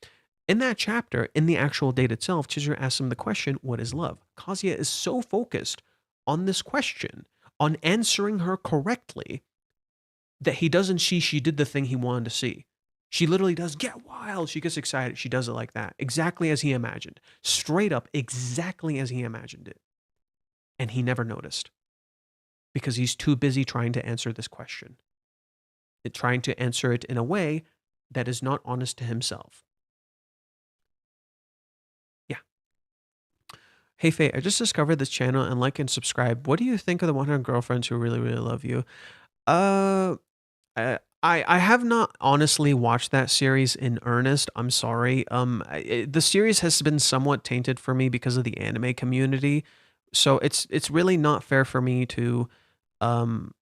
In that chapter, in the actual date itself, Chizuru asks him the question, "What is love?" Kazuya is so focused on this question, on answering her correctly, that he doesn't see she did the thing he wanted to see. She literally does get wild. She gets excited. She does it like that, exactly as he imagined. Straight up, exactly as he imagined it. And he never noticed because he's too busy trying to answer this question, trying to answer it in a way that is not honest to himself. Yeah. Hey, Faye, I just discovered this channel and like and subscribe. What do you think of the 100 girlfriends who really, really love you? Uh, I have not honestly watched that series in earnest. I'm sorry. The series has been somewhat tainted for me because of the anime community, so it's really not fair for me to um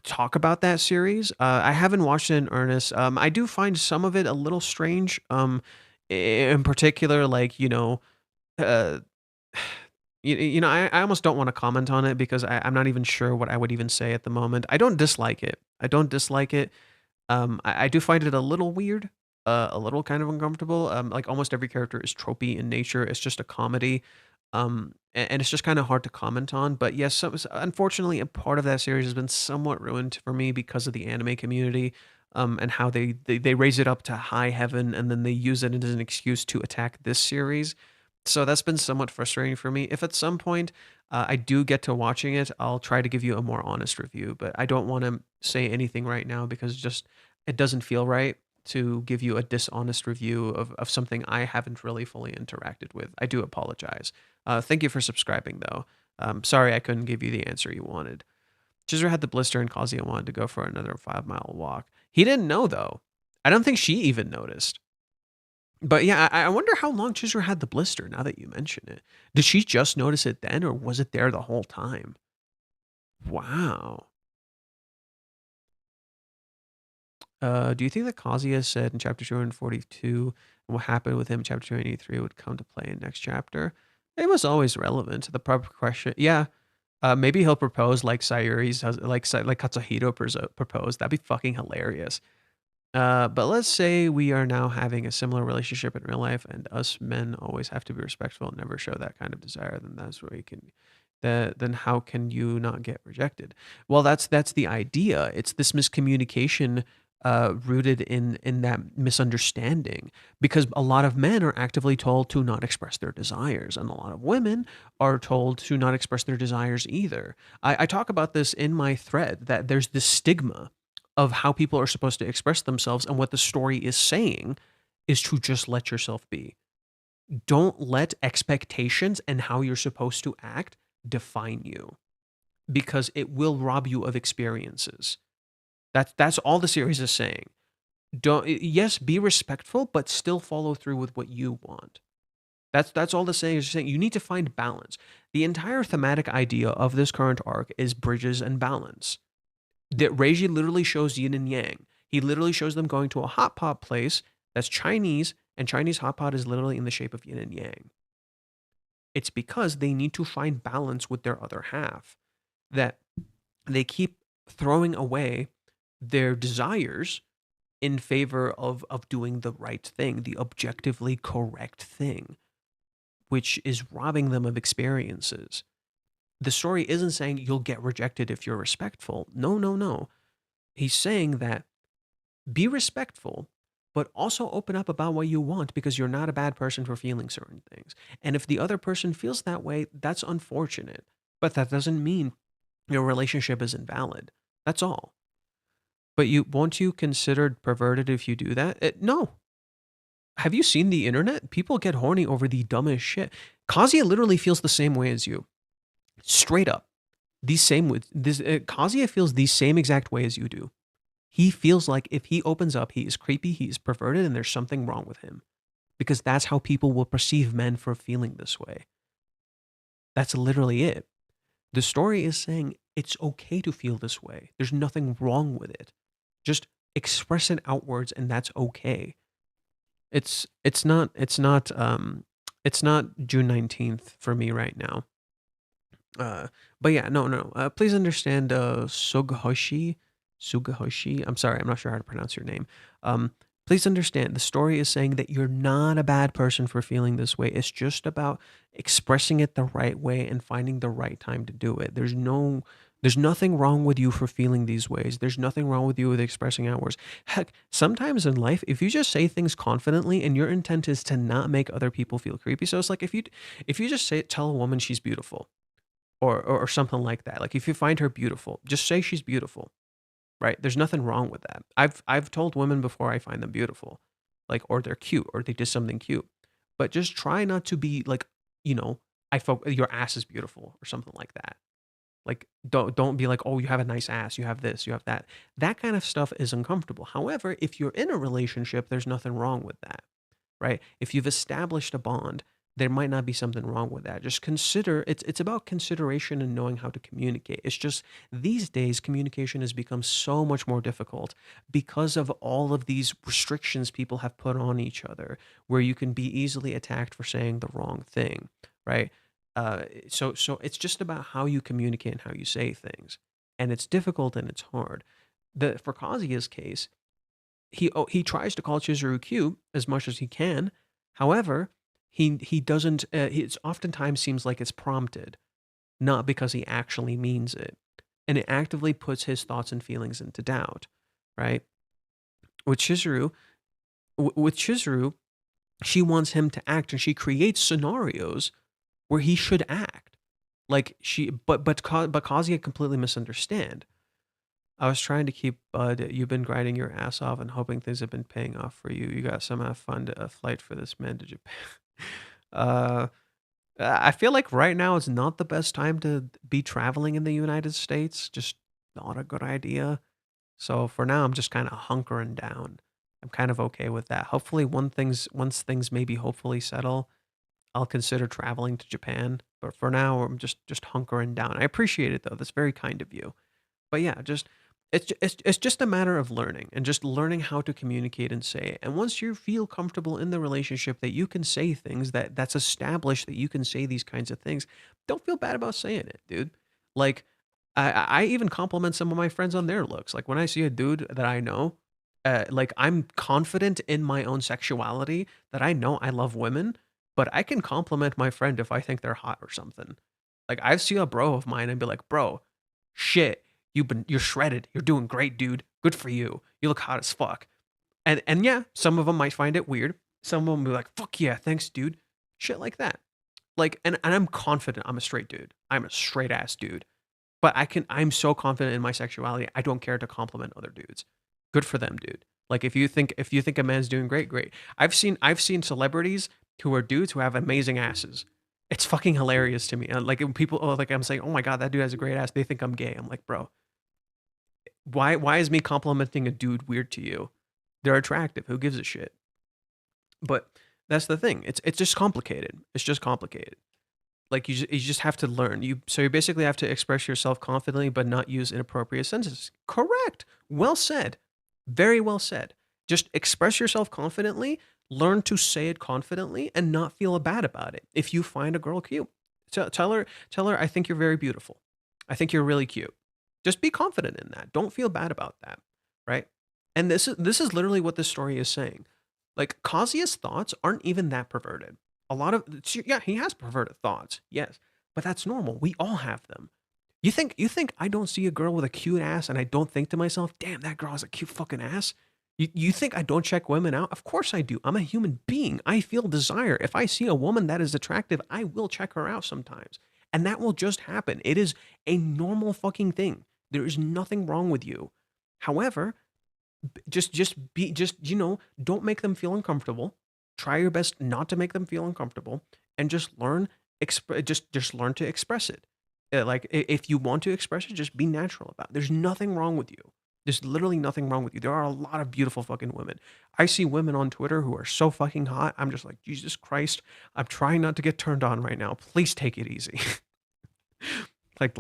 talk about that series. I haven't watched it in earnest. I do find some of it a little strange. In particular, like uh, I almost don't want to comment on it because I'm not even sure what I would even say at the moment. I don't dislike it. I don't dislike it. I do find it a little weird, a little kind of uncomfortable. Like almost every character is tropey in nature. It's just a comedy, and it's just kind of hard to comment on. But yes, unfortunately, a part of that series has been somewhat ruined for me because of the anime community, and how they raise it up to high heaven and then they use it as an excuse to attack this series. So that's been somewhat frustrating for me. If at some point I do get to watching it, I'll try to give you a more honest review. But I don't want to say anything right now because just it doesn't feel right to give you a dishonest review of something I haven't really fully interacted with. I do apologize. Thank you for subscribing, though. Sorry I couldn't give you the answer you wanted. Chizuru had the blister and Kazuya wanted to go for another 5-mile walk. He didn't know, though. I don't think she even noticed. But yeah, I wonder how long Chizuru had the blister now that you mention it. Did she just notice it then, or was it there the whole time? Wow. Do you think that Kazuya said in chapter 242 what happened with him in chapter 283 would come to play in next chapter? It was always relevant. The proper question, yeah. Maybe he'll propose like Sayuri's, like Katsuhito proposed. That'd be fucking hilarious. But let's say we are now having a similar relationship in real life, and us men always have to be respectful and never show that kind of desire. Then that's where you can. Then how can you not get rejected? Well, that's the idea. It's this miscommunication rooted in that misunderstanding, because a lot of men are actively told to not express their desires, and a lot of women are told to not express their desires either. I talk about this in my thread that there's this stigma of how people are supposed to express themselves, and what the story is saying is to just let yourself be. Don't let expectations and how you're supposed to act define you, because it will rob you of experiences. That's all the series is saying. Don't Yes, be respectful, but still follow through with what you want. That's all the saying is saying. You need to find balance. The entire thematic idea of this current arc is bridges and balance. That Reiji literally shows yin and yang. He literally shows them going to a hot pot place that's Chinese, and Chinese hot pot is literally in the shape of yin and yang. It's because they need to find balance with their other half, that they keep throwing away their desires in favor of doing the right thing, the objectively correct thing, which is robbing them of experiences. The story isn't saying you'll get rejected if you're respectful. No, no, no. He's saying that be respectful, but also open up about what you want, because you're not a bad person for feeling certain things. And if the other person feels that way, that's unfortunate. But that doesn't mean your relationship is invalid. That's all. But won't you considered perverted if you do that? No. Have you seen the internet? People get horny over the dumbest shit. Kazuya literally feels the same way as you. Straight up. Kazuya feels the same exact way as you do. He feels like if he opens up, he is creepy, he is perverted, and there's something wrong with him. Because that's how people will perceive men for feeling this way. That's literally it. The story is saying It's okay to feel this way. There's nothing wrong with it. Just express it outwards, and that's okay. It's not June 19th for me right now. Uh, but yeah, no, no. Please understand, Sugahoshi. I'm sorry, I'm not sure how to pronounce your name. Um, please understand, the story is saying that you're not a bad person for feeling this way. It's just about expressing it the right way and finding the right time to do it. There's nothing wrong with you for feeling these ways. There's nothing wrong with you with expressing outwards. Heck, sometimes in life, if you just say things confidently and your intent is to not make other people feel creepy, so it's like if you just tell a woman she's beautiful or something like that. Like if you find her beautiful, just say she's beautiful, right? There's nothing wrong with that. I've told women before I find them beautiful, like or they're cute or they did something cute, but just try not to be like, you know, your ass is beautiful or something like that. Like don't be like, oh, you have a nice ass, you have this, you have that. That kind of stuff is uncomfortable. However, if you're in a relationship, there's nothing wrong with that, right? If you've established a bond, there might not be something wrong with that. Just consider it's about consideration and knowing how to communicate. It's just these days communication has become so much more difficult because of all of these restrictions people have put on each other, where you can be easily attacked for saying the wrong thing, right? So it's just about how you communicate and how you say things, and it's difficult and it's hard. The For Kazuya's case, he tries to call Chizuru cute as much as he can. However, he doesn't. It's oftentimes seems like it's prompted, not because he actually means it, and it actively puts his thoughts and feelings into doubt. Right? With Chizuru, with Chizuru, she wants him to act, and she creates scenarios where he should act. Like but Kazuya completely misunderstand. I was trying to keep Bud. You've been grinding your ass off and hoping things have been paying off for you. You got some fun a flight for this man to Japan. uh, I feel like right now is not the best time to be traveling in the United States. Just not a good idea. So for now, I'm just kind of hunkering down. I'm kind of okay with that. Hopefully, once things maybe hopefully settle, I'll consider traveling to Japan. But for now, I'm just hunkering down. I appreciate it though. That's very kind of you. But yeah, just it's just a matter of learning and just learning how to communicate and say it. And once you feel comfortable in the relationship that you can say things that's established that you can say these kinds of things, don't feel bad about saying it, dude. Like I even compliment some of my friends on their looks. Like when I see a dude that I know, like I'm confident in my own sexuality that I know I love women, but I can compliment my friend if I think they're hot or something. Like I see a bro of mine and be like, bro, shit, you're shredded. You're doing great, dude. Good for you. You look hot as fuck. And yeah, some of them might find it weird. Some of them will be like, fuck yeah, thanks, dude. Shit like that. Like, and I'm confident I'm a straight dude. I'm a straight ass dude. But I'm so confident in my sexuality, I don't care to compliment other dudes. Good for them, dude. Like if you think a man's doing great, great. I've seen celebrities who are dudes who have amazing asses. It's fucking hilarious to me. Like when people, like I'm saying, oh my god, that dude has a great ass. They think I'm gay. I'm like, bro, why is me complimenting a dude weird to you? They're attractive. Who gives a shit? But that's the thing. It's just complicated. It's just complicated. Like you just have to learn. You basically have to express yourself confidently, but not use inappropriate sentences. Correct. Well said. Very well said. Just express yourself confidently. Learn to say it confidently, and not feel bad about it. If you find a girl cute, tell her, I think you're very beautiful. I think you're really cute. Just be confident in that. Don't feel bad about that, right? And this is literally what this story is saying. Like Kazuya's thoughts aren't even that perverted. A lot of yeah, he has perverted thoughts, yes, but that's normal. We all have them. You think I don't see a girl with a cute ass and I don't think to myself, damn, that girl has a cute fucking ass? You think I don't check women out? Of course I do. I'm a human being. I feel desire. If I see a woman that is attractive, I will check her out sometimes. And that will just happen. It is a normal fucking thing. There is nothing wrong with you. However, don't make them feel uncomfortable. Try your best not to make them feel uncomfortable, and just just learn to express it. Like if you want to express it, just be natural about it. There's nothing wrong with you. There's literally nothing wrong with you. There are a lot of beautiful fucking women. I see women on Twitter who are so fucking hot. I'm just like, Jesus Christ. I'm trying not to get turned on right now. Please take it easy. like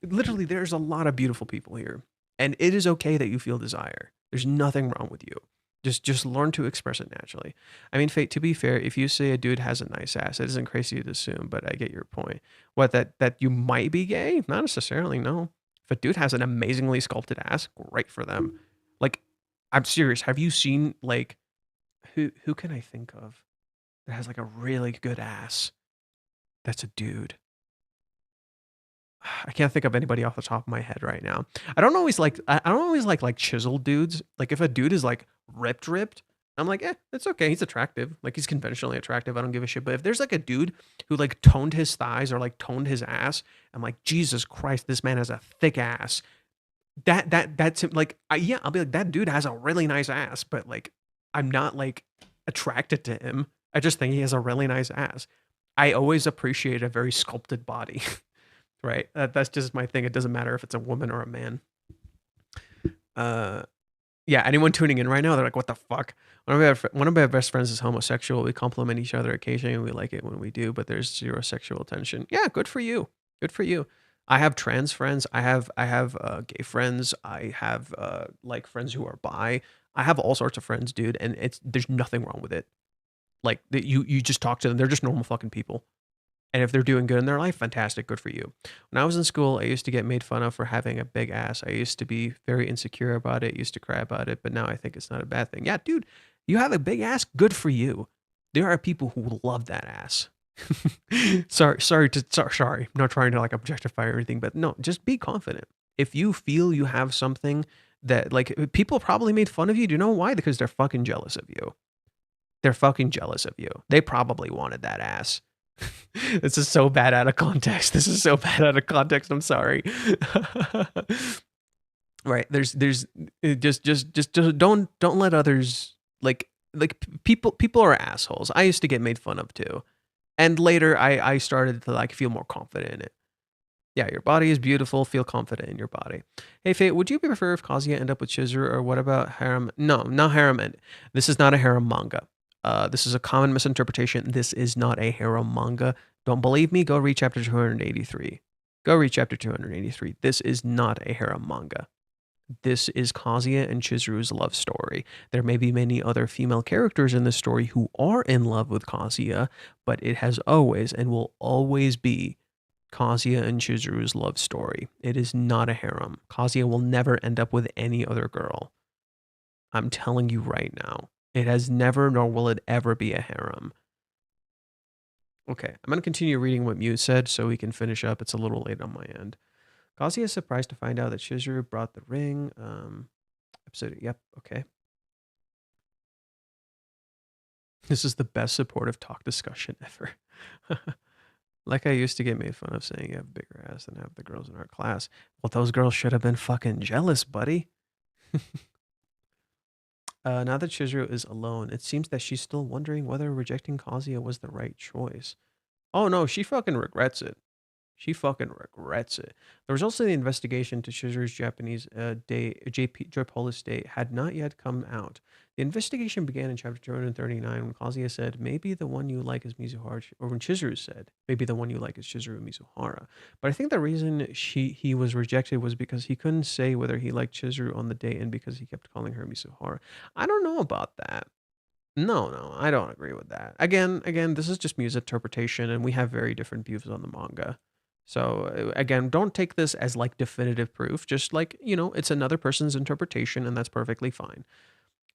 literally, there's a lot of beautiful people here, and it is okay that you feel desire. There's nothing wrong with you. Just learn to express it naturally. I mean, Fate, to be fair, if you say a dude has a nice ass, it isn't crazy to assume, but I get your point. What, that you might be gay? Not necessarily, no. If a dude has an amazingly sculpted ass, great for them. Like, I'm serious. Have you seen, like, who can I think of that has like a really good ass? That's a dude. I can't think of anybody off the top of my head right now. I don't always like chiseled dudes. Like if a dude is like ripped, I'm like, it's okay. He's attractive. Like he's conventionally attractive. I don't give a shit. But if there's like a dude who like toned his thighs or like toned his ass, I'm like, Jesus Christ, this man has a thick ass. That's him. Like, yeah, I'll be like, that dude has a really nice ass, but like, I'm not like attracted to him. I just think he has a really nice ass. I always appreciate a very sculpted body. Right? That's just my thing. It doesn't matter if it's a woman or a man. Uh, yeah. Anyone tuning in right now, they're like, "What the fuck?" One of my best friends is homosexual. We compliment each other occasionally, and we like it when we do. But there's zero sexual tension. Yeah, good for you. Good for you. I have trans friends. I have gay friends. I have like friends who are bi. I have all sorts of friends, dude, and there's nothing wrong with it. Like you just talk to them. They're just normal fucking people. And if they're doing good in their life, fantastic, good for you. When I was in school, I used to get made fun of for having a big ass. I used to be very insecure about it, used to cry about it, but now I think it's not a bad thing. Yeah, dude, you have a big ass, good for you. There are people who love that ass. Sorry. I'm not trying to like objectify or anything, but no, just be confident. If you feel you have something that like people probably made fun of you, do you know why? Because they're fucking jealous of you. They're fucking jealous of you. They probably wanted that ass. This is so bad out of context. This is so bad out of context. I'm sorry. Right. There's just don't let others people are assholes. I used to get made fun of too. And later I started to like feel more confident in it. Yeah, your body is beautiful. Feel confident in your body. Hey, Fate, would you prefer if Kazuya end up with Chizuru or what about harem? No, not harem end. This is not a harem manga. This is a common misinterpretation. This is not a harem manga. Don't believe me? Go read chapter 283. Go read chapter 283. This is not a harem manga. This is Kazuya and Chizuru's love story. There may be many other female characters in this story who are in love with Kazuya, but it has always and will always be Kazuya and Chizuru's love story. It is not a harem. Kazuya will never end up with any other girl. I'm telling you right now. It has never, nor will it ever be a harem. Okay, I'm going to continue reading what Muse said so we can finish up. It's a little late on my end. Kazuya is surprised to find out that Chizuru brought the ring. Episode, yep, okay. This is the best supportive talk discussion ever. Like I used to get made fun of saying you have a bigger ass than half the girls in our class. Well, those girls should have been fucking jealous, buddy. Now that Chizuru is alone, it seems that she's still wondering whether rejecting Kazuya was the right choice. Oh no, she fucking regrets it. She fucking regrets it. The results of the investigation to Chizuru's Japanese Joypolis date had not yet come out. The investigation began in chapter 239 when Kazuya said, maybe the one you like is Mizuhara, or when Chizuru said, maybe the one you like is Chizuru Mizuhara. But I think the reason he was rejected was because he couldn't say whether he liked Chizuru on the date and because he kept calling her Mizuhara. I don't know about that. No, I don't agree with that. Again, this is just Muse's interpretation, and we have very different views on the manga. So again, don't take this as like definitive proof. Just like it's another person's interpretation, and that's perfectly fine.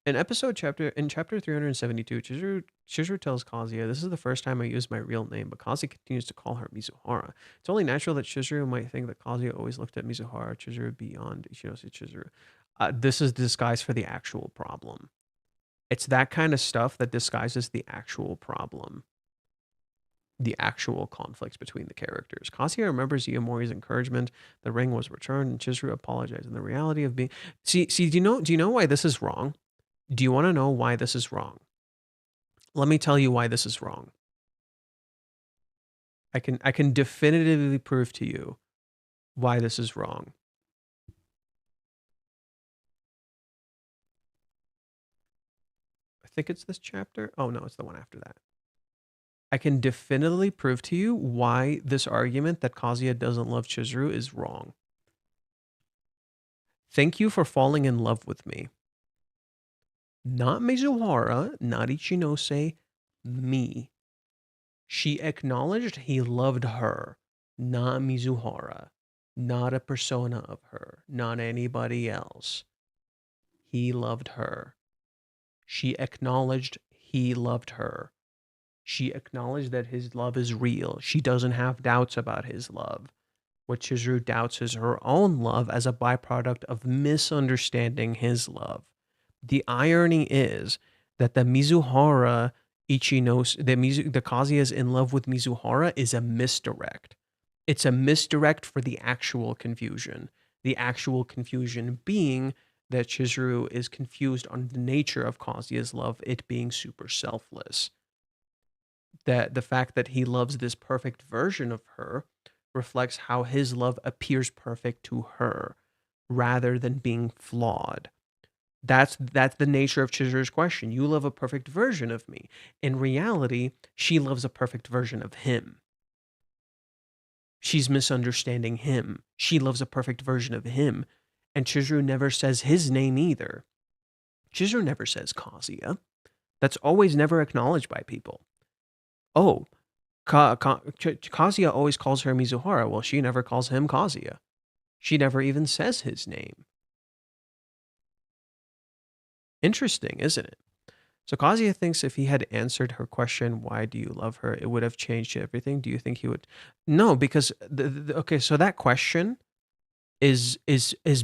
In chapter 372, Chizuru tells Kazuya, "This is the first time I used my real name," but Kazuya continues to call her Mizuhara. It's only natural that Chizuru might think that Kazuya always looked at Mizuhara, Chizuru beyond Ichinosu Chizuru. This is disguise for the actual problem. It's that kind of stuff that disguises the actual problem, the actual conflicts between the characters. Kazuya remembers Iamori's encouragement. The ring was returned, and Chizuru apologized. And the reality of being see, do you know why this is wrong? Do you want to know why this is wrong? Let me tell you why this is wrong. I can definitively prove to you why this is wrong. I think it's this chapter. Oh no, it's the one after that. I can definitively prove to you why this argument that Kazuya doesn't love Chizuru is wrong. Thank you for falling in love with me. Not Mizuhara, not Ichinose, me. She acknowledged he loved her, not Mizuhara, not a persona of her, not anybody else. He loved her. She acknowledged he loved her. She acknowledged that his love is real. She doesn't have doubts about his love. What Chizuru doubts is her own love as a byproduct of misunderstanding his love. The irony is that the Mizuhara Ichinose, the Kazuya is in love with Mizuhara is a misdirect. It's a misdirect for the actual confusion. The actual confusion being that Chizuru is confused on the nature of Kazuya's love, it being super selfless. That the fact that he loves this perfect version of her reflects how his love appears perfect to her rather than being flawed. That's the nature of Chizuru's question. You love a perfect version of me. In reality, she loves a perfect version of him. She's misunderstanding him. She loves a perfect version of him. And Chizuru never says his name either. Chizuru never says Kazuya. That's always never acknowledged by people. Oh, Kazuya always calls her Mizuhara. Well, she never calls him Kazuya. She never even says his name. Interesting, isn't it? So Kazuya thinks if he had answered her question, why do you love her, it would have changed everything. Do you think he would? No, because okay, so that question is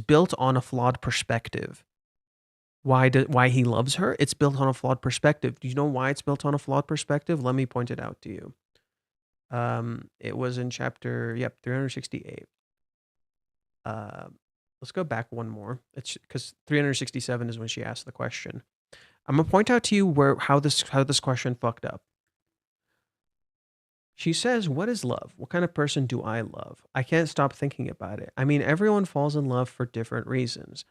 built on a flawed perspective. Why he loves her? It's built on a flawed perspective. Do you know why it's built on a flawed perspective? Let me point it out to you. It was in chapter 368. Let's go back one more. It's because 367 is when she asked the question. I'm gonna point out to you how this question fucked up. She says, "What is love? What kind of person do I love? I can't stop thinking about it. I mean, everyone falls in love for different reasons.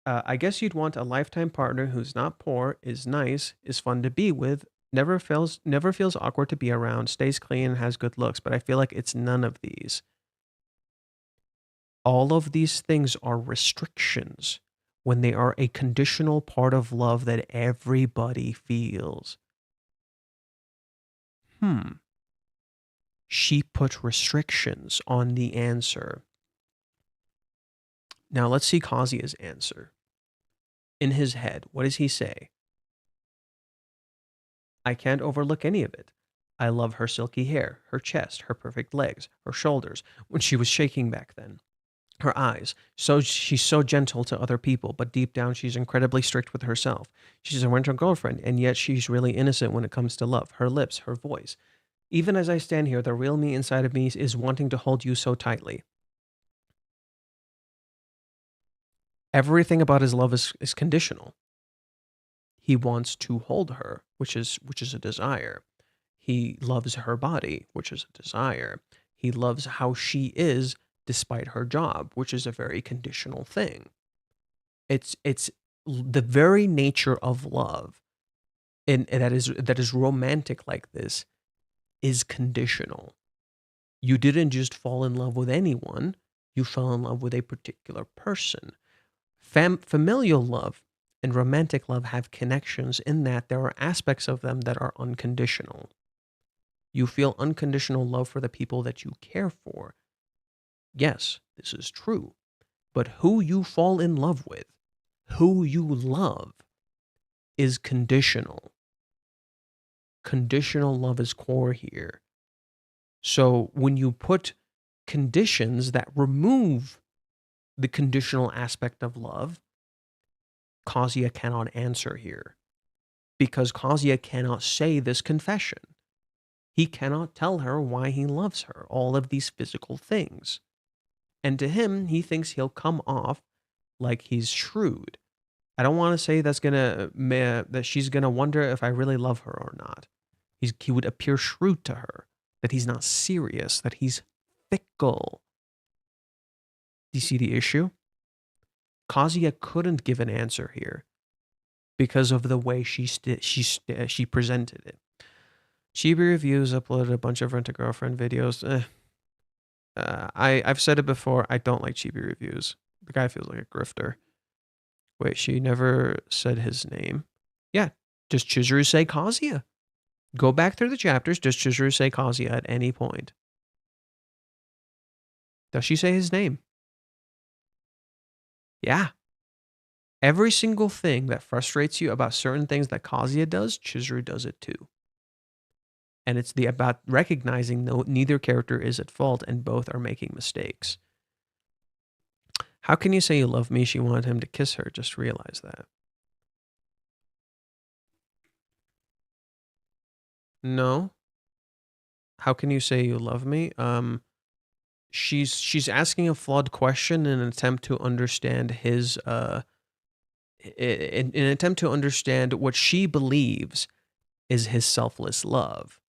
I guess you'd want a lifetime partner who's not poor, is nice, is fun to be with, never feels awkward to be around, stays clean, and has good looks. But I feel like it's none of these. All of these things are restrictions when they are a conditional part of love that everybody feels." She put restrictions on the answer. Now let's see Kazuya's answer. In his head, what does he say? I can't overlook any of it. I love her silky hair, her chest, her perfect legs, her shoulders, when she was shaking back then. Her eyes, she's so gentle to other people, but deep down she's incredibly strict with herself. She's a winter girlfriend, and yet she's really innocent when it comes to love. Her lips, her voice. Even as I stand here, the real me inside of me is wanting to hold you so tightly. Everything about his love is conditional. He wants to hold her, which is a desire. He loves her body, which is a desire. He loves how she is despite her job, which is a very conditional thing. It's the very nature of love, and that is romantic like this, is conditional. You didn't just fall in love with anyone, you fell in love with a particular person. Familial love and romantic love have connections in that there are aspects of them that are unconditional. You feel unconditional love for the people that you care for. Yes, this is true. But who you fall in love with, who you love, is conditional. Conditional love is core here. So when you put conditions that remove the conditional aspect of love, Kazuya cannot answer here. Because Kazuya cannot say this confession. He cannot tell her why he loves her, all of these physical things. And to him, he thinks he'll come off like he's shrewd. I don't want to say that she's gonna wonder if I really love her or not. He would appear shrewd to her, that he's not serious, that he's fickle. Do you see the issue? Kazuya couldn't give an answer here because of the way she presented it. Chibi Reviews uploaded a bunch of Rent-A-Girlfriend videos. I've said it before. I don't like Chibi Reviews. The guy feels like a grifter. Wait, she never said his name. Yeah, does Chizuru say Kazuya? Go back through the chapters. Does Chizuru say Kazuya at any point? Does she say his name? Yeah. Every single thing that frustrates you about certain things that Kazuya does, Chizuru does it too. And it's about recognizing neither character is at fault and both are making mistakes. How can you say you love me? She wanted him to kiss her. Just realize that. No. How can you say you love me? She's asking a flawed question in an attempt to understand his in an attempt to understand what she believes is his selfless love.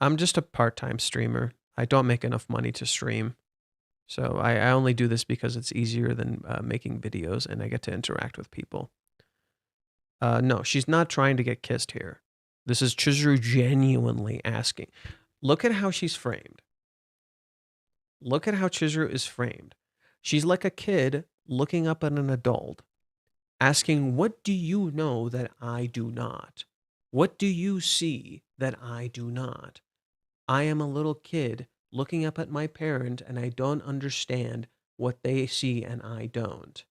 I'm just a part-time streamer. I don't make enough money to stream. So I only do this because it's easier than making videos and I get to interact with people. No, she's not trying to get kissed here. This is Chizuru genuinely asking. Look at how she's framed. Look at how Chizuru is framed. She's like a kid looking up at an adult, asking, what do you know that I do not? What do you see that I do not? I am a little kid looking up at my parent and I don't understand what they see and I don't.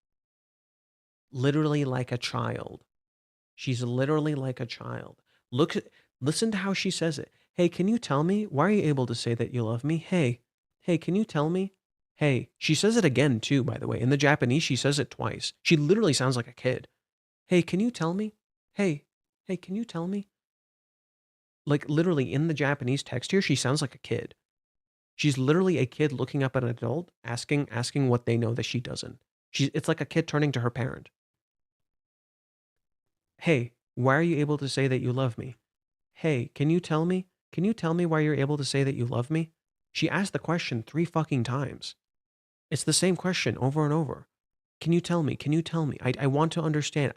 Literally like a child. She's literally like a child. Listen to how she says it. Hey, can you tell me? Why are you able to say that you love me? Hey, can you tell me? Hey, she says it again too, by the way. In the Japanese, she says it twice. She literally sounds like a kid. Hey, can you tell me? Hey, can you tell me? Like literally in the Japanese text here, she sounds like a kid. She's literally a kid looking up at an adult, asking what they know that she doesn't. It's like a kid turning to her parent. Hey, why are you able to say that you love me? Hey, can you tell me? Can you tell me why you're able to say that you love me? She asked the question 3 fucking times. It's the same question over and over. Can you tell me? Can you tell me? I want to understand.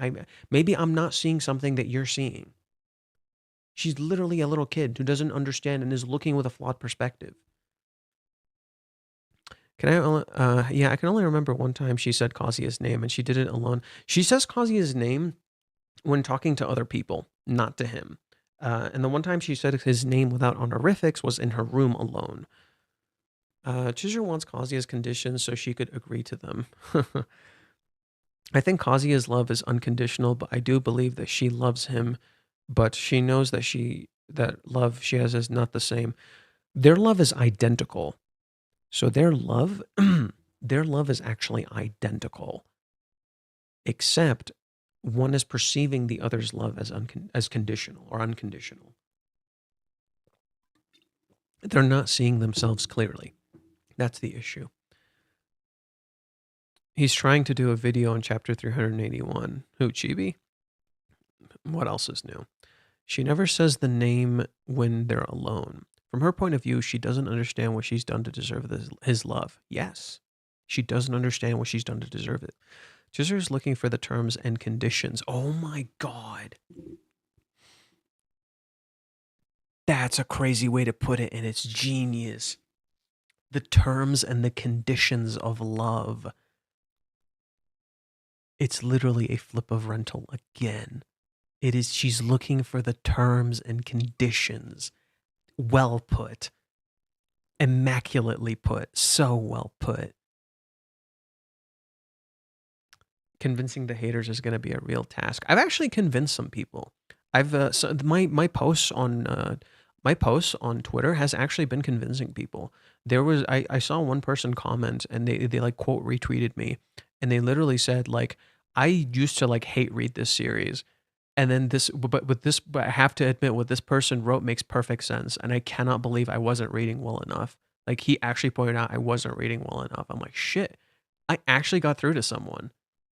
Maybe I'm not seeing something that you're seeing. She's literally a little kid who doesn't understand and is looking with a flawed perspective. I can only remember one time she said Kazuya's name and she did it alone. She says Kazuya's name when talking to other people, not to him. And the one time she said his name without honorifics was in her room alone. Chizuru wants Kazuya's conditions so she could agree to them. I think Kazuya's love is unconditional, but I do believe that she loves him, but she knows that love she has is not the same. Their love is identical. So their love is actually identical, except one is perceiving the other's love as conditional or unconditional. They're not seeing themselves clearly. That's the issue. He's trying to do a video on chapter 381. Who, Chibi? What else is new? She never says the name when they're alone. From her point of view, she doesn't understand what she's done to deserve his love. Yes, she doesn't understand what she's done to deserve it. Chizuru is looking for the terms and conditions. Oh my God. That's a crazy way to put it, and it's genius. The terms and the conditions of love. It's literally a flip of rental again. She's looking for the terms and conditions. Well put. Immaculately put. So well put. Convincing the haters is going to be a real task. I've actually convinced some people. My posts on Twitter has actually been convincing people. I saw one person comment and they like quote retweeted me and they literally said like, I used to like hate read this series. And then but I have to admit what this person wrote makes perfect sense. And I cannot believe I wasn't reading well enough. Like he actually pointed out I wasn't reading well enough. I'm like, shit, I actually got through to someone.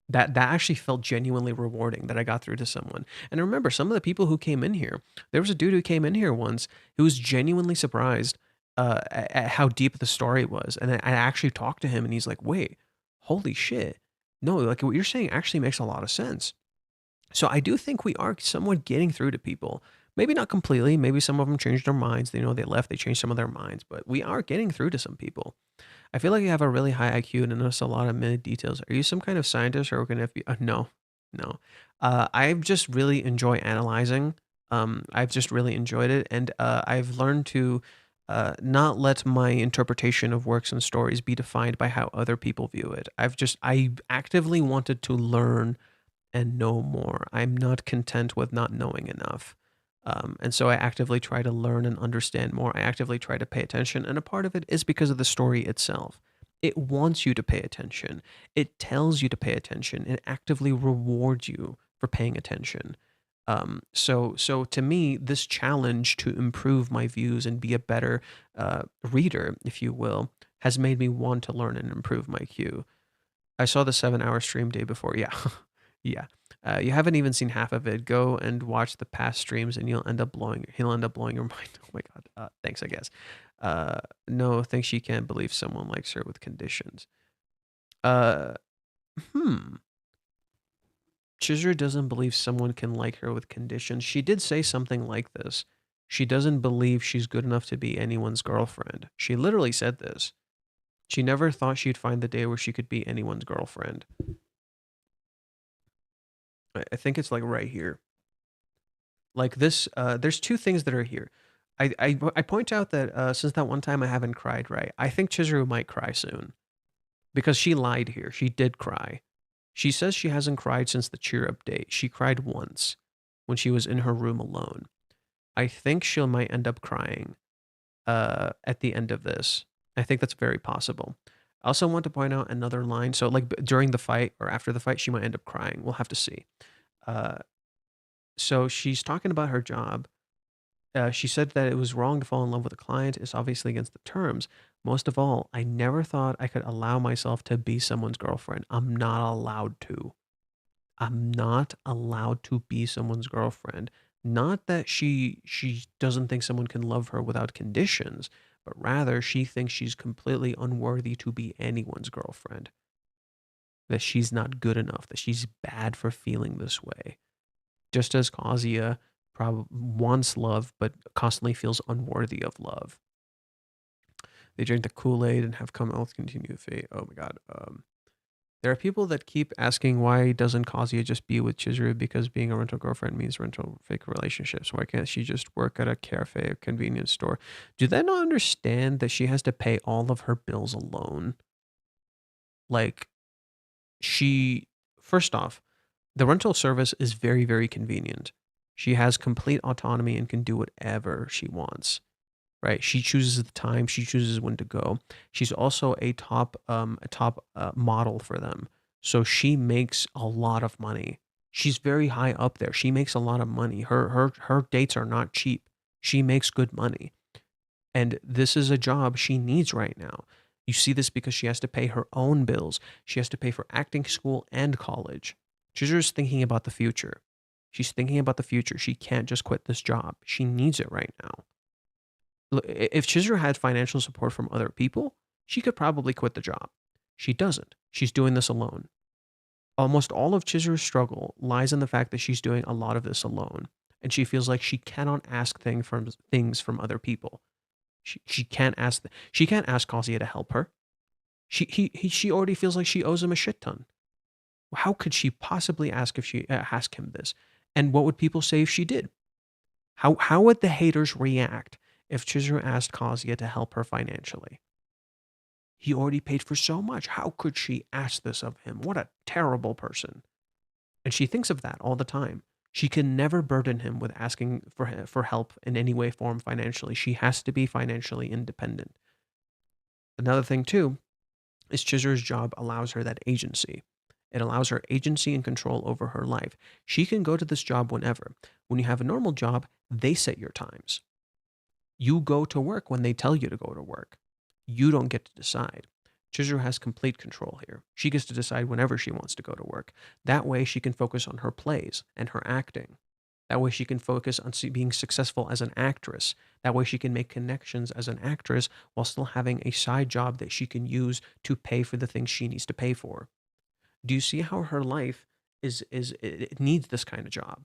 That actually felt genuinely rewarding that I got through to someone. And remember, some of the people who came in here, there was a dude who came in here once who was genuinely surprised at how deep the story was. And I actually talked to him and he's like, wait, holy shit. No, like what you're saying actually makes a lot of sense. So I do think we are somewhat getting through to people. Maybe not completely. Maybe some of them changed their minds. They left. They changed some of their minds. But we are getting through to some people. I feel like you have a really high IQ and notice a lot of minute details. Are you some kind of scientist or can it be? No, no. I just really enjoy analyzing. I've just really enjoyed it, and I've learned to not let my interpretation of works and stories be defined by how other people view it. I actively wanted to learn and know more. I'm not content with not knowing enough. And so I actively try to learn and understand more. I actively try to pay attention. And a part of it is because of the story itself. It wants you to pay attention. It tells you to pay attention. It actively rewards you for paying attention. So to me, this challenge to improve my views and be a better reader, if you will, has made me want to learn and improve my Q. I saw the 7 hour stream day before. Yeah. Yeah. You haven't even seen half of it. Go and watch the past streams and he'll end up blowing your mind. Oh my God. Thanks, I guess. No, thinks she can't believe someone likes her with conditions. Uh, hmm. Chizuru doesn't believe someone can like her with conditions. She did say something like this. She doesn't believe she's good enough to be anyone's girlfriend. She literally said this. She never thought she'd find the day where she could be anyone's girlfriend. I think it's like right here. Like this, there's two things that are here. I point out that since that one time I haven't cried, right? I think Chizuru might cry soon because she lied here. She did cry. She says she hasn't cried since the cheer up date. She cried once when she was in her room alone. I think she might end up crying at the end of this. I think that's very possible. I also want to point out another line. So, like during the fight or after the fight, she might end up crying. We'll have to see. Uh, so she's talking about her job. She said that it was wrong to fall in love with a client. It's obviously against the terms. Most of all, I never thought I could allow myself to be someone's girlfriend. I'm not allowed to. I'm not allowed to be someone's girlfriend. Not that she doesn't think someone can love her without conditions, but rather she thinks she's completely unworthy to be anyone's girlfriend. That she's not good enough, that she's bad for feeling this way. Just as Kazuya probably wants love but constantly feels unworthy of love. They drink the Kool-Aid and have come out continue fate. Oh my god. There are people that keep asking why doesn't Kazuya just be with Chizuru because being a rental girlfriend means rental fake relationships. Why can't she just work at a cafe or convenience store? Do they not understand that she has to pay all of her bills alone? Like she first off, the rental service is very, very convenient. She has complete autonomy and can do whatever she wants. Right? She chooses the time. She chooses when to go. She's also a top model for them. So she makes a lot of money. She's very high up there. She makes a lot of money. Her dates are not cheap. She makes good money. And this is a job she needs right now. You see this because she has to pay her own bills. She has to pay for acting school and college. She's just thinking about the future. She's thinking about the future. She can't just quit this job. She needs it right now. If Chizuru had financial support from other people, she could probably quit the job. She doesn't. She's doing this alone. Almost all of Chizuru's struggle lies in the fact that she's doing a lot of this alone, and she feels like she cannot ask things from other people. She can't ask she can't ask Kazuya to help her. She already feels like she owes him a shit ton. How could she possibly ask him this? And what would people say if she did? How would the haters react if Chizuru asked Kazuya to help her financially? He already paid for so much. How could she ask this of him? What a terrible person. And she thinks of that all the time. She can never burden him with asking for help in any way, form financially. She has to be financially independent. Another thing, too, is Chizuru's job allows her that agency. It allows her agency and control over her life. She can go to this job whenever. When you have a normal job, they set your times. You go to work when they tell you to go to work. You don't get to decide. Chizuru has complete control here. She gets to decide whenever she wants to go to work. That way she can focus on her plays and her acting. That way she can focus on being successful as an actress. That way she can make connections as an actress while still having a side job that she can use to pay for the things she needs to pay for. Do you see how her life it needs this kind of job.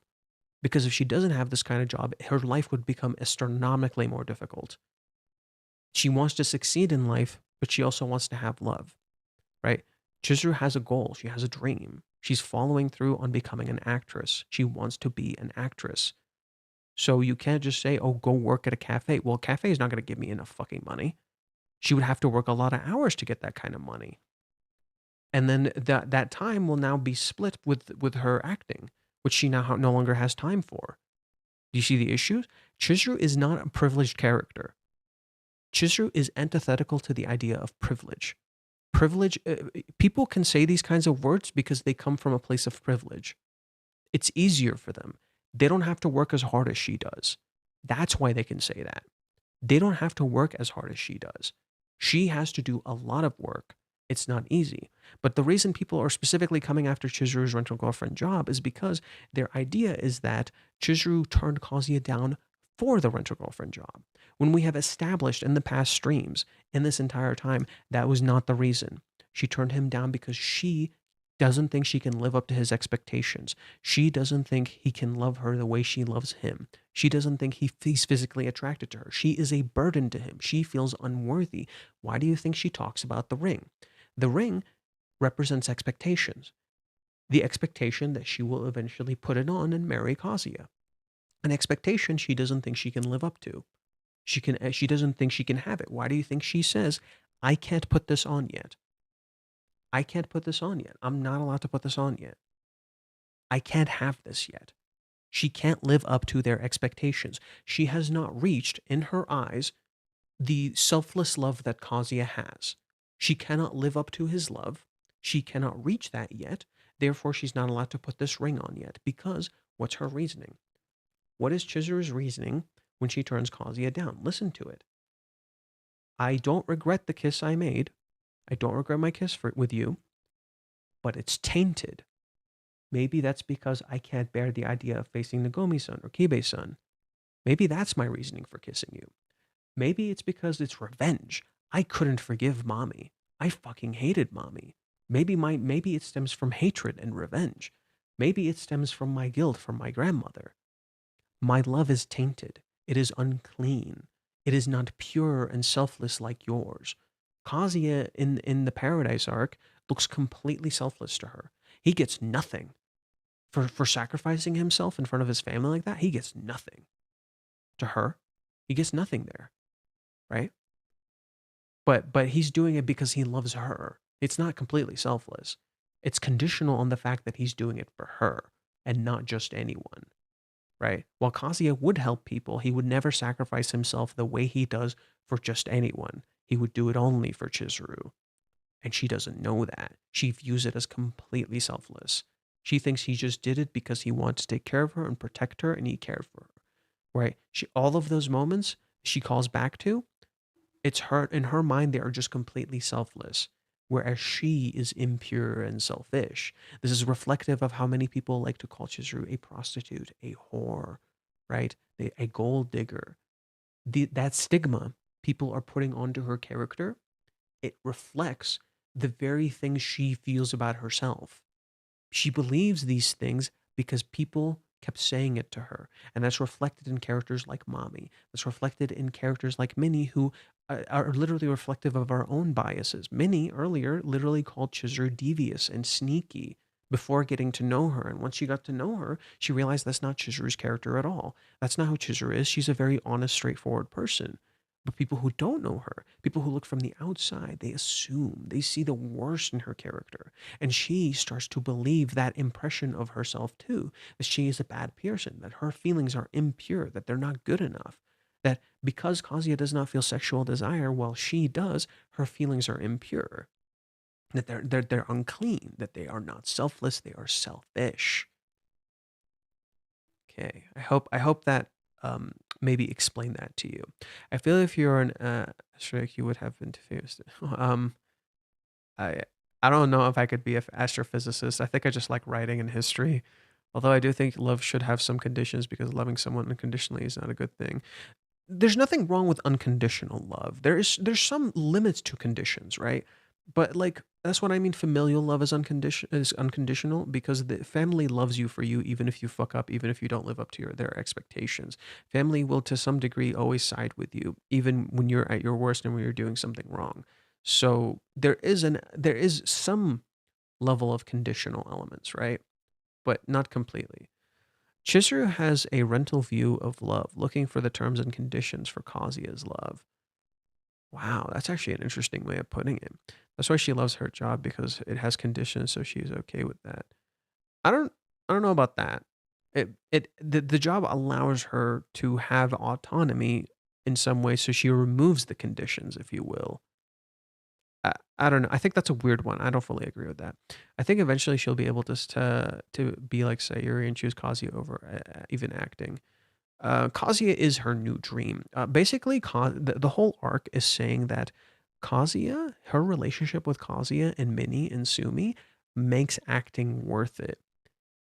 Because if she doesn't have this kind of job, her life would become astronomically more difficult. She wants to succeed in life, but she also wants to have love, right? Chizuru has a goal. She has a dream. She's following through on becoming an actress. She wants to be an actress. So you can't just say, oh, go work at a cafe. Well, a cafe is not going to give me enough fucking money. She would have to work a lot of hours to get that kind of money. And then that time will now be split with her acting, which she now no longer has time for. Do you see the issues? Chizuru is not a privileged character. Chizuru is antithetical to the idea of privilege. Privilege, people can say these kinds of words because they come from a place of privilege. It's easier for them. They don't have to work as hard as she does. That's why they can say that. They don't have to work as hard as she does. She has to do a lot of work. It's not easy. But the reason people are specifically coming after Chizuru's rental girlfriend job is because their idea is that Chizuru turned Kazuya down for the rental girlfriend job. When we have established in the past streams, in this entire time, that was not the reason. She turned him down because she doesn't think she can live up to his expectations. She doesn't think he can love her the way she loves him. She doesn't think he's physically attracted to her. She is a burden to him. She feels unworthy. Why do you think she talks about the ring? The ring represents expectations. The expectation that she will eventually put it on and marry Kazuya. An expectation she doesn't think she can live up to. She doesn't think she can have it. Why do you think she says, I can't put this on yet? I can't put this on yet. I'm not allowed to put this on yet. I can't have this yet. She can't live up to their expectations. She has not reached, in her eyes, the selfless love that Kazuya has. She cannot live up to his love. She cannot reach that yet. Therefore, she's not allowed to put this ring on yet. Because what's her reasoning? What is Chizuru's reasoning when she turns Kazuya down? Listen to it. I don't regret the kiss I made. I don't regret my kiss with you, but it's tainted. Maybe that's because I can't bear the idea of facing Nagomi-san or Kibe-san. Maybe that's my reasoning for kissing you. Maybe it's because it's revenge. I couldn't forgive mommy. I fucking hated mommy. Maybe it stems from hatred and revenge. Maybe it stems from my guilt from my grandmother. My love is tainted. It is unclean. It is not pure and selfless like yours. Kazuya in the Paradise arc looks completely selfless to her. He gets nothing for sacrificing himself in front of his family like that. He gets nothing. To her, he gets nothing there, right? But he's doing it because he loves her. It's not completely selfless. It's conditional on the fact that he's doing it for her and not just anyone, right? While Kazuya would help people, he would never sacrifice himself the way he does for just anyone. He would do it only for Chizuru. And she doesn't know that. She views it as completely selfless. She thinks he just did it because he wants to take care of her and protect her, and he cared for her, right? All of those moments she calls back to, it's her, in her mind, they are just completely selfless, whereas she is impure and selfish. This is reflective of how many people like to call Chizuru a prostitute, a whore, right? A gold digger. That stigma people are putting onto her character, it reflects the very things she feels about herself. She believes these things because people kept saying it to her. And that's reflected in characters like Mommy. That's reflected in characters like Minnie, who are literally reflective of our own biases. Minnie earlier literally called Chizuru devious and sneaky before getting to know her. And once she got to know her, she realized that's not Chizuru's character at all. That's not who Chizuru is. She's a very honest, straightforward person. But people who don't know her, people who look from the outside, they assume, they see the worst in her character. And she starts to believe that impression of herself too, that she is a bad person, that her feelings are impure, that they're not good enough. That because Kazuya does not feel sexual desire while she does, her feelings are impure. That they're unclean, that they are not selfless, they are selfish. Okay, I hope that maybe explain that to you. I feel if you're an astronaut, you would have been confused. I I don't know if I could be an astrophysicist. I think I just like writing and history. Although I do think love should have some conditions because loving someone unconditionally is not a good thing. There's nothing wrong with unconditional love. There's some limits to conditions, right? But like That's what I mean. Familial love is unconditional because the family loves you for you, even if you fuck up, even if you don't live up to their expectations. Family will, to some degree, always side with you, even when you're at your worst and when you're doing something wrong. So there is some level of conditional elements, right? But not completely. Chizuru has a rental view of love, looking for the terms and conditions for Kazuya's love. Wow, that's actually an interesting way of putting it. That's why she loves her job because it has conditions, so she's okay with that. I don't I don't know about that. The job allows her to have autonomy in some way, so she removes the conditions, if you will. I don't know. I think that's a weird one. I don't fully agree with that. I think eventually she'll be able to be like Sayuri and choose Kazuya over even acting. Kazuya is her new dream. Basically, the whole arc is saying that Kazuya, her relationship with Kazuya and Minnie and Sumi, makes acting worth it.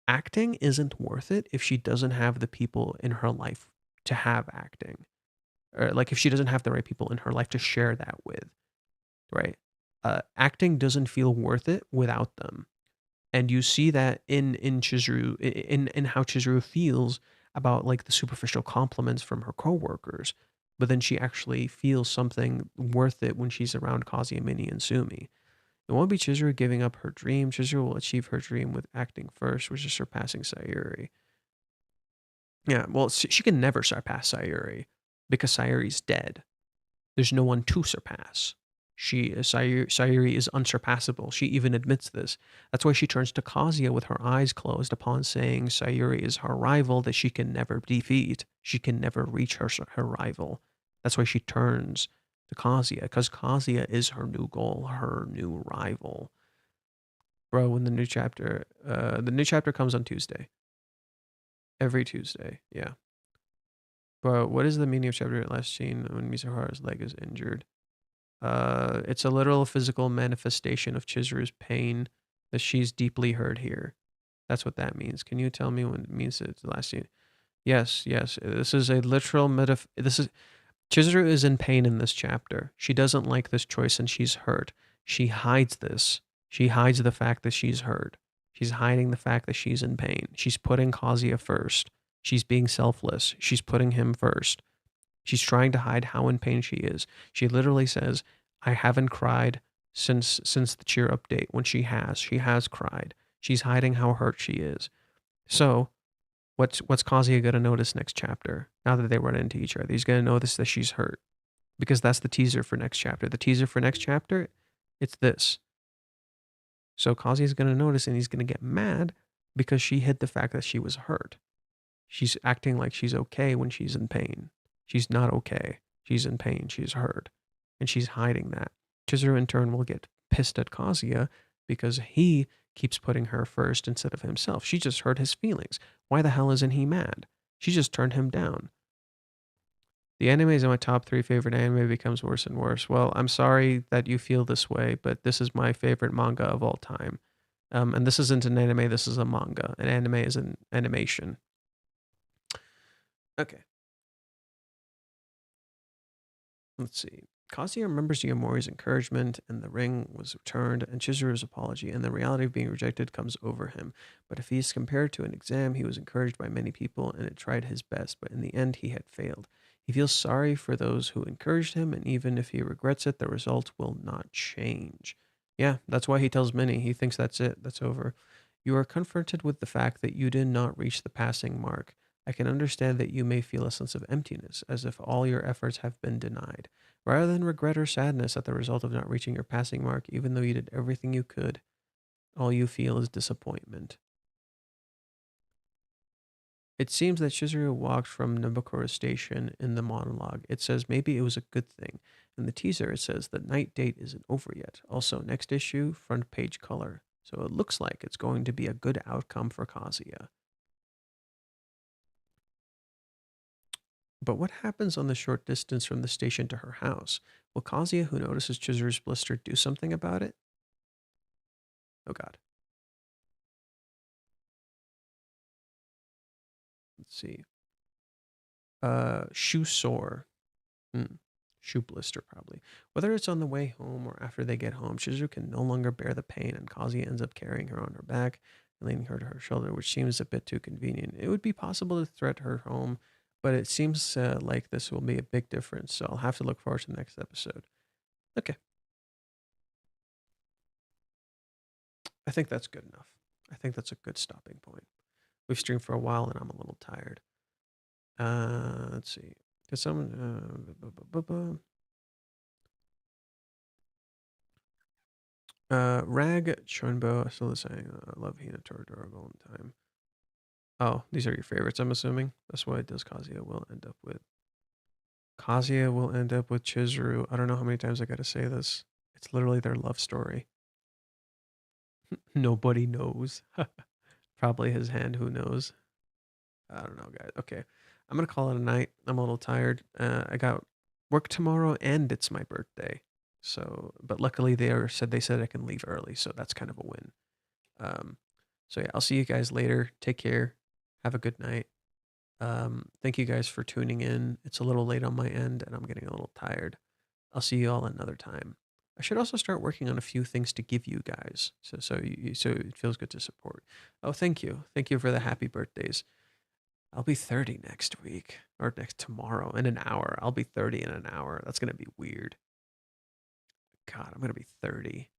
Acting isn't worth it if she doesn't have the people in her life to have acting, or like if she doesn't have the right people in her life to share that with. Right? Acting doesn't feel worth it without them, and you see that in Chizuru in how Chizuru feels about like the superficial compliments from her coworkers, but then she actually feels something worth it when she's around Kazuya, Mini, and Sumi. It won't be Chizuru giving up her dream. Chizuru will achieve her dream with acting first, which is surpassing Sayuri. Yeah, well, she can never surpass Sayuri because Sayuri's dead. There's no one to surpass. Sayuri is unsurpassable. She even admits this. That's why she turns to Kazuya with her eyes closed upon saying Sayuri is her rival that she can never defeat. She can never reach her rival. That's why she turns to Kazuya, because Kazuya is her new goal, her new rival. Bro, when the new chapter comes on Tuesday. Every Tuesday, yeah. Bro, what is the meaning of chapter last seen when Mizuhara's leg is injured? It's a literal physical manifestation of Chizuru's pain that she's deeply hurt here. That's what that means. Can you tell me what it means it's the last scene? Yes, yes. This is a literal this is Chizuru is in pain in this chapter. She doesn't like this choice and she's hurt. She hides this. She hides the fact that she's hurt. She's hiding the fact that she's in pain. She's putting Kazuya first. She's being selfless. She's putting him first. She's trying to hide how in pain she is. She literally says, "I haven't cried since the cheer update." When she has cried. She's hiding how hurt she is. So, what's Kazuya gonna notice next chapter? Now that they run into each other, he's gonna notice that she's hurt because that's the teaser for next chapter. The teaser for next chapter, it's this. So Kazuya's gonna notice and he's gonna get mad because she hid the fact that she was hurt. She's acting like she's okay when she's in pain. She's not okay. She's in pain. She's hurt. And she's hiding that. Chizuru, in turn, will get pissed at Kazuya because he keeps putting her first instead of himself. She just hurt his feelings. Why the hell isn't he mad? She just turned him down. The anime is in my top 3 favorite anime becomes worse and worse. Well, I'm sorry that you feel this way, but this is my favorite manga of all time. And this isn't an anime, this is a manga. An anime is an animation. Okay. Let's see. Kazuya remembers Yamori's encouragement, and the ring was returned, and Chizuru's apology, and the reality of being rejected comes over him. But if he is compared to an exam, he was encouraged by many people and had tried his best, but in the end he had failed. He feels sorry for those who encouraged him, and even if he regrets it, the result will not change. Yeah, that's why he tells Minnie. He thinks that's it, that's over. You are confronted with the fact that you did not reach the passing mark. I can understand that you may feel a sense of emptiness, as if all your efforts have been denied. Rather than regret or sadness at the result of not reaching your passing mark, even though you did everything you could, all you feel is disappointment. It seems that Chizuru walked from Nabokoro Station in the monologue. It says maybe it was a good thing. In the teaser, it says the night date isn't over yet. Also, next issue, front page color. So it looks like it's going to be a good outcome for Kazuya. But what happens on the short distance from the station to her house? Will Kazuya, who notices Chizuru's blister, do something about it? Oh god. Let's see. Shoe sore. Hmm. Shoe blister, probably. Whether it's on the way home or after they get home, Shizu can no longer bear the pain, and Kazuya ends up carrying her on her back and leaning her to her shoulder, which seems a bit too convenient. It would be possible to thread her home, but it seems like this will be a big difference, so I'll have to look forward to the next episode. Okay. I think that's good enough. I think that's a good stopping point. We've streamed for a while and I'm a little tired. Let's see. Cause someone Rag Chunbo still saying love Hina Toradora all the time. Oh, these are your favorites, I'm assuming. That's what does Kazuya will end up with. Kazuya will end up with Chizuru. I don't know how many times I gotta say this. It's literally their love story. Nobody knows. Probably his hand, who knows? I don't know, guys. Okay. I'm gonna call it a night. I'm a little tired. I got work tomorrow and it's my birthday. So but luckily they said I can leave early, so that's kind of a win. Um so yeah, I'll see you guys later. Take care. Have a good night. Thank you guys for tuning in. It's a little late on my end and I'm getting a little tired. I'll see you all another time. I should also start working on a few things to give you guys, so it feels good to support. Oh, thank you, for the happy birthdays. I'll be 30 next week or next tomorrow in an hour. I'll be 30 in an hour. That's gonna be weird. God, I'm gonna be 30.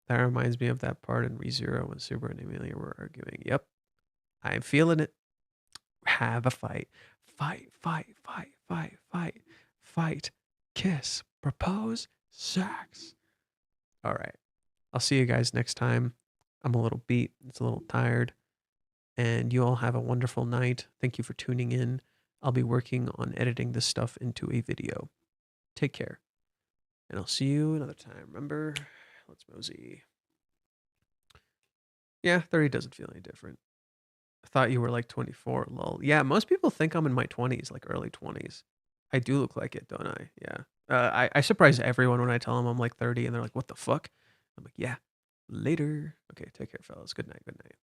That reminds me of that part in ReZero when Super and Amelia were arguing. Yep, I'm feeling it. Have a fight. Fight, fight, fight, fight, fight, fight. Kiss, propose, sex. All right. I'll see you guys next time. I'm a little beat. It's a little tired. And you all have a wonderful night. Thank you for tuning in. I'll be working on editing this stuff into a video. Take care. And I'll see you another time. Remember, let's mosey. Yeah, 30 doesn't feel any different. I thought you were like 24. Lol. Yeah, most people think I'm in my 20s, like early 20s. I do look like it, don't I? Yeah. I surprise everyone when I tell them I'm like 30 and they're like, what the fuck? I'm like, yeah, later. Okay, take care, fellas. Good night. Good night.